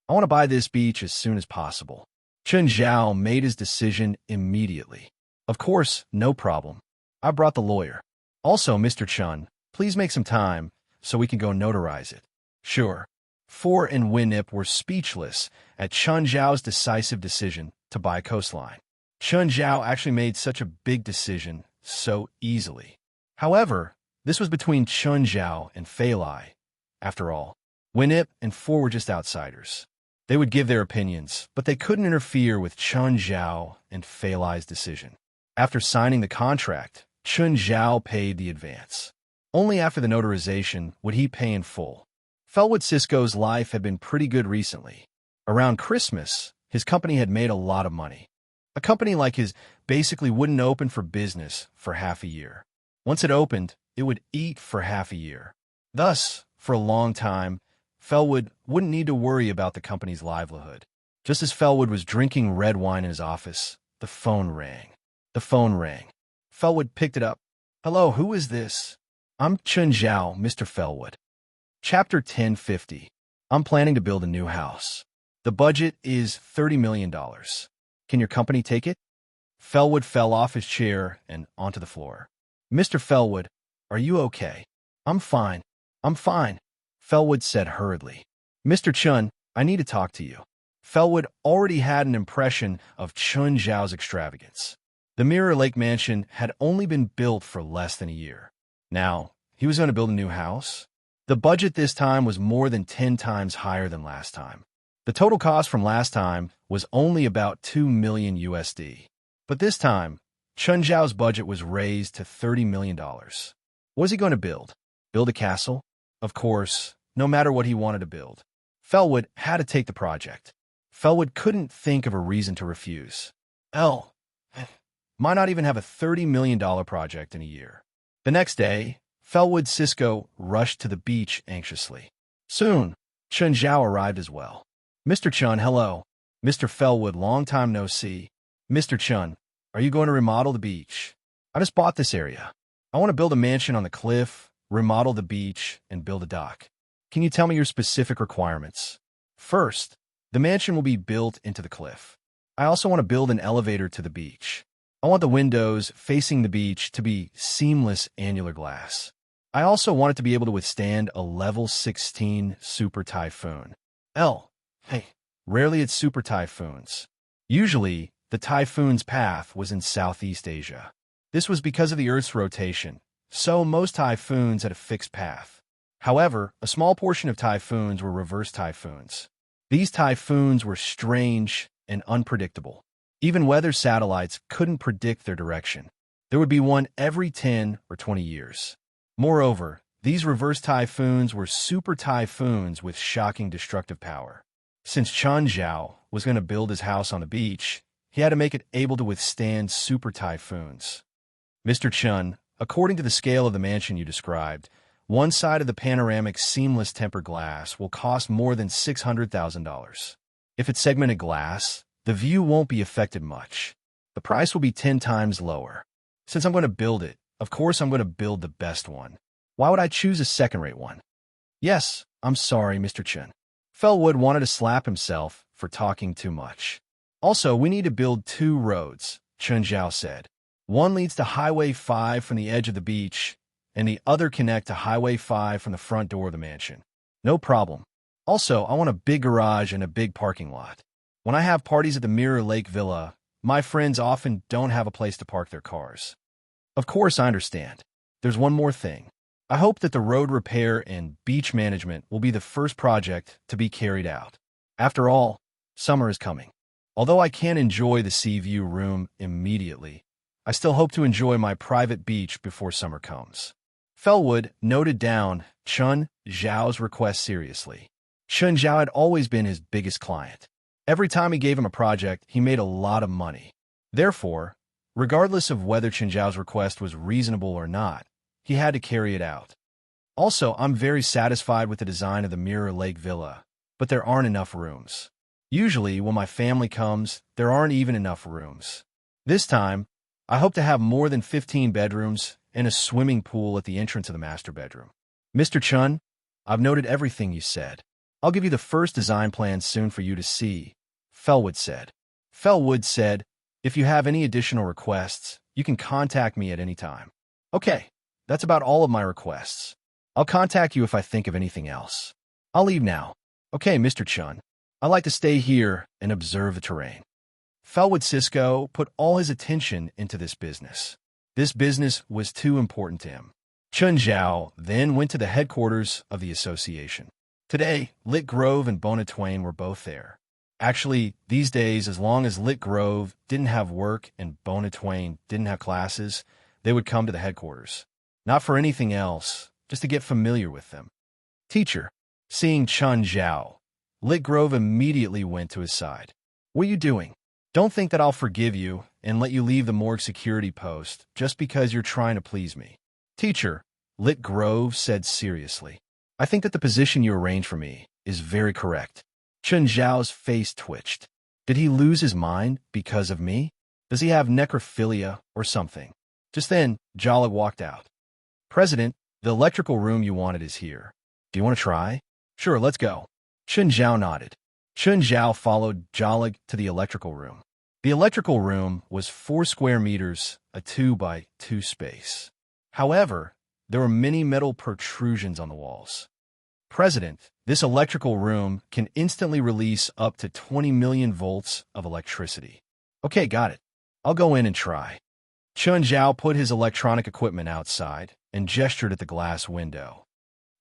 I want to buy this beach as soon as possible. Chen Zhao made his decision immediately. Of course, no problem. I brought the lawyer. Also, Mr. Chun, please make some time so we can go notarize it. Sure. Four and Winip were speechless at Chen Zhao's decisive decision to buy coastline. Chen Zhao actually made such a big decision so easily. However, this was between Chen Zhao and Fei Lai. After all, Winip and Four were just outsiders. They would give their opinions, but they couldn't interfere with Chen Zhao and Fei Lai's decision. After signing the contract, Chen Zhao paid the advance. Only after the notarization would he pay in full. Felwood Cisco's life had been pretty good recently. Around Christmas, his company had made a lot of money. A company like his basically wouldn't open for business for half a year. Once it opened, it would eat for half a year. Thus, for a long time, Felwood wouldn't need to worry about the company's livelihood. Just as Felwood was drinking red wine in his office, the phone rang. The phone rang. Felwood picked it up. Hello, who is this? I'm Chen Zhao, Mr. Felwood. Chapter 1050. I'm planning to build a new house. The budget is $30 million. Can your company take it? Felwood fell off his chair and onto the floor. Mr. Felwood, are you okay? I'm fine. I'm fine. Felwood said hurriedly. Mr. Chun, I need to talk to you. Felwood already had an impression of Chen Zhao's extravagance. The Mirror Lake mansion had only been built for less than a year. Now, he was going to build a new house. The budget this time was more than 10 times higher than last time. The total cost from last time was only about 2 million USD. But this time, Chen Zhao's budget was raised to $30 million. What was he going to build? Build a castle? Of course, no matter what he wanted to build. Felwood had to take the project. Felwood couldn't think of a reason to refuse. Might not even have a $30 million project in a year. The next day, Felwood Cisco rushed to the beach anxiously. Soon, Chen Zhao arrived as well. Mr. Chun, hello. Mr. Felwood, long time no see. Mr. Chun, are you going to remodel the beach? I just bought this area. I want to build a mansion on the cliff, remodel the beach, and build a dock. Can you tell me your specific requirements? First, the mansion will be built into the cliff. I also want to build an elevator to the beach. I want the windows facing the beach to be seamless annular glass. I also want it to be able to withstand a level 16 super typhoon. Rarely it's super typhoons. Usually, the typhoon's path was in Southeast Asia. This was because of the Earth's rotation, so most typhoons had a fixed path. However, a small portion of typhoons were reverse typhoons. These typhoons were strange and unpredictable. Even weather satellites couldn't predict their direction. There would be one every 10 or 20 years. Moreover, these reverse typhoons were super typhoons with shocking destructive power. Since Chen Zhao was going to build his house on the beach, he had to make it able to withstand super typhoons. Mr. Chun, according to the scale of the mansion you described, one side of the panoramic seamless tempered glass will cost more than $600,000. If it's segmented glass, the view won't be affected much. The price will be 10 times lower. Since I'm going to build it, of course I'm going to build the best one. Why would I choose a second-rate one? Yes, I'm sorry, Mr. Chun. Fellwood wanted to slap himself for talking too much. Also, we need to build 2 roads, Chun Zhao said. One leads to Highway 5 from the edge of the beach, and the other connect to Highway 5 from the front door of the mansion. No problem. Also, I want a big garage and a big parking lot. When I have parties at the Mirror Lake Villa, my friends often don't have a place to park their cars. Of course, I understand. There's one more thing. I hope that the road repair and beach management will be the first project to be carried out. After all, summer is coming. Although I can't enjoy the sea view room immediately, I still hope to enjoy my private beach before summer comes. Fellwood noted down Chun Zhao's request seriously. Chun Zhao had always been his biggest client. Every time he gave him a project, he made a lot of money. Therefore, regardless of whether Chun Zhao's request was reasonable or not, he had to carry it out. Also, I'm very satisfied with the design of the Mirror Lake Villa, but there aren't enough rooms. Usually, when my family comes, there aren't even enough rooms. This time, I hope to have more than 15 bedrooms and a swimming pool at the entrance of the master bedroom. Mr. Chun, I've noted everything you said. I'll give you the first design plan soon for you to see, Fellwood said. Fellwood said, if you have any additional requests, you can contact me at any time. Okay, that's about all of my requests. I'll contact you if I think of anything else. I'll leave now. Okay, Mr. Chun. I like to stay here and observe the terrain. Fellwood Cisco put all his attention into this business. This business was too important to him. Chun Zhao then went to the headquarters of the association. Today, Lit Grove and Bona Twain were both there. Actually, these days, as long as Lit Grove didn't have work and Bona Twain didn't have classes, they would come to the headquarters. Not for anything else, just to get familiar with them. Teacher, seeing Chun Zhao, Lit Grove immediately went to his side. What are you doing? Don't think that I'll forgive you and let you leave the morgue security post just because you're trying to please me. Teacher, Lit Grove said seriously. I think that the position you arranged for me is very correct. Chun Zhao's face twitched. Did he lose his mind because of me? Does he have necrophilia or something? Just then, Jolig walked out. President, the electrical room you wanted is here. Do you want to try? Sure, let's go. Chun Zhao nodded. Chun Zhao followed Jolig to the electrical room. The electrical room was 4 square meters, a 2 by 2 space. However, there were many metal protrusions on the walls. President, this electrical room can instantly release up to 20 million volts of electricity. Okay, got it. I'll go in and try. Chun Zhao put his electronic equipment outside and gestured at the glass window.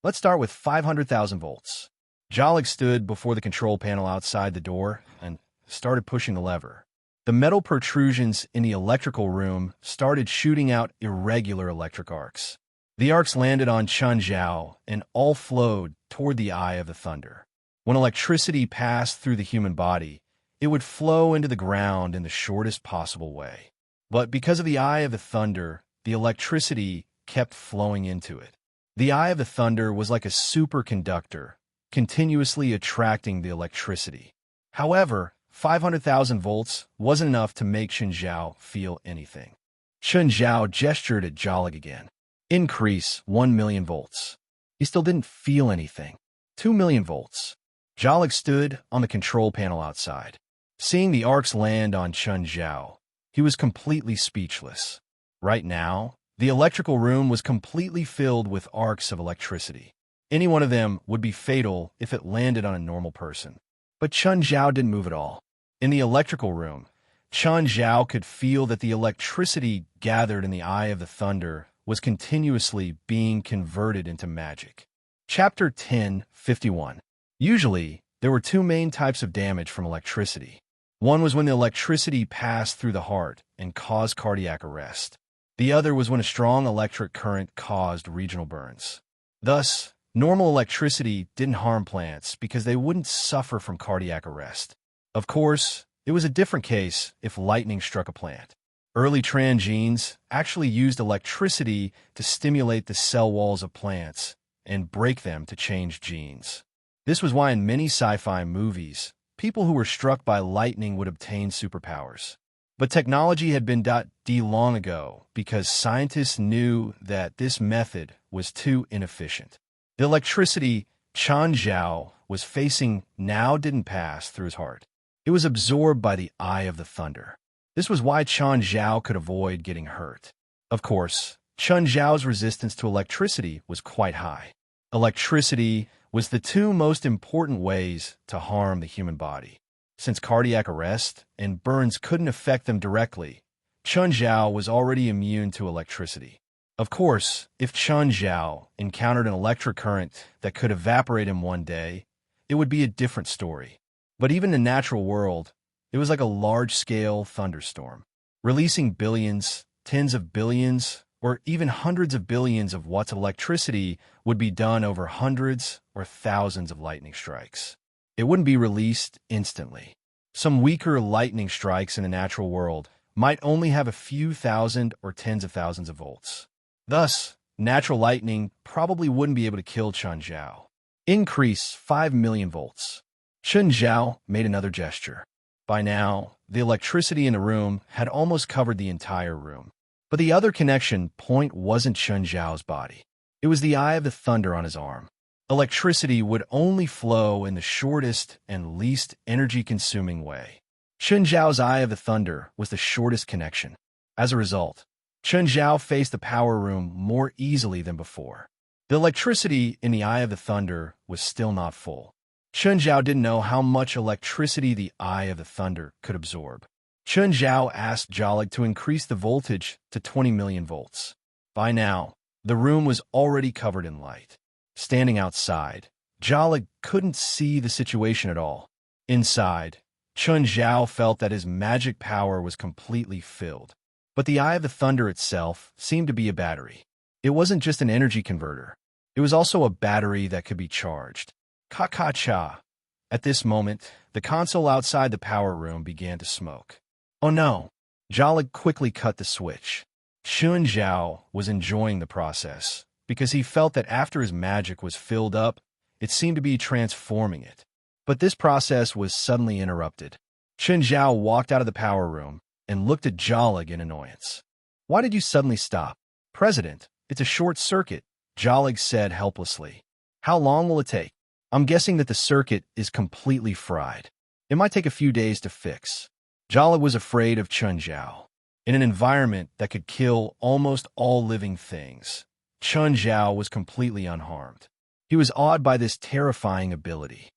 Let's start with 500,000 volts. Jolig stood before the control panel outside the door and started pushing the lever. The metal protrusions in the electrical room started shooting out irregular electric arcs. The arcs landed on Chun Zhao and all flowed toward the Eye of the Thunder. When electricity passed through the human body, it would flow into the ground in the shortest possible way. But because of the Eye of the Thunder, the electricity kept flowing into it. The Eye of the Thunder was like a superconductor, continuously attracting the electricity. However, 500,000 volts wasn't enough to make Chun Zhao feel anything. Chun Zhao gestured at Jolig again. Increase 1 million volts. He still didn't feel anything. 2 million volts. Jolig stood on the control panel outside. Seeing the arcs land on Chun Zhao, he was completely speechless. Right now, the electrical room was completely filled with arcs of electricity. Any one of them would be fatal if it landed on a normal person. But Chun Zhao didn't move at all. In the electrical room, Chun Zhao could feel that the electricity gathered in the Eye of the Thunder was continuously being converted into magic. Chapter 10:51. Usually, there were 2 main types of damage from electricity. One was when the electricity passed through the heart and caused cardiac arrest. The other was when a strong electric current caused regional burns. Thus, normal electricity didn't harm plants because they wouldn't suffer from cardiac arrest. Of course, it was a different case if lightning struck a plant. Early transgenes actually used electricity to stimulate the cell walls of plants and break them to change genes. This was why in many sci-fi movies, people who were struck by lightning would obtain superpowers. But technology had been .d long ago because scientists knew that this method was too inefficient. The electricity Chen Zhao was facing now didn't pass through his heart. It was absorbed by the eye of the thunder. This was why Chen Zhao could avoid getting hurt. Of course, Chen Zhao's resistance to electricity was quite high. Electricity was the two most important ways to harm the human body. Since cardiac arrest and burns couldn't affect them directly, Chen Zhao was already immune to electricity. Of course, if Chen Zhao encountered an electric current that could evaporate him one day, it would be a different story. But even in the natural world, it was like a large-scale thunderstorm, releasing billions, tens of billions, or even hundreds of billions of watts of electricity would be done over hundreds or thousands of lightning strikes. It wouldn't be released instantly. Some weaker lightning strikes in the natural world might only have a few thousand or tens of thousands of volts. Thus, natural lightning probably wouldn't be able to kill Chen Zhao. Increase 5 million volts. Chen Zhao made another gesture. By now, the electricity in the room had almost covered the entire room. But the other connection point wasn't Chen Zhao's body. It was the eye of the thunder on his arm. Electricity would only flow in the shortest and least energy-consuming way. Chen Zhao's eye of the thunder was the shortest connection. As a result, Chen Zhao faced the power room more easily than before. The electricity in the eye of the thunder was still not full. Chen Zhao didn't know how much electricity the eye of the thunder could absorb. Chen Zhao asked Jolig to increase the voltage to 20 million volts. By now, the room was already covered in light. Standing outside, Jolig couldn't see the situation at all. Inside, Chen Zhao felt that his magic power was completely filled. But the eye of the thunder itself seemed to be a battery. It wasn't just an energy converter. It was also a battery that could be charged. Ka-ka-cha. At this moment, the console outside the power room began to smoke. Oh no! Jolig quickly cut the switch. Chen Zhao was enjoying the process, because he felt that after his magic was filled up, it seemed to be transforming it. But this process was suddenly interrupted. Chen Zhao walked out of the power room and looked at Jolig in annoyance. Why did you suddenly stop? President, it's a short circuit, Jolig said helplessly. How long will it take? I'm guessing that the circuit is completely fried. It might take a few days to fix. Jolig was afraid of Chen Zhao. In an environment that could kill almost all living things, Chen Zhao was completely unharmed. He was awed by this terrifying ability.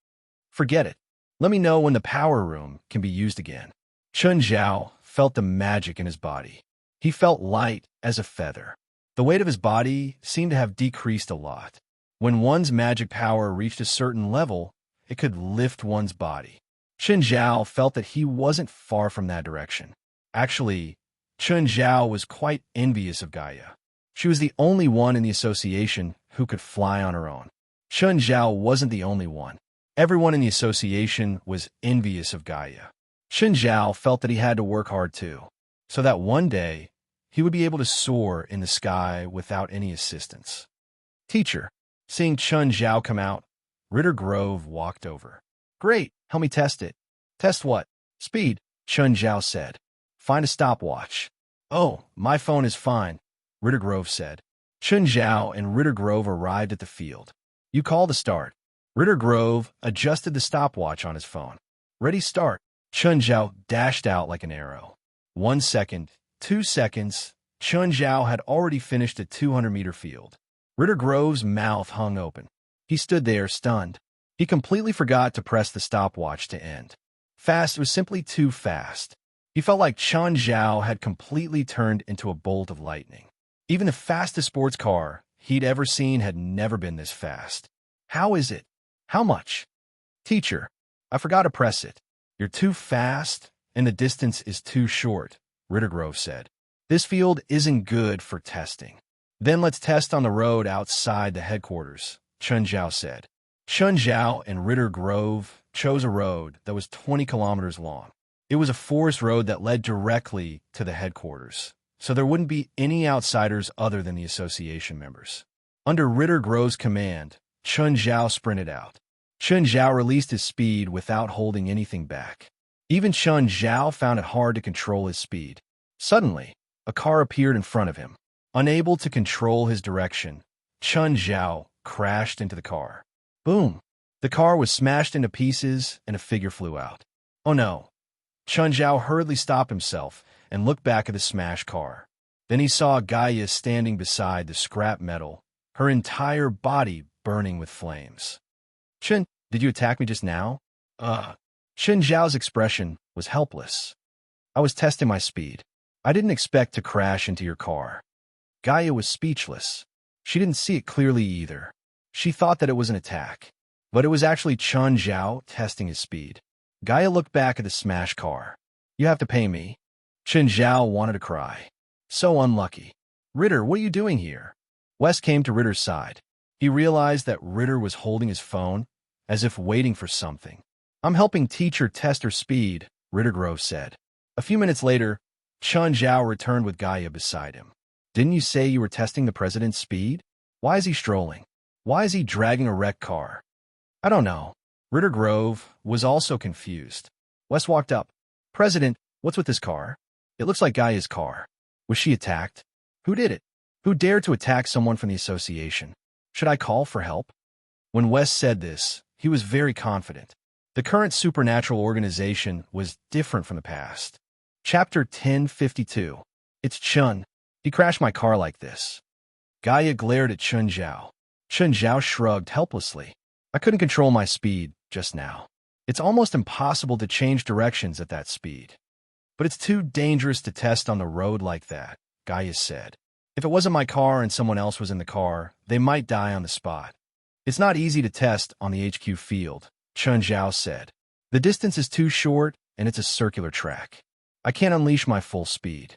Forget it. Let me know when the power room can be used again. Chen Zhao felt the magic in his body. He felt light as a feather. The weight of his body seemed to have decreased a lot. When one's magic power reached a certain level, it could lift one's body. Chen Zhao felt that he wasn't far from that direction. Actually, Chen Zhao was quite envious of Gaia. She was the only one in the association who could fly on her own. Chen Zhao wasn't the only one. Everyone in the association was envious of Gaia. Chen Zhao felt that he had to work hard too, so that one day he would be able to soar in the sky without any assistance. Teacher, seeing Chen Zhao come out, Ritter Grove walked over. Great, help me test it. Test what? Speed, Chen Zhao said. Find a stopwatch. Oh, my phone is fine, Ritter Grove said. Chen Zhao and Ritter Grove arrived at the field. You call the start. Ritter Grove adjusted the stopwatch on his phone. Ready, start. Chen Zhao dashed out like an arrow. 1 second, 2 seconds. Chen Zhao had already finished a 200-meter field. Ritter Grove's mouth hung open. He stood there, stunned. He completely forgot to press the stopwatch to end. Fast was simply too fast. He felt like Chen Zhao had completely turned into a bolt of lightning. Even the fastest sports car he'd ever seen had never been this fast. How is it? How much? Teacher, I forgot to press it. You're too fast, and the distance is too short, Ritter Grove said. This field isn't good for testing. Then let's test on the road outside the headquarters, Chen Zhao said. Chen Zhao and Ritter Grove chose a road that was 20 kilometers long. It was a forest road that led directly to the headquarters, so there wouldn't be any outsiders other than the association members. Under Ritter Grove's command, Chun Zhao sprinted out. Chun Zhao released his speed without holding anything back. Even Chun Zhao found it hard to control his speed. Suddenly, a car appeared in front of him. Unable to control his direction, Chun Zhao crashed into the car. Boom! The car was smashed into pieces and a figure flew out. Oh no! Chun Zhao hurriedly stopped himself and looked back at the smashed car. Then he saw Gaia standing beside the scrap metal, her entire body burning with flames. Chun, did you attack me just now? Chun Zhao's expression was helpless. I was testing my speed. I didn't expect to crash into your car. Gaia was speechless. She didn't see it clearly either. She thought that it was an attack, but it was actually Chun Zhao testing his speed. Gaia looked back at the smashed car. You have to pay me. Chun Zhao wanted to cry. So unlucky. Ritter, what are you doing here? Wes came to Ritter's side. He realized that Ritter was holding his phone, as if waiting for something. I'm helping teacher test her speed, Ritter Grove said. A few minutes later, Chun Zhao returned with Gaia beside him. Didn't you say you were testing the president's speed? Why is he strolling? Why is he dragging a wrecked car? I don't know. Ritter Grove was also confused. Wes walked up. President, what's with this car? It looks like Gaia's car. Was she attacked? Who did it? Who dared to attack someone from the association? Should I call for help? When Wes said this, he was very confident. The current supernatural organization was different from the past. Chapter 1052. It's Chun. He crashed my car like this. Gaia glared at Chun Zhao. Chun Zhao shrugged helplessly. I couldn't control my speed just now. It's almost impossible to change directions at that speed. But it's too dangerous to test on the road like that, Gaia said. If it wasn't my car and someone else was in the car, they might die on the spot. It's not easy to test on the HQ field, Chun Zhao said. The distance is too short and it's a circular track. I can't unleash my full speed.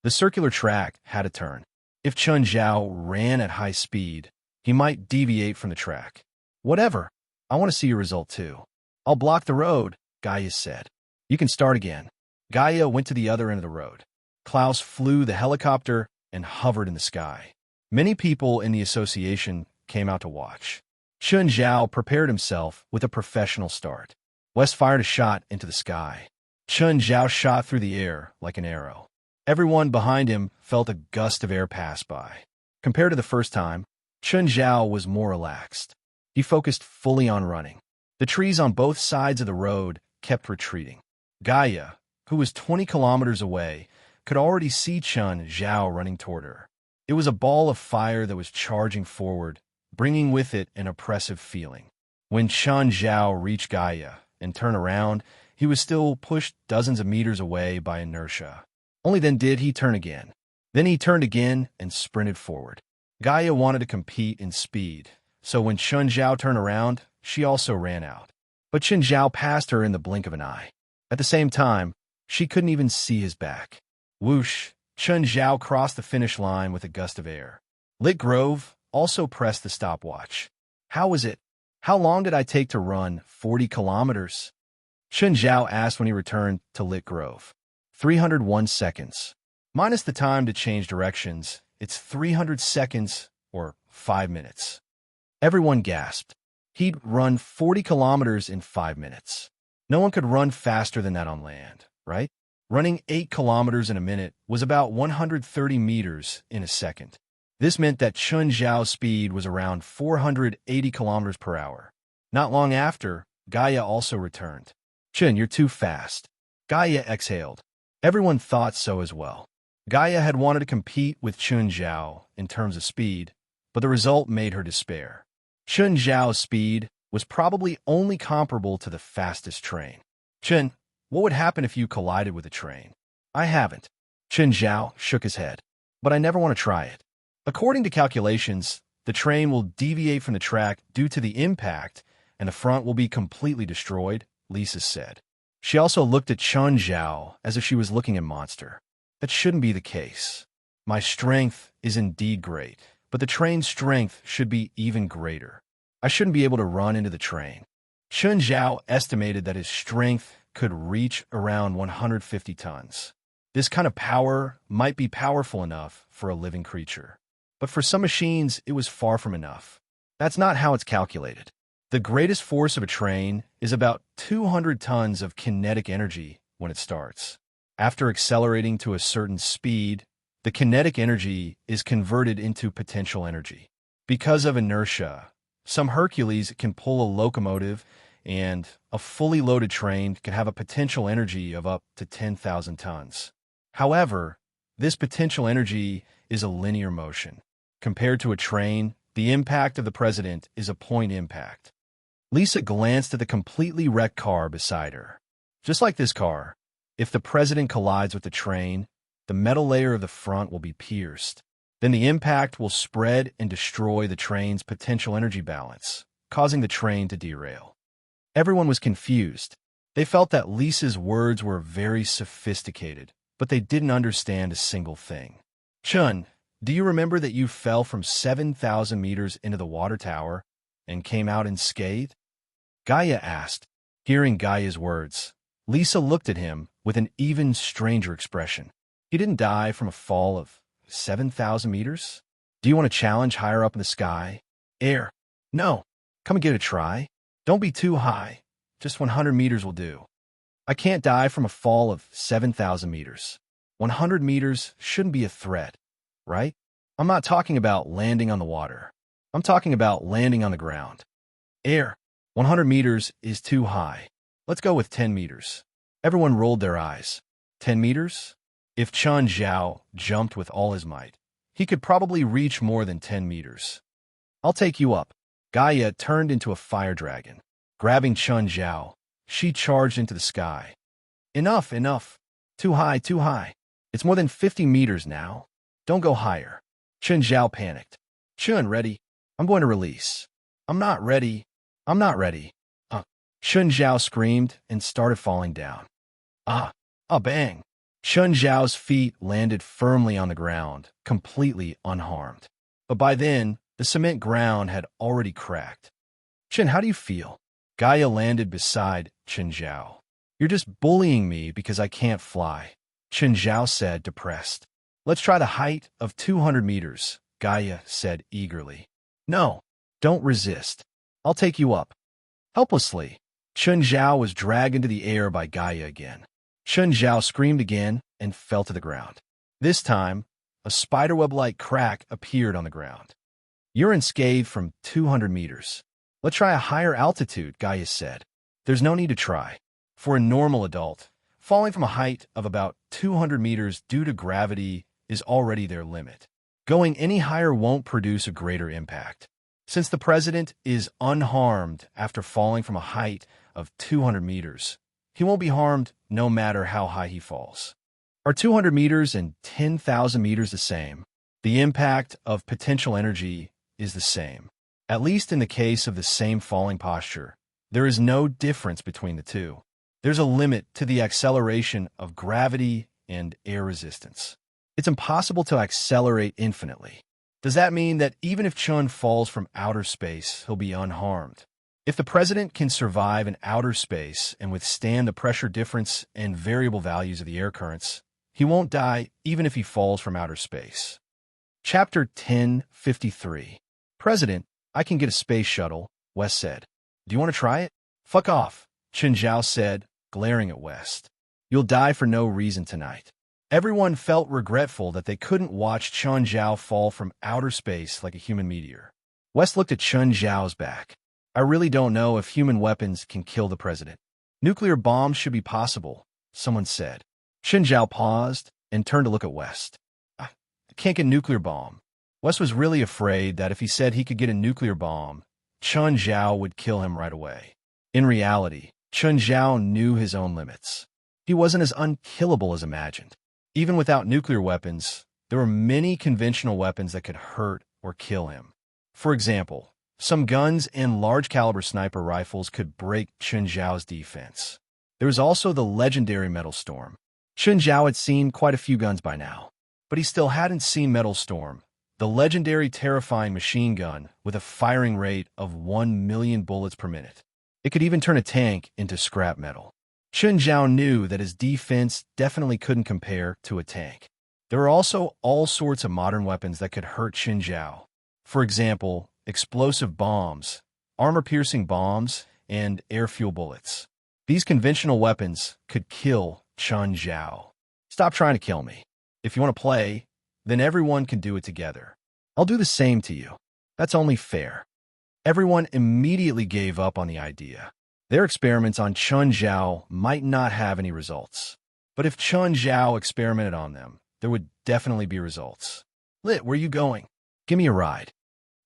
The circular track had a turn. If Chun Zhao ran at high speed, he might deviate from the track. Whatever. I want to see your result too. I'll block the road, Gaia said. You can start again. Gaia went to the other end of the road. Klaus flew the helicopter and hovered in the sky. Many people in the association came out to watch. Chun Zhao prepared himself with a professional start. Wes fired a shot into the sky. Chun Zhao shot through the air like an arrow. Everyone behind him felt a gust of air pass by. Compared to the first time, Chun Zhao was more relaxed. He focused fully on running. The trees on both sides of the road kept retreating. Gaia, who was 20 kilometers away, could already see Chun Zhao running toward her. It was a ball of fire that was charging forward, bringing with it an oppressive feeling. When Chun Zhao reached Gaia and turned around, he was still pushed dozens of meters away by inertia. Only then did he turn again. Then he turned again and sprinted forward. Gaia wanted to compete in speed, so when Chun Zhao turned around, she also ran out. But Chun Zhao passed her in the blink of an eye. At the same time, she couldn't even see his back. Whoosh! Chun Zhao crossed the finish line with a gust of air. Lit Grove also pressed the stopwatch. How was it? How long did I take to run 40 kilometers? Chun Zhao asked when he returned to Lit Grove. 301 seconds. Minus the time to change directions, it's 300 seconds or 5 minutes. Everyone gasped. He'd run 40 kilometers in 5 minutes. No one could run faster than that on land, right? Running 8 kilometers in a minute was about 130 meters in a second. This meant that Chun Zhao's speed was around 480 kilometers per hour. Not long after, Gaia also returned. Chun, you're too fast. Gaia exhaled. Everyone thought so as well. Gaia had wanted to compete with Chun Zhao in terms of speed, but the result made her despair. Chun Zhao's speed was probably only comparable to the fastest train. Chun, what would happen if you collided with a train? I haven't. Chun Zhao shook his head. But I never want to try it. According to calculations, the train will deviate from the track due to the impact, and the front will be completely destroyed, Lisa said. She also looked at Chun Zhao as if she was looking at Monster. That shouldn't be the case. My strength is indeed great, but the train's strength should be even greater. I shouldn't be able to run into the train. Chun Zhao estimated that his strength could reach around 150 tons. This kind of power might be powerful enough for a living creature. But for some machines, it was far from enough. That's not how it's calculated. The greatest force of a train is about 200 tons of kinetic energy when it starts. After accelerating to a certain speed, the kinetic energy is converted into potential energy. Because of inertia, some Hercules can pull a locomotive, and a fully loaded train can have a potential energy of up to 10,000 tons. However, this potential energy is a linear motion. Compared to a train, the impact of the president is a point impact. Lisa glanced at the completely wrecked car beside her. Just like this car, if the president collides with the train, the metal layer of the front will be pierced. Then the impact will spread and destroy the train's potential energy balance, causing the train to derail. Everyone was confused. They felt that Lisa's words were very sophisticated, but they didn't understand a single thing. Chun, do you remember that you fell from 7,000 meters into the water tower and came out unscathed? Gaia asked. Hearing Gaia's words, Lisa looked at him with an even stranger expression. He didn't die from a fall of 7,000 meters? Do you want to challenge higher up in the sky? Air. No. Come and give it a try. Don't be too high. Just 100 meters will do. I can't die from a fall of 7,000 meters. 100 meters shouldn't be a threat, right? I'm not talking about landing on the water. I'm talking about landing on the ground. Air. 100 meters is too high. Let's go with 10 meters. Everyone rolled their eyes. 10 meters? If Chun Zhao jumped with all his might, he could probably reach more than 10 meters. I'll take you up. Gaia turned into a fire dragon. Grabbing Chun Zhao, she charged into the sky. Enough, enough. Too high, too high. It's more than 50 meters now. Don't go higher. Chun Zhao panicked. Chun, ready? I'm going to release. I'm not ready. I'm not ready. Chun Zhao screamed and started falling down. Bang. Chun Zhao's feet landed firmly on the ground, completely unharmed. But by then, the cement ground had already cracked. Chun, how do you feel? Gaia landed beside Chun Zhao. You're just bullying me because I can't fly, Chun Zhao said, depressed. Let's try the height of 200 meters, Gaia said eagerly. No, don't resist. I'll take you up. Helplessly, Chun Zhao was dragged into the air by Gaia again. Chun Zhao screamed again and fell to the ground. This time, a spiderweb-like crack appeared on the ground. You're unscathed from 200 meters. Let's try a higher altitude, Gaia said. There's no need to try. For a normal adult, falling from a height of about 200 meters due to gravity is already their limit. Going any higher won't produce a greater impact. Since the president is unharmed after falling from a height of 200 meters, he won't be harmed no matter how high he falls. Are 200 meters and 10,000 meters the same? The impact of potential energy is the same. At least in the case of the same falling posture, there is no difference between the two. There's a limit to the acceleration of gravity and air resistance. It's impossible to accelerate infinitely. Does that mean that even if Chun falls from outer space, he'll be unharmed? If the president can survive in outer space and withstand the pressure difference and variable values of the air currents, he won't die even if he falls from outer space. Chapter 1053. President, I can get a space shuttle, West said. Do you want to try it? Fuck off, Chun Zhao said, glaring at West. You'll die for no reason tonight. Everyone felt regretful that they couldn't watch Chun Zhao fall from outer space like a human meteor. West looked at Chun Zhao's back. I really don't know if human weapons can kill the president. Nuclear bombs should be possible, someone said. Chun Zhao paused and turned to look at West. I can't get a nuclear bomb. West was really afraid that if he said he could get a nuclear bomb, Chun Zhao would kill him right away. In reality, Chun Zhao knew his own limits. He wasn't as unkillable as imagined. Even without nuclear weapons, there were many conventional weapons that could hurt or kill him. For example, some guns and large-caliber sniper rifles could break Chun Zhao's defense. There was also the legendary Metal Storm. Chun Zhao had seen quite a few guns by now, but he still hadn't seen Metal Storm, the legendary terrifying machine gun with a firing rate of 1 million bullets per minute. It could even turn a tank into scrap metal. Chun Zhao knew that his defense definitely couldn't compare to a tank. There were also all sorts of modern weapons that could hurt Chun Zhao. For example, explosive bombs, armor-piercing bombs, and air-fuel bullets. These conventional weapons could kill Chun Zhao. Stop trying to kill me. If you want to play, then everyone can do it together. I'll do the same to you. That's only fair. Everyone immediately gave up on the idea. Their experiments on Chun Zhao might not have any results. But if Chun Zhao experimented on them, there would definitely be results. Lit, where are you going? Give me a ride.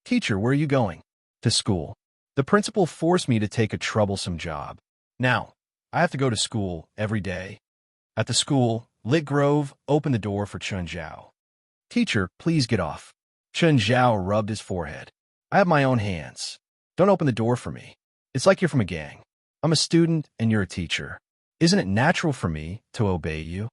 Teacher, where are you going? To school. The principal forced me to take a troublesome job. Now, I have to go to school every day. At the school, Lit Grove opened the door for Chun Zhao. Teacher, please get off. Chun Zhao rubbed his forehead. I have my own hands. Don't open the door for me. It's like you're from a gang. I'm a student and you're a teacher. Isn't it natural for me to obey you?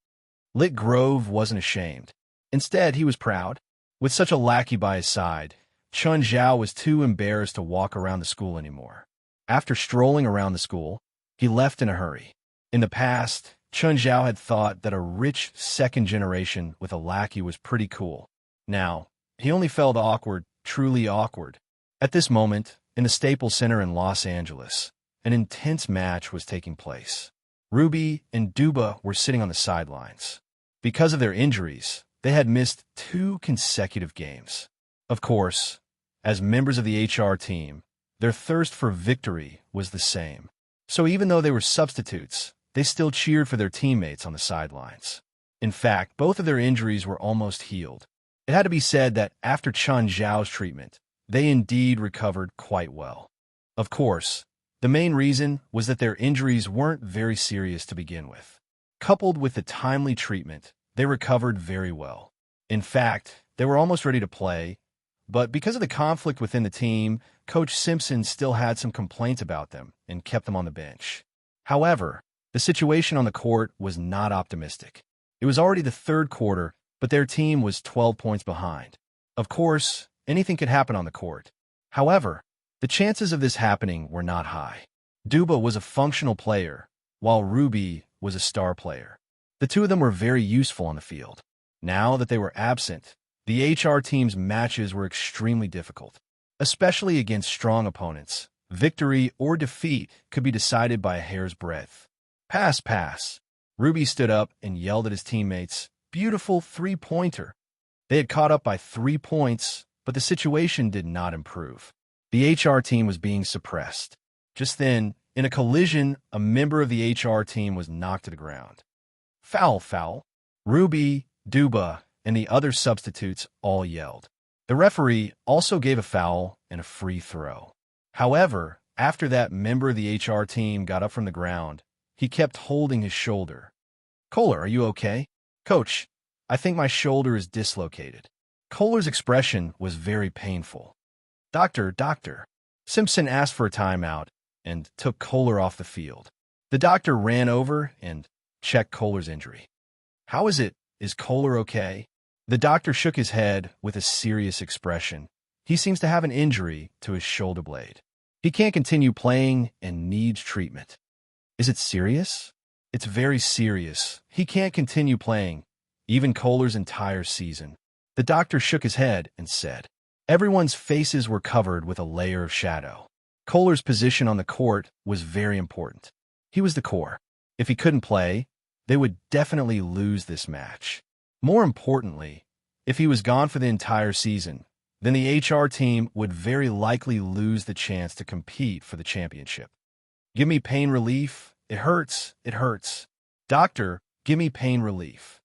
Lit Grove wasn't ashamed. Instead, he was proud. With such a lackey by his side, Chun Zhao was too embarrassed to walk around the school anymore. After strolling around the school, he left in a hurry. In the past, Chun Zhao had thought that a rich second generation with a lackey was pretty cool. Now, he only felt awkward, truly awkward. At this moment, in the Staples Center in Los Angeles, an intense match was taking place. Ruby and Duba were sitting on the sidelines. Because of their injuries, they had missed 2 consecutive games. Of course, as members of the HR team, their thirst for victory was the same. So even though they were substitutes, they still cheered for their teammates on the sidelines. In fact, both of their injuries were almost healed. It had to be said that after Chun Zhao's treatment, they indeed recovered quite well. Of course, the main reason was that their injuries weren't very serious to begin with. Coupled with the timely treatment, they recovered very well. In fact, they were almost ready to play, but because of the conflict within the team, Coach Simpson still had some complaints about them and kept them on the bench. However, the situation on the court was not optimistic. It was already the third quarter, but their team was 12 points behind. Of course, anything could happen on the court. However, the chances of this happening were not high. Duba was a functional player, while Ruby was a star player. The two of them were very useful on the field. Now that they were absent, the HR team's matches were extremely difficult, especially against strong opponents. Victory or defeat could be decided by a hair's breadth. Pass, pass. Ruby stood up and yelled at his teammates, "Beautiful three-pointer." They had caught up by 3 points, but the situation did not improve. The HR team was being suppressed. Just then, in a collision, a member of the HR team was knocked to the ground. Foul, foul. Ruby, Duba, and the other substitutes all yelled. The referee also gave a foul and a free throw. However, after that member of the HR team got up from the ground, he kept holding his shoulder. Kohler, are you okay? Coach, I think my shoulder is dislocated. Kohler's expression was very painful. Doctor. Simpson asked for a timeout and took Kohler off the field. The doctor ran over and checked Kohler's injury. How is it? Is Kohler okay? The doctor shook his head with a serious expression. He seems to have an injury to his shoulder blade. He can't continue playing and needs treatment. Is it serious? It's very serious. He can't continue playing, even Kohler's entire season. The doctor shook his head and said, everyone's faces were covered with a layer of shadow. Kohler's position on the court was very important. He was the core. If he couldn't play, they would definitely lose this match. More importantly, if he was gone for the entire season, then the HR team would very likely lose the chance to compete for the championship. Give me pain relief. It hurts. It hurts. Doctor, give me pain relief.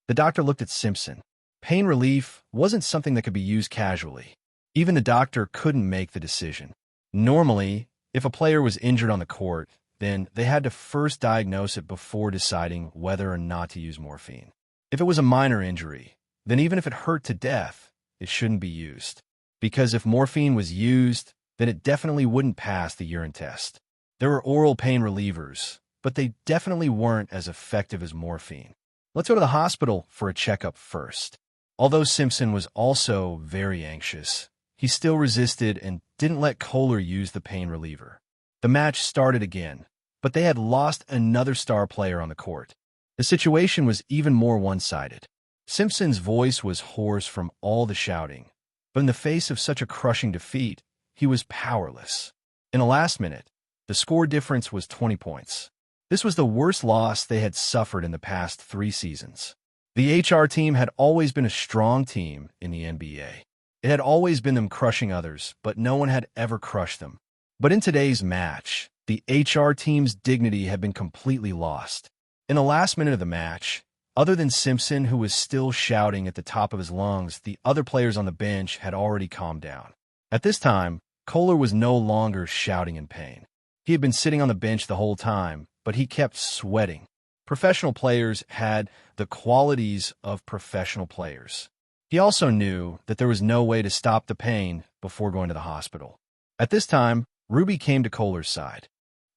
The doctor looked at Simpson. Pain relief wasn't something that could be used casually. Even the doctor couldn't make the decision. Normally, if a player was injured on the court, then they had to first diagnose it before deciding whether or not to use morphine. If it was a minor injury, then even if it hurt to death, it shouldn't be used. Because if morphine was used, then it definitely wouldn't pass the urine test. There were oral pain relievers, but they definitely weren't as effective as morphine. Let's go to the hospital for a checkup first. Although Simpson was also very anxious, he still resisted and didn't let Kohler use the pain reliever. The match started again, but but they had lost another star player on the court. The situation was even more one-sided. Simpson's voice was hoarse from all the shouting, but in the face of such a crushing defeat, he was powerless. In the last minute, the score difference was 20 points. This was the worst loss they had suffered in the past 3 seasons. The HR team had always been a strong team in the NBA. It had always been them crushing others, but no one had ever crushed them. But in today's match, the HR team's dignity had been completely lost. In the last minute of the match, other than Simpson, who was still shouting at the top of his lungs, the other players on the bench had already calmed down. At this time, Kohler was no longer shouting in pain. He had been sitting on the bench the whole time, but he kept sweating. Professional players had the qualities of professional players. He also knew that there was no way to stop the pain before going to the hospital. At this time, Ruby came to Kohler's side.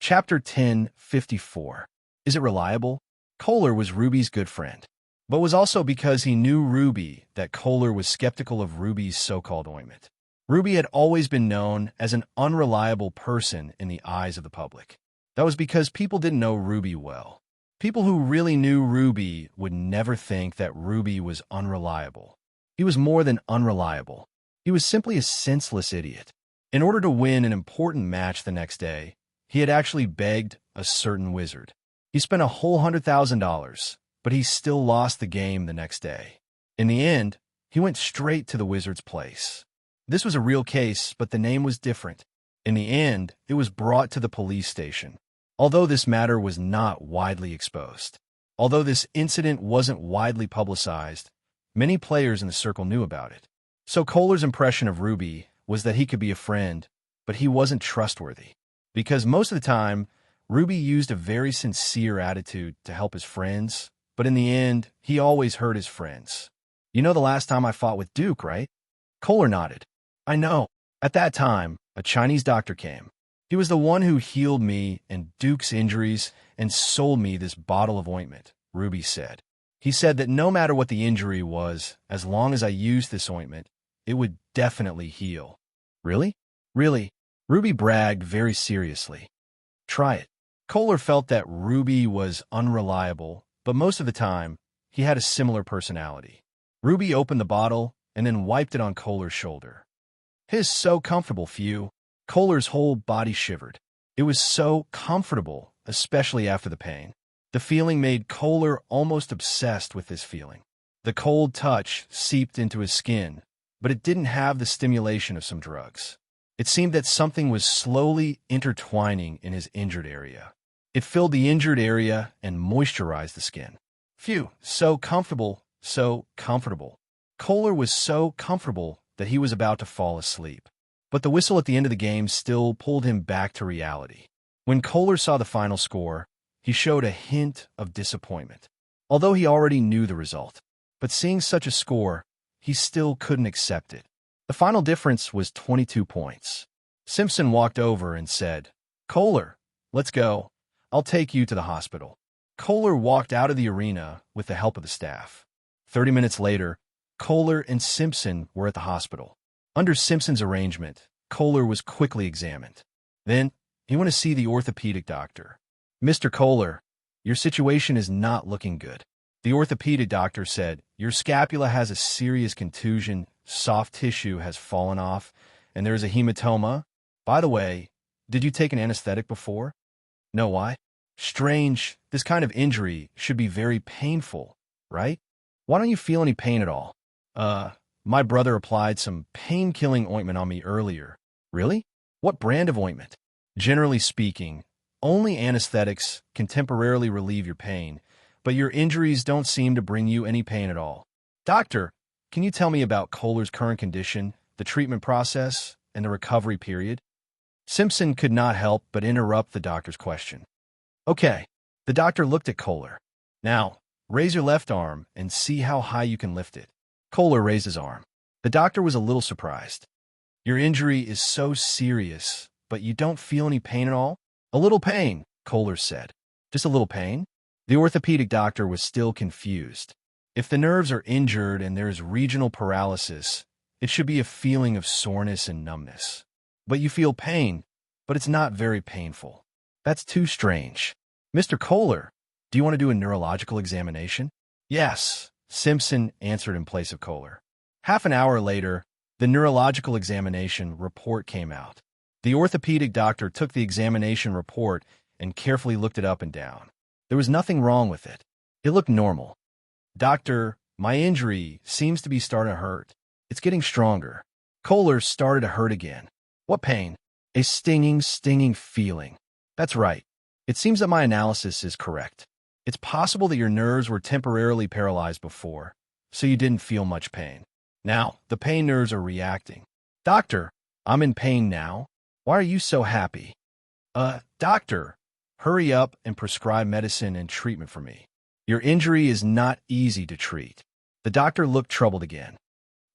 Chapter 10:54. Is it reliable? Kohler was Ruby's good friend, but was also because he knew Ruby that Kohler was skeptical of Ruby's so-called ointment. Ruby had always been known as an unreliable person in the eyes of the public. That was because people didn't know Ruby well. People who really knew Ruby would never think that Ruby was unreliable. He was more than unreliable. He was simply a senseless idiot. In order to win an important match the next day, he had actually begged a certain wizard. He spent a whole $100,000, but he still lost the game the next day. In the end, he went straight to the wizard's place. This was a real case, but the name was different. In the end, it was brought to the police station. Although this matter was not widely exposed. Although this incident wasn't widely publicized, many players in the circle knew about it. So Kohler's impression of Ruby was that he could be a friend, but he wasn't trustworthy. Because most of the time, Ruby used a very sincere attitude to help his friends, but in the end, he always hurt his friends. You know the last time I fought with Duke, right? Kohler nodded. I know. At that time, a Chinese doctor came. He was the one who healed me and Duke's injuries and sold me this bottle of ointment, Ruby said. He said that no matter what the injury was, as long as I used this ointment, it would definitely heal. Really? Really? Ruby bragged very seriously. Try it. Kohler felt that Ruby was unreliable, but most of the time, he had a similar personality. Ruby opened the bottle and then wiped it on Kohler's shoulder. It is so comfortable, Few. Kohler's whole body shivered. It was so comfortable, especially after the pain. The feeling made Kohler almost obsessed with this feeling. The cold touch seeped into his skin, but it didn't have the stimulation of some drugs. It seemed that something was slowly intertwining in his injured area. It filled the injured area and moisturized the skin. Phew, so comfortable, so comfortable. Kohler was so comfortable that he was about to fall asleep. But the whistle at the end of the game still pulled him back to reality. When Kohler saw the final score, he showed a hint of disappointment. Although he already knew the result, but seeing such a score, he still couldn't accept it. The final difference was 22 points. Simpson walked over and said, Kohler, let's go. I'll take you to the hospital. Kohler walked out of the arena with the help of the staff. 30 minutes later, Kohler and Simpson were at the hospital. Under Simpson's arrangement, Kohler was quickly examined. Then, he went to see the orthopedic doctor. Mr. Kohler, your situation is not looking good. The orthopedic doctor said, your scapula has a serious contusion, soft tissue has fallen off, and there is a hematoma. By the way, did you take an anesthetic before? No, why? Strange, this kind of injury should be very painful, right? Why don't you feel any pain at all? My brother applied some pain-killing ointment on me earlier. Really? What brand of ointment? Generally speaking, only anesthetics can temporarily relieve your pain, but your injuries don't seem to bring you any pain at all. Doctor, can you tell me about Kohler's current condition, the treatment process, and the recovery period? Simpson could not help but interrupt the doctor's question. Okay, the doctor looked at Kohler. Now, raise your left arm and see how high you can lift it. Kohler raised his arm. The doctor was a little surprised. Your injury is so serious, but you don't feel any pain at all? A little pain, Kohler said. Just a little pain? The orthopedic doctor was still confused. If the nerves are injured and there is regional paralysis, it should be a feeling of soreness and numbness. But you feel pain, but it's not very painful. That's too strange. Mr. Kohler, do you want to do a neurological examination? Yes, Simpson answered in place of Kohler. Half an hour later, the neurological examination report came out. The orthopedic doctor took the examination report and carefully looked it up and down. There was nothing wrong with it. It looked normal. Doctor, my injury seems to be starting to hurt. It's getting stronger. Kohler started to hurt again. What pain? A stinging feeling. That's right. It seems that my analysis is correct. It's possible that your nerves were temporarily paralyzed before, so you didn't feel much pain. Now, the pain nerves are reacting. Doctor, I'm in pain now. Why are you so happy? Doctor, hurry up and prescribe medicine and treatment for me. Your injury is not easy to treat. The doctor looked troubled again.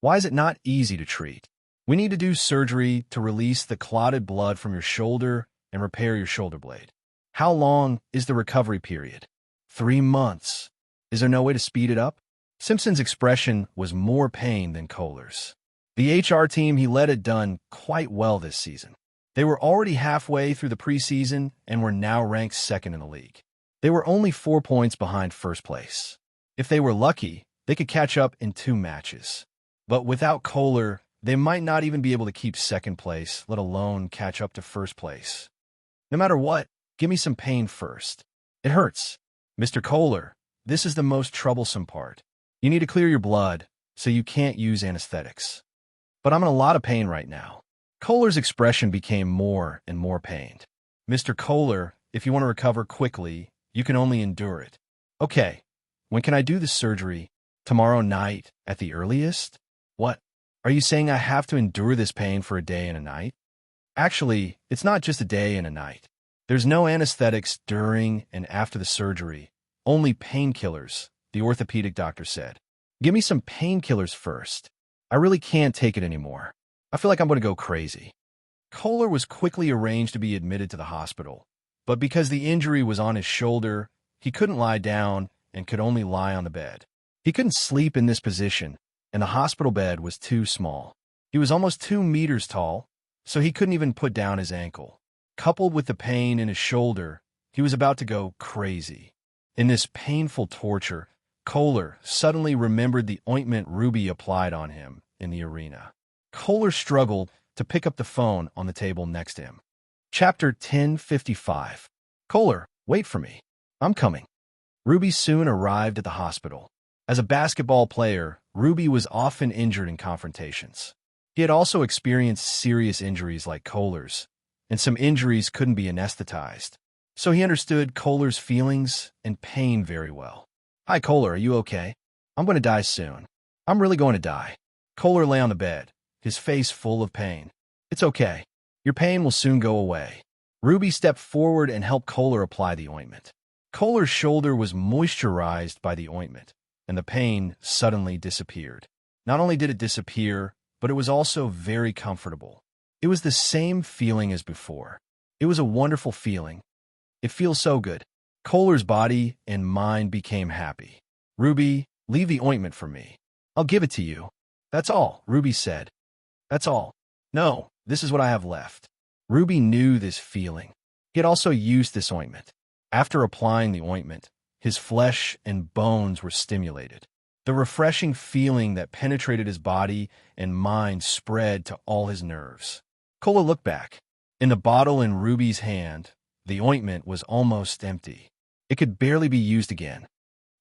Why is it not easy to treat? We need to do surgery to release the clotted blood from your shoulder and repair your shoulder blade. How long is the recovery period? 3 months. Is there no way to speed it up? Simpson's expression was more pain than Kohler's. The HR team he led had done quite well this season. They were already halfway through the preseason and were now ranked second in the league. They were only 4 points behind first place. If they were lucky, they could catch up in 2 matches. But without Kohler, they might not even be able to keep second place, let alone catch up to first place. No matter what, give me some pain first. It hurts. Mr. Kohler, this is the most troublesome part. You need to clear your blood, so you can't use anesthetics. But I'm in a lot of pain right now. Kohler's expression became more and more pained. Mr. Kohler, if you want to recover quickly, you can only endure it. Okay, when can I do the surgery? Tomorrow night, at the earliest? What? Are you saying I have to endure this pain for a day and a night? Actually, it's not just a day and a night. There's no anesthetics during and after the surgery, only painkillers, the orthopedic doctor said. Give me some painkillers first. I really can't take it anymore. I feel like I'm going to go crazy. Kohler was quickly arranged to be admitted to the hospital, but because the injury was on his shoulder, he couldn't lie down and could only lie on the bed. He couldn't sleep in this position, and the hospital bed was too small. He was almost 2 meters tall, so he couldn't even put down his ankle. Coupled with the pain in his shoulder, he was about to go crazy. In this painful torture, Kohler suddenly remembered the ointment Ruby applied on him in the arena. Kohler struggled to pick up the phone on the table next to him. Chapter 1055. Kohler, wait for me. I'm coming. Ruby soon arrived at the hospital. As a basketball player, Ruby was often injured in confrontations. He had also experienced serious injuries like Kohler's, and some injuries couldn't be anesthetized. So he understood Kohler's feelings and pain very well. Hi, Kohler, are you okay? I'm going to die soon. I'm really going to die. Kohler lay on the bed, his face full of pain. It's okay. Your pain will soon go away. Ruby stepped forward and helped Kohler apply the ointment. Kohler's shoulder was moisturized by the ointment, and the pain suddenly disappeared. Not only did it disappear, but it was also very comfortable. It was the same feeling as before. It was a wonderful feeling. It feels so good. Kohler's body and mind became happy. Ruby, leave the ointment for me. I'll give it to you. That's all, Ruby said. That's all. No, this is what I have left. Ruby knew this feeling. He had also used this ointment. After applying the ointment, his flesh and bones were stimulated. The refreshing feeling that penetrated his body and mind spread to all his nerves. Kohler looked back. In the bottle in Ruby's hand, the ointment was almost empty. It could barely be used again.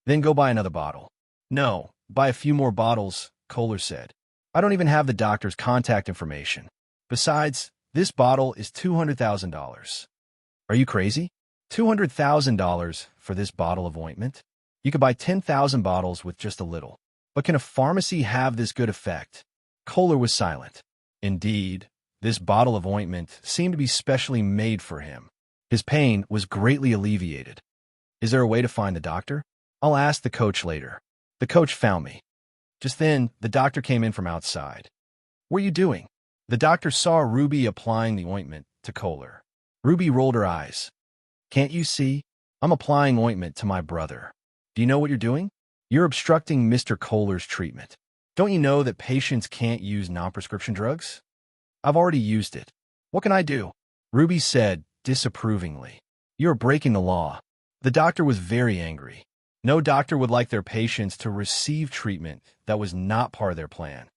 Then go buy another bottle. No, buy a few more bottles, Kohler said. I don't even have the doctor's contact information. Besides, this bottle is $200,000. Are you crazy? $200,000 for this bottle of ointment? You could buy 10,000 bottles with just a little. But can a pharmacy have this good effect? Kohler was silent. Indeed, this bottle of ointment seemed to be specially made for him. His pain was greatly alleviated. Is there a way to find the doctor? I'll ask the coach later. The coach found me. Just then, the doctor came in from outside. What are you doing? The doctor saw Ruby applying the ointment to Kohler. Ruby rolled her eyes. Can't you see? I'm applying ointment to my brother. Do you know what you're doing? You're obstructing Mr. Kohler's treatment. Don't you know that patients can't use non-prescription drugs? I've already used it. What can I do? Ruby said disapprovingly. You're breaking the law. The doctor was very angry. No doctor would like their patients to receive treatment that was not part of their plan.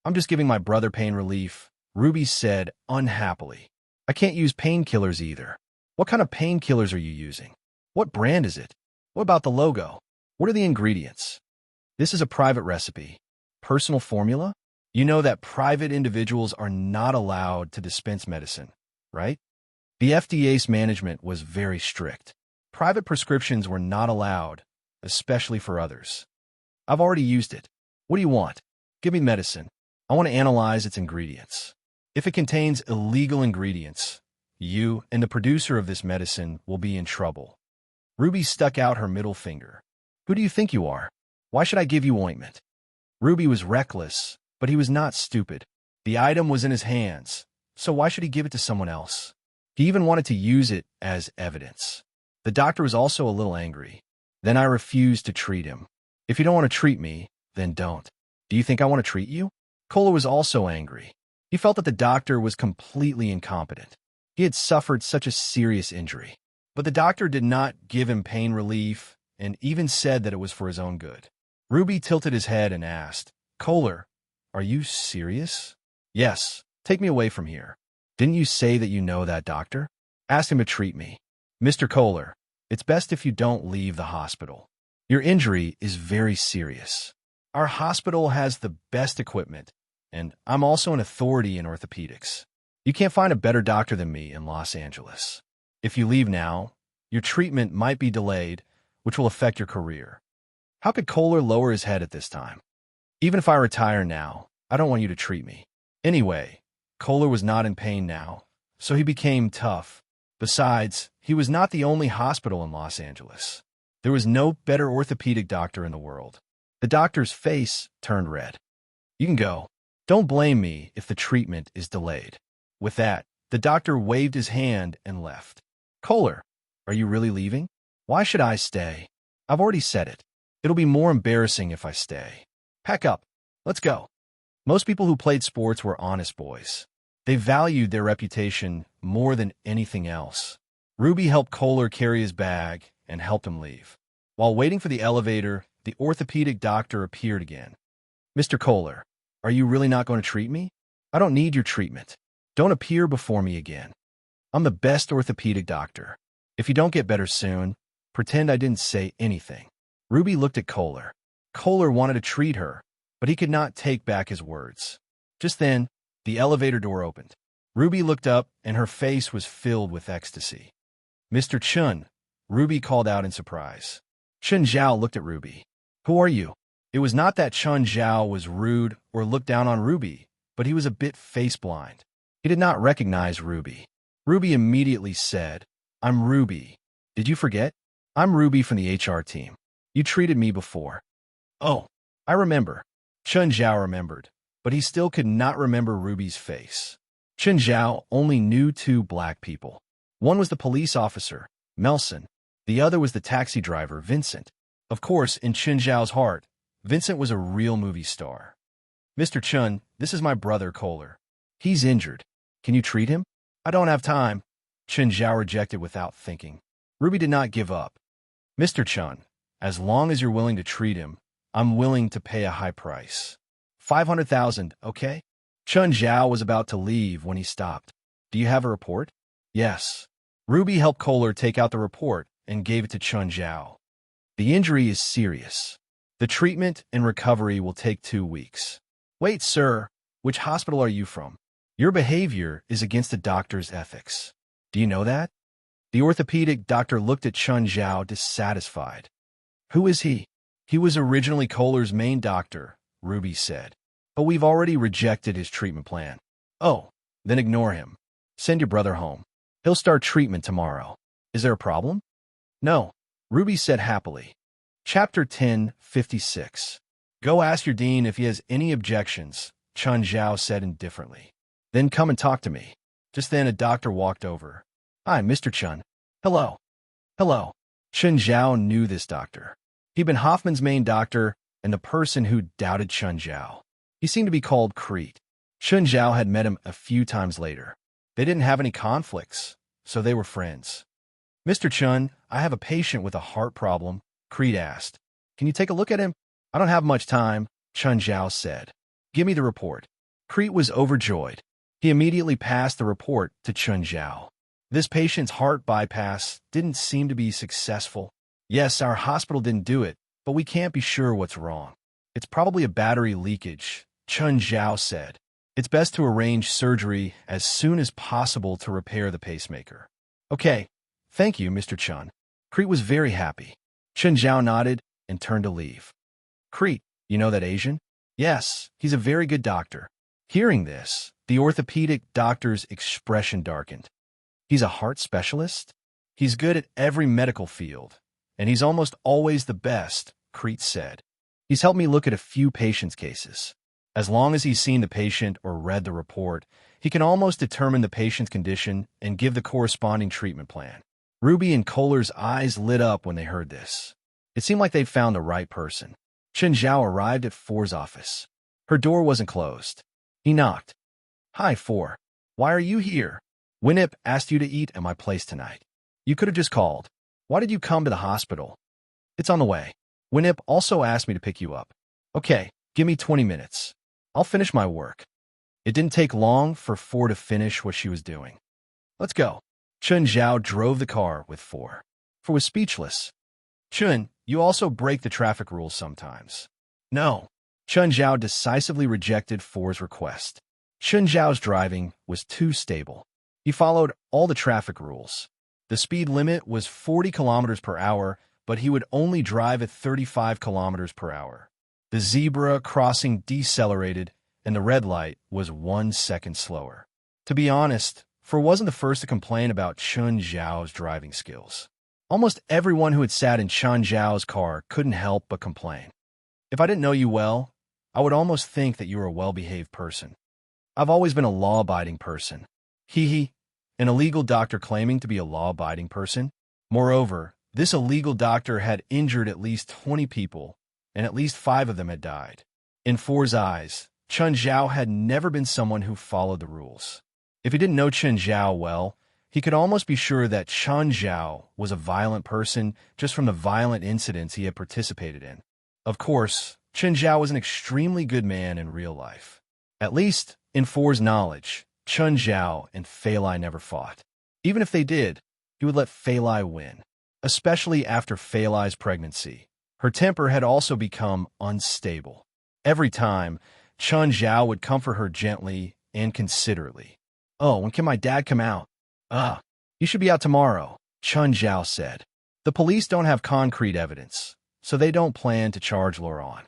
I'm just giving my brother pain relief, Ruby said unhappily. I can't use painkillers either. What kind of painkillers are you using? What brand is it? What about the logo? What are the ingredients? This is a private recipe. Personal formula? You know that private individuals are not allowed to dispense medicine, right? The FDA's management was very strict. Private prescriptions were not allowed, especially for others. I've already used it. What do you want? Give me medicine. I want to analyze its ingredients. If it contains illegal ingredients, you and the producer of this medicine will be in trouble. Ruby stuck out her middle finger. Who do you think you are? Why should I give you ointment? Ruby was reckless, but he was not stupid. The item was in his hands, so why should he give it to someone else? He even wanted to use it as evidence. The doctor was also a little angry. Then I refused to treat him. If you don't want to treat me, then don't. Do you think I want to treat you? Kohler was also angry. He felt that the doctor was completely incompetent. He had suffered such a serious injury. But the doctor did not give him pain relief and even said that it was for his own good. Ruby tilted his head and asked, Kohler, are you serious? Yes, take me away from here. Didn't you say that you know that doctor? Ask him to treat me. Mr. Kohler, it's best if you don't leave the hospital. Your injury is very serious. Our hospital has the best equipment, and I'm also an authority in orthopedics. You can't find a better doctor than me in Los Angeles. If you leave now, your treatment might be delayed, which will affect your career. How could Kohler lower his head at this time? Even if I retire now, I don't want you to treat me. Anyway, Kohler was not in pain now, so he became tough. Besides, he was not the only hospital in Los Angeles. There was no better orthopedic doctor in the world. The doctor's face turned red. You can go. Don't blame me if the treatment is delayed. With that, the doctor waved his hand and left. Kohler, are you really leaving? Why should I stay? I've already said it. It'll be more embarrassing if I stay. Pack up. Let's go. Most people who played sports were honest boys. They valued their reputation more than anything else. Ruby helped Kohler carry his bag and helped him leave. While waiting for the elevator, the orthopedic doctor appeared again. Mr. Kohler, are you really not going to treat me? I don't need your treatment. Don't appear before me again. I'm the best orthopedic doctor. If you don't get better soon, pretend I didn't say anything. Ruby looked at Kohler. Kohler wanted to treat her, but he could not take back his words. Just then, the elevator door opened. Ruby looked up, and her face was filled with ecstasy. Mr. Chun, Ruby called out in surprise. Chun Zhao looked at Ruby. Who are you? It was not that Chun Zhao was rude or looked down on Ruby, but he was a bit face-blind. He did not recognize Ruby. Ruby immediately said, I'm Ruby. Did you forget? I'm Ruby from the HR team. You treated me before. Oh, I remember. Chun Zhao remembered, but he still could not remember Ruby's face. Chun Zhao only knew two black people. One was the police officer, Melson. The other was the taxi driver, Vincent. Of course, in Chun Zhao's heart, Vincent was a real movie star. Mr. Chun, this is my brother, Kohler. He's injured. Can you treat him? I don't have time. Chun Zhao rejected without thinking. Ruby did not give up. Mr. Chun, as long as you're willing to treat him, I'm willing to pay a high price. 500,000, okay? Chun Zhao was about to leave when he stopped. Do you have a report? Yes. Ruby helped Kohler take out the report and gave it to Chun Zhao. The injury is serious. The treatment and recovery will take 2 weeks. Wait, sir, which hospital are you from? Your behavior is against the doctor's ethics. Do you know that? The orthopedic doctor looked at Chun Zhao dissatisfied. Who is he? He was originally Kohler's main doctor, Ruby said. But we've already rejected his treatment plan. Oh, then ignore him. Send your brother home. He'll start treatment tomorrow. Is there a problem? No, Ruby said happily. Chapter 10:56. Go ask your dean if he has any objections, Chun Zhao said indifferently. Then come and talk to me. Just then a doctor walked over. Hi, Mr. Chun. Hello. Hello. Chun Zhao knew this doctor. He'd been Hoffman's main doctor and the person who doubted Chun Zhao. He seemed to be called Crete. Chun Zhao had met him a few times later. They didn't have any conflicts, so they were friends. Mr. Chun, I have a patient with a heart problem, Creed asked. Can you take a look at him? I don't have much time, Chun Zhao said. Give me the report. Creed was overjoyed. He immediately passed the report to Chun Zhao. This patient's heart bypass didn't seem to be successful. Yes, our hospital didn't do it, but we can't be sure what's wrong. It's probably a battery leakage, Chun Zhao said. It's best to arrange surgery as soon as possible to repair the pacemaker. Okay, thank you, Mr. Chun. Creed was very happy. Chun Zhao nodded and turned to leave. Creed, you know that Asian? Yes, he's a very good doctor. Hearing this, the orthopedic doctor's expression darkened. He's a heart specialist? He's good at every medical field, and he's almost always the best, Creed said. He's helped me look at a few patients' cases. As long as he's seen the patient or read the report, he can almost determine the patient's condition and give the corresponding treatment plan. Ruby and Kohler's eyes lit up when they heard this. It seemed like they'd found the right person. Chen Zhao arrived at Four's office. Her door wasn't closed. He knocked. Hi, Four. Why are you here? Winip asked you to eat at my place tonight. You could have just called. Why did you come to the hospital? It's on the way. Winip also asked me to pick you up. Okay, give me 20 minutes. I'll finish my work. It didn't take long for Four to finish what she was doing. Let's go. Chun Zhao drove the car with Four. Four was speechless. Chun, you also break the traffic rules sometimes. No. Chun Zhao decisively rejected Four's request. Chun Zhao's driving was too stable. He followed all the traffic rules. The speed limit was 40 kilometers per hour, but he would only drive at 35 kilometers per hour. The zebra crossing decelerated, and the red light was 1 second slower. To be honest, Four wasn't the first to complain about Chun Zhao's driving skills. Almost everyone who had sat in Chun Zhao's car couldn't help but complain. If I didn't know you well, I would almost think that you were a well-behaved person. I've always been a law-abiding person. Hee. An illegal doctor claiming to be a law-abiding person? Moreover, this illegal doctor had injured at least 20 people, and at least 5 of them had died. In Four's eyes, Chun Zhao had never been someone who followed the rules. If he didn't know Chun Zhao well, he could almost be sure that Chun Zhao was a violent person just from the violent incidents he had participated in. Of course, Chun Zhao was an extremely good man in real life. At least, in Four's knowledge, Chun Zhao and Fei Lai never fought. Even if they did, he would let Fei Lai win, especially after Fei Lai's pregnancy. Her temper had also become unstable. Every time, Chun Zhao would comfort her gently and considerately. Oh, when can my dad come out? You should be out tomorrow, Chun Zhao said. The police don't have concrete evidence, so they don't plan to charge Laurent.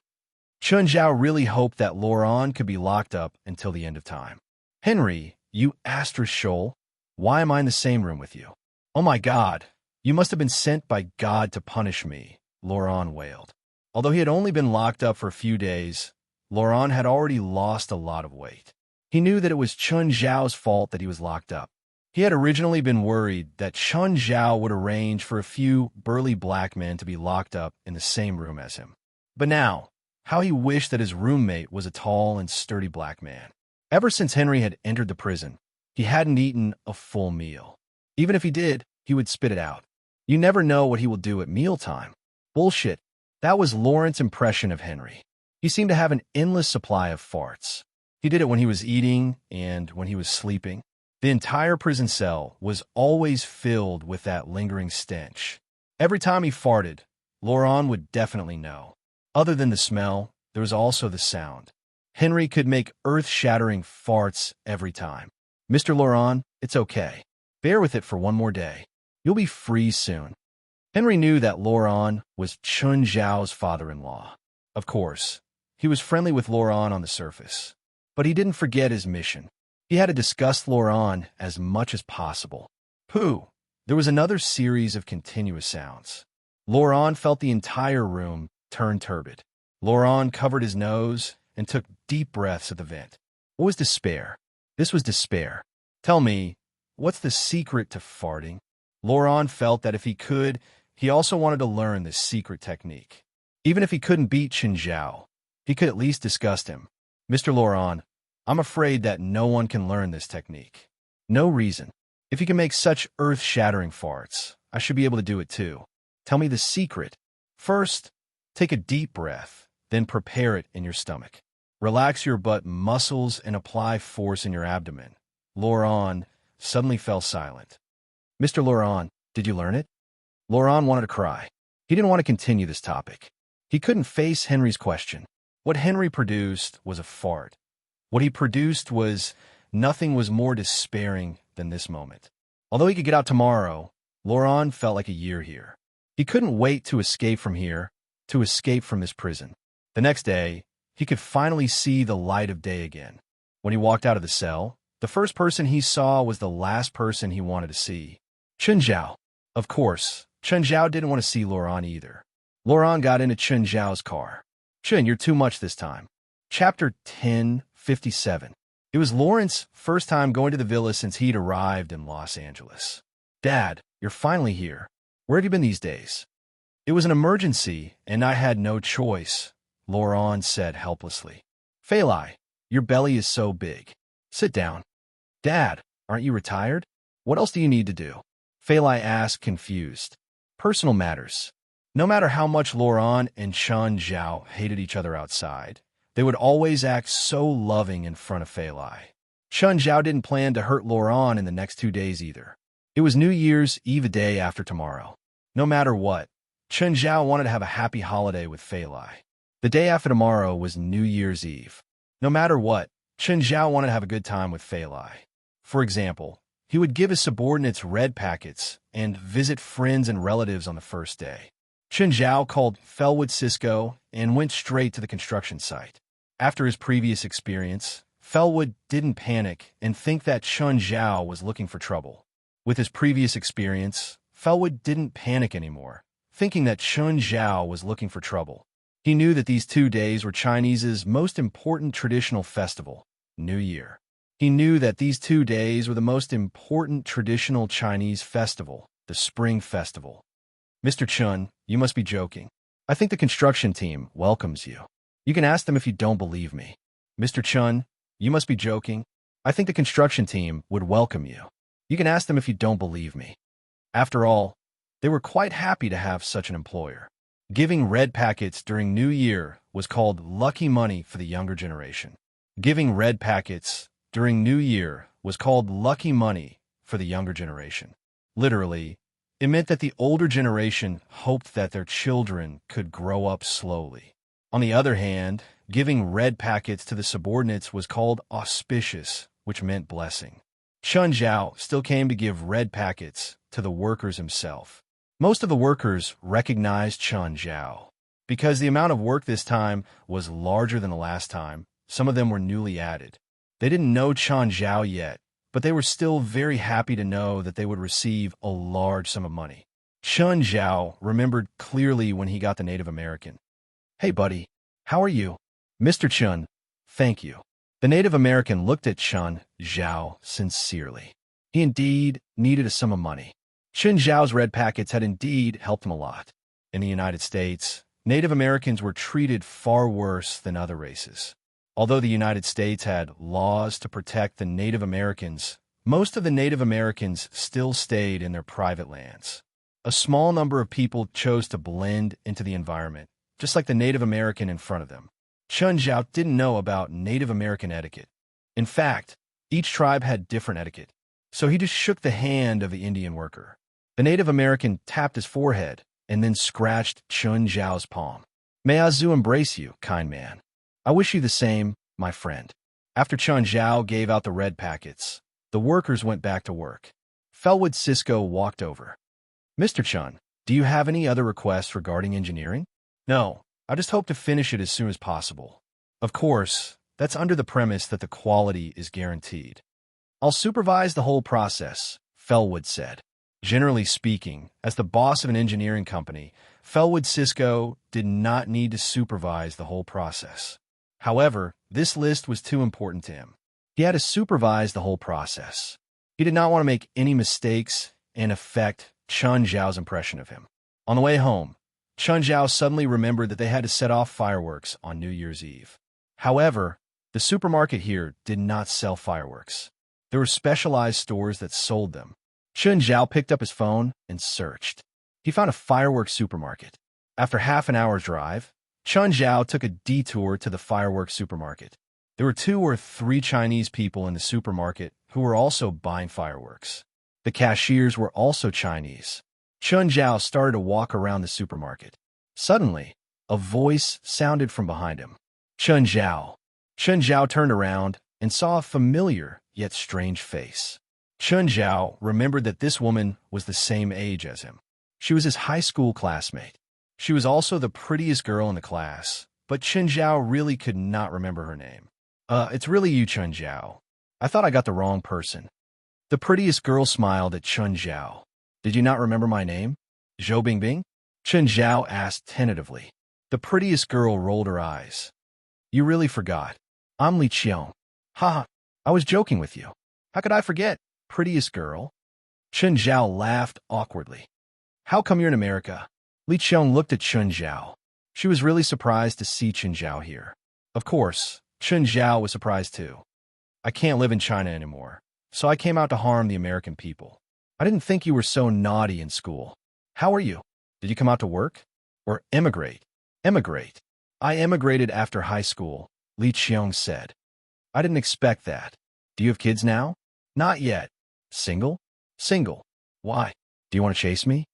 Chun Zhao really hoped that Laurent could be locked up until the end of time. Henry, you asterisk shoal, why am I in the same room with you? Oh my God, you must have been sent by God to punish me, Laurent wailed. Although he had only been locked up for a few days, Laurent had already lost a lot of weight. He knew that it was Chun Zhao's fault that he was locked up. He had originally been worried that Chun Zhao would arrange for a few burly black men to be locked up in the same room as him. But now, how he wished that his roommate was a tall and sturdy black man. Ever since Henry had entered the prison, he hadn't eaten a full meal. Even if he did, he would spit it out. You never know what he will do at mealtime. Bullshit. That was Laurent's impression of Henry. He seemed to have an endless supply of farts. He did it when he was eating and when he was sleeping. The entire prison cell was always filled with that lingering stench. Every time he farted, Laurent would definitely know. Other than the smell, there was also the sound. Henry could make earth-shattering farts every time. Mr. Laurent, it's okay. Bear with it for one more day. You'll be free soon. Henry knew that Laurent was Chun Zhao's father-in-law. Of course, he was friendly with Laurent on the surface. But he didn't forget his mission. He had to discuss Laurent as much as possible. Pooh! There was another series of continuous sounds. Laurent felt the entire room turn turbid. Laurent covered his nose and took deep breaths at the vent. What was despair? This was despair. Tell me, what's the secret to farting? Laurent felt that if he could, he also wanted to learn this secret technique. Even if he couldn't beat Chun Zhao, he could at least disgust him. Mr. Laurent, I'm afraid that no one can learn this technique. No reason. If you can make such earth-shattering farts, I should be able to do it too. Tell me the secret. First, take a deep breath, then prepare it in your stomach. Relax your butt muscles and apply force in your abdomen. Laurent suddenly fell silent. Mr. Laurent, did you learn it? Laurent wanted to cry. He didn't want to continue this topic. He couldn't face Henry's question. What Henry produced was a fart. What he produced was nothing was more despairing than this moment. Although he could get out tomorrow, Laurent felt like a year here. He couldn't wait to escape from here, to escape from this prison. The next day, he could finally see the light of day again. When he walked out of the cell, the first person he saw was the last person he wanted to see. Chen Zhao. Of course, Chen Zhao didn't want to see Laurent either. Laurent got into Chen Zhao's car. Chen, you're too much this time. Chapter 1057. It was Lawrence's first time going to the villa since he'd arrived in Los Angeles. Dad, you're finally here. Where have you been these days? It was an emergency, and I had no choice, Laurent said helplessly. Fei Lai, your belly is so big. Sit down. Dad, aren't you retired? What else do you need to do? Fei Lai asked, confused. Personal matters. No matter how much Laurent and Chen Zhao hated each other outside, they would always act so loving in front of Fei Lai. Chen Zhao didn't plan to hurt Laurent in the next 2 days either. It was New Year's Eve, a day after tomorrow. No matter what, Chen Zhao wanted to have a happy holiday with Fei Lai. The day after tomorrow was New Year's Eve. No matter what, Chen Zhao wanted to have a good time with Fei Lai. For example, he would give his subordinates red packets and visit friends and relatives on the first day. Chen Zhao called Felwood Cisco and went straight to the construction site. After his previous experience, Felwood didn't panic and think that Chen Zhao was looking for trouble. With his previous experience, Felwood didn't panic anymore, thinking that Chen Zhao was looking for trouble. He knew that these 2 days were Chinese's most important traditional festival, New Year. He knew that these 2 days were the most important traditional Chinese festival, the Spring Festival. Mr. Chen, you must be joking. I think the construction team welcomes you. You can ask them if you don't believe me. Mr. Chen, you must be joking. I think the construction team would welcome you. You can ask them if you don't believe me. After all, they were quite happy to have such an employer. Giving red packets during New Year was called lucky money for the younger generation. Giving red packets during New Year was called lucky money for the younger generation. Literally, it meant that the older generation hoped that their children could grow up slowly. On the other hand, giving red packets to the subordinates was called auspicious, which meant blessing. Chen Zhao still came to give red packets to the workers himself. Most of the workers recognized Chen Zhao. Because the amount of work this time was larger than the last time, some of them were newly added. They didn't know Chen Zhao yet, but they were still very happy to know that they would receive a large sum of money. Chen Zhao remembered clearly when he got the Native American. Hey buddy, how are you? Mr. Chen, thank you. The Native American looked at Chen Zhao sincerely. He indeed needed a sum of money. Chen Zhao's red packets had indeed helped him a lot. In the United States, Native Americans were treated far worse than other races. Although the United States had laws to protect the Native Americans, most of the Native Americans still stayed in their private lands. A small number of people chose to blend into the environment, just like the Native American in front of them. Chen Zhao didn't know about Native American etiquette. In fact, each tribe had different etiquette, so he just shook the hand of the Indian worker. The Native American tapped his forehead and then scratched Chen Zhao's palm. May Azu embrace you, kind man. I wish you the same, my friend. After Chen Zhao gave out the red packets, the workers went back to work. Felwood Cisco walked over. Mr. Chen, do you have any other requests regarding engineering? No, I just hope to finish it as soon as possible. Of course, that's under the premise that the quality is guaranteed. I'll supervise the whole process, Felwood said. Generally speaking, as the boss of an engineering company, Felwood Cisco did not need to supervise the whole process. However, this list was too important to him. He had to supervise the whole process. He did not want to make any mistakes and affect Chen Zhao's impression of him. On the way home, Chen Zhao suddenly remembered that they had to set off fireworks on New Year's Eve. However, the supermarket here did not sell fireworks. There were specialized stores that sold them. Chun Zhao picked up his phone and searched. He found a fireworks supermarket. After half an hour's drive, Chun Zhao took a detour to the fireworks supermarket. There were 2 or 3 Chinese people in the supermarket who were also buying fireworks. The cashiers were also Chinese. Chun Zhao started to walk around the supermarket. Suddenly, a voice sounded from behind him. Chun Zhao. Chun Zhao turned around and saw a familiar yet strange face. Chun Zhao remembered that this woman was the same age as him. She was his high school classmate. She was also the prettiest girl in the class, but Chun Zhao really could not remember her name. It's really you, Chun Zhao. I thought I got the wrong person. The prettiest girl smiled at Chun Zhao. Did you not remember my name? Zhou Bingbing? Chun Zhao asked tentatively. The prettiest girl rolled her eyes. You really forgot. I'm Li Qiong. Ha! I was joking with you. How could I forget? Prettiest girl? Chun Zhao laughed awkwardly. How come you're in America? Li Qiong looked at Chun Zhao. She was really surprised to see Chun Zhao here. Of course, Chun Zhao was surprised too. I can't live in China anymore, so I came out to harm the American people. I didn't think you were so naughty in school. How are you? Did you come out to work? Or emigrate? Emigrate. I emigrated after high school, Li Qiong said. I didn't expect that. Do you have kids now? Not yet. Single? Single. Why? Do you want to chase me?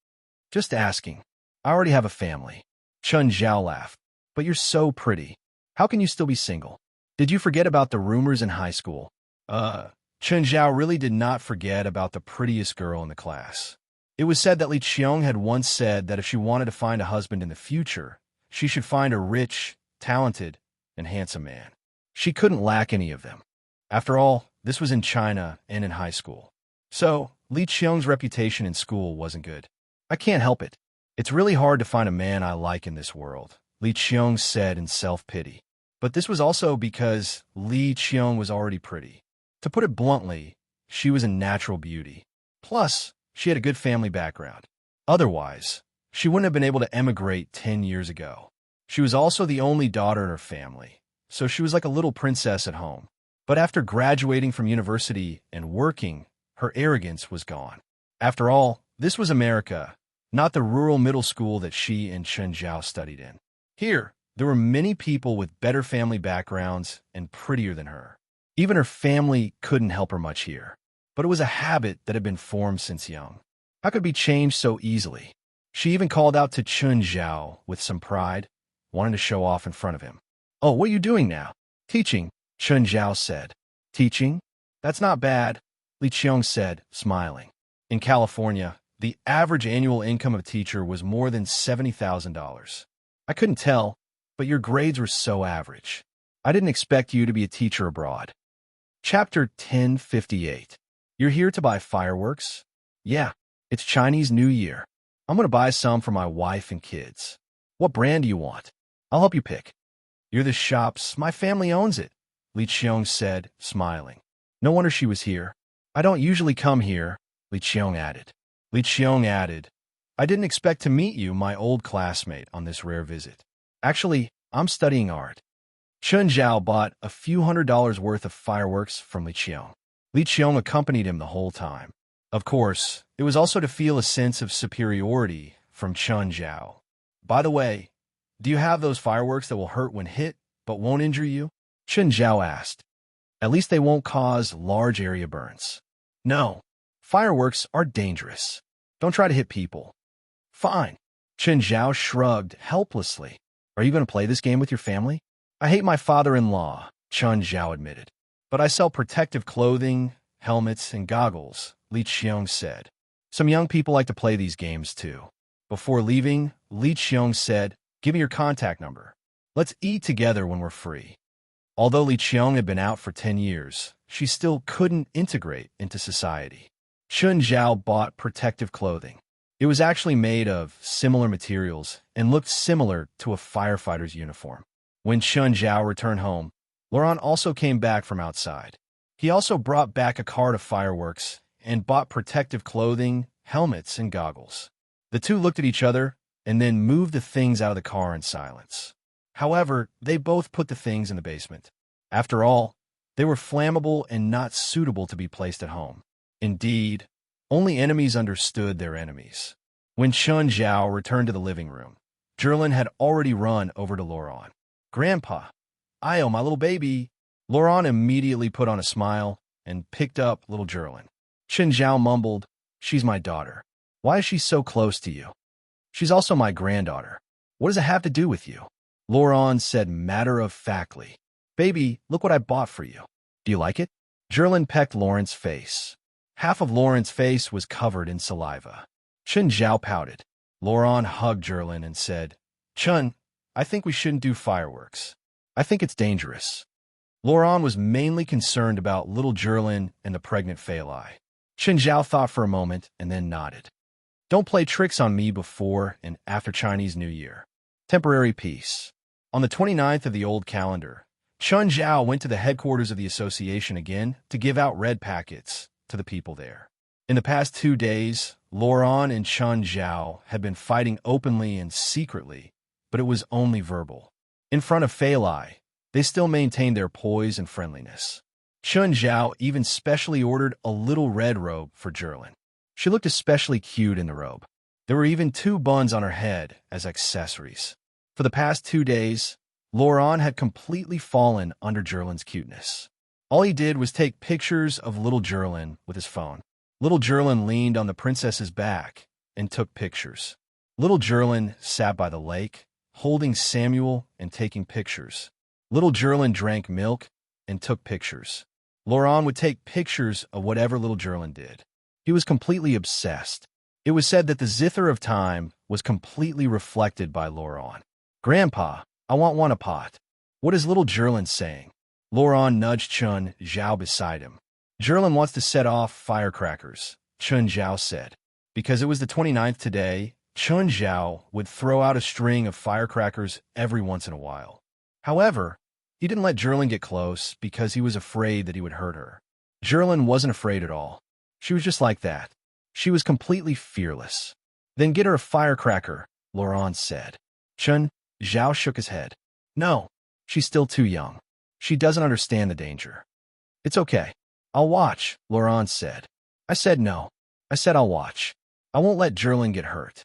Just asking. I already have a family. Chun Zhao laughed. But you're so pretty. How can you still be single? Did you forget about the rumors in high school? Chun Zhao really did not forget about the prettiest girl in the class. It was said that Li Qiong had once said that if she wanted to find a husband in the future, she should find a rich, talented, and handsome man. She couldn't lack any of them. After all, this was in China and in high school. So, Li Qiong's reputation in school wasn't good. I can't help it. It's really hard to find a man I like in this world, Li Qiong said in self-pity. But this was also because Li Qiong was already pretty. To put it bluntly, she was a natural beauty. Plus, she had a good family background. Otherwise, she wouldn't have been able to emigrate 10 years ago. She was also the only daughter in her family, so she was like a little princess at home. But after graduating from university and working, her arrogance was gone. After all, this was America, not the rural middle school that she and Chun Zhao studied in. Here, there were many people with better family backgrounds and prettier than her. Even her family couldn't help her much here. But it was a habit that had been formed since young. How could it be changed so easily? She even called out to Chun Zhao with some pride, wanting to show off in front of him. Oh, what are you doing now? Teaching, Chun Zhao said. Teaching? That's not bad, Li Qiong said, smiling. In California, the average annual income of a teacher was more than $70,000. I couldn't tell, but your grades were so average. I didn't expect you to be a teacher abroad. Chapter 1058. You're here to buy fireworks? Yeah, it's Chinese New Year. I'm going to buy some for my wife and kids. What brand do you want? I'll help you pick. You're the shop's. My family owns it, Li Qiong said, smiling. No wonder she was here. I don't usually come here, Li Qiong added. Li Qiong added, I didn't expect to meet you, my old classmate, on this rare visit. Actually, I'm studying art. Chun Zhao bought a few $100s worth of fireworks from Li Qiong. Li Qiong accompanied him the whole time. Of course, it was also to feel a sense of superiority from Chun Zhao. By the way, do you have those fireworks that will hurt when hit, but won't injure you? Chun Zhao asked. At least they won't cause large area burns. No, fireworks are dangerous. Don't try to hit people. Fine. Chun Zhao shrugged helplessly. Are you going to play this game with your family? I hate my father-in-law, Chun Zhao admitted. But I sell protective clothing, helmets, and goggles, Li Qiong said. Some young people like to play these games too. Before leaving, Li Qiong said, give me your contact number. Let's eat together when we're free. Although Li Qiong had been out for 10 years, she still couldn't integrate into society. Chun Zhao bought protective clothing. It was actually made of similar materials and looked similar to a firefighter's uniform. When Chun Zhao returned home, Laurent also came back from outside. He also brought back a cart of fireworks and bought protective clothing, helmets, and goggles. The two looked at each other and then moved the things out of the car in silence. However, they both put the things in the basement. After all, they were flammable and not suitable to be placed at home. Indeed, Only enemies understood their enemies. When Chun Zhao returned to the living room, Jerlin had already run over to Laurent. "Grandpa, Io, my little baby." Laurent immediately put on a smile and picked up little Jerlin. Chun Zhao mumbled, "She's my daughter. Why is she so close to you?" "She's also my granddaughter. What does it have to do with you?" Laurent said matter-of-factly, "Baby, look what I bought for you. Do you like it?" Jerlin pecked Laurent's face. Half of Laurent's face was covered in saliva. Chun Zhao pouted. Laurent hugged Jerlin and said, "Chun, I think we shouldn't do fireworks. I think it's dangerous." Laurent was mainly concerned about little Jerlin and the pregnant Feilai. Chun Zhao thought for a moment and then nodded. "Don't play tricks on me before and after Chinese New Year. Temporary peace." On the 29th of the old calendar, Chun Zhao went to the headquarters of the association again to give out red packets to the people there. In the past 2 days, Laurent and Chun Zhao had been fighting openly and secretly, but it was only verbal. In front of Feilai, they still maintained their poise and friendliness. Chun Zhao even specially ordered a little red robe for Jerlin. She looked especially cute in the robe. There were even 2 buns on her head as accessories. For the past 2 days, Laurent had completely fallen under Jerlin's cuteness. All he did was take pictures of little Jerlin with his phone. Little Jerlin leaned on the princess's back and took pictures. Little Jerlin sat by the lake, holding Samuel and taking pictures. Little Jerlin drank milk and took pictures. Laurent would take pictures of whatever little Jerlin did. He was completely obsessed. It was said that the zither of time was completely reflected by Laurent. "Grandpa, I want one a pot." "What is little Jerlin saying?" Laurent nudged Chun Zhao beside him. "Jerlin wants to set off firecrackers," Chun Zhao said. Because it was the 29th today, Chun Zhao would throw out a string of firecrackers every once in a while. However, he didn't let Jerlin get close because he was afraid that he would hurt her. Jerlin wasn't afraid at all. She was just like that. She was completely fearless. "Then get her a firecracker," Laurent said. Chun Zhao shook his head. "No, she's still too young. She doesn't understand the danger." "It's okay. I'll watch," Laurent said. "I said no. I said I'll watch. I won't let Jerlin get hurt."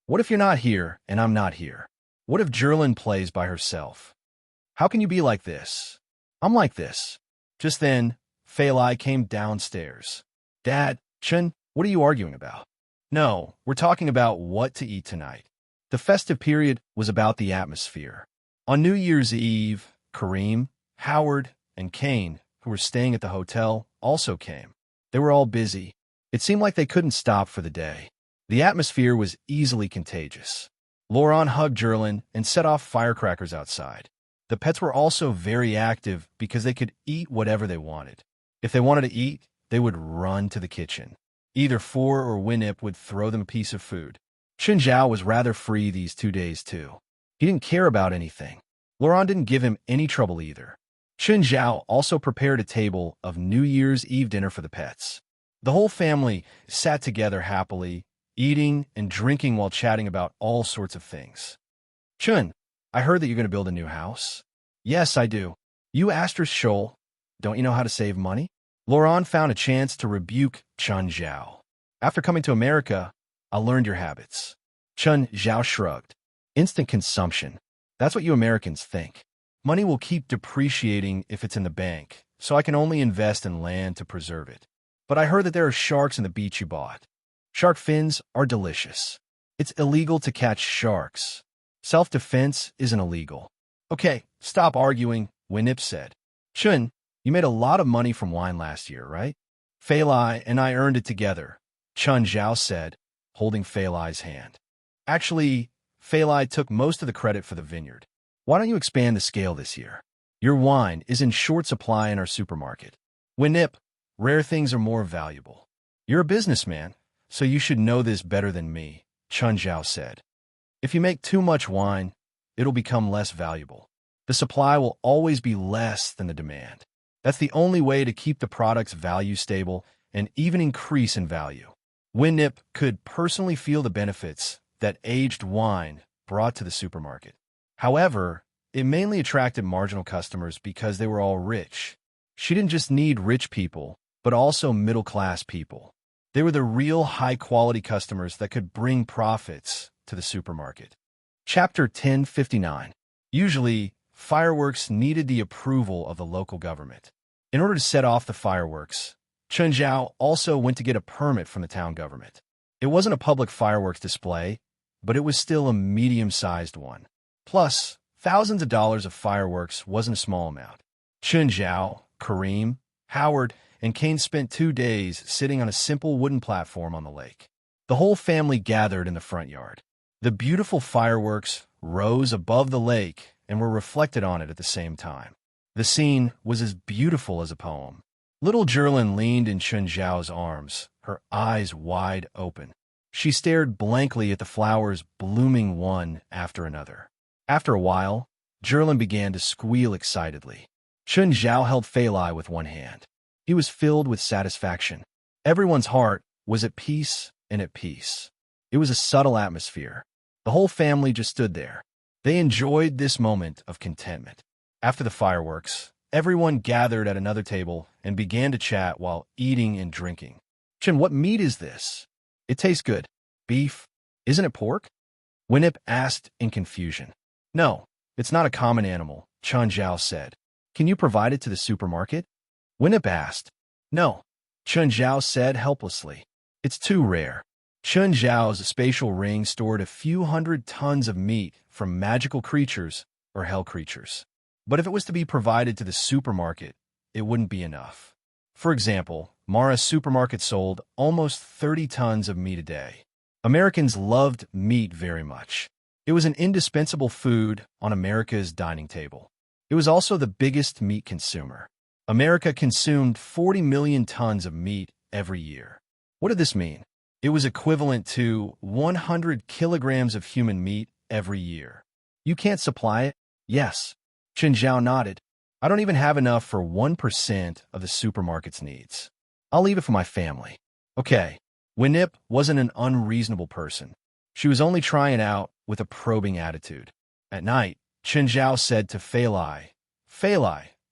"What if you're not here and I'm not here? What if Jerlin plays by herself? How can you be like this?" "I'm like this." Just then, Feilai came downstairs. "Dad, Chun, what are you arguing about?" "No, we're talking about what to eat tonight." The festive period was about the atmosphere. On New Year's Eve, Kareem, Howard, and Kane, who were staying at the hotel, also came. They were all busy. It seemed like they couldn't stop for the day. The atmosphere was easily contagious. Laurent hugged Jerlin and set off firecrackers outside. The pets were also very active because they could eat whatever they wanted. If they wanted to eat, they would run to the kitchen. Either Four or Winip would throw them a piece of food. Chun Zhao was rather free these 2 days too. He didn't care about anything. Laurent didn't give him any trouble either. Chun Zhao also prepared a table of New Year's Eve dinner for the pets. The whole family sat together happily, eating and drinking while chatting about all sorts of things. "Chun, I heard that you're going to build a new house." "Yes, I do." "You Asterisk Shoal, don't you know how to save money?" Laurent found a chance to rebuke Chun Zhao. "After coming to America, I learned your habits." Chun Zhao shrugged. "Instant consumption. That's what you Americans think. Money will keep depreciating if it's in the bank, so I can only invest in land to preserve it. But I heard that there are sharks in the beach you bought. Shark fins are delicious. It's illegal to catch sharks. Self-defense isn't illegal." "Okay, stop arguing," Winip said. "Chun, you made a lot of money from wine last year, right?" "Feilai and I earned it together," Chun Zhao said, holding Feilai's hand. "Actually, Feilai took most of the credit for the vineyard. Why don't you expand the scale this year? Your wine is in short supply in our supermarket." "Winip, rare things are more valuable." "You're a businessman, so you should know this better than me," Chun Zhao said. "If you make too much wine, it'll become less valuable. The supply will always be less than the demand. That's the only way to keep the product's value stable and even increase in value." Winip could personally feel the benefits that aged wine brought to the supermarket. However, it mainly attracted marginal customers because they were all rich. She didn't just need rich people, but also middle-class people. They were the real high-quality customers that could bring profits to the supermarket. Chapter 1059. Usually, fireworks needed the approval of the local government. In order to set off the fireworks, Chun Zhao also went to get a permit from the town government. It wasn't a public fireworks display, but it was still a medium-sized one. Plus, thousands of dollars of fireworks wasn't a small amount. Chun Zhao, Kareem, Howard, and Kane spent 2 days sitting on a simple wooden platform on the lake. The whole family gathered in the front yard. The beautiful fireworks rose above the lake and were reflected on it at the same time. The scene was as beautiful as a poem. Little Jerlin leaned in Chun Zhao's arms, her eyes wide open. She stared blankly at the flowers blooming one after another. After a while, Jerlin began to squeal excitedly. Chun Zhao held Fei Lai with one hand. He was filled with satisfaction. Everyone's heart was at peace and at peace. It was a subtle atmosphere. The whole family just stood there. They enjoyed this moment of contentment. After the fireworks, everyone gathered at another table and began to chat while eating and drinking. Chun, what meat is this? It tastes good. Beef? Isn't it pork? Winip asked in confusion. No, it's not a common animal, Chun Zhao said. Can you provide it to the supermarket? Winip asked. No, Chun Zhao said helplessly. It's too rare. Chun Zhao's spatial ring stored a few hundred tons of meat from magical creatures or hell creatures. But if it was to be provided to the supermarket, it wouldn't be enough. For example, Mara's supermarket sold almost 30 tons of meat a day. Americans loved meat very much. It was an indispensable food on America's dining table. It was also the biggest meat consumer. America consumed 40 million tons of meat every year. What did this mean? It was equivalent to 100 kilograms of human meat every year. You can't supply it? Yes. Chun Zhao nodded. I don't even have enough for 1% of the supermarket's needs. I'll leave it for my family. Okay. Winip wasn't an unreasonable person. She was only trying out with a probing attitude. At night, Chun Zhao said to Fei Lai,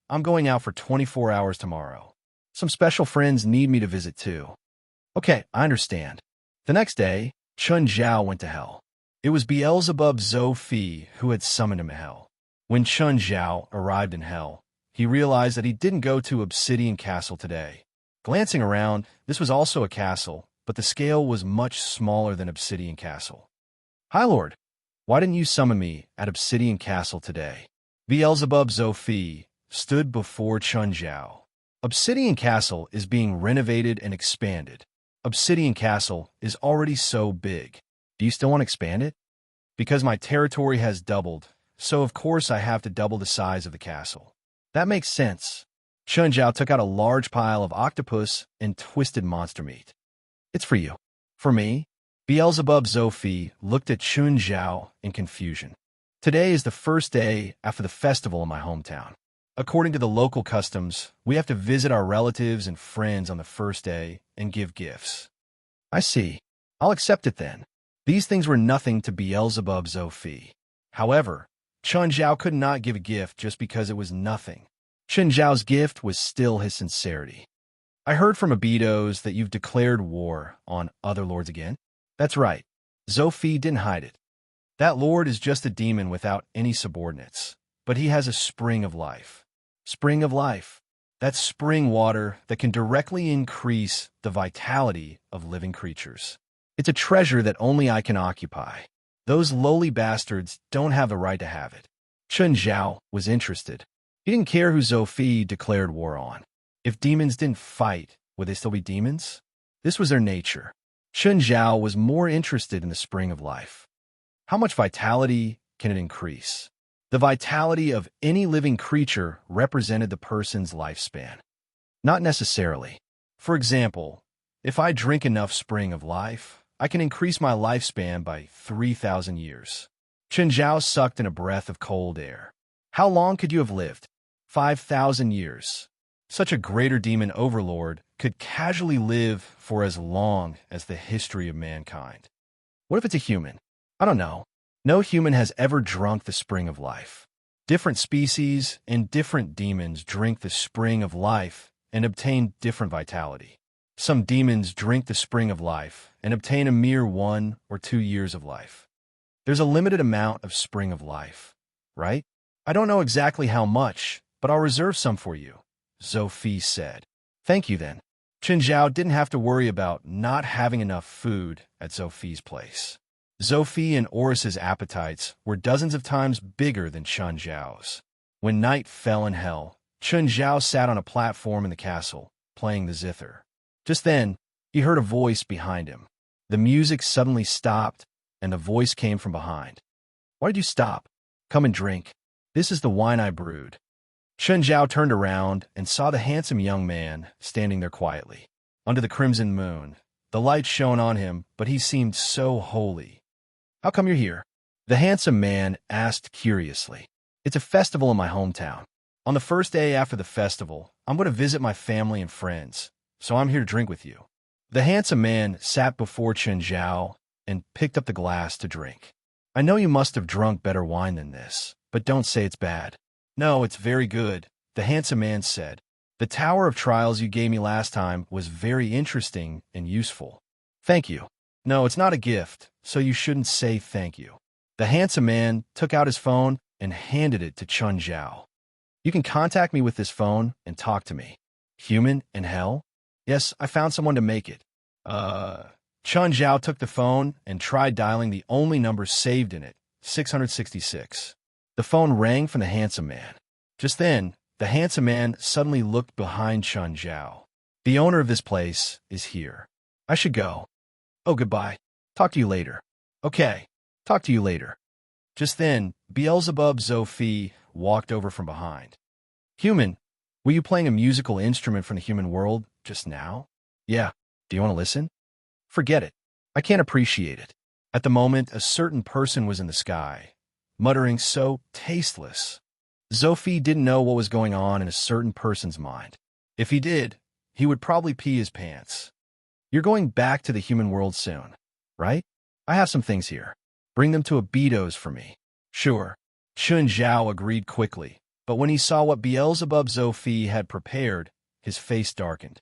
I'm going out for 24 hours tomorrow. Some special friends need me to visit too. Okay, I understand. The next day, Chun Zhao went to hell. It was Beelzebub Zhou who had summoned him to hell. When Chun Zhao arrived in hell, he realized that he didn't go to Obsidian Castle today. Glancing around, this was also a castle, but the scale was much smaller than Obsidian Castle. Hi, Lord. Why didn't you summon me at Obsidian Castle today? Beelzebub Zhou stood before Chun Zhao. Obsidian Castle is being renovated and expanded. Obsidian Castle is already so big. Do you still want to expand it? Because my territory has doubled, so of course I have to double the size of the castle. That makes sense. Chun Zhao took out a large pile of octopus and twisted monster meat. It's for you. For me? Beelzebub Zhou looked at Chun Zhao in confusion. Today is the first day after the festival in my hometown. According to the local customs, we have to visit our relatives and friends on the first day and give gifts. I see. I'll accept it then. These things were nothing to Beelzebub Zhou. However, Chun Zhao could not give a gift just because it was nothing. Chun Zhao's gift was still his sincerity. I heard from Abidos that you've declared war on other lords again. That's right. Zhou didn't hide it. That lord is just a demon without any subordinates, but he has a spring of life. Spring of life. That's spring water that can directly increase the vitality of living creatures. It's a treasure that only I can occupy. Those lowly bastards don't have the right to have it. Chun Zhao was interested. He didn't care who Zhou declared war on. If demons didn't fight, would they still be demons? This was their nature. Chun Zhao was more interested in the spring of life. How much vitality can it increase? The vitality of any living creature represented the person's lifespan. Not necessarily. For example, if I drink enough spring of life, I can increase my lifespan by 3,000 years. Chun Zhao sucked in a breath of cold air. How long could you have lived? 5,000 years. Such a greater demon overlord could casually live for as long as the history of mankind. What if it's a human? I don't know. No human has ever drunk the spring of life. Different species and different demons drink the spring of life and obtain different vitality. Some demons drink the spring of life and obtain a mere 1 or 2 years of life. There's a limited amount of spring of life, right? I don't know exactly how much, but I'll reserve some for you, Zhou said. Thank you then. Chen Zhao didn't have to worry about not having enough food at Zhou's place. Zhou and Oris's appetites were dozens of times bigger than Chen Zhao's. When night fell in hell, Chen Zhao sat on a platform in the castle, playing the zither. Just then, he heard a voice behind him. The music suddenly stopped, and the voice came from behind. Why did you stop? Come and drink. This is the wine I brewed. Chen Zhao turned around and saw the handsome young man standing there quietly. Under the crimson moon, the light shone on him, but he seemed so holy. How come you're here? The handsome man asked curiously. It's a festival in my hometown. On the first day after the festival, I'm going to visit my family and friends, so I'm here to drink with you. The handsome man sat before Chen Zhao and picked up the glass to drink. I know you must have drunk better wine than this, but don't say it's bad. No, it's very good, the handsome man said. The Tower of Trials you gave me last time was very interesting and useful. Thank you. No, it's not a gift, so you shouldn't say thank you. The handsome man took out his phone and handed it to Chen Zhao. You can contact me with this phone and talk to me. Human in hell? Yes, I found someone to make it. Chen Zhao took the phone and tried dialing the only number saved in it, 666. The phone rang from the handsome man. Just then, the handsome man suddenly looked behind Chen Zhao. The owner of this place is here. I should go. Oh, goodbye. Talk to you later. Okay, talk to you later. Just then, Beelzebub Zhou walked over from behind. Human, were you playing a musical instrument from the human world just now? Yeah. Do you want to listen? Forget it. I can't appreciate it. At the moment, a certain person was in the sky, muttering so tasteless. Zhou didn't know what was going on in a certain person's mind. If he did, he would probably pee his pants. You're going back to the human world soon, right? I have some things here. Bring them to Abito's for me. Sure. Chen Zhao agreed quickly, but when he saw what Beelzebub Zhou had prepared, his face darkened.